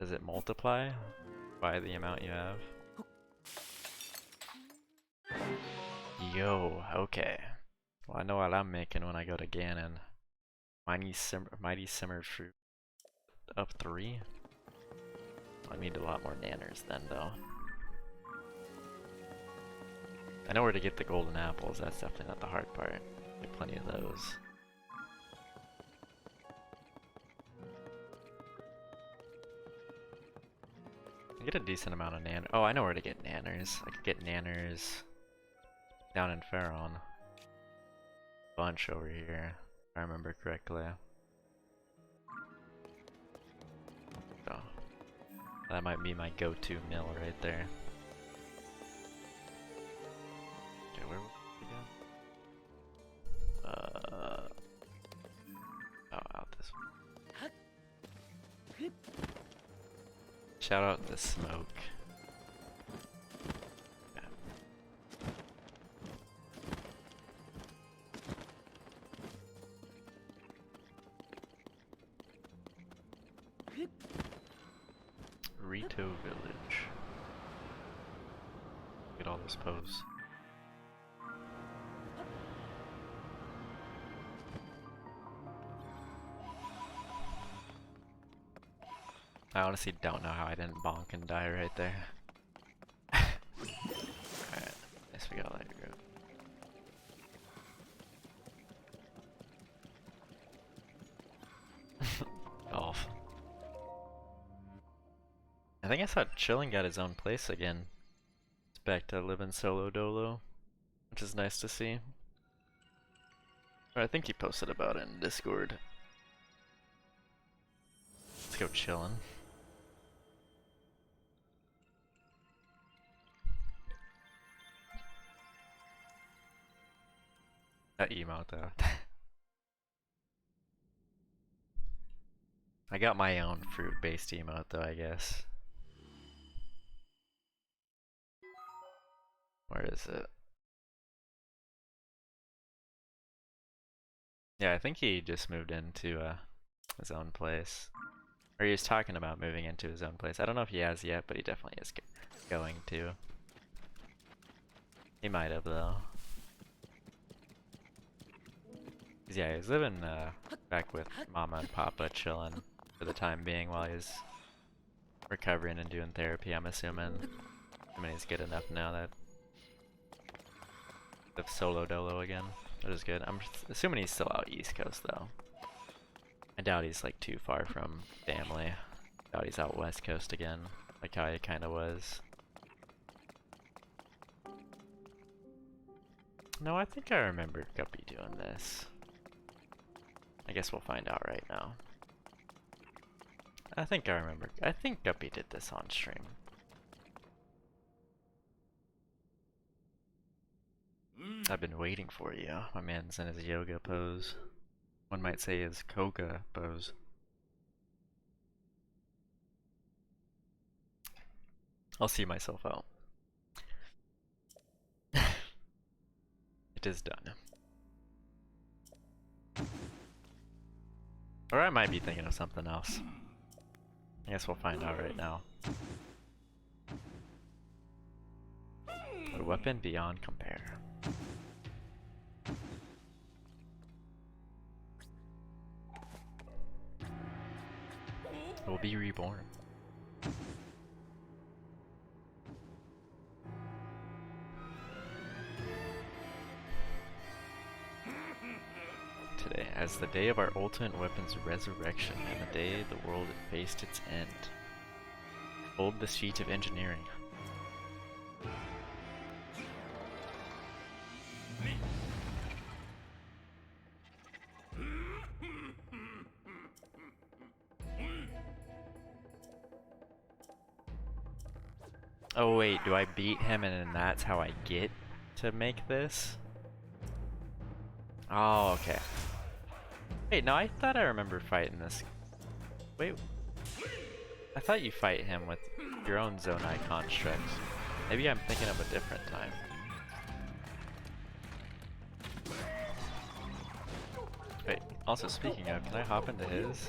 Does it multiply by the amount you have? Yo, okay. Well, I know what I'm making when I go to Ganon. Mighty Simmered Fruit up 3. I need a lot more nanners then, though. I know where to get the golden apples, that's definitely not the hard part. Get plenty of those. I get a decent amount of nanners. Oh, I know where to get nanners. I could get nanners down in Faron. Bunch over here, if I remember correctly. So, that might be my go-to mill right there. Okay, where was it again? Oh, out this way. Shout out the smoke. Rito Village. Look at all this pose. I honestly don't know how I didn't bonk and die right there. Alright, guess we gotta let it go. Golf. I think I saw Chillin got his own place again. He's back to living solo dolo, which is nice to see. Or I think he posted about it in Discord. Let's go Chillin. That emote though. I got my own fruit-based emote though, I guess. Where is it? Yeah, I think he just moved into his own place. Or he was talking about moving into his own place. I don't know if he has yet, but he definitely is going to. He might have though. 'Cause yeah, he's living back with Mama and Papa, chilling for the time being while he's recovering and doing therapy, I'm assuming. I mean, he's good enough now that the solo dolo again, which is good. I'm assuming he's still out East Coast though. I doubt he's like too far from family. I doubt he's out West Coast again, like how he kind of was. No, I think I remember Guppy doing this. I guess we'll find out right now. I think I remember. I think Guppy did this on stream. I've been waiting for you. My man's in his yoga pose. One might say his Koga pose. I'll see myself out. It is done. Or I might be thinking of something else. I guess we'll find out right now. A weapon beyond compare. Will be reborn. Today, as the day of our ultimate weapon's resurrection and the day the world faced its end. Hold the sheet of engineering. Oh wait, do I beat him and then that's how I get to make this? Oh, okay. Wait, no, I thought I remember fighting this. Wait, I thought you fight him with your own Zonai construct. Maybe I'm thinking of a different time. Wait, also speaking of, can I hop into his?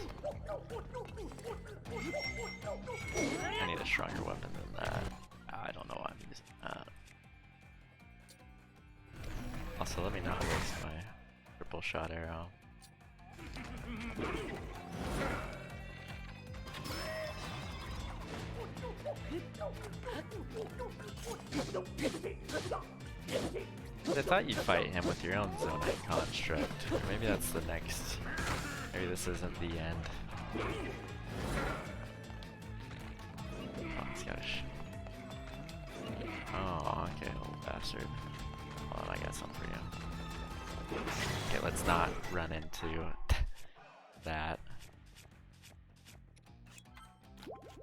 I need a stronger weapon than that. I don't know why I'm using that. Also, let me not waste my triple shot arrow. I thought you'd fight him with your own Zonite construct. Maybe that's the next. Maybe this isn't the end. Oh, he's got a oh, okay, little bastard. Hold on, I got something for you. Okay, let's not run into that.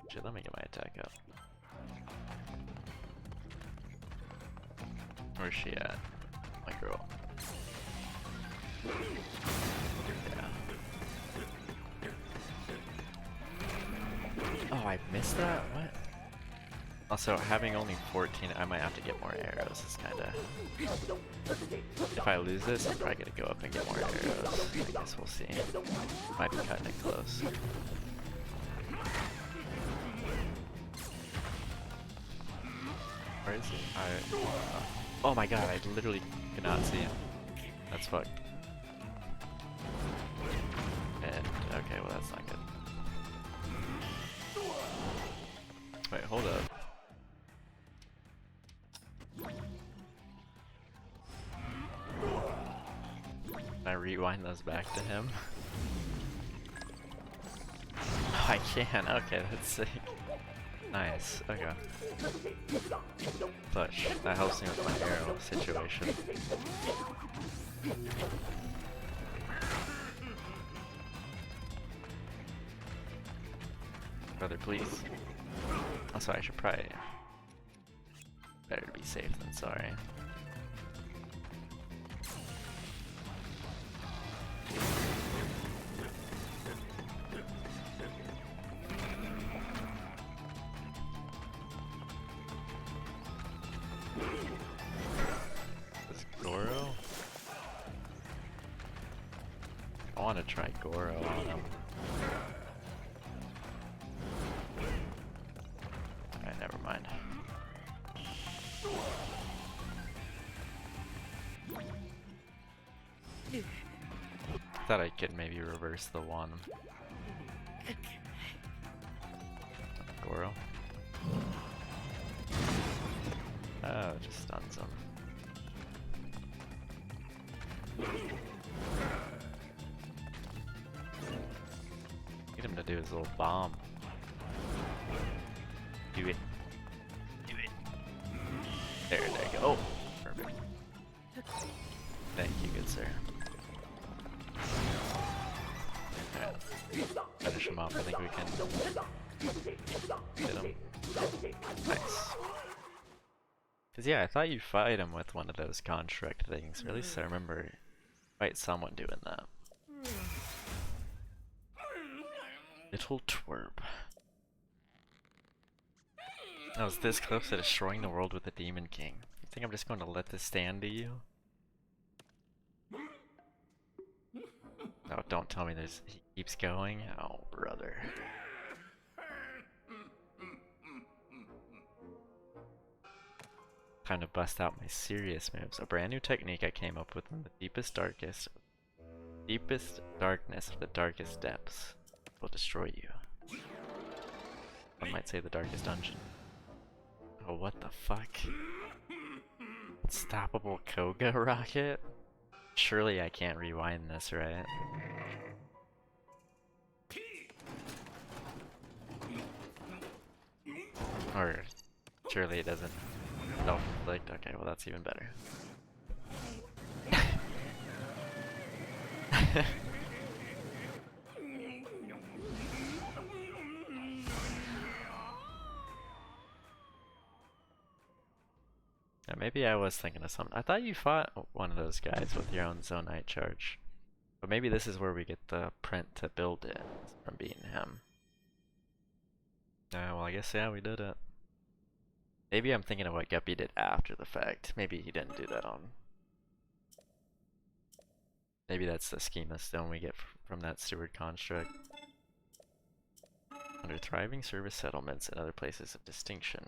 Shit, let me get my attack up. Where's she at? My girl. Yeah. Oh, I missed that? What? Also, having only 14, I might have to get more arrows. It's kinda... If I lose this, I'm probably gonna go up and get more arrows. I guess we'll see. Might be cutting it close. Where is he? Oh my god, I literally could not see him. That's fucked. And, okay, well that's not good. Wait, hold up. Can I rewind those back to him? Oh, I can, okay, that's sick. Nice, okay. Push. That helps me with my arrow situation. Brother, please. Also, I should probably... Better to be safe than sorry. Is Goro? I want to try Goro on him. Alright, never mind. Thought I could maybe reverse the one. Goro. Oh, it just stuns him. Get him to do his little bomb. Do it. Do it. There you go. Oh, perfect. Thank you, good sir. Alright. Finish him off. I think we can hit him. Nice. Cause yeah, I thought you'd fight him with one of those construct things, or at least I remember fight someone doing that. Little twerp. I was this close to destroying the world with the Demon King. You think I'm just going to let this stand to you? No, don't tell me he keeps going. Oh, brother. Time to bust out my serious moves. A brand new technique I came up with in the deepest darkness of the darkest depths will destroy you. One might say the darkest dungeon. Oh, what the fuck? Unstoppable Koga rocket? Surely I can't rewind this, right? Or surely it doesn't self-inflict? Okay, well that's even better. Yeah, maybe I was thinking of something. I thought you fought one of those guys with your own Zonite charge. But maybe this is where we get the print to build it from beating him. Well I guess yeah, we did it. Maybe I'm thinking of what Guppy did after the fact. Maybe he didn't do that on... Maybe that's the schema stone we get from that steward construct. Under thriving service settlements and other places of distinction.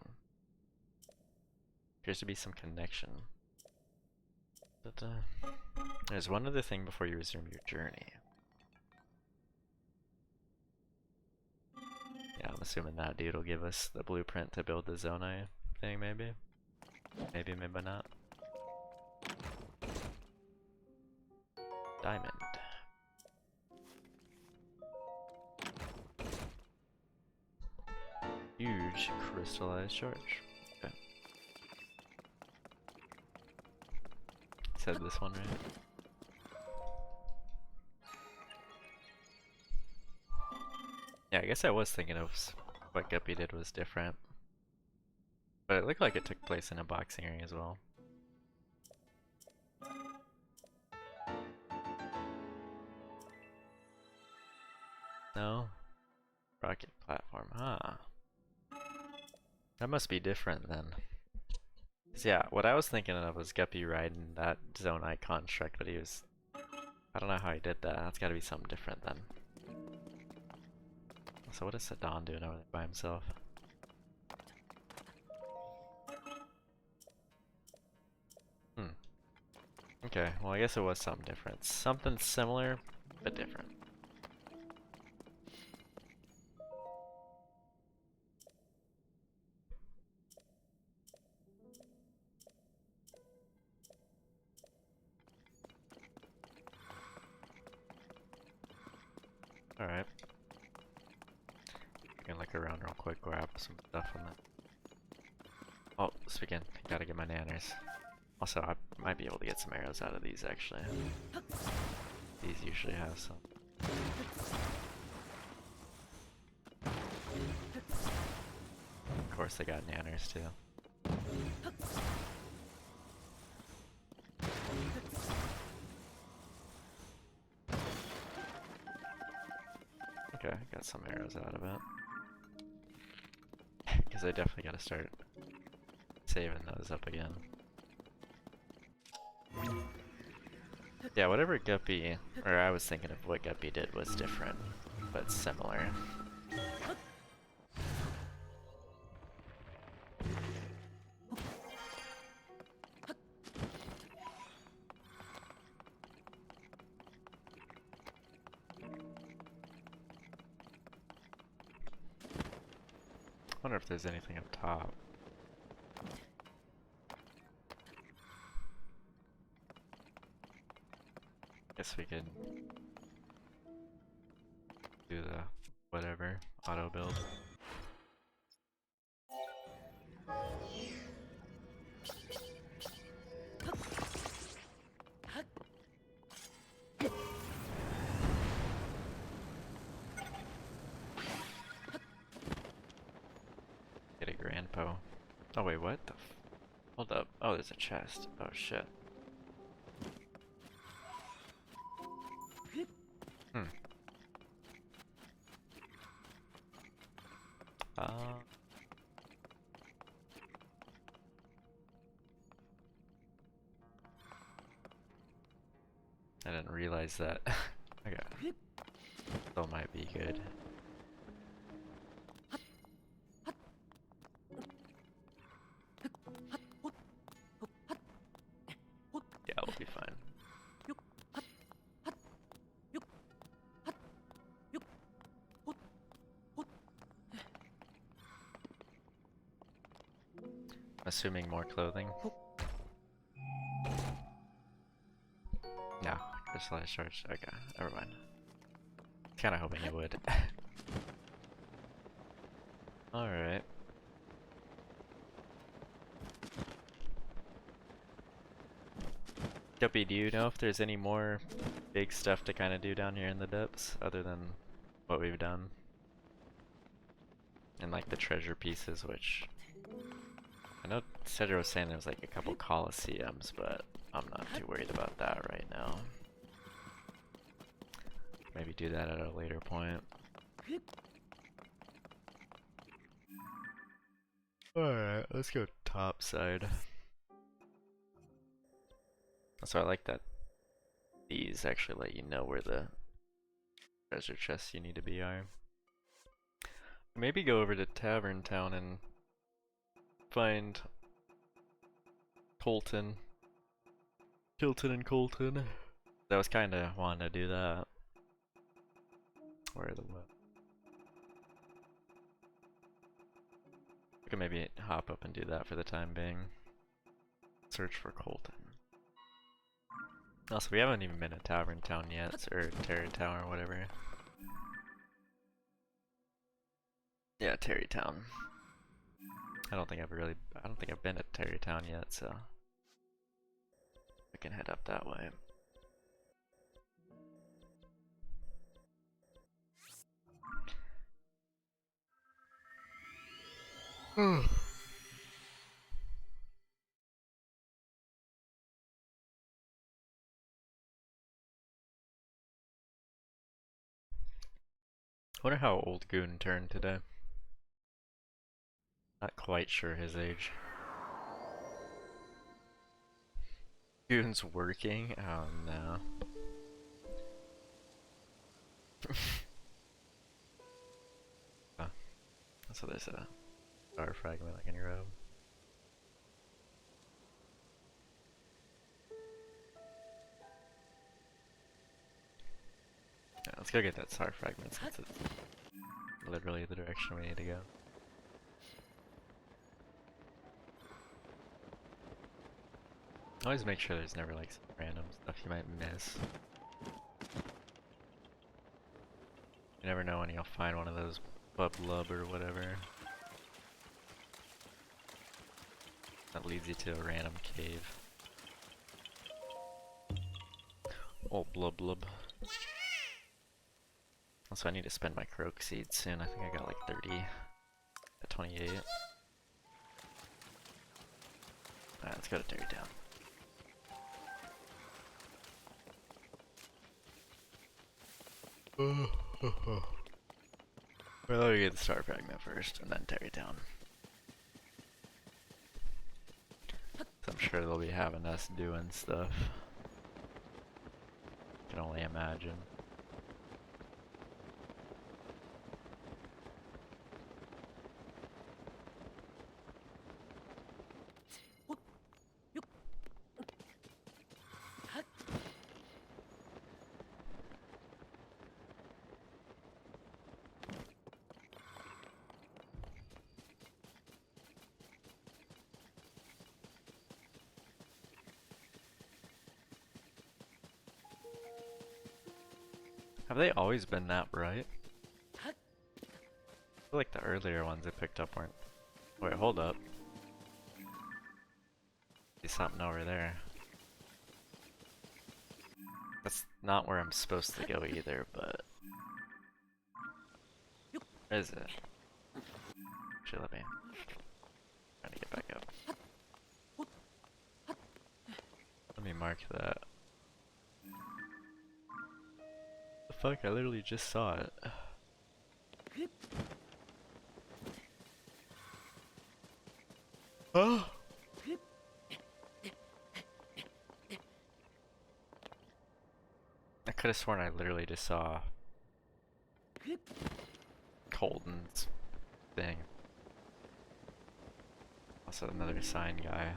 Appears to be some connection. But, there's one other thing before you resume your journey. Yeah, I'm assuming that dude will give us the blueprint to build the Zonai thing, maybe? Maybe, maybe not. Diamond. Huge crystallized charge. Okay. Said this one, right? Yeah, I guess I was thinking of what Guppy did was different. But it looked like it took place in a boxing ring as well. No? Rocket platform, huh? That must be different then. 'Cause yeah, what I was thinking of was Guppy riding that Zonai construct, but he was... I don't know how he did that. That's gotta be something different then. So what is Sadan doing over there by himself? Okay, well I guess it was something different. Something similar, but different. Alright. I can look around real quick, grab some stuff from that. Oh, speaking, gotta get my nanners. Also, I might be able to get some arrows out of these actually. These usually have some. Of course they got nanners too. Okay, got some arrows out of it. Because I definitely gotta start saving those up again. Yeah, whatever Guppy, or I was thinking of what Guppy did was different, but similar. I wonder if there's anything up top. Guess we could do the whatever auto build. Get a Grandpo. Oh wait, what the f— hold up. Oh, there's a chest. Oh shit. I didn't realize that. Okay. Still might be good. Yeah, we'll be fine. Assuming more clothing. No, crystallized charge. Okay, never mind. Kinda hoping it would. Alright. Guppy, do you know if there's any more big stuff to kind of do down here in the depths other than what we've done? And like the treasure pieces, which I know Cedra was saying there was like a couple Colosseums, but I'm not too worried about that right now. Maybe do that at a later point. Alright, let's go top side. So I like that these actually let you know where the treasure chests you need to be are. Maybe go over to Tavern Town and find Colton. Kilton and Colton. I was kinda wanting to do that. Where are the what? I could maybe hop up and do that for the time being. Search for Colton. Also, we haven't even been to Tavern Town yet, or Terry Town or whatever. Yeah, Terry Town. I don't think I've been to Terry Town yet, so I can head up that way. Wonder how old Goon turned today. Not quite sure his age. Goon's working? Oh no. Oh, so there's a star fragment I can grab. Yeah, let's go get that star fragment since it's literally the direction we need to go. Always make sure there's never like some random stuff you might miss. You never know when you'll find one of those Bublub or whatever. That leads you to a random cave. Oh, blub blub. Also, I need to spend my croak seeds soon. I think I got like 30 at 28. Alright, let's go to Terry Town. Well, let me get the star fragment first, and then Terry Town. I'm sure they'll be having us doing stuff. Can only imagine. Have they always been that bright? I feel like the earlier ones I picked up weren't. Wait, hold up. See something over there. That's not where I'm supposed to go either, but... Where is it? Actually, let me... trying to get back up. Let me mark that. The fuck? I literally just saw it. Oh! I could have sworn I literally just saw Colton's thing. Also another sign guy.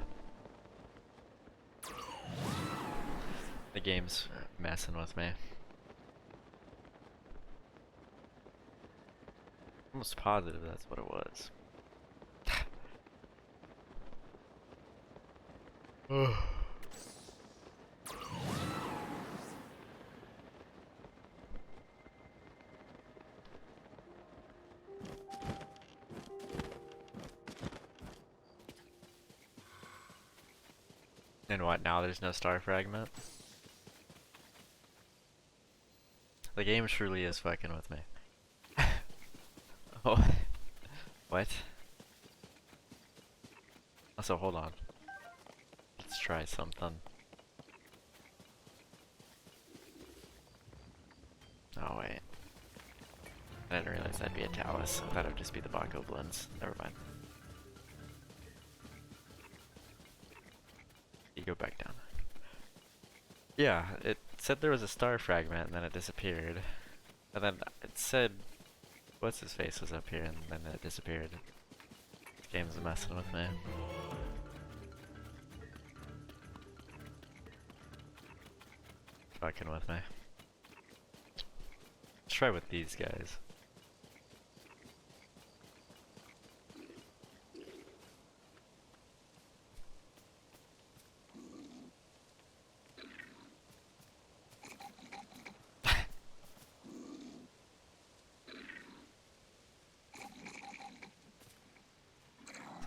The game's messing with me. Almost positive that's what it was. And what, now there's no star fragment? The game truly is fucking with me. Oh, what? Also, hold on. Let's try something. Oh wait. I didn't realize that'd be a Talus. I thought it would just be the Baco blends. Never mind. You go back down. Yeah, it said there was a star fragment and then it disappeared. And then it said what's his face was up here and then it disappeared. This game's messing with me. Fucking with me. Let's try with these guys.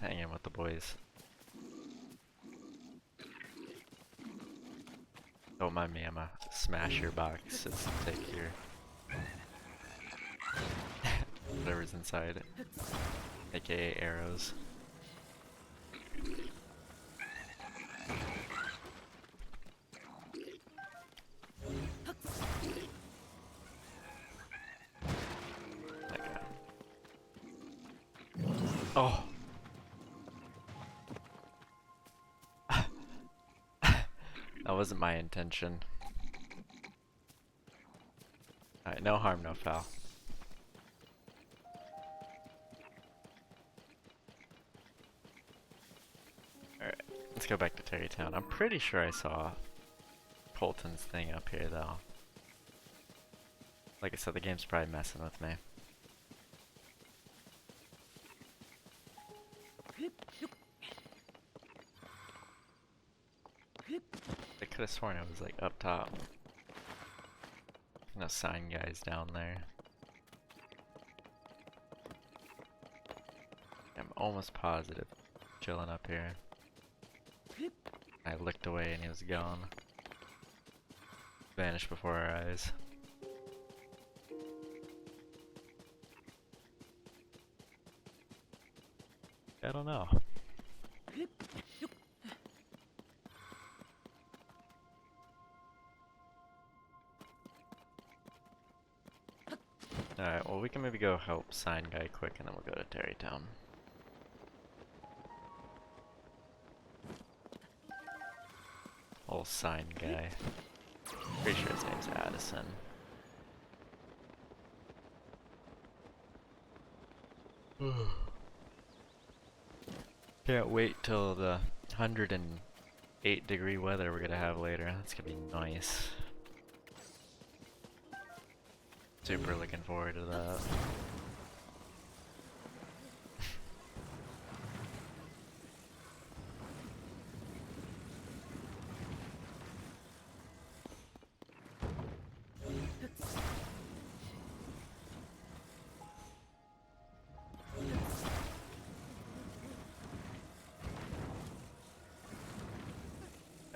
Hanging with the boys. Don't mind me, I'm a smash your box. Just take your whatever's inside it. AKA arrows. Okay. Oh! That wasn't my intention. Alright, no harm, no foul. Alright, let's go back to Terrytown. I'm pretty sure I saw Colton's thing up here though. Like I said, the game's probably messing with me. I could have sworn it was like up top. No sign guys down there. I'm almost positive. Chilling up here. I looked away and he was gone. Vanished before our eyes. I don't know. Alright, well we can maybe go help sign guy quick and then we'll go to Terrytown. Old sign guy. Pretty sure his name's Addison. Can't wait till the 108-degree weather we're gonna have later. That's gonna be nice. Super looking forward to that.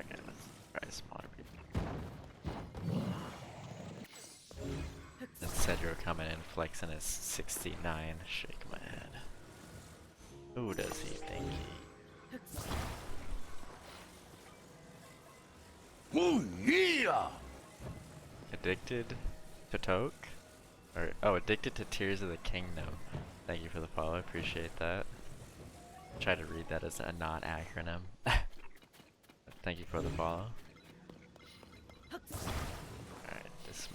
Okay, let's try some water people. And Cedro coming in flexing his 69. Shake my head. Who does he think he? Oh yeah! Addicted to Toke? Or, oh, addicted to Tears of the Kingdom. Thank you for the follow, appreciate that. Try to read that as a not acronym. Thank you for the follow. Alright.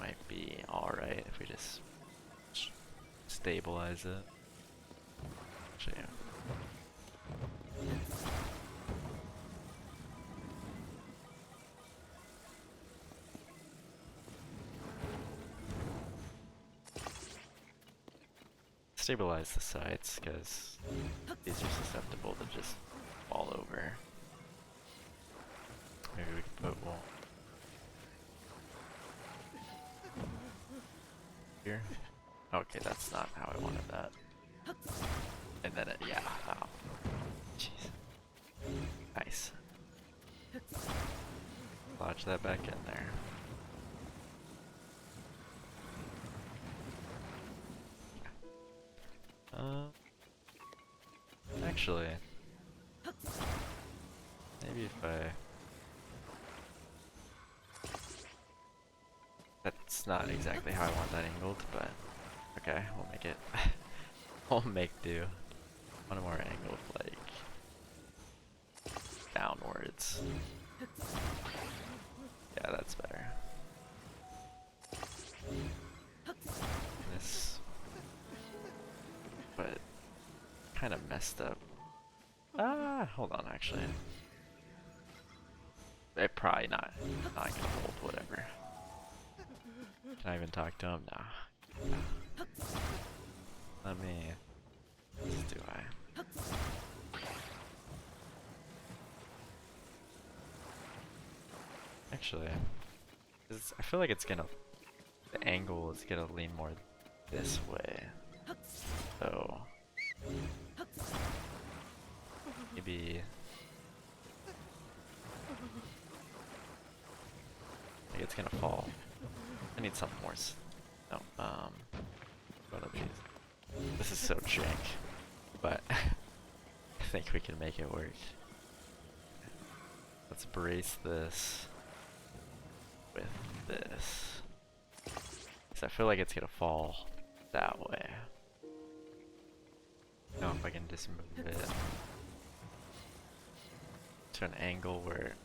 might be alright if we just stabilize it. Actually, yeah. Stabilize the sides, because these are susceptible to just fall over. Maybe we can put wall here. Okay, that's not how I wanted that. And then yeah, oh. Jeez. Nice. Lodge that back in there. Actually, maybe if I... That's not exactly how I want that angled, but okay, we'll make it. We'll make do. One more angled, like downwards. Yeah, that's better. This, but kind of messed up. Hold on, actually. It probably not gonna hold, whatever. Can I even talk to him? Nah. Let me, do I? Actually, I feel like it's gonna, the angle is gonna lean more this way. So, maybe, maybe it's gonna fall. I need something more. No, one of these. This is so jank, but I think we can make it work. Let's brace this with this. Because I feel like it's gonna fall that way. Now if I can just move it to an angle where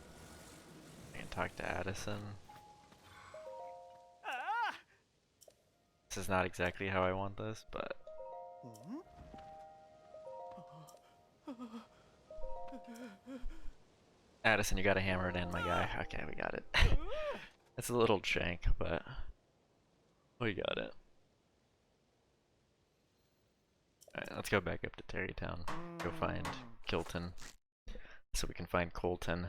I can talk to Addison. This is not exactly how I want this, but Addison, you gotta hammer it in, my guy. Okay, we got it. It's a little jank, but we got it. Alright, let's go back up to Terrytown. Go find Kilton. So we can find Colton.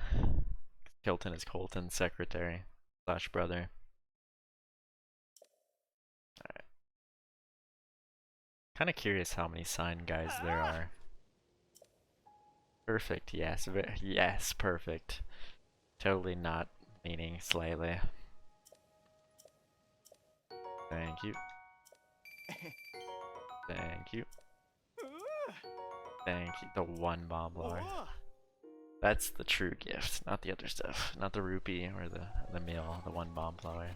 Kilton is Colton's secretary / brother. Alright. Kinda curious how many sign guys there are. Perfect, yes, yes, perfect. Totally not meaning slightly. Thank you. Thank you. Thank you. The one bomb blower. That's the true gift, not the other stuff. Not the rupee or the meal, the one bomb blower.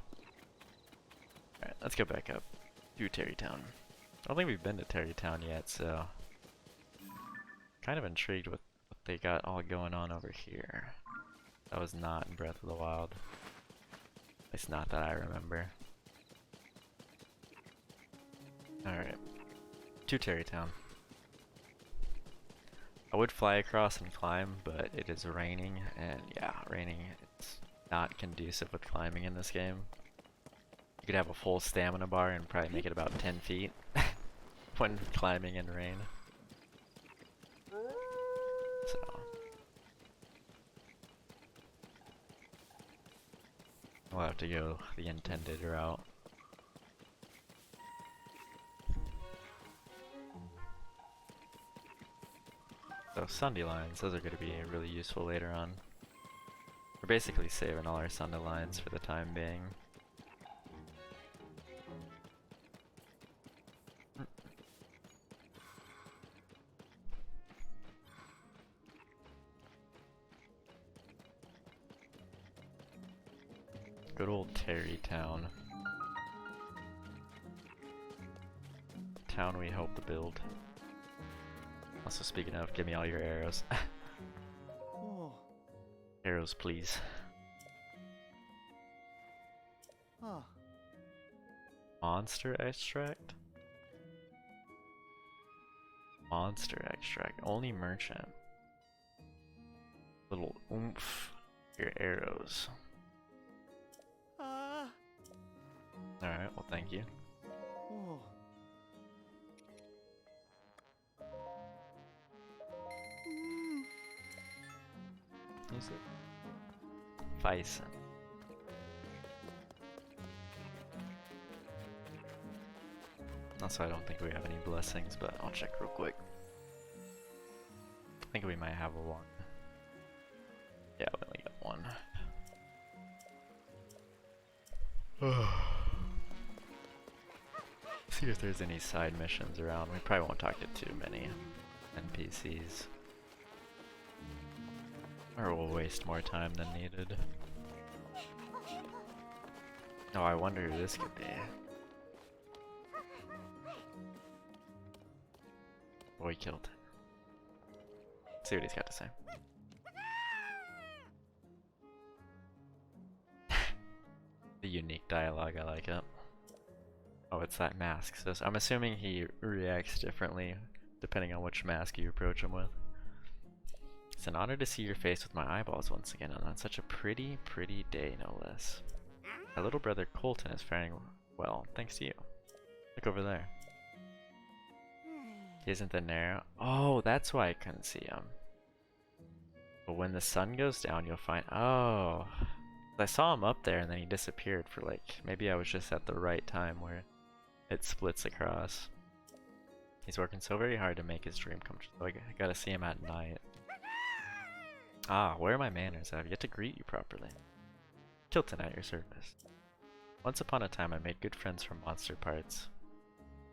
Alright, let's go back up to Terrytown. I don't think we've been to Terrytown yet, so kind of intrigued with what they got all going on over here. That was not in Breath of the Wild. At least not that I remember. Alright. To Terrytown. I would fly across and climb, but it is raining, and yeah, raining, it's not conducive with climbing in this game. You could have a full stamina bar and probably make it about 10 feet when climbing in rain. So we'll have to go the intended route. So Sunday lines, those are going to be really useful later on. We're basically saving all our Sunday lines for the time being. Good old Terrytown. Town we helped to build. Also, speaking of, give me all your arrows. Oh. Arrows, please. Ah. Monster extract? Monster extract. Only merchant. Little oomph. Your arrows. Ah. Alright, well thank you. Oh. Mm. Who's it? Bison. Also, I don't think we have any blessings, but I'll check real quick. I think we might have a one. Yeah, we only got one. See if there's any side missions around. We probably won't talk to too many NPCs. Or we'll waste more time than needed. Oh, I wonder who this could be. Boy killed it. See what he's got to say. The unique dialogue, I like it. Oh, it's that mask. So I'm assuming he reacts differently depending on which mask you approach him with. It's an honor to see your face with my eyeballs once again, and on such a pretty, pretty day, no less. My little brother Colton is faring well, thanks to you. Look over there. He isn't the Nair. Oh, that's why I couldn't see him. But when the sun goes down, you'll find. Oh. I saw him up there and then he disappeared for like. Maybe I was just at the right time where it splits across. He's working so very hard to make his dream come true. So I gotta see him at night. Ah, where are my manners? I have yet to greet you properly. Kilton at your service. Once upon a time, I made good friends from monster parts.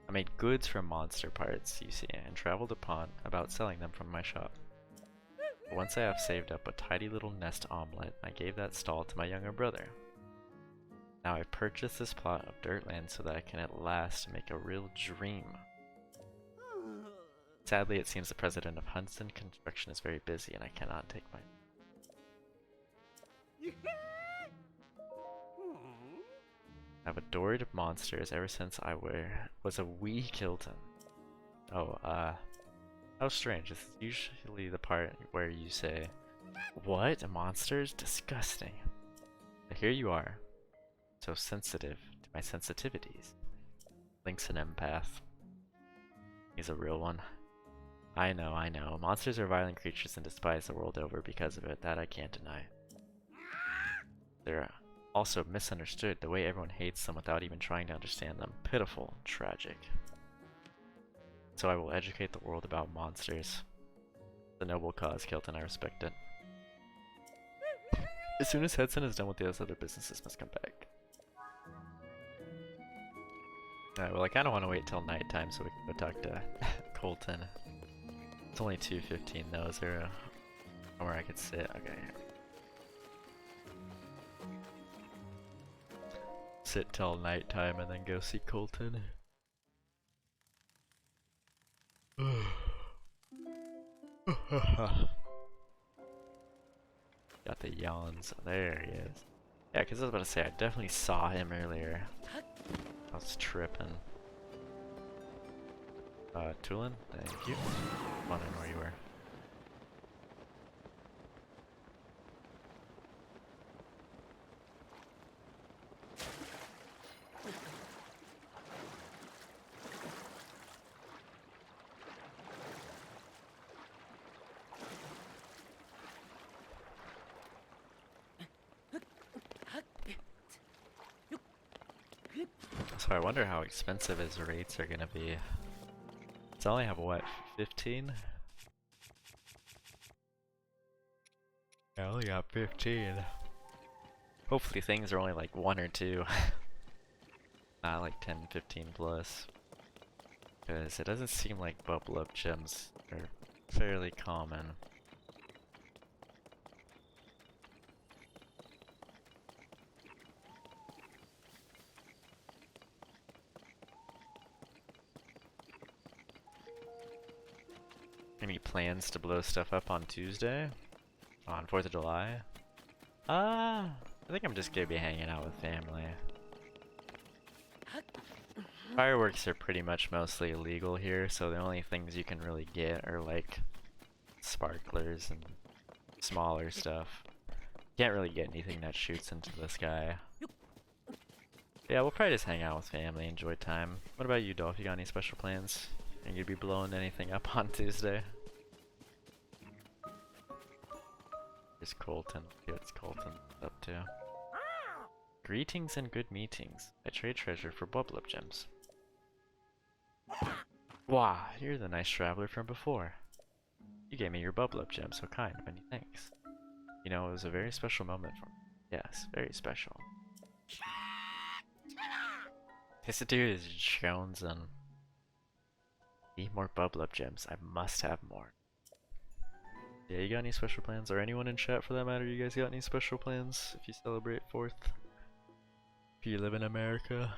I made goods from monster parts, you see, and traveled about selling them from my shop. But once I have saved up a tidy little nest omelet, I gave that stall to my younger brother. Now I've purchased this plot of dirt land so that I can at last make a real dream. Sadly, it seems the president of Hunston Construction is very busy and I cannot take my... I've adored monsters ever since I was a wee Kilton. Oh, how strange. This is usually the part where you say, what? A monster's disgusting. But here you are, so sensitive to my sensitivities. Link's an empath. He's a real one. I know, I know. Monsters are violent creatures and despise the world over because of it. That I can't deny. They're also misunderstood, the way everyone hates them without even trying to understand them. Pitiful and tragic. So I will educate the world about monsters. The noble cause, Kilton, I respect it. As soon as Hudson is done with those other businesses, must come back. Alright, well I kinda wanna wait till nighttime so we can go talk to Colton. It's only 2:15 though, is there somewhere I could sit? Okay. Sit till nighttime and then go see Colton. Got the yawns. There he is. Yeah, because I was about to say, I definitely saw him earlier. I was tripping. Tulin, thank you. Wondering where you were. So I wonder how expensive his rates are gonna be. So I only have what, 15? I only got 15. Hopefully things are only like 1 or 2. Not like 10, 15 plus. Because it doesn't seem like bubble up gems are fairly common. Any plans to blow stuff up on Tuesday? On 4th of July? I think I'm just gonna be hanging out with family. Fireworks are pretty much mostly illegal here, so the only things you can really get are like sparklers and smaller stuff. Can't really get anything that shoots into the sky. Yeah, we'll probably just hang out with family, enjoy time. What about you, Dolph? You got any special plans? Think you'd be blowing anything up on Tuesday? Here's Colton. See what's Colton up to. Greetings and good meetings. I trade treasure for bubble up gems. Wow, you're the nice traveler from before. You gave me your bubble up gem, so kind. Many thanks. You know, it was a very special moment for me. Yes, very special. This dude is jonesing. Need more bubble up gems. I must have more. Yeah, you got any special plans? Or anyone in chat for that matter? You guys got any special plans if you celebrate 4th? If you live in America?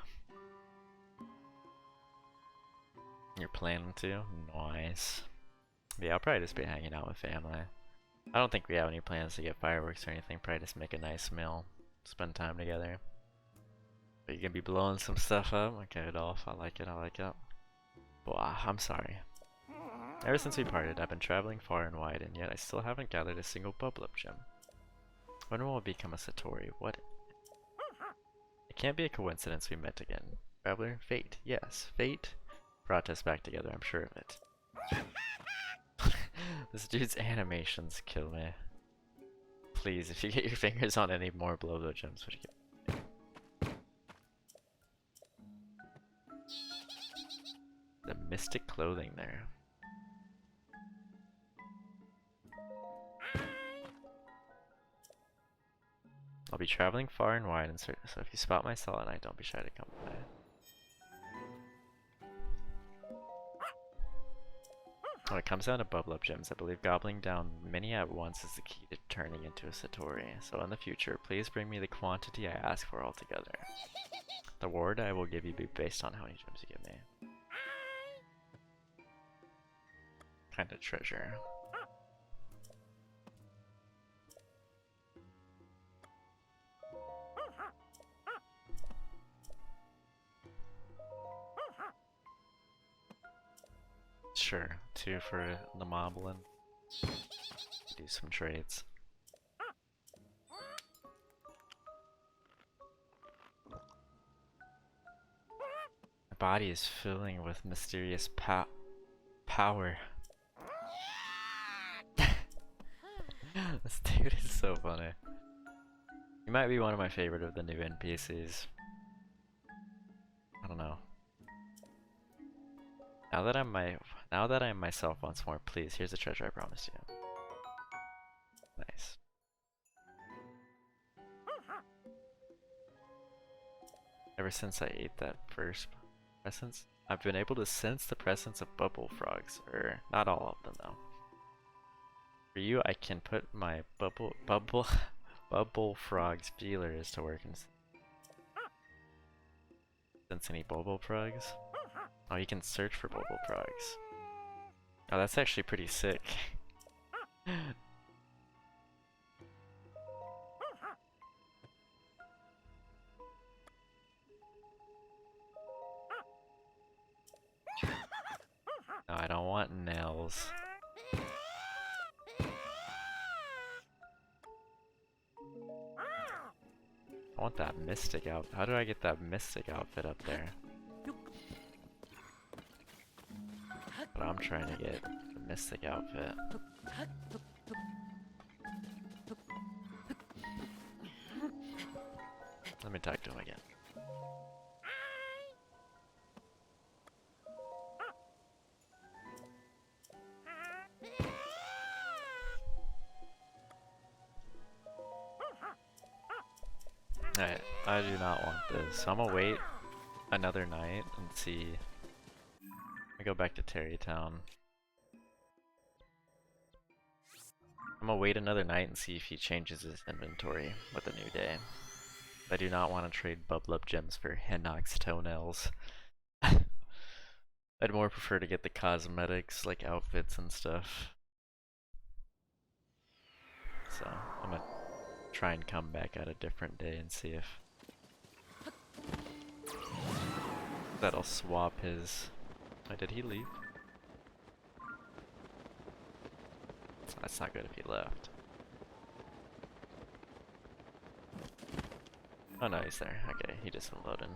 You're planning to? Nice. Yeah, I'll probably just be hanging out with family. I don't think we have any plans to get fireworks or anything. Probably just make a nice meal. Spend time together. But you're gonna be blowing some stuff up? Okay, Dolph. I like it, I like it. Wow, I'm sorry. Ever since we parted, I've been traveling far and wide, and yet I still haven't gathered a single bubble up gem. When will I become a Satori? What? It can't be a coincidence we met again. Traveler? Fate. Yes, fate brought us back together, I'm sure of it. This dude's animations kill me. Please, if you get your fingers on any more blow gems, would you get the mystic clothing there? I'll be traveling far and wide, and so if you spot my selenite, don't be shy to come by. When it comes down to bubble up gems, I believe gobbling down many at once is the key to turning into a Satori. So in the future, please bring me the quantity I ask for altogether. The reward I will give you be based on how many gems you give me. Kind of treasure. Sure, 2 for the moblin. Do some trades. My body is filling with mysterious power. This dude is so funny. He might be one of my favorite of the new NPCs. I don't know. Now that I'm myself once more, please, here's the treasure I promised you. Nice. Ever since I ate that first presence, I've been able to sense the presence of bubble frogs, or not all of them though. For you, I can put my bubble frogs feelers to work and sense any bubble frogs. Oh, you can search for bubble frogs. Oh, that's actually pretty sick. No, I don't want nails. I want that mystic outfit. How do I get that mystic outfit up there? But I'm trying to get the mystic outfit. Let me talk to him again. Alright, I do not want this. So I'm gonna wait another night and see. I go back to Terrytown. I'm gonna wait another night and see if he changes his inventory with a new day. I do not want to trade bubble up gems for Hinox toenails. I'd more prefer to get the cosmetics, like outfits and stuff. So, I'm gonna try and come back at a different day and see if That'll swap his. Oh, did he leave? That's not good if he left. Oh no, he's there. Okay, he just unloaded.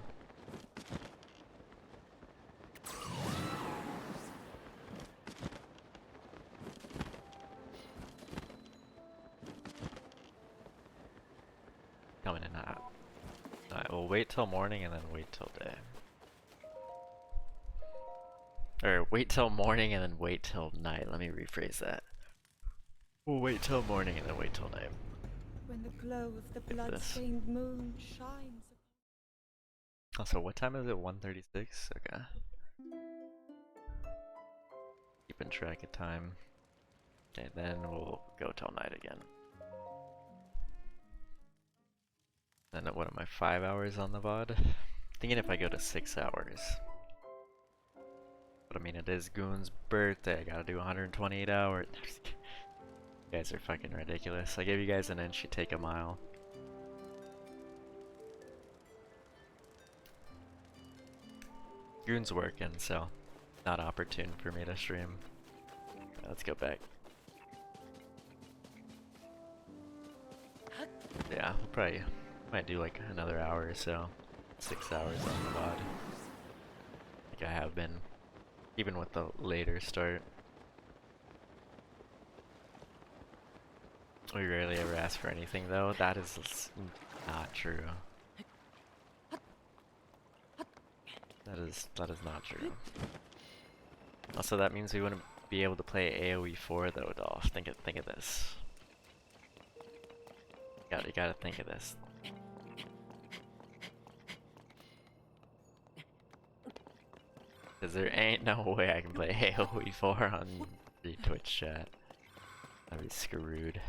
Coming in hot. Alright, we'll wait till morning and then wait till day. Or wait till morning and then wait till night. Let me rephrase that. We'll wait till morning and then wait till night. When the glow of the Look at this. blood-stained moon shines. Also, what time is it? 1:36? Okay. Keeping track of time. Okay, then we'll go till night again. Then what am I, 5 hours on the VOD? Thinking if I go to 6 hours. But I mean, it is Goon's birthday. I gotta do 128 hours. You guys are fucking ridiculous. I gave you guys an inch, you take a mile. Goon's working, so not opportune for me to stream. Let's go back. Yeah, we'll probably might do like another hour or so. 6 hours on the VOD. Like I have been, even with the later start. We rarely ever ask for anything though. That is not true. That is not true. Also, that means we wouldn't be able to play AoE 4 though, Dolph. Think of this. You gotta think of this. Cause there ain't no way I can play AoE 4 on the Twitch chat. I'd be screwed.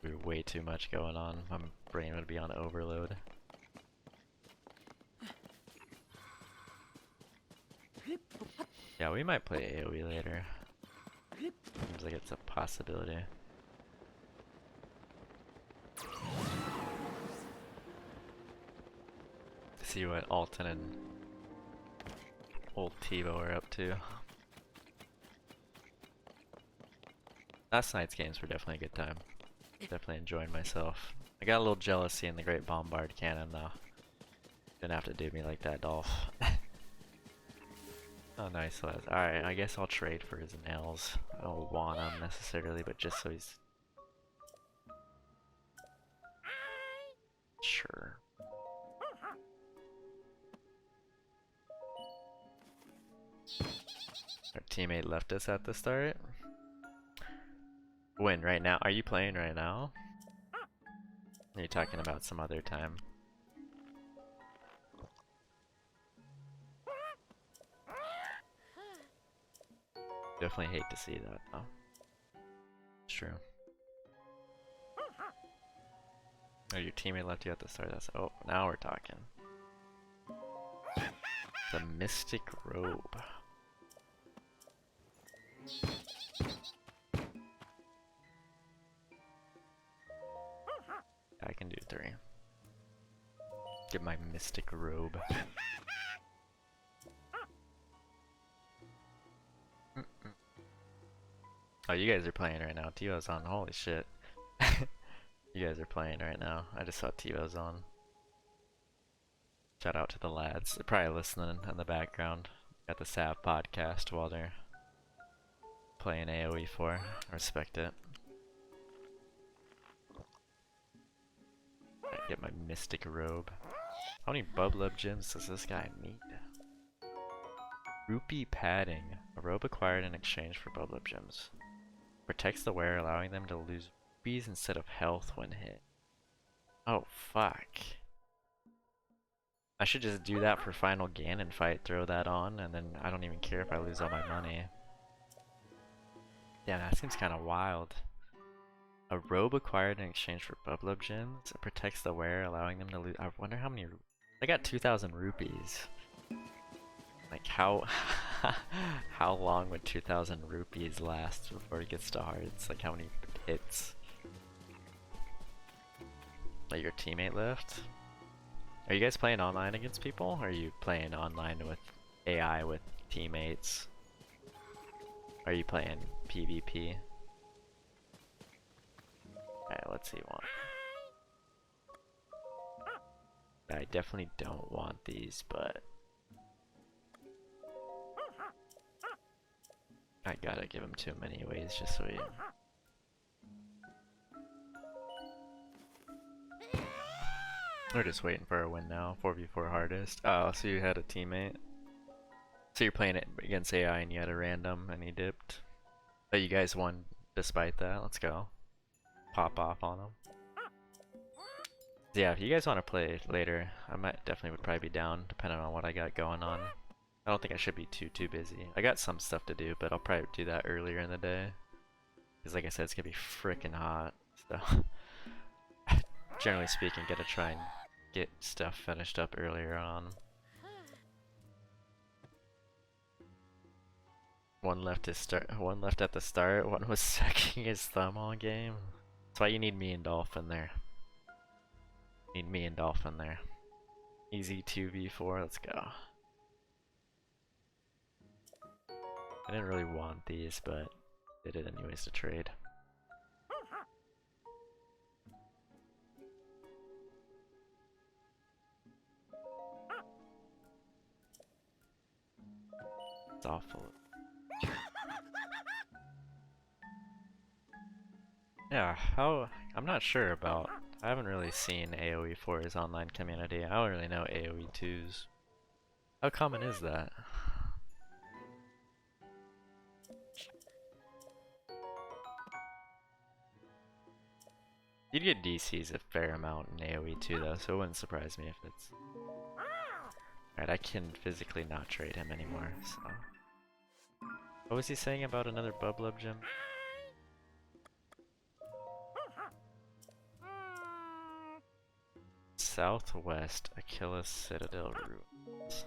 There'd be way too much going on. My brain would be on overload. Yeah, we might play AoE later. Seems like it's a possibility. See what Alton and old Tivo are up to. Last night's games were definitely a good time. Definitely enjoying myself. I got a little jealous seeing the Great Bombard Cannon though. Didn't have to do me like that, Dolph. Oh, nice, Les. Alright, I guess I'll trade for his nails. I don't want him necessarily, but just so he's... Sure. Our teammate left us at the start. When? Right now? Are you playing right now? Or are you talking about some other time? Definitely hate to see that though. It's true. Oh, your teammate left you at the start. That's oh, now we're talking. The Mystic Robe. I can do 3. Get my Mystic Robe. Oh, you guys are playing right now. Tivo's on. Holy shit. You guys are playing right now. I just saw Tivo's on. Shout out to the lads. They're probably listening in the background. Got the Sav podcast while they're playing AoE 4. I respect it. I get my Mystic Robe. How many Bublub gems does this guy need? Rupee Padding. A robe acquired in exchange for Bublub gems. Protects the wearer, allowing them to lose rupees instead of health when hit. Oh, fuck. I should just do that for final Ganon fight, throw that on, and then I don't even care if I lose all my money. Yeah, that seems kind of wild. A robe acquired in exchange for Bublub gems. It protects the wearer, allowing them to lose. I wonder how many. I got 2,000 rupees. Like how how long would 2,000 rupees last before it gets to hearts? Like how many hits? that your teammate left. Are you guys playing online against people? Or are you playing online with AI with teammates? Are you playing PvP? Alright, let's see one. I definitely don't want these, but I gotta give him to him anyways, just so he... We're just waiting for a win now, 4v4 hardest. Oh, so you had a teammate. So you're playing it against AI and you had a random and he dipped. But you guys won despite that, let's go. Pop off on him. Yeah, if you guys want to play later, I might definitely would probably be down, depending on what I got going on. I don't think I should be too busy. I got some stuff to do, but I'll probably do that earlier in the day. Because like I said, it's gonna be freaking hot. So, generally speaking, gotta try and get stuff finished up earlier on. One left at the start. One was sucking his thumb all game. That's why you need me and Dolphin there. Need me and Dolphin there. Easy 2v4. Let's go. I didn't really want these, but did it anyways to trade. It's awful. Yeah, I'm not sure about. I haven't really seen AoE 4's online community. I don't really know AoE 2's. How common is that? You'd get DCs a fair amount in AoE 2 though, so it wouldn't surprise me if it's... Alright, I can physically not trade him anymore, so... What was he saying about another Bublub gym? Southwest Achilles Citadel Ruins.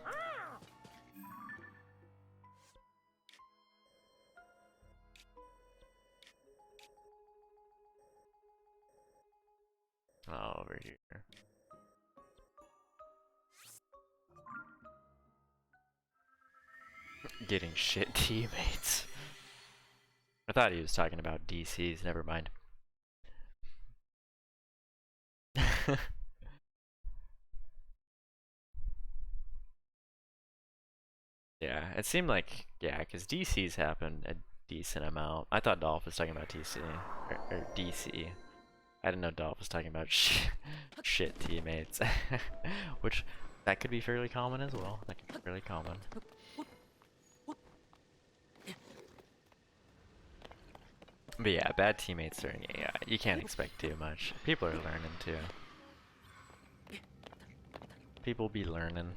Oh, over here. Getting shit teammates. I thought he was talking about DCs, never mind. Yeah, it seemed like, yeah, because DCs happened a decent amount. I thought Dolph was talking about TC, or DC. I didn't know Dolph was talking about shit teammates. Which, that could be fairly common as well. That could be fairly common. But yeah, bad teammates during AI, you can't expect too much. People are learning too. People be learning.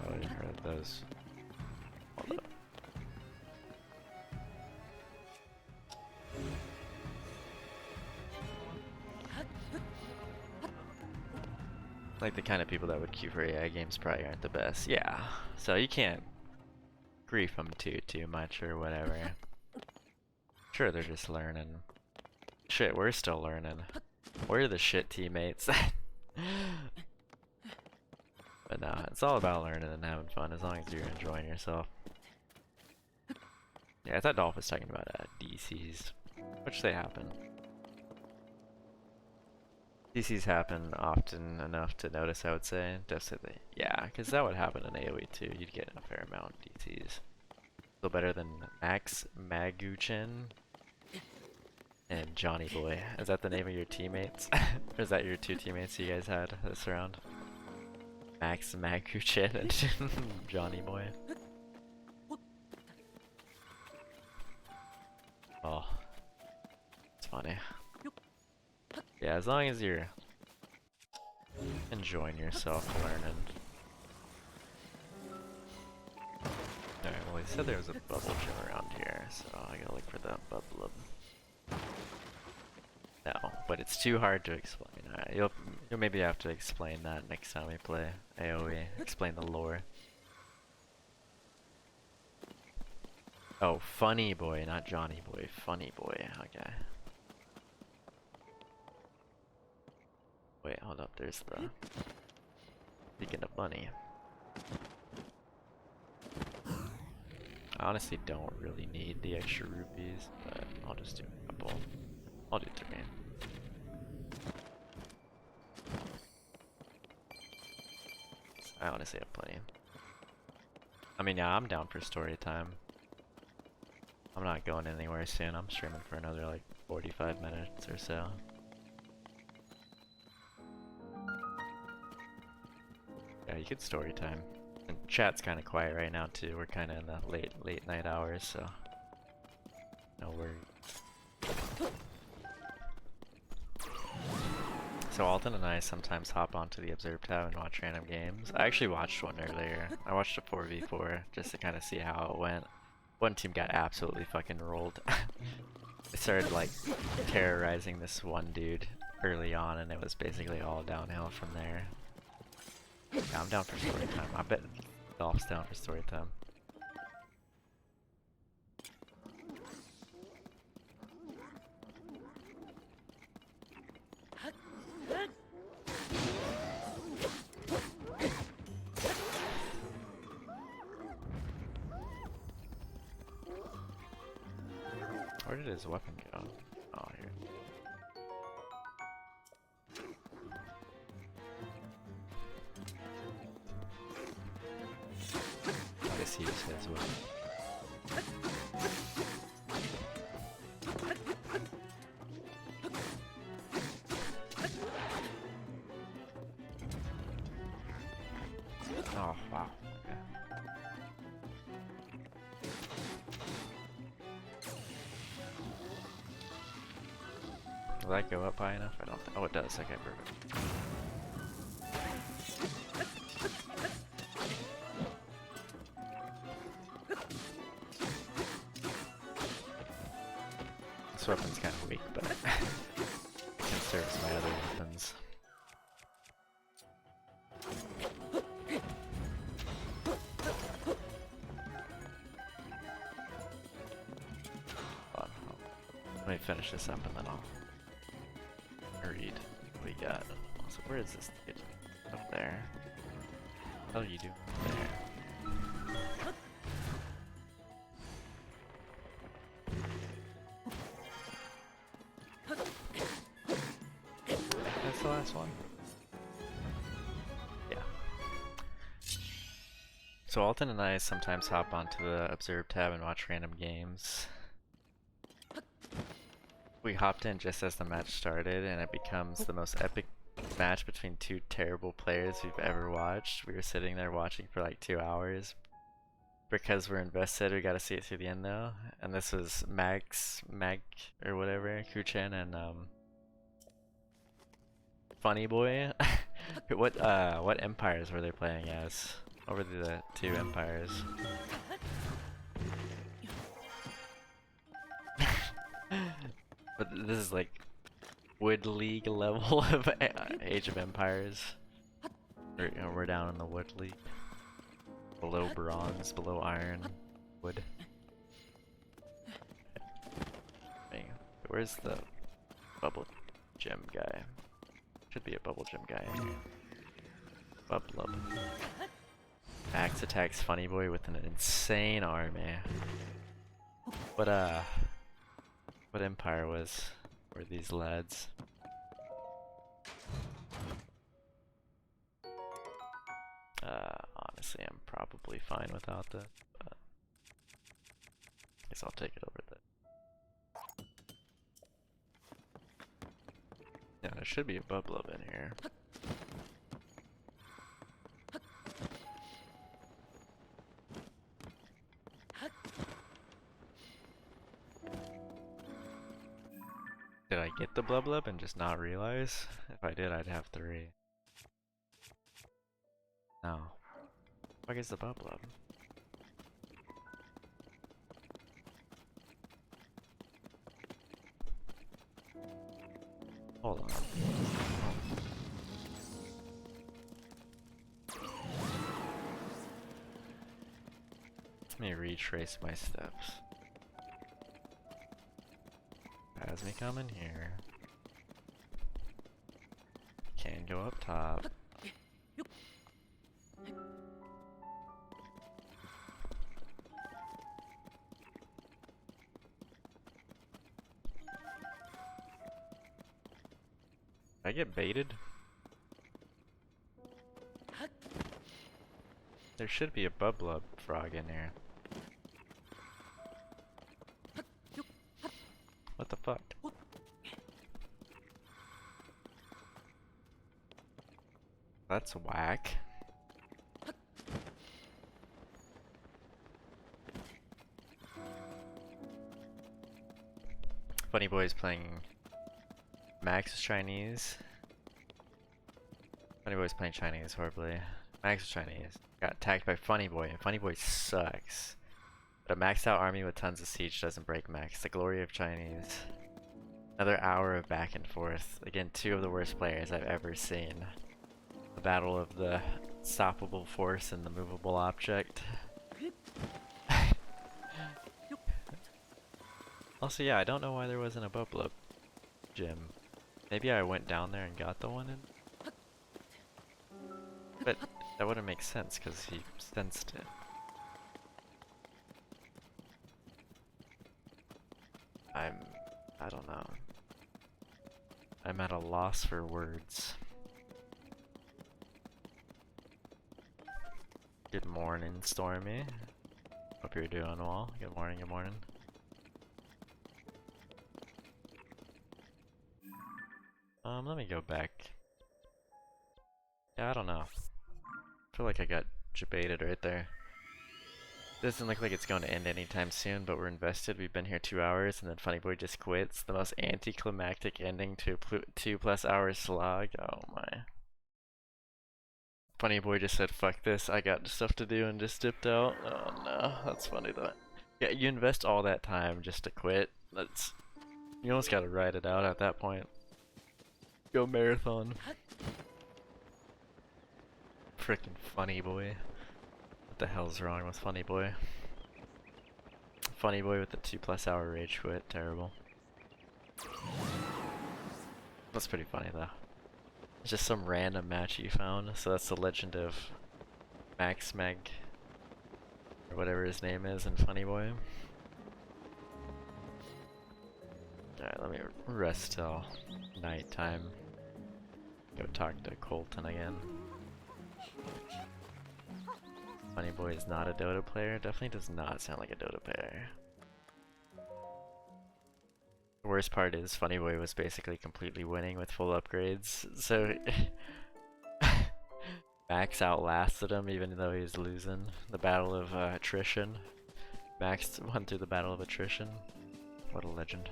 Oh, I heard those. Hold up. Like the kind of people that would queue for AI games probably aren't the best. Yeah, so you can't grief them too much or whatever. Sure, they're just learning. Shit, we're still learning. We're the shit teammates. But nah, it's all about learning and having fun as long as you're enjoying yourself. Yeah, I thought Dolph was talking about DCs, which they happen. DCs happen often enough to notice, I would say. Definitely, yeah, because that would happen in AoE too. You'd get a fair amount of DCs. Still better than Max Maguchin and Johnny Boy. Is that the name of your teammates? Or is that your two teammates you guys had this round? Max Maguchin and Johnny Boy. Oh, it's funny. Yeah, as long as you're enjoying yourself learning. Alright, well he said there was a bubble gym around here, so I gotta look for that bubble. No, but it's too hard to explain. Alright, you'll maybe have to explain that next time we play AoE. Explain the lore. Oh, Funny Boy, not Johnny Boy. Funny Boy. Okay. Wait, hold up. There's the. Speaking of money. I honestly don't really need the extra rupees, but I'll just do a couple. I'll do 3. I honestly have plenty. I mean, yeah, I'm down for story time. I'm not going anywhere soon. I'm streaming for another like 45 minutes or so. Yeah, you could story time. And chat's kind of quiet right now too. We're kind of in the late night hours, so no worries. So Alton and I sometimes hop onto the Observe tab and watch random games. I actually watched one earlier. I watched a 4v4 just to kind of see how it went. One team got absolutely fucking rolled. They started like terrorizing this one dude early on, and it was basically all downhill from there. Yeah, I'm down for story time. I bet Dolph's down for story time. Where did his weapon go? Oh, here. I guess he just has weapon. Oh, wow. Okay. Will that go up high enough? I don't think. Oh, it does. Okay, perfect. This weapon's kind of weak, but it can service my other weapons. Let me finish this up and then I'll read what we got. So where is this dude? Up there. What do you do? There. That's the last one. Yeah. So Alton and I sometimes hop onto the Observe tab and watch random games. We hopped in just as the match started, and it becomes the most epic match between two terrible players we've ever watched. We were sitting there watching for like 2 hours. Because we're invested, we gotta see it through the end though. And this was Mag, or whatever, Kuchen and Funny Boy. What empires were they playing as? What were the 2 empires? But this is like Wood League level of Age of Empires. We're down in the Wood League. Below bronze, below iron, wood. Hey, where's the bubble gem guy? Should be a bubble gem guy. Bublub. Axe attacks Funny Boy with an insane army. What empire were these lads? Honestly, I'm probably fine without that, but I guess I'll take it over there. Yeah, there should be a Bublub in here. Did I get the Blublub and just not realize? If I did, I'd have 3. No. What is the Bublub? Hold on. Let me retrace my steps. Has me coming here. Can go up top. Did I get baited? There should be a Bublub frog in here. What the fuck? That's whack. Funny Boy's playing Max is Chinese. Funny Boy's playing Chinese horribly. Max is Chinese. Got attacked by Funny Boy. Funny Boy sucks. But a maxed out army with tons of siege doesn't break Max. The glory of Chinese. Another hour of back and forth. Again, two of the worst players I've ever seen. The battle of the stoppable force and the movable object. Also, yeah, I don't know why there wasn't a Bublub gym. Maybe I went down there and got the one in. But that wouldn't make sense because he sensed it. I don't know. I'm at a loss for words. Good morning, Stormy. Hope you're doing well. Good morning, good morning. Let me go back. Yeah, I don't know. I feel like I got jebaited right there. Doesn't look like it's going to end anytime soon, but we're invested. We've been here 2 hours, and then Funny Boy just quits. The most anticlimactic ending to a 2+ hour slog. Oh my. Funny Boy just said, fuck this, I got stuff to do, and just dipped out. Oh no, that's funny though. Yeah, you invest all that time just to quit. You almost gotta ride it out at that point. Go marathon. Frickin' Funny Boy. What the hell's wrong with Funny Boy? Funny Boy with the 2+ hour rage quit. Terrible. That's pretty funny though. It's just some random match you found. So that's the legend of Max Meg. Or whatever his name is in Funny Boy. Alright, let me rest till nighttime. Go talk to Colton again. Funny Boy is not a Dota player. Definitely does not sound like a Dota player. The worst part is Funny Boy was basically completely winning with full upgrades, so Max outlasted him even though he was losing. The battle of attrition. Max won through the battle of attrition. What a legend.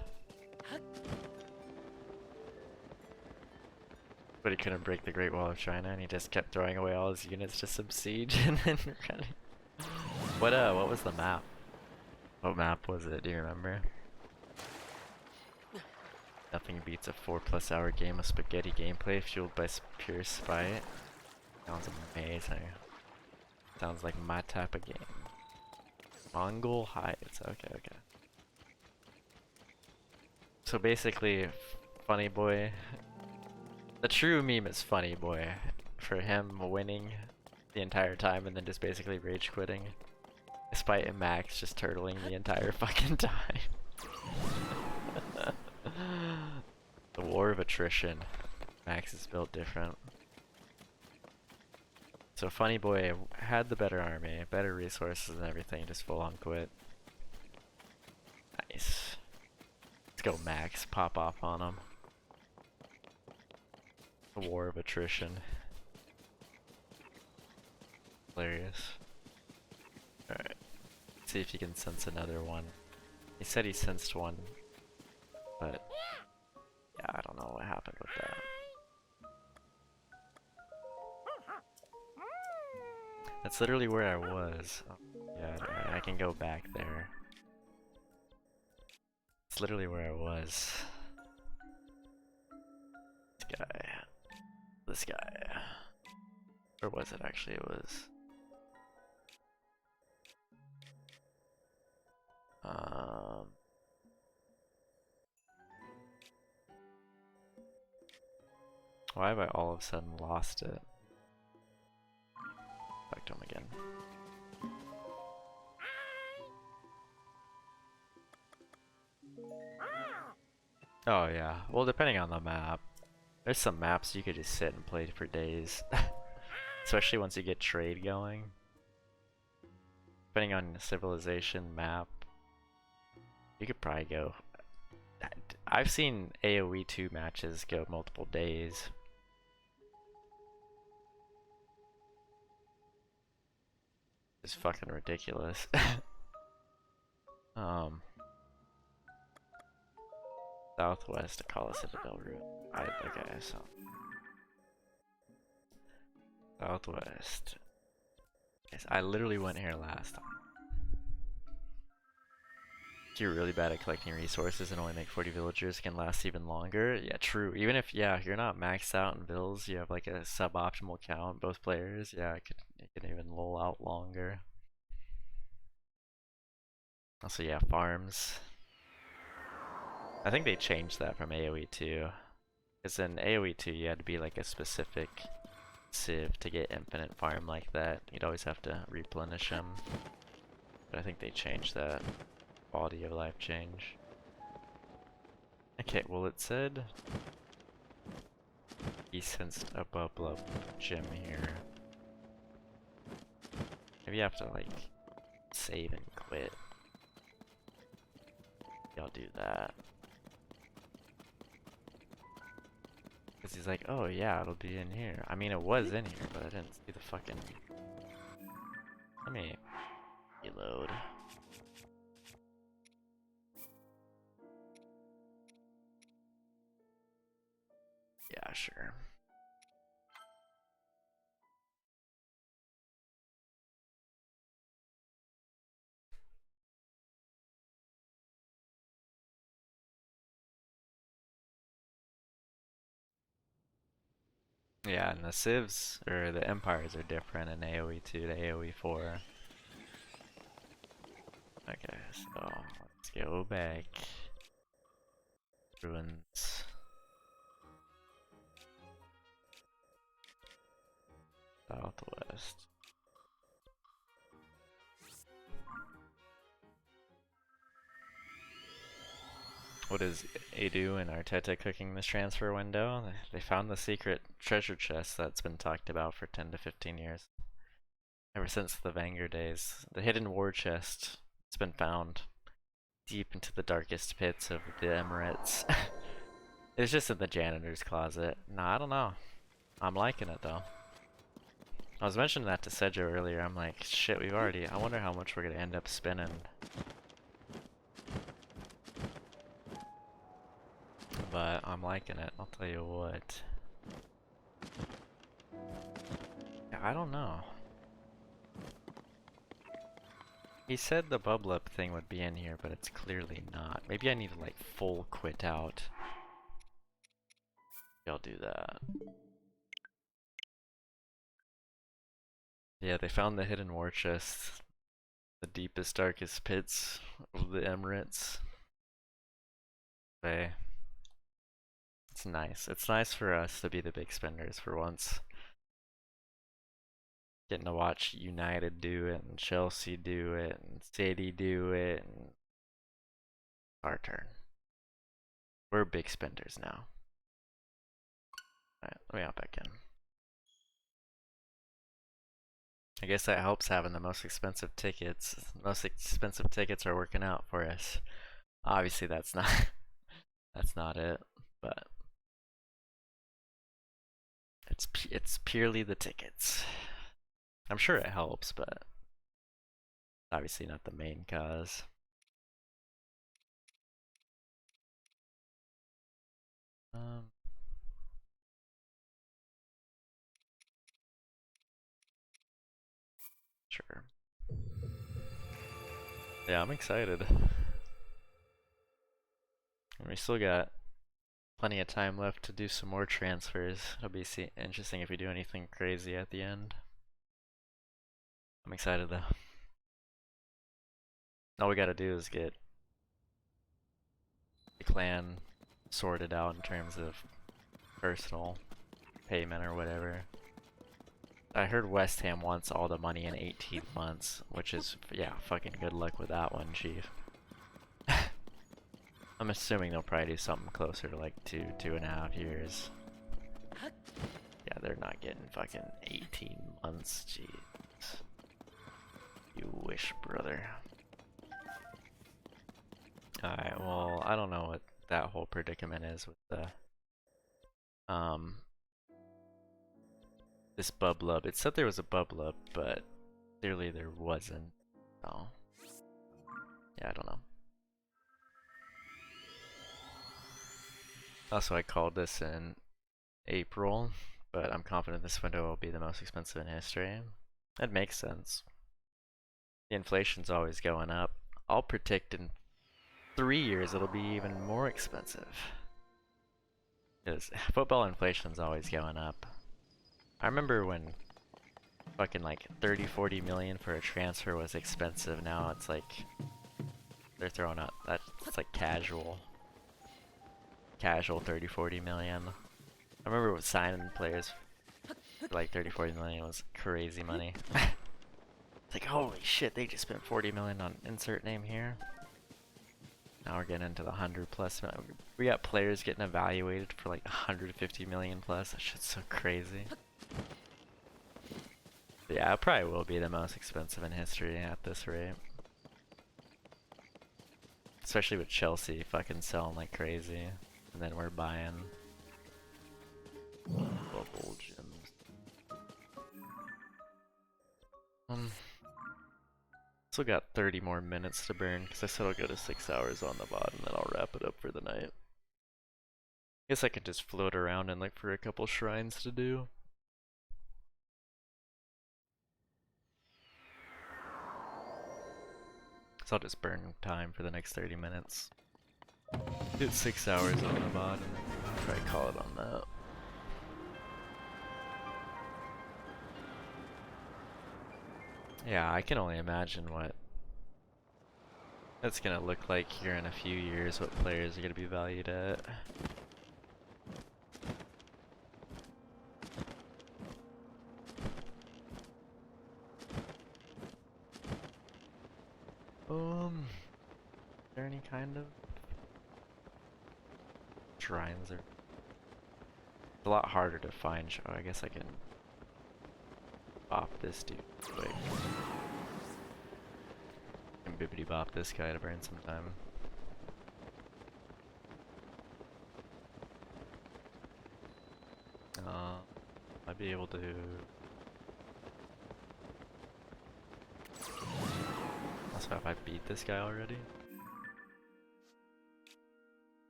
But he couldn't break the Great Wall of China, and he just kept throwing away all his units to some siege and then running. What was the map? What map was it? Do you remember? Nothing beats a 4+ hour game of spaghetti gameplay fueled by pure spite. Sounds amazing. Sounds like my type of game. Mongol Heights. Okay. So basically, Funny Boy. The true meme is Funny Boy. For him winning the entire time and then just basically rage quitting. Despite Max just turtling the entire fucking time. The war of attrition. Max is built different. So Funny Boy had the better army, better resources and everything, just full on quit. Nice. Let's go Max, pop off on him. The war of attrition. Hilarious. Alright. See if you can sense another one. He said he sensed one, but yeah, I don't know what happened with that. That's literally where I was. Oh, yeah, I can go back there. It's literally where I was. This guy. Or was it actually? It was. Why have I all of a sudden lost it? Back to him again. Oh yeah, well depending on the map. There's some maps you could just sit and play for days. Especially once you get trade going. Depending on the civilization map, you could probably go. I've seen AoE 2 matches go multiple days. It's fucking ridiculous. Southwest Akala Citadel route. Okay, so Southwest. Yes, I literally went here last time. If you're really bad at collecting resources and only make 40 villagers, it can last even longer. Yeah, true. Even if you're not maxed out in vills, you have like a suboptimal count, both players. Yeah, it can even lull out longer. Also, yeah, farms. I think they changed that from AoE 2. Because in AoE 2 you had to be like a specific civ to get infinite farm like that. You'd always have to replenish them. But I think they changed that. Quality of life change. Okay, well it said he sensed a bubble gem here. Maybe you have to like save and quit. Y'all do that. Cause he's like, oh yeah, it'll be in here. I mean, it was in here, but I didn't see the fucking. Let me reload. Yeah, sure. Yeah, and the civs, or the empires are different in AoE 2 to AoE 4. Okay, so let's go back. Ruins. Southwest. What is Edu and Arteta cooking this transfer window? They found the secret treasure chest that's been talked about for 10 to 15 years. Ever since the Vanguard days. The hidden war chest. It's been found deep into the darkest pits of the Emirates. It's just in the janitor's closet. Nah, I don't know. I'm liking it though. I was mentioning that to Sejo earlier. I'm like, shit, I wonder how much we're gonna end up spending. But I'm liking it, I'll tell you what. Yeah, I don't know. He said the bubble up thing would be in here, but it's clearly not. Maybe I need to like full quit out. I'll do that. Yeah, they found the hidden war chest. The deepest, darkest pits of the Emirates. Okay. It's nice. It's nice for us to be the big spenders for once. Getting to watch United do it, and Chelsea do it, and City do it, and our turn. We're big spenders now. Alright, let me hop back in. I guess that helps having the most expensive tickets. Most expensive tickets are working out for us. Obviously that's not that's not it, but it's purely the tickets. I'm sure it helps, but obviously not the main cause. Sure. Yeah, I'm excited. And we still got plenty of time left to do some more transfers. It'll be interesting if we do anything crazy at the end. I'm excited though. All we gotta do is get the clan sorted out in terms of personal payment or whatever. I heard West Ham wants all the money in 18 months, which is, yeah, fucking good luck with that one, chief. I'm assuming they'll probably do something closer to like 2.5 years. Yeah, they're not getting fucking 18 months, jeez. You wish, brother. Alright, well, I don't know what that whole predicament is with the, this Bublub. It said there was a Bublub, but clearly there wasn't. So, yeah, I don't know. Also, I called this in April, but I'm confident this window will be the most expensive in history. That makes sense. The inflation's always going up. I'll predict in 3 years it'll be even more expensive. Because football inflation's always going up. I remember when fucking like 30-40 million for a transfer was expensive. Now it's like they're throwing out that it's like casual 30-40 million. I remember signing players for like 30-40 million was crazy money. It's like, holy shit, they just spent 40 million on insert name here. Now we're getting into the 100 plus. We got players getting evaluated for like 150 million plus. That shit's so crazy. But yeah, it probably will be the most expensive in history at this rate. Especially with Chelsea fucking selling like crazy. And then we're buying bubble gems. Still got 30 more minutes to burn because I said I'll go to 6 hours on the VOD and then I'll wrap it up for the night. Guess I could just float around and look for a couple shrines to do. So I'll just burn time for the next 30 minutes. Did 6 hours on the VOD and try to call it on that. Yeah, I can only imagine what it's gonna look like here in a few years, what players are gonna be valued at. Is there any kind of shrines or? It's a lot harder to find. Oh, I guess I can bop this dude quick. And bibbity bop this guy to burn some time. I'd be able to. Also, if I beat this guy already.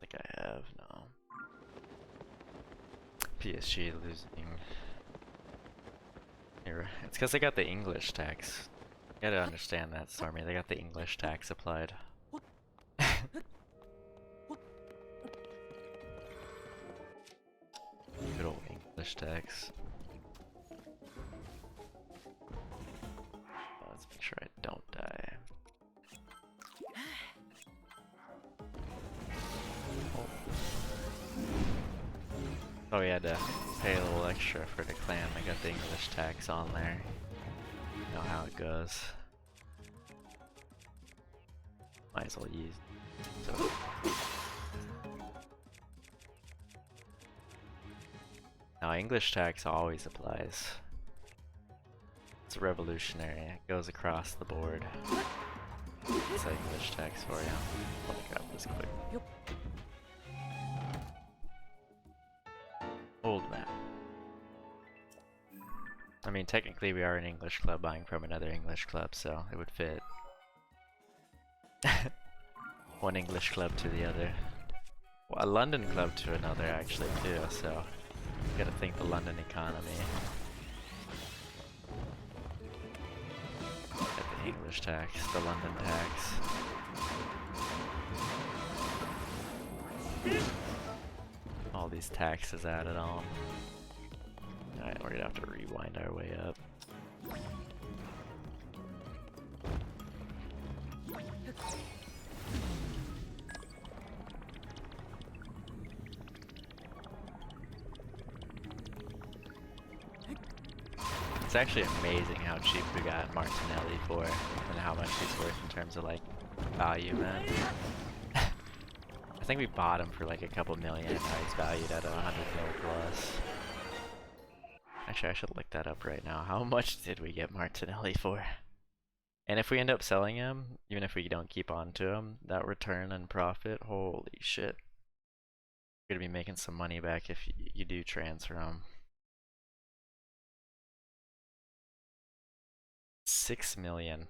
I think I have, no. PSG losing. Here, it's because they got the English tax. You gotta understand that, Stormy. They got the English tax applied. Good old English tax. Let's make sure I don't die. Oh, we had to pay a little extra for the clan. I got the English tax on there. You know how it goes. Might as well use. So. Now, English tax always applies. It's revolutionary. It goes across the board. It's English tax for you. Let me grab this quick. Old map. I mean, technically we are an English club buying from another English club, so it would fit. One English club to the other. Well, a London club to another, actually, too, so you gotta think the London economy. Get the English tax, the London tax. All these taxes added on. Alright, we're gonna have to rewind our way up. It's actually amazing how cheap we got Martinelli for and how much he's worth in terms of like value, man. I think we bought him for like a couple million and now he's valued at 100 mil plus. Actually, I should look that up right now. How much did we get Martinelli for? And if we end up selling him, even if we don't keep on to him, that return and profit, holy shit. You're gonna be making some money back if you do transfer him. 6 million.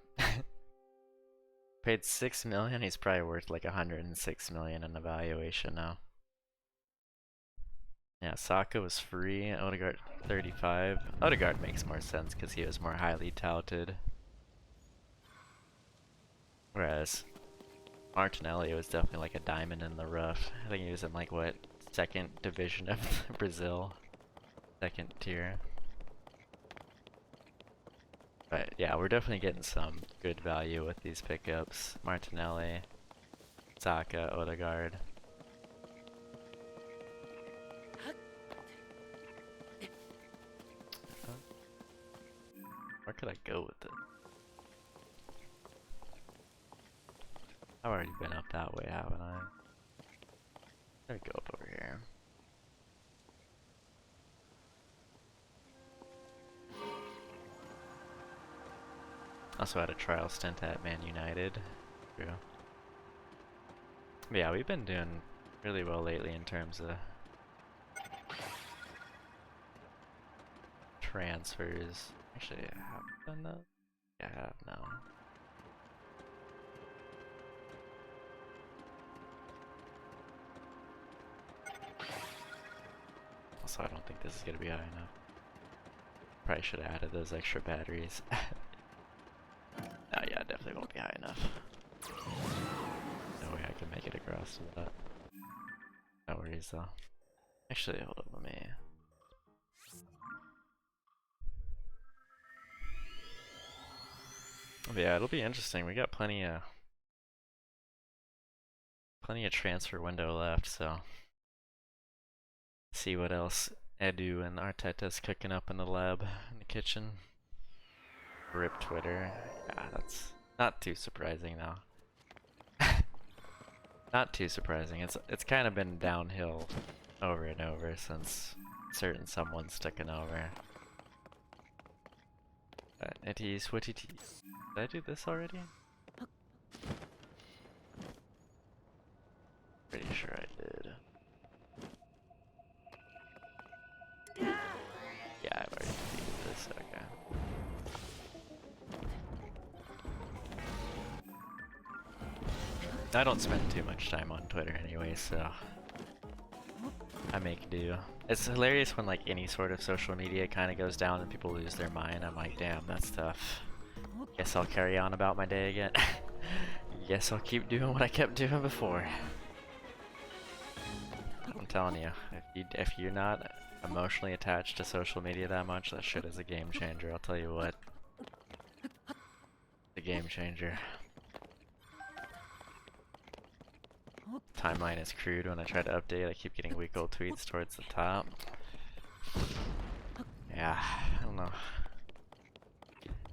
Paid 6 million, he's probably worth like 106 million in evaluation now. Yeah, Saka was free, Odegaard 35. Odegaard makes more sense because he was more highly touted. Whereas Martinelli was definitely like a diamond in the rough. I think he was in like what, second division of Brazil, second tier. But yeah, we're definitely getting some good value with these pickups. Martinelli, Saka, Odegaard. Where could I go with it? I've already been up that way, haven't I? Let me go up over here. Also had a trial stint at Man United. True. But yeah, we've been doing really well lately in terms of transfers. Actually, I haven't done that. Yeah, I have now. Also, I don't think this is gonna be high enough. Probably should have added those extra batteries. Oh yeah, it definitely won't be high enough. No way I can make it across to that. No worries though. Actually, hold up, let me... Yeah, it'll be interesting. We got plenty of transfer window left, so see what else Edu and Arteta's cooking up in the lab, in the kitchen. Rip Twitter. Yeah, that's not too surprising though. Not too surprising. It's kind of been downhill over and over since certain someone's taken over. Itties, what itties? Did I do this already? Pretty sure I did. Yeah, I've already completed this, okay. I don't spend too much time on Twitter anyway, so I make do. It's hilarious when like any sort of social media kind of goes down and people lose their mind. I'm like, damn, that's tough. Guess I'll carry on about my day again. Guess I'll keep doing what I kept doing before. I'm telling you, if you're not emotionally attached to social media that much, that shit is a game changer. I'll tell you what. The game changer. Timeline is crude when I try to update. I keep getting weak old tweets towards the top. Yeah, I don't know.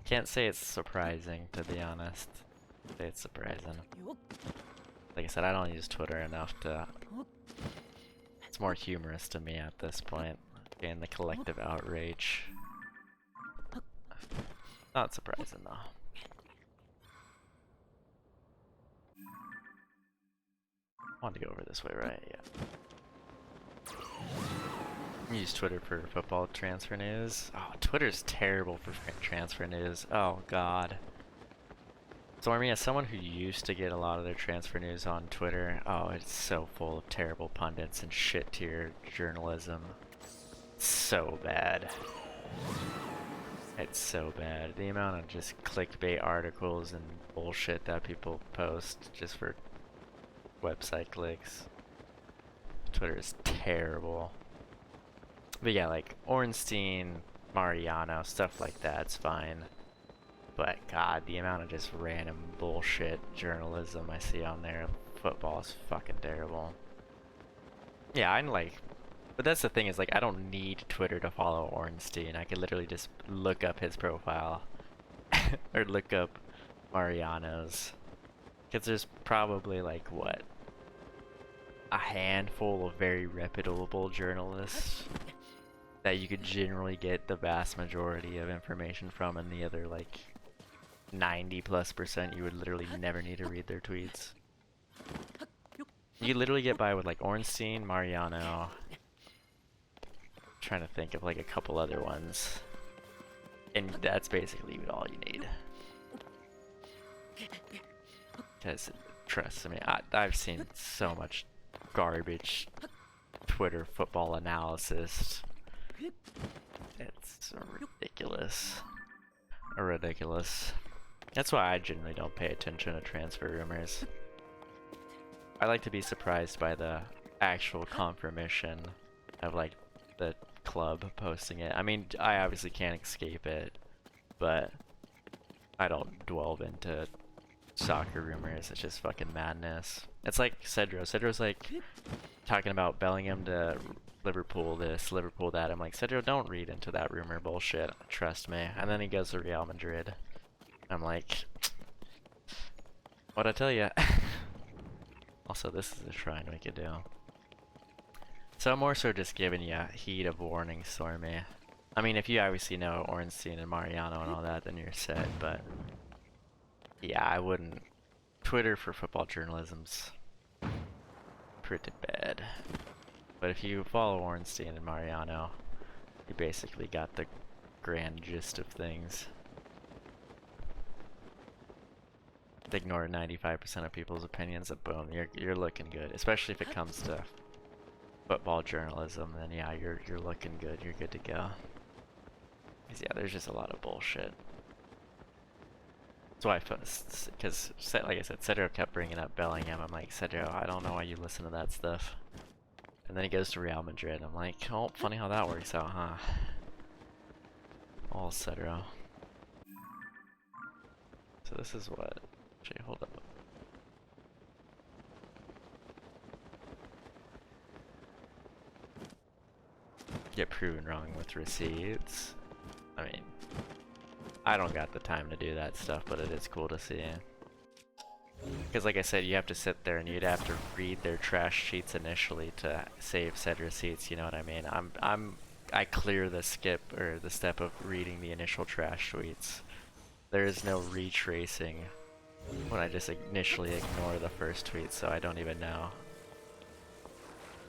Can't say it's surprising, to be honest. Say it's surprising. Like I said, I don't use Twitter enough to... It's more humorous to me at this point. Getting the collective outrage. Not surprising though. I wanted to go over this way, right? Yeah. I use Twitter for football transfer news. Oh, Twitter's terrible for transfer news. Oh god. So I mean, as someone who used to get a lot of their transfer news on Twitter, oh, it's so full of terrible pundits and shit tier journalism. It's so bad. It's so bad. The amount of just clickbait articles and bullshit that people post just for website clicks. Twitter is terrible. But yeah, like Ornstein, Mariano, stuff like that's fine. But god, the amount of just random bullshit journalism I see on there, football is fucking terrible. Yeah, I'm like But that's the thing is like I don't need Twitter to follow Ornstein. I could literally just look up his profile or look up Mariano's. Because there's probably like what? A handful of very reputable journalists that you could generally get the vast majority of information from, and the other like 90+% you would literally never need to read their tweets. You could literally get by with like Ornstein, Mariano. Trying to think of like a couple other ones, and that's basically all you need. Because trust me, I've seen so much garbage Twitter football analysis. It's ridiculous. That's why I generally don't pay attention to transfer rumors. I like to be surprised by the actual confirmation of like the club posting it. I mean, I obviously can't escape it, but I don't delve into soccer rumors. It's just fucking madness. It's like Cedro. Cedro's like talking about Bellingham to Liverpool this, Liverpool that. I'm like, Cedro, don't read into that rumor bullshit. Trust me. And then he goes to Real Madrid. I'm like, what'd I tell ya? Also, this is a shrine we could do. So I'm more so just giving you a heat of warning, Stormy. I mean, if you obviously know Ornstein and Mariano and all that, then you're set, but yeah, I wouldn't. Twitter for football journalism's pretty bad. But if you follow Ornstein and Mariano, you basically got the grand gist of things. Ignore 95% of people's opinions, and boom, you're looking good. Especially if it comes to football journalism, then yeah, you're looking good. You're good to go. 'Cause yeah, there's just a lot of bullshit. That's why because like I said, Cedro kept bringing up Bellingham. I'm like, Cedro, I don't know why you listen to that stuff. And then he goes to Real Madrid. I'm like, oh, funny how that works out, huh? All Cedro. So this is what? Actually, hold up. Get proven wrong with receipts. I mean, I don't got the time to do that stuff, but it is cool to see. Because like I said, you have to sit there and you'd have to read their trash sheets initially to save said receipts, you know what I mean? I clear the skip or the step of reading the initial trash tweets. There is no retracing when I just initially ignore the first tweet, so I don't even know.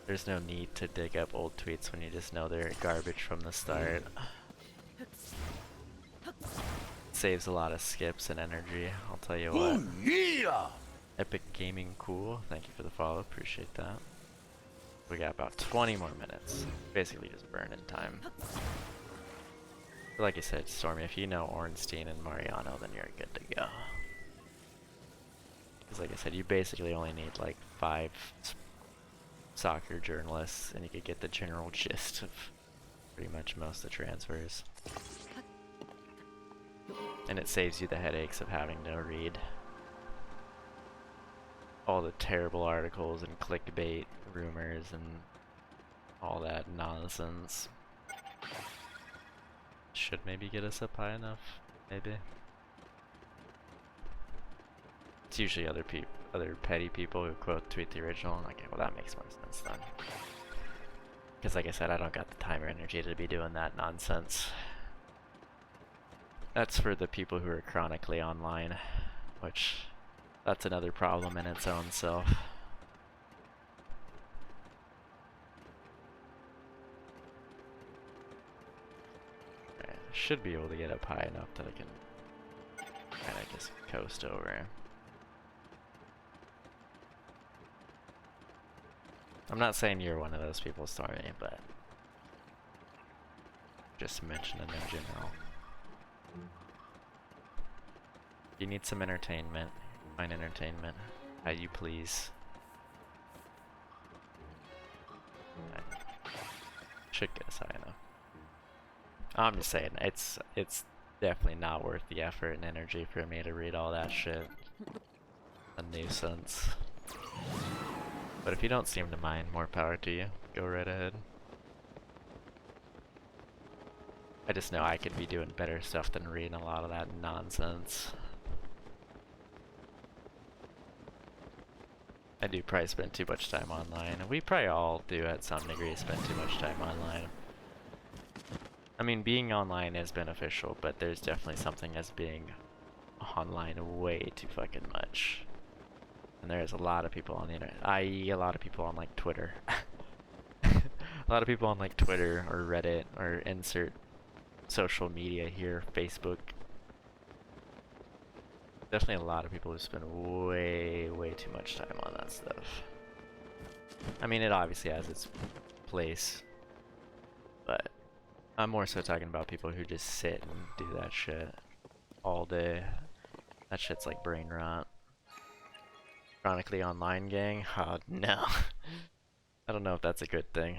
There's no need to dig up old tweets when you just know they're garbage from the start. Saves a lot of skips and energy, I'll tell you what. Oh, yeah! Epic Gaming Cool, thank you for the follow, appreciate that. We got about 20 more minutes. Basically just burning time. But like I said, Stormy, if you know Ornstein and Mariano, then you're good to go. Because like I said, you basically only need like 5 soccer journalists, and you could get the general gist of pretty much most of the transfers. And it saves you the headaches of having to read all the terrible articles and clickbait rumors and all that nonsense. Should maybe get us up high enough, maybe. It's usually other petty people who quote tweet the original. Okay, well that makes more sense then. Because like I said, I don't got the time or energy to be doing that nonsense. That's for the people who are chronically online, which that's another problem in its own self. Alright, I should be able to get up high enough that I can kind of just coast over. I'm not saying you're one of those people, Stormy, but just mentioning in general. You need some entertainment. Find entertainment. How you please. Should get us high enough. I'm just saying, it's definitely not worth the effort and energy for me to read all that shit. A nuisance. But if you don't seem to mind, more power to you. Go right ahead. I just know I could be doing better stuff than reading a lot of that nonsense. I do probably spend too much time online. We probably all do at some degree spend too much time online. I mean, being online is beneficial, but there's definitely something as being online way too fucking much. And there's a lot of people on the internet, i.e. a lot of people on like Twitter. A lot of people on like Twitter or Reddit or insert social media here, Facebook. Definitely a lot of people who spend way too much time on that stuff. I mean, it obviously has its place, but I'm more so talking about people who just sit and do that shit all day. That shit's like brain rot. Chronically online gang? Oh no. I don't know if that's a good thing.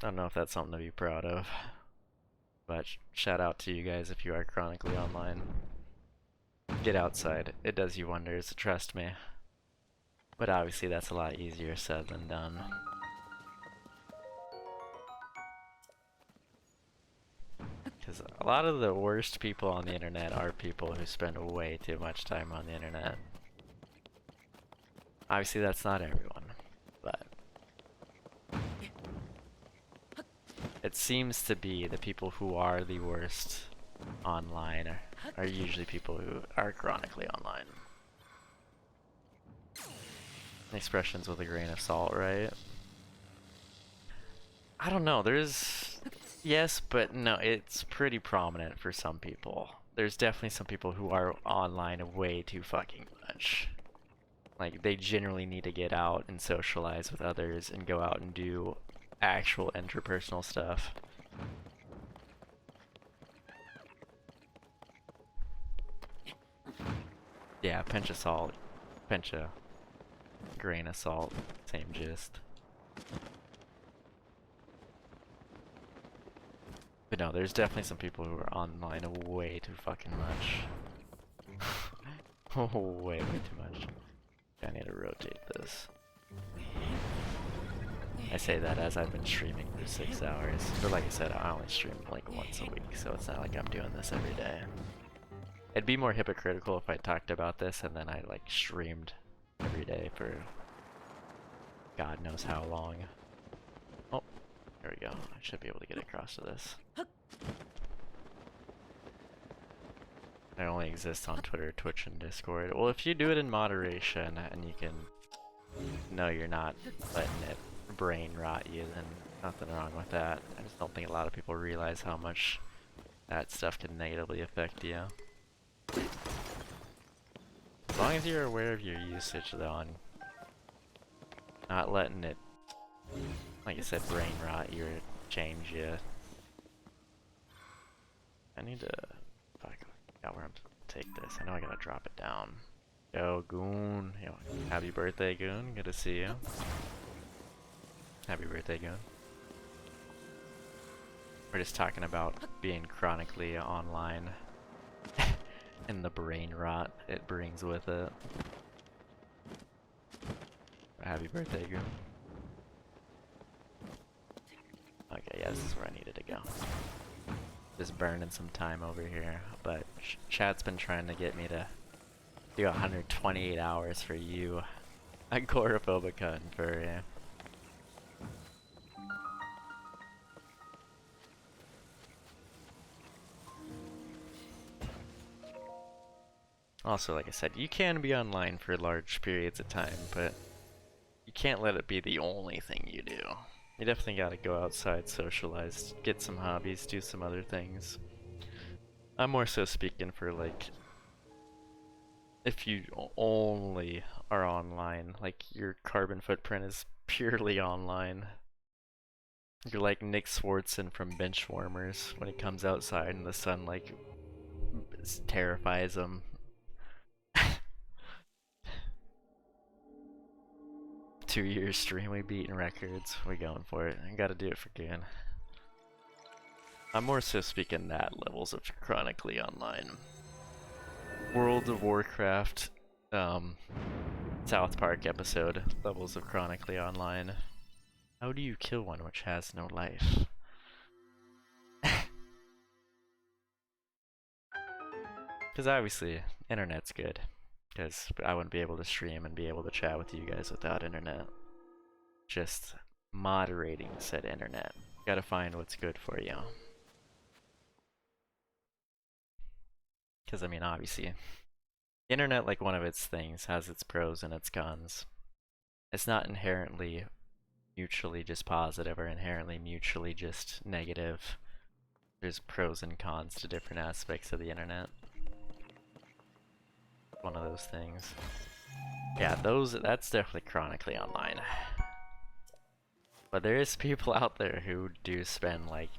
I don't know if that's something to be proud of. But shout out to you guys if you are chronically online. Get outside. It does you wonders, trust me. But obviously that's a lot easier said than done. Because a lot of the worst people on the internet are people who spend way too much time on the internet. Obviously that's not everyone, but it seems to be the people who are the worst online are usually people who are chronically online. Expressions with a grain of salt, right? I don't know, there's... Yes, but no, it's pretty prominent for some people. There's definitely some people who are online way too fucking much. Like, they generally need to get out and socialize with others and go out and do actual interpersonal stuff. Yeah, pinch of salt, pinch a grain of salt, same gist. But no, there's definitely some people who are online way too fucking much. way too much. I need to rotate this. I say that as I've been streaming for 6 hours. But like I said, I only stream like once a week, so it's not like I'm doing this every day. It'd be more hypocritical if I talked about this and then I like streamed every day for God knows how long. Oh, there we go. I should be able to get across to this. I only exist on Twitter, Twitch, and Discord. Well, if you do it in moderation and you can know you're not letting it brain rot you, then nothing wrong with that. I just don't think a lot of people realize how much that stuff can negatively affect you. As long as you're aware of your usage though, and not letting it, like I said, brain rot you or change you. I need to, fuck, I got where I'm to take this. I know I gotta drop it down. Yo, Goon. Yo, happy birthday, Goon. Good to see you. Happy birthday, Goon. We're just talking about being chronically online and the brain rot it brings with it. Happy birthday, Goon. Okay, yeah, this is where I needed to go. Just burning some time over here, but chat's been trying to get me to do 128 hours for you, Agoraphobica and Furry. Also, like I said, you can be online for large periods of time, but you can't let it be the only thing you do. You definitely gotta go outside, socialize, get some hobbies, do some other things. I'm more so speaking for like, if you only are online, like your carbon footprint is purely online. You're like Nick Swartzen from Benchwarmers when he comes outside and the sun like terrifies him. 2 years stream, we beating records. We going for it. I gotta do it for Goon. I'm more so speaking that levels of chronically online. World of Warcraft, South Park episode, levels of chronically online. How do you kill one which has no life? Because obviously, internet's good. Because I wouldn't be able to stream and be able to chat with you guys without internet. Just moderating said internet. Gotta find what's good for you. Because, I mean, obviously, internet, like one of its things, has its pros and its cons. It's not inherently mutually just positive or inherently mutually just negative. There's pros and cons to different aspects of the internet. One of those things. Yeah, that's definitely chronically online. But there is people out there who do spend like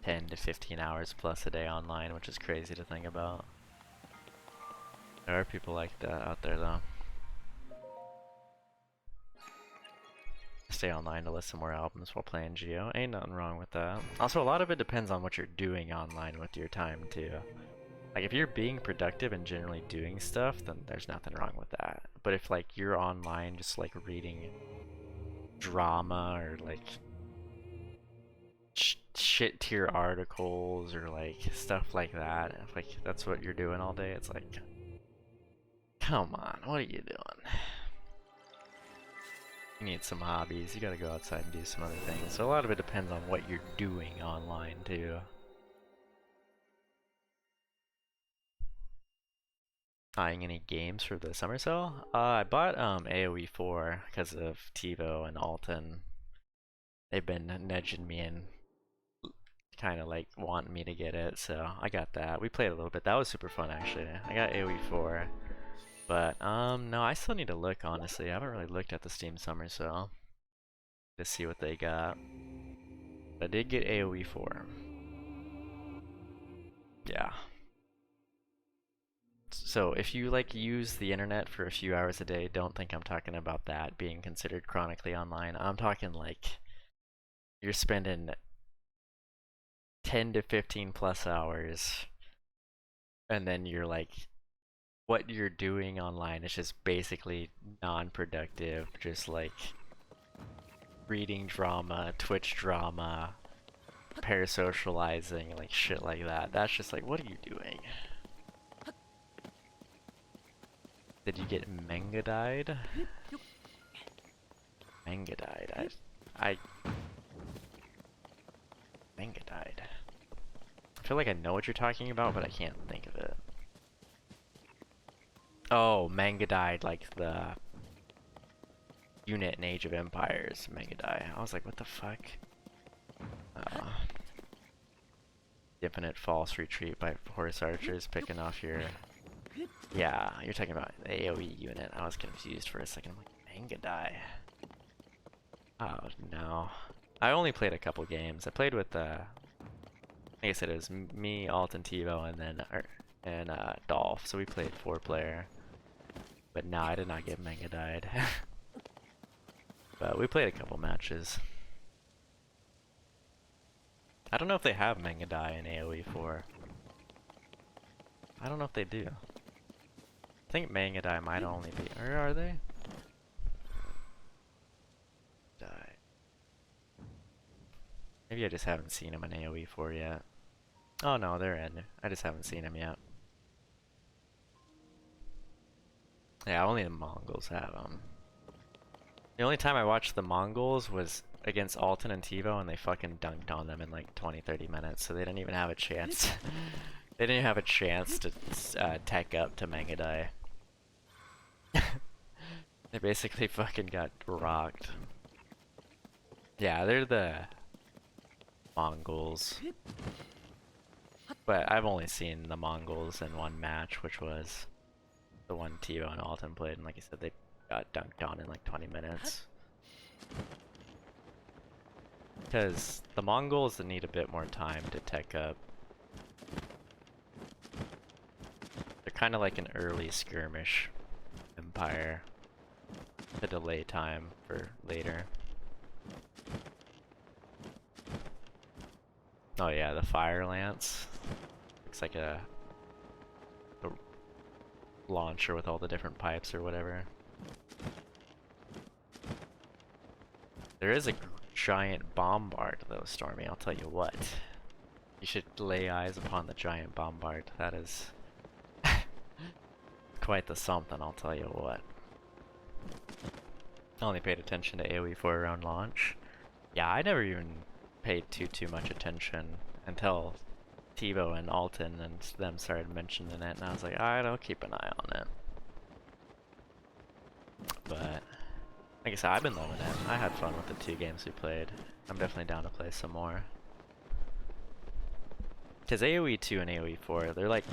10 to 15 hours plus a day online, which is crazy to think about. There are people like that out there though. Stay online to listen to more albums while playing Geo. Ain't nothing wrong with that. Also, a lot of it depends on what you're doing online with your time too. Like if you're being productive and generally doing stuff, then there's nothing wrong with that. But if like you're online just like reading drama or like shit tier articles or like stuff like that, if like that's what you're doing all day, it's like, come on, what are you doing? You need some hobbies, you gotta go outside and do some other things. So a lot of it depends on what you're doing online too. Buying any games for the summer sale? I bought AoE 4 because of TiVo and Alton. They've been nudging me and kind of like wanting me to get it, so I got that. We played a little bit. That was super fun actually. I got AoE 4. But no, I still need to look honestly. I haven't really looked at the Steam Summer Sale to see what they got. But I did get AoE 4. Yeah. So if you like use the internet for a few hours a day, don't think I'm talking about that being considered chronically online. I'm talking like you're spending 10 to 15 plus hours and then you're like what you're doing online is just basically non-productive, just like reading drama, Twitch drama, parasocializing, like shit like that. That's just like, what are you doing? Did you get manga died? Manga died. Manga died. I feel like I know what you're talking about, but I can't think of it. Oh, manga died like the unit in Age of Empires. Manga die. I was like, what the fuck? Infinite False Retreat by Horse Archers picking off your... Yeah, you're talking about the AoE unit. I was confused for a second. I'm like, manga die. Oh no. I only played a couple games. I played with like I said, it was me, Alton, TiVo, and then Dolph. So we played 4-player. But no, I did not get manga died. But we played a couple matches. I don't know if they have manga die in AoE 4. I don't know if they do. I think manga die might only be, or are they? Die. Maybe I just haven't seen them in AoE 4 yet. Oh no, they're in. I just haven't seen them yet. Yeah, only the Mongols have them. The only time I watched the Mongols was against Alton and TiVo, and they fucking dunked on them in like 20-30 minutes, so they didn't even have a chance. They didn't have a chance to tech up to Mangadai. They basically fucking got rocked. Yeah, they're the Mongols. But I've only seen the Mongols in one match, which was the one TiVo and Alton played, and like I said, they got dunked on in like 20 minutes. Because the Mongols need a bit more time to tech up. They're kind of like an early skirmish empire. To delay time for later. Oh yeah, the Fire Lance. Looks like a launcher with all the different pipes or whatever. There is a giant bombard though, Stormy, I'll tell you what. You should lay eyes upon the giant bombard. That is quite the something, I'll tell you what. I only paid attention to AoE 4 around launch. Yeah, I never even paid too much attention until Tivo and Alton and them started mentioning it, and I was like, alright, I'll keep an eye on it. But, like I said, I've been loving it. I had fun with the 2 games we played. I'm definitely down to play some more. Because AoE 2 and AoE 4, they're like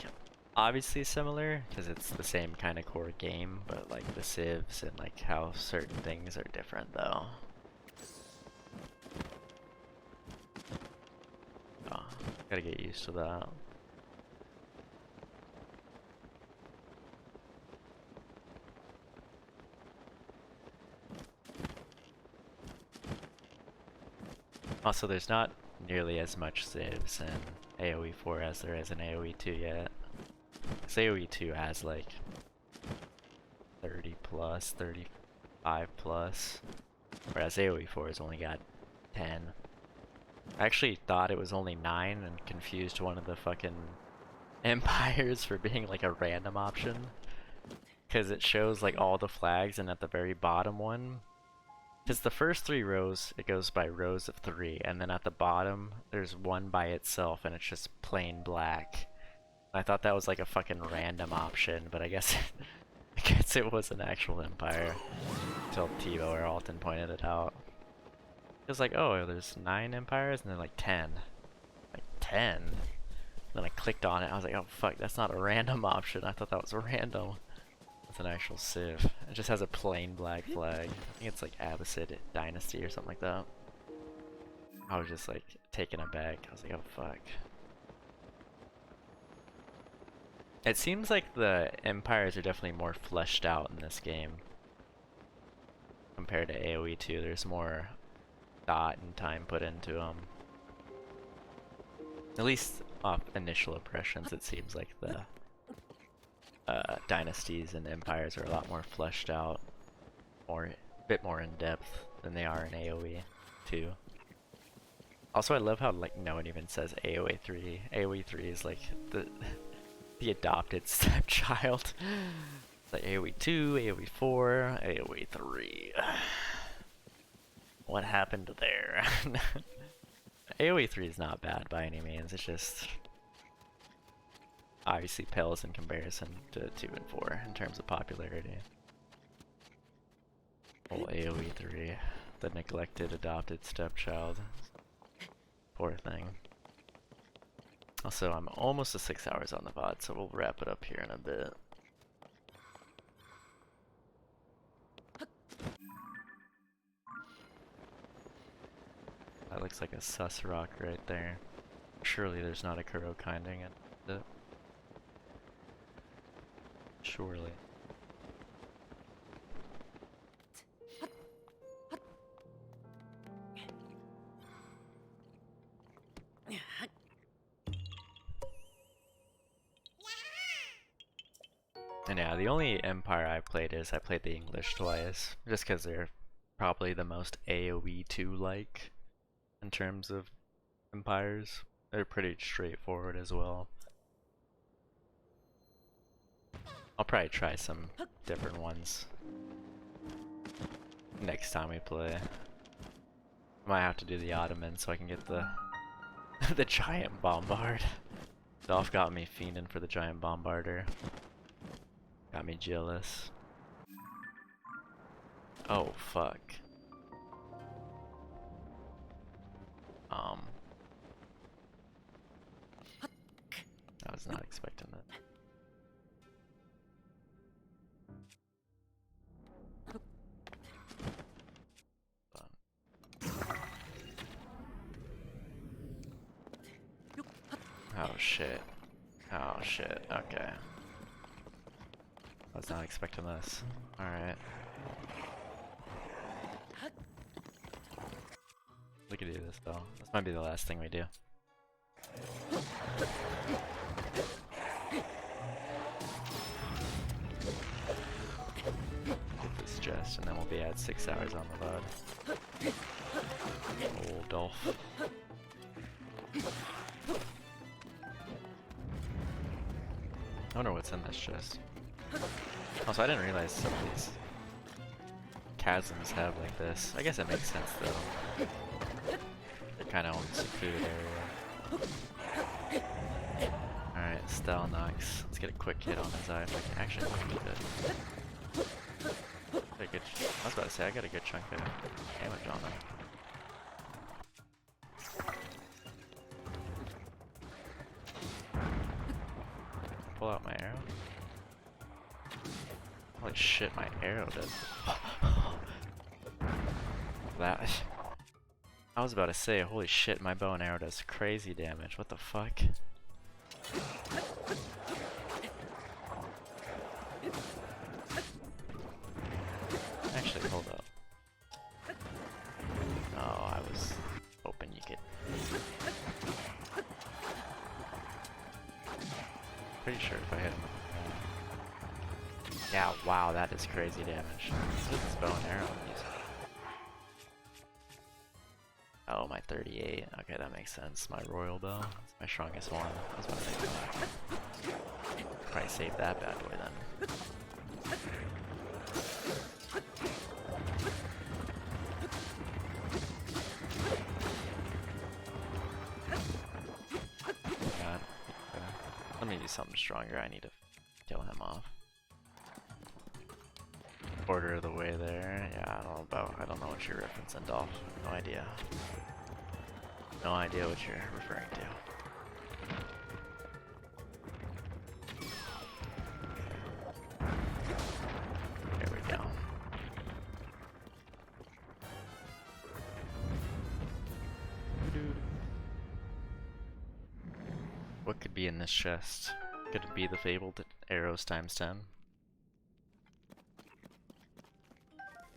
obviously similar because it's the same kind of core game, but like the civs and like how certain things are different though. Oh, gotta get used to that. Also, there's not nearly as much civs in AoE 4 as there is in AoE 2 yet. Because AoE 2 has like 30 plus, 35 plus, whereas AoE 4 has only got 10. I actually thought it was only 9 and confused one of the fucking empires for being like a random option. Because it shows like all the flags, and at the very bottom one, because the first 3 rows, it goes by rows of 3, and then at the bottom, there's one by itself, and it's just plain black. I thought that was like a fucking random option, but I guess it was an actual empire until Tivo or Alton pointed it out. It was like, oh, there's 9 empires, and then like 10. Like 10? And then I clicked on it, I was like, oh fuck, that's not a random option. I thought that was random. It's an actual civ. It just has a plain black flag. I think it's like Abbasid Dynasty or something like that. I was just like taken aback. I was like, oh fuck. It seems like the empires are definitely more fleshed out in this game compared to AoE 2. There's more thought and time put into them. At least off initial impressions, it seems like the dynasties and empires are a lot more fleshed out, a bit more in depth than they are in AoE 2. Also, I love how like no one even says AoE 3. AoE 3 is like the adopted stepchild. It's like AoE 2, AoE 4, AoE 3. What happened there? AoE 3 is not bad by any means, it's just obviously pales in comparison to 2 and 4 in terms of popularity. Well, AoE 3, the neglected adopted stepchild. Poor thing. Also, I'm almost to 6 hours on the VOD, so we'll wrap it up here in a bit. That looks like a sus rock right there. Surely there's not a Kurokinding in it. Surely. And yeah, the only empire I played is I played the English twice, just because they're probably the most AoE 2-like in terms of empires. They're pretty straightforward as well. I'll probably try some different ones next time we play. Might have to do the Ottoman so I can get the the giant bombard. Dolph got me fiending for the giant bombarder. Got me jealous. Oh fuck. I was not expecting that. Oh shit. Oh shit, okay. I was not expecting this. Alright. We could do this though. This might be the last thing we do. Get this chest and then we'll be at 6 hours on the VOD. Oh, Dolph. I wonder what's in this chest. Also, I didn't realize some of these chasms have like this. I guess it makes sense though. They're kind of on secluded area. Alright, Stalnox. Let's get a quick hit on his eye if I can. Actually, I can do it. I was about to say, I got a good chunk of damage on him. Pull out my arrow. Holy shit, my arrow does. That. I was about to say, holy shit, my bow and arrow does crazy damage. What the fuck? Actually, hold up. Oh, I was hoping you could. Pretty sure if I hit him. Yeah, wow, that is crazy damage. What is this bow and arrow I'm using? Oh, my 38. Okay, that makes sense. My royal bow. It's my strongest one. I was about to say that. Probably save that bad boy then. God. Let me do something stronger. I need to kill him off. Quarter of the way there. Yeah, I don't know what you're referencing, Dolph. No idea. No idea what you're referring to. There we go. What could be in this chest? Could it be the fabled arrows times 10?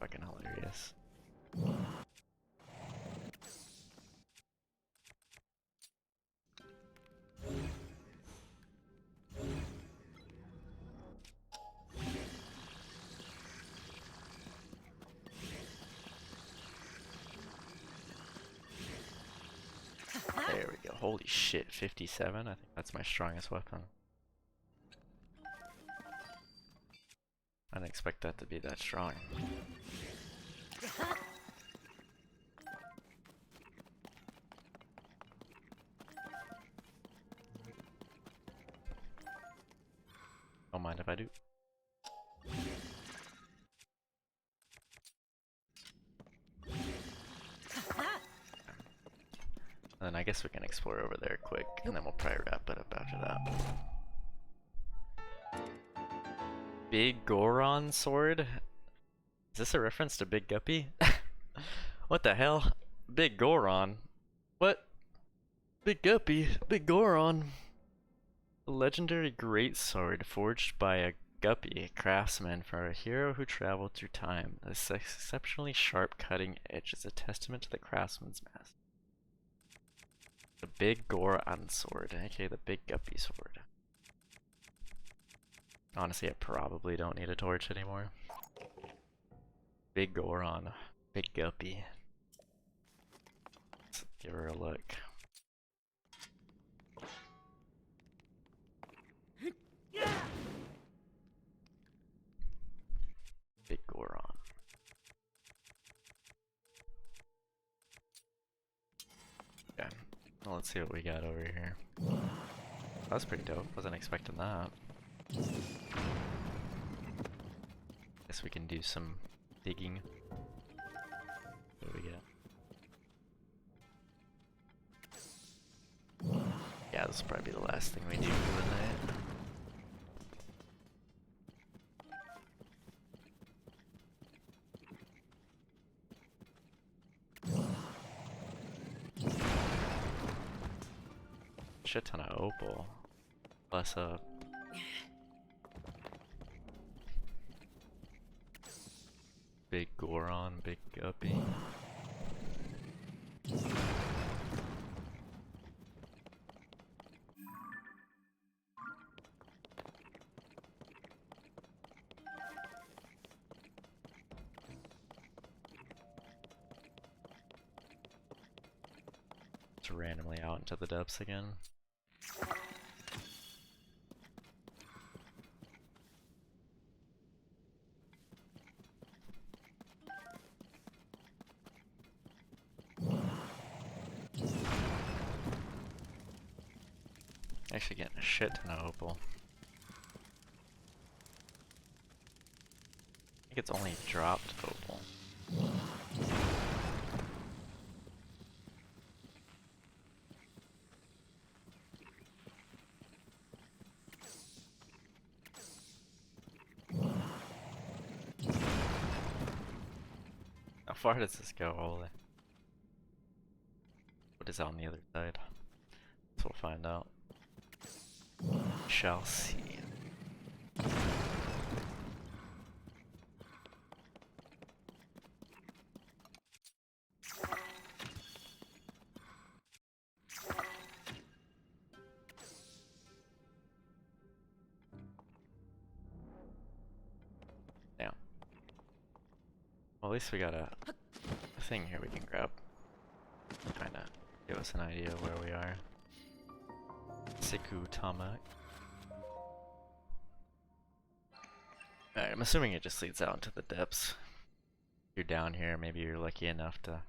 Fucking hilarious. There we go. Holy shit, 57? I think that's my strongest weapon. I didn't expect that to be that strong. Don't mind if I do. And then I guess we can explore over there quick, and then we'll probably wrap it up after that. Big Goron sword? Is this a reference to Big Guppy? What the hell? Big Goron? What? Big Guppy? Big Goron? A legendary greatsword forged by a Guppy, craftsman for a hero who traveled through time. This exceptionally sharp cutting edge is a testament to the craftsman's master. The Big Goron sword, aka the Big Guppy sword. Honestly, I probably don't need a torch anymore. Big Goron, Big Guppy. Let's give her a look. Big Goron. Okay, well, let's see what we got over here. That's pretty dope. Wasn't expecting that. Guess we can do some digging. What do we get? Yeah, this will probably be the last thing we do for the night. Shit ton of opal. Plus Big Goron, Big Guppy. Just randomly out into the depths again. Actually getting a shit ton of opal. I think it's only dropped opal. How far does this go all the way? What is on the other side? So we'll find out. Shall see. Damn. Well, at least we got a thing here we can grab. Kinda give us an idea of where we are. Siku Tamak. Alright, I'm assuming it just leads out into the depths. If you're down here, maybe you're lucky enough to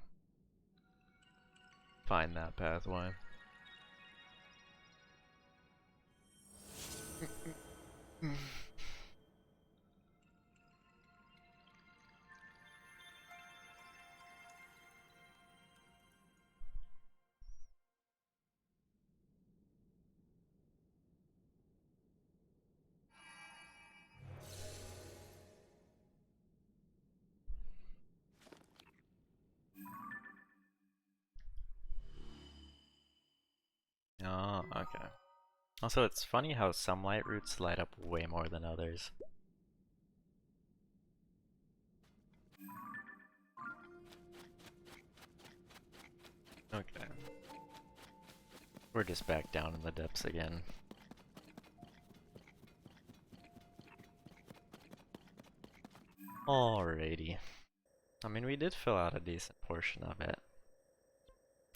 find that pathway. Oh, okay. Also, it's funny how some light roots light up way more than others. Okay. We're just back down in the depths again. Alrighty. I mean, we did fill out a decent portion of it.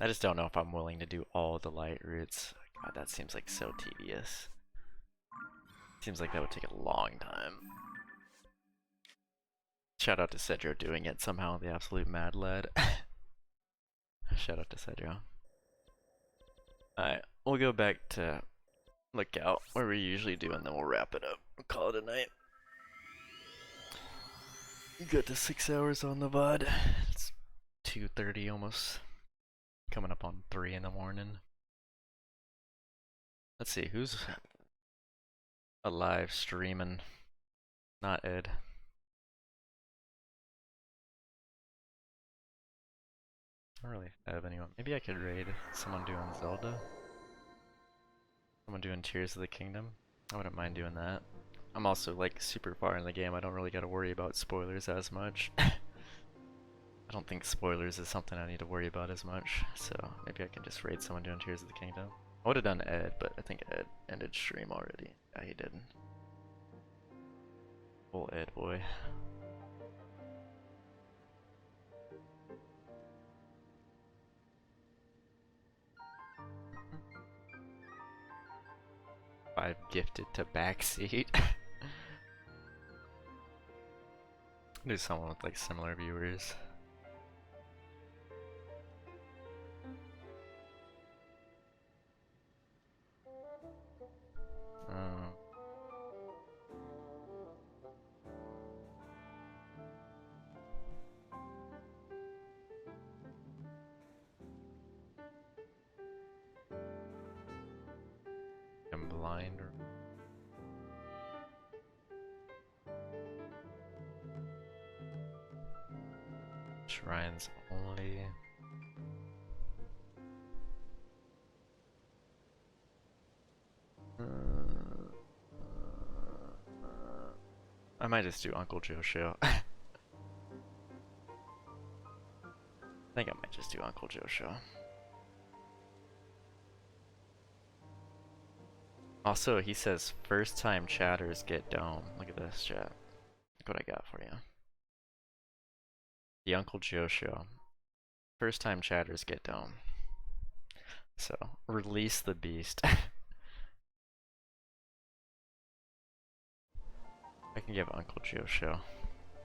I just don't know if I'm willing to do all the light routes. God, that seems like so tedious. Seems like that would take a long time. Shout out to Cedro doing it somehow, the absolute mad lad. Shout out to Cedro. Alright, we'll go back to Lookout, where we usually do, and then we'll wrap it up. We'll call it a night. Got to 6 hours on the VOD. It's 2:30 almost. Coming up on 3 in the morning. Let's see, who's alive streaming? Not Ed. I don't really have anyone. Maybe I could raid someone doing Zelda. Someone doing Tears of the Kingdom. I wouldn't mind doing that. I'm also like super far in the game. I don't really gotta worry about spoilers as much. I don't think spoilers is something I need to worry about as much, so maybe I can just raid someone doing Tears of the Kingdom. I would have done Ed, but I think Ed ended stream already. Yeah, he didn't. Full Ed boy. I've gifted to backseat. Do someone with like similar viewers. I'm blind. Shrines only. I might just do Uncle Joe show. I think I might just do Uncle Joe show. Also, he says first time chatters get dome. Look at this chat. Look what I got for you. The Uncle Joe show. First time chatters get dome. So, release the beast. I can give Uncle Joe show.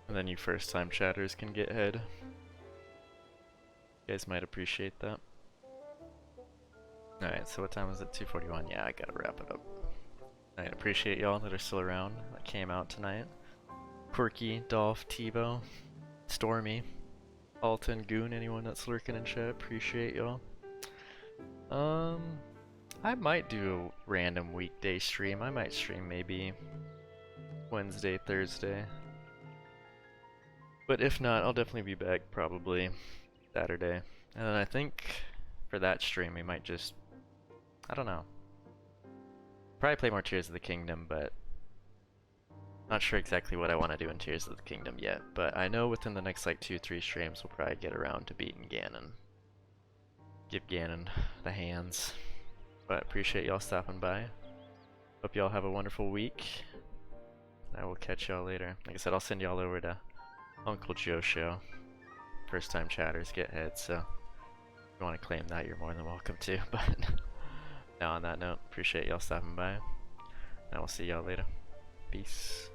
And then you first time chatters can get head. You guys might appreciate that. Alright, so what time is it? 2:41. Yeah, I gotta wrap it up. I appreciate y'all that are still around that came out tonight. Quirky, Dolph, Tebow, Stormy, Alton, Goon, anyone that's lurking in chat, appreciate y'all. I might do a random weekday stream. I might stream maybe Wednesday, Thursday. But if not, I'll definitely be back probably Saturday. And then I think for that stream we might just, I don't know. Probably play more Tears of the Kingdom, but not sure exactly what I want to do in Tears of the Kingdom yet. But I know within the next like 2-3 streams we'll probably get around to beating Ganon. Give Ganon the hands. But appreciate y'all stopping by. Hope y'all have a wonderful week. I will catch y'all later. Like I said, I'll send y'all over to Uncle Joe Show. First time chatters get heads, so if you want to claim that, you're more than welcome to. But now on that note, appreciate y'all stopping by. And we'll see y'all later. Peace.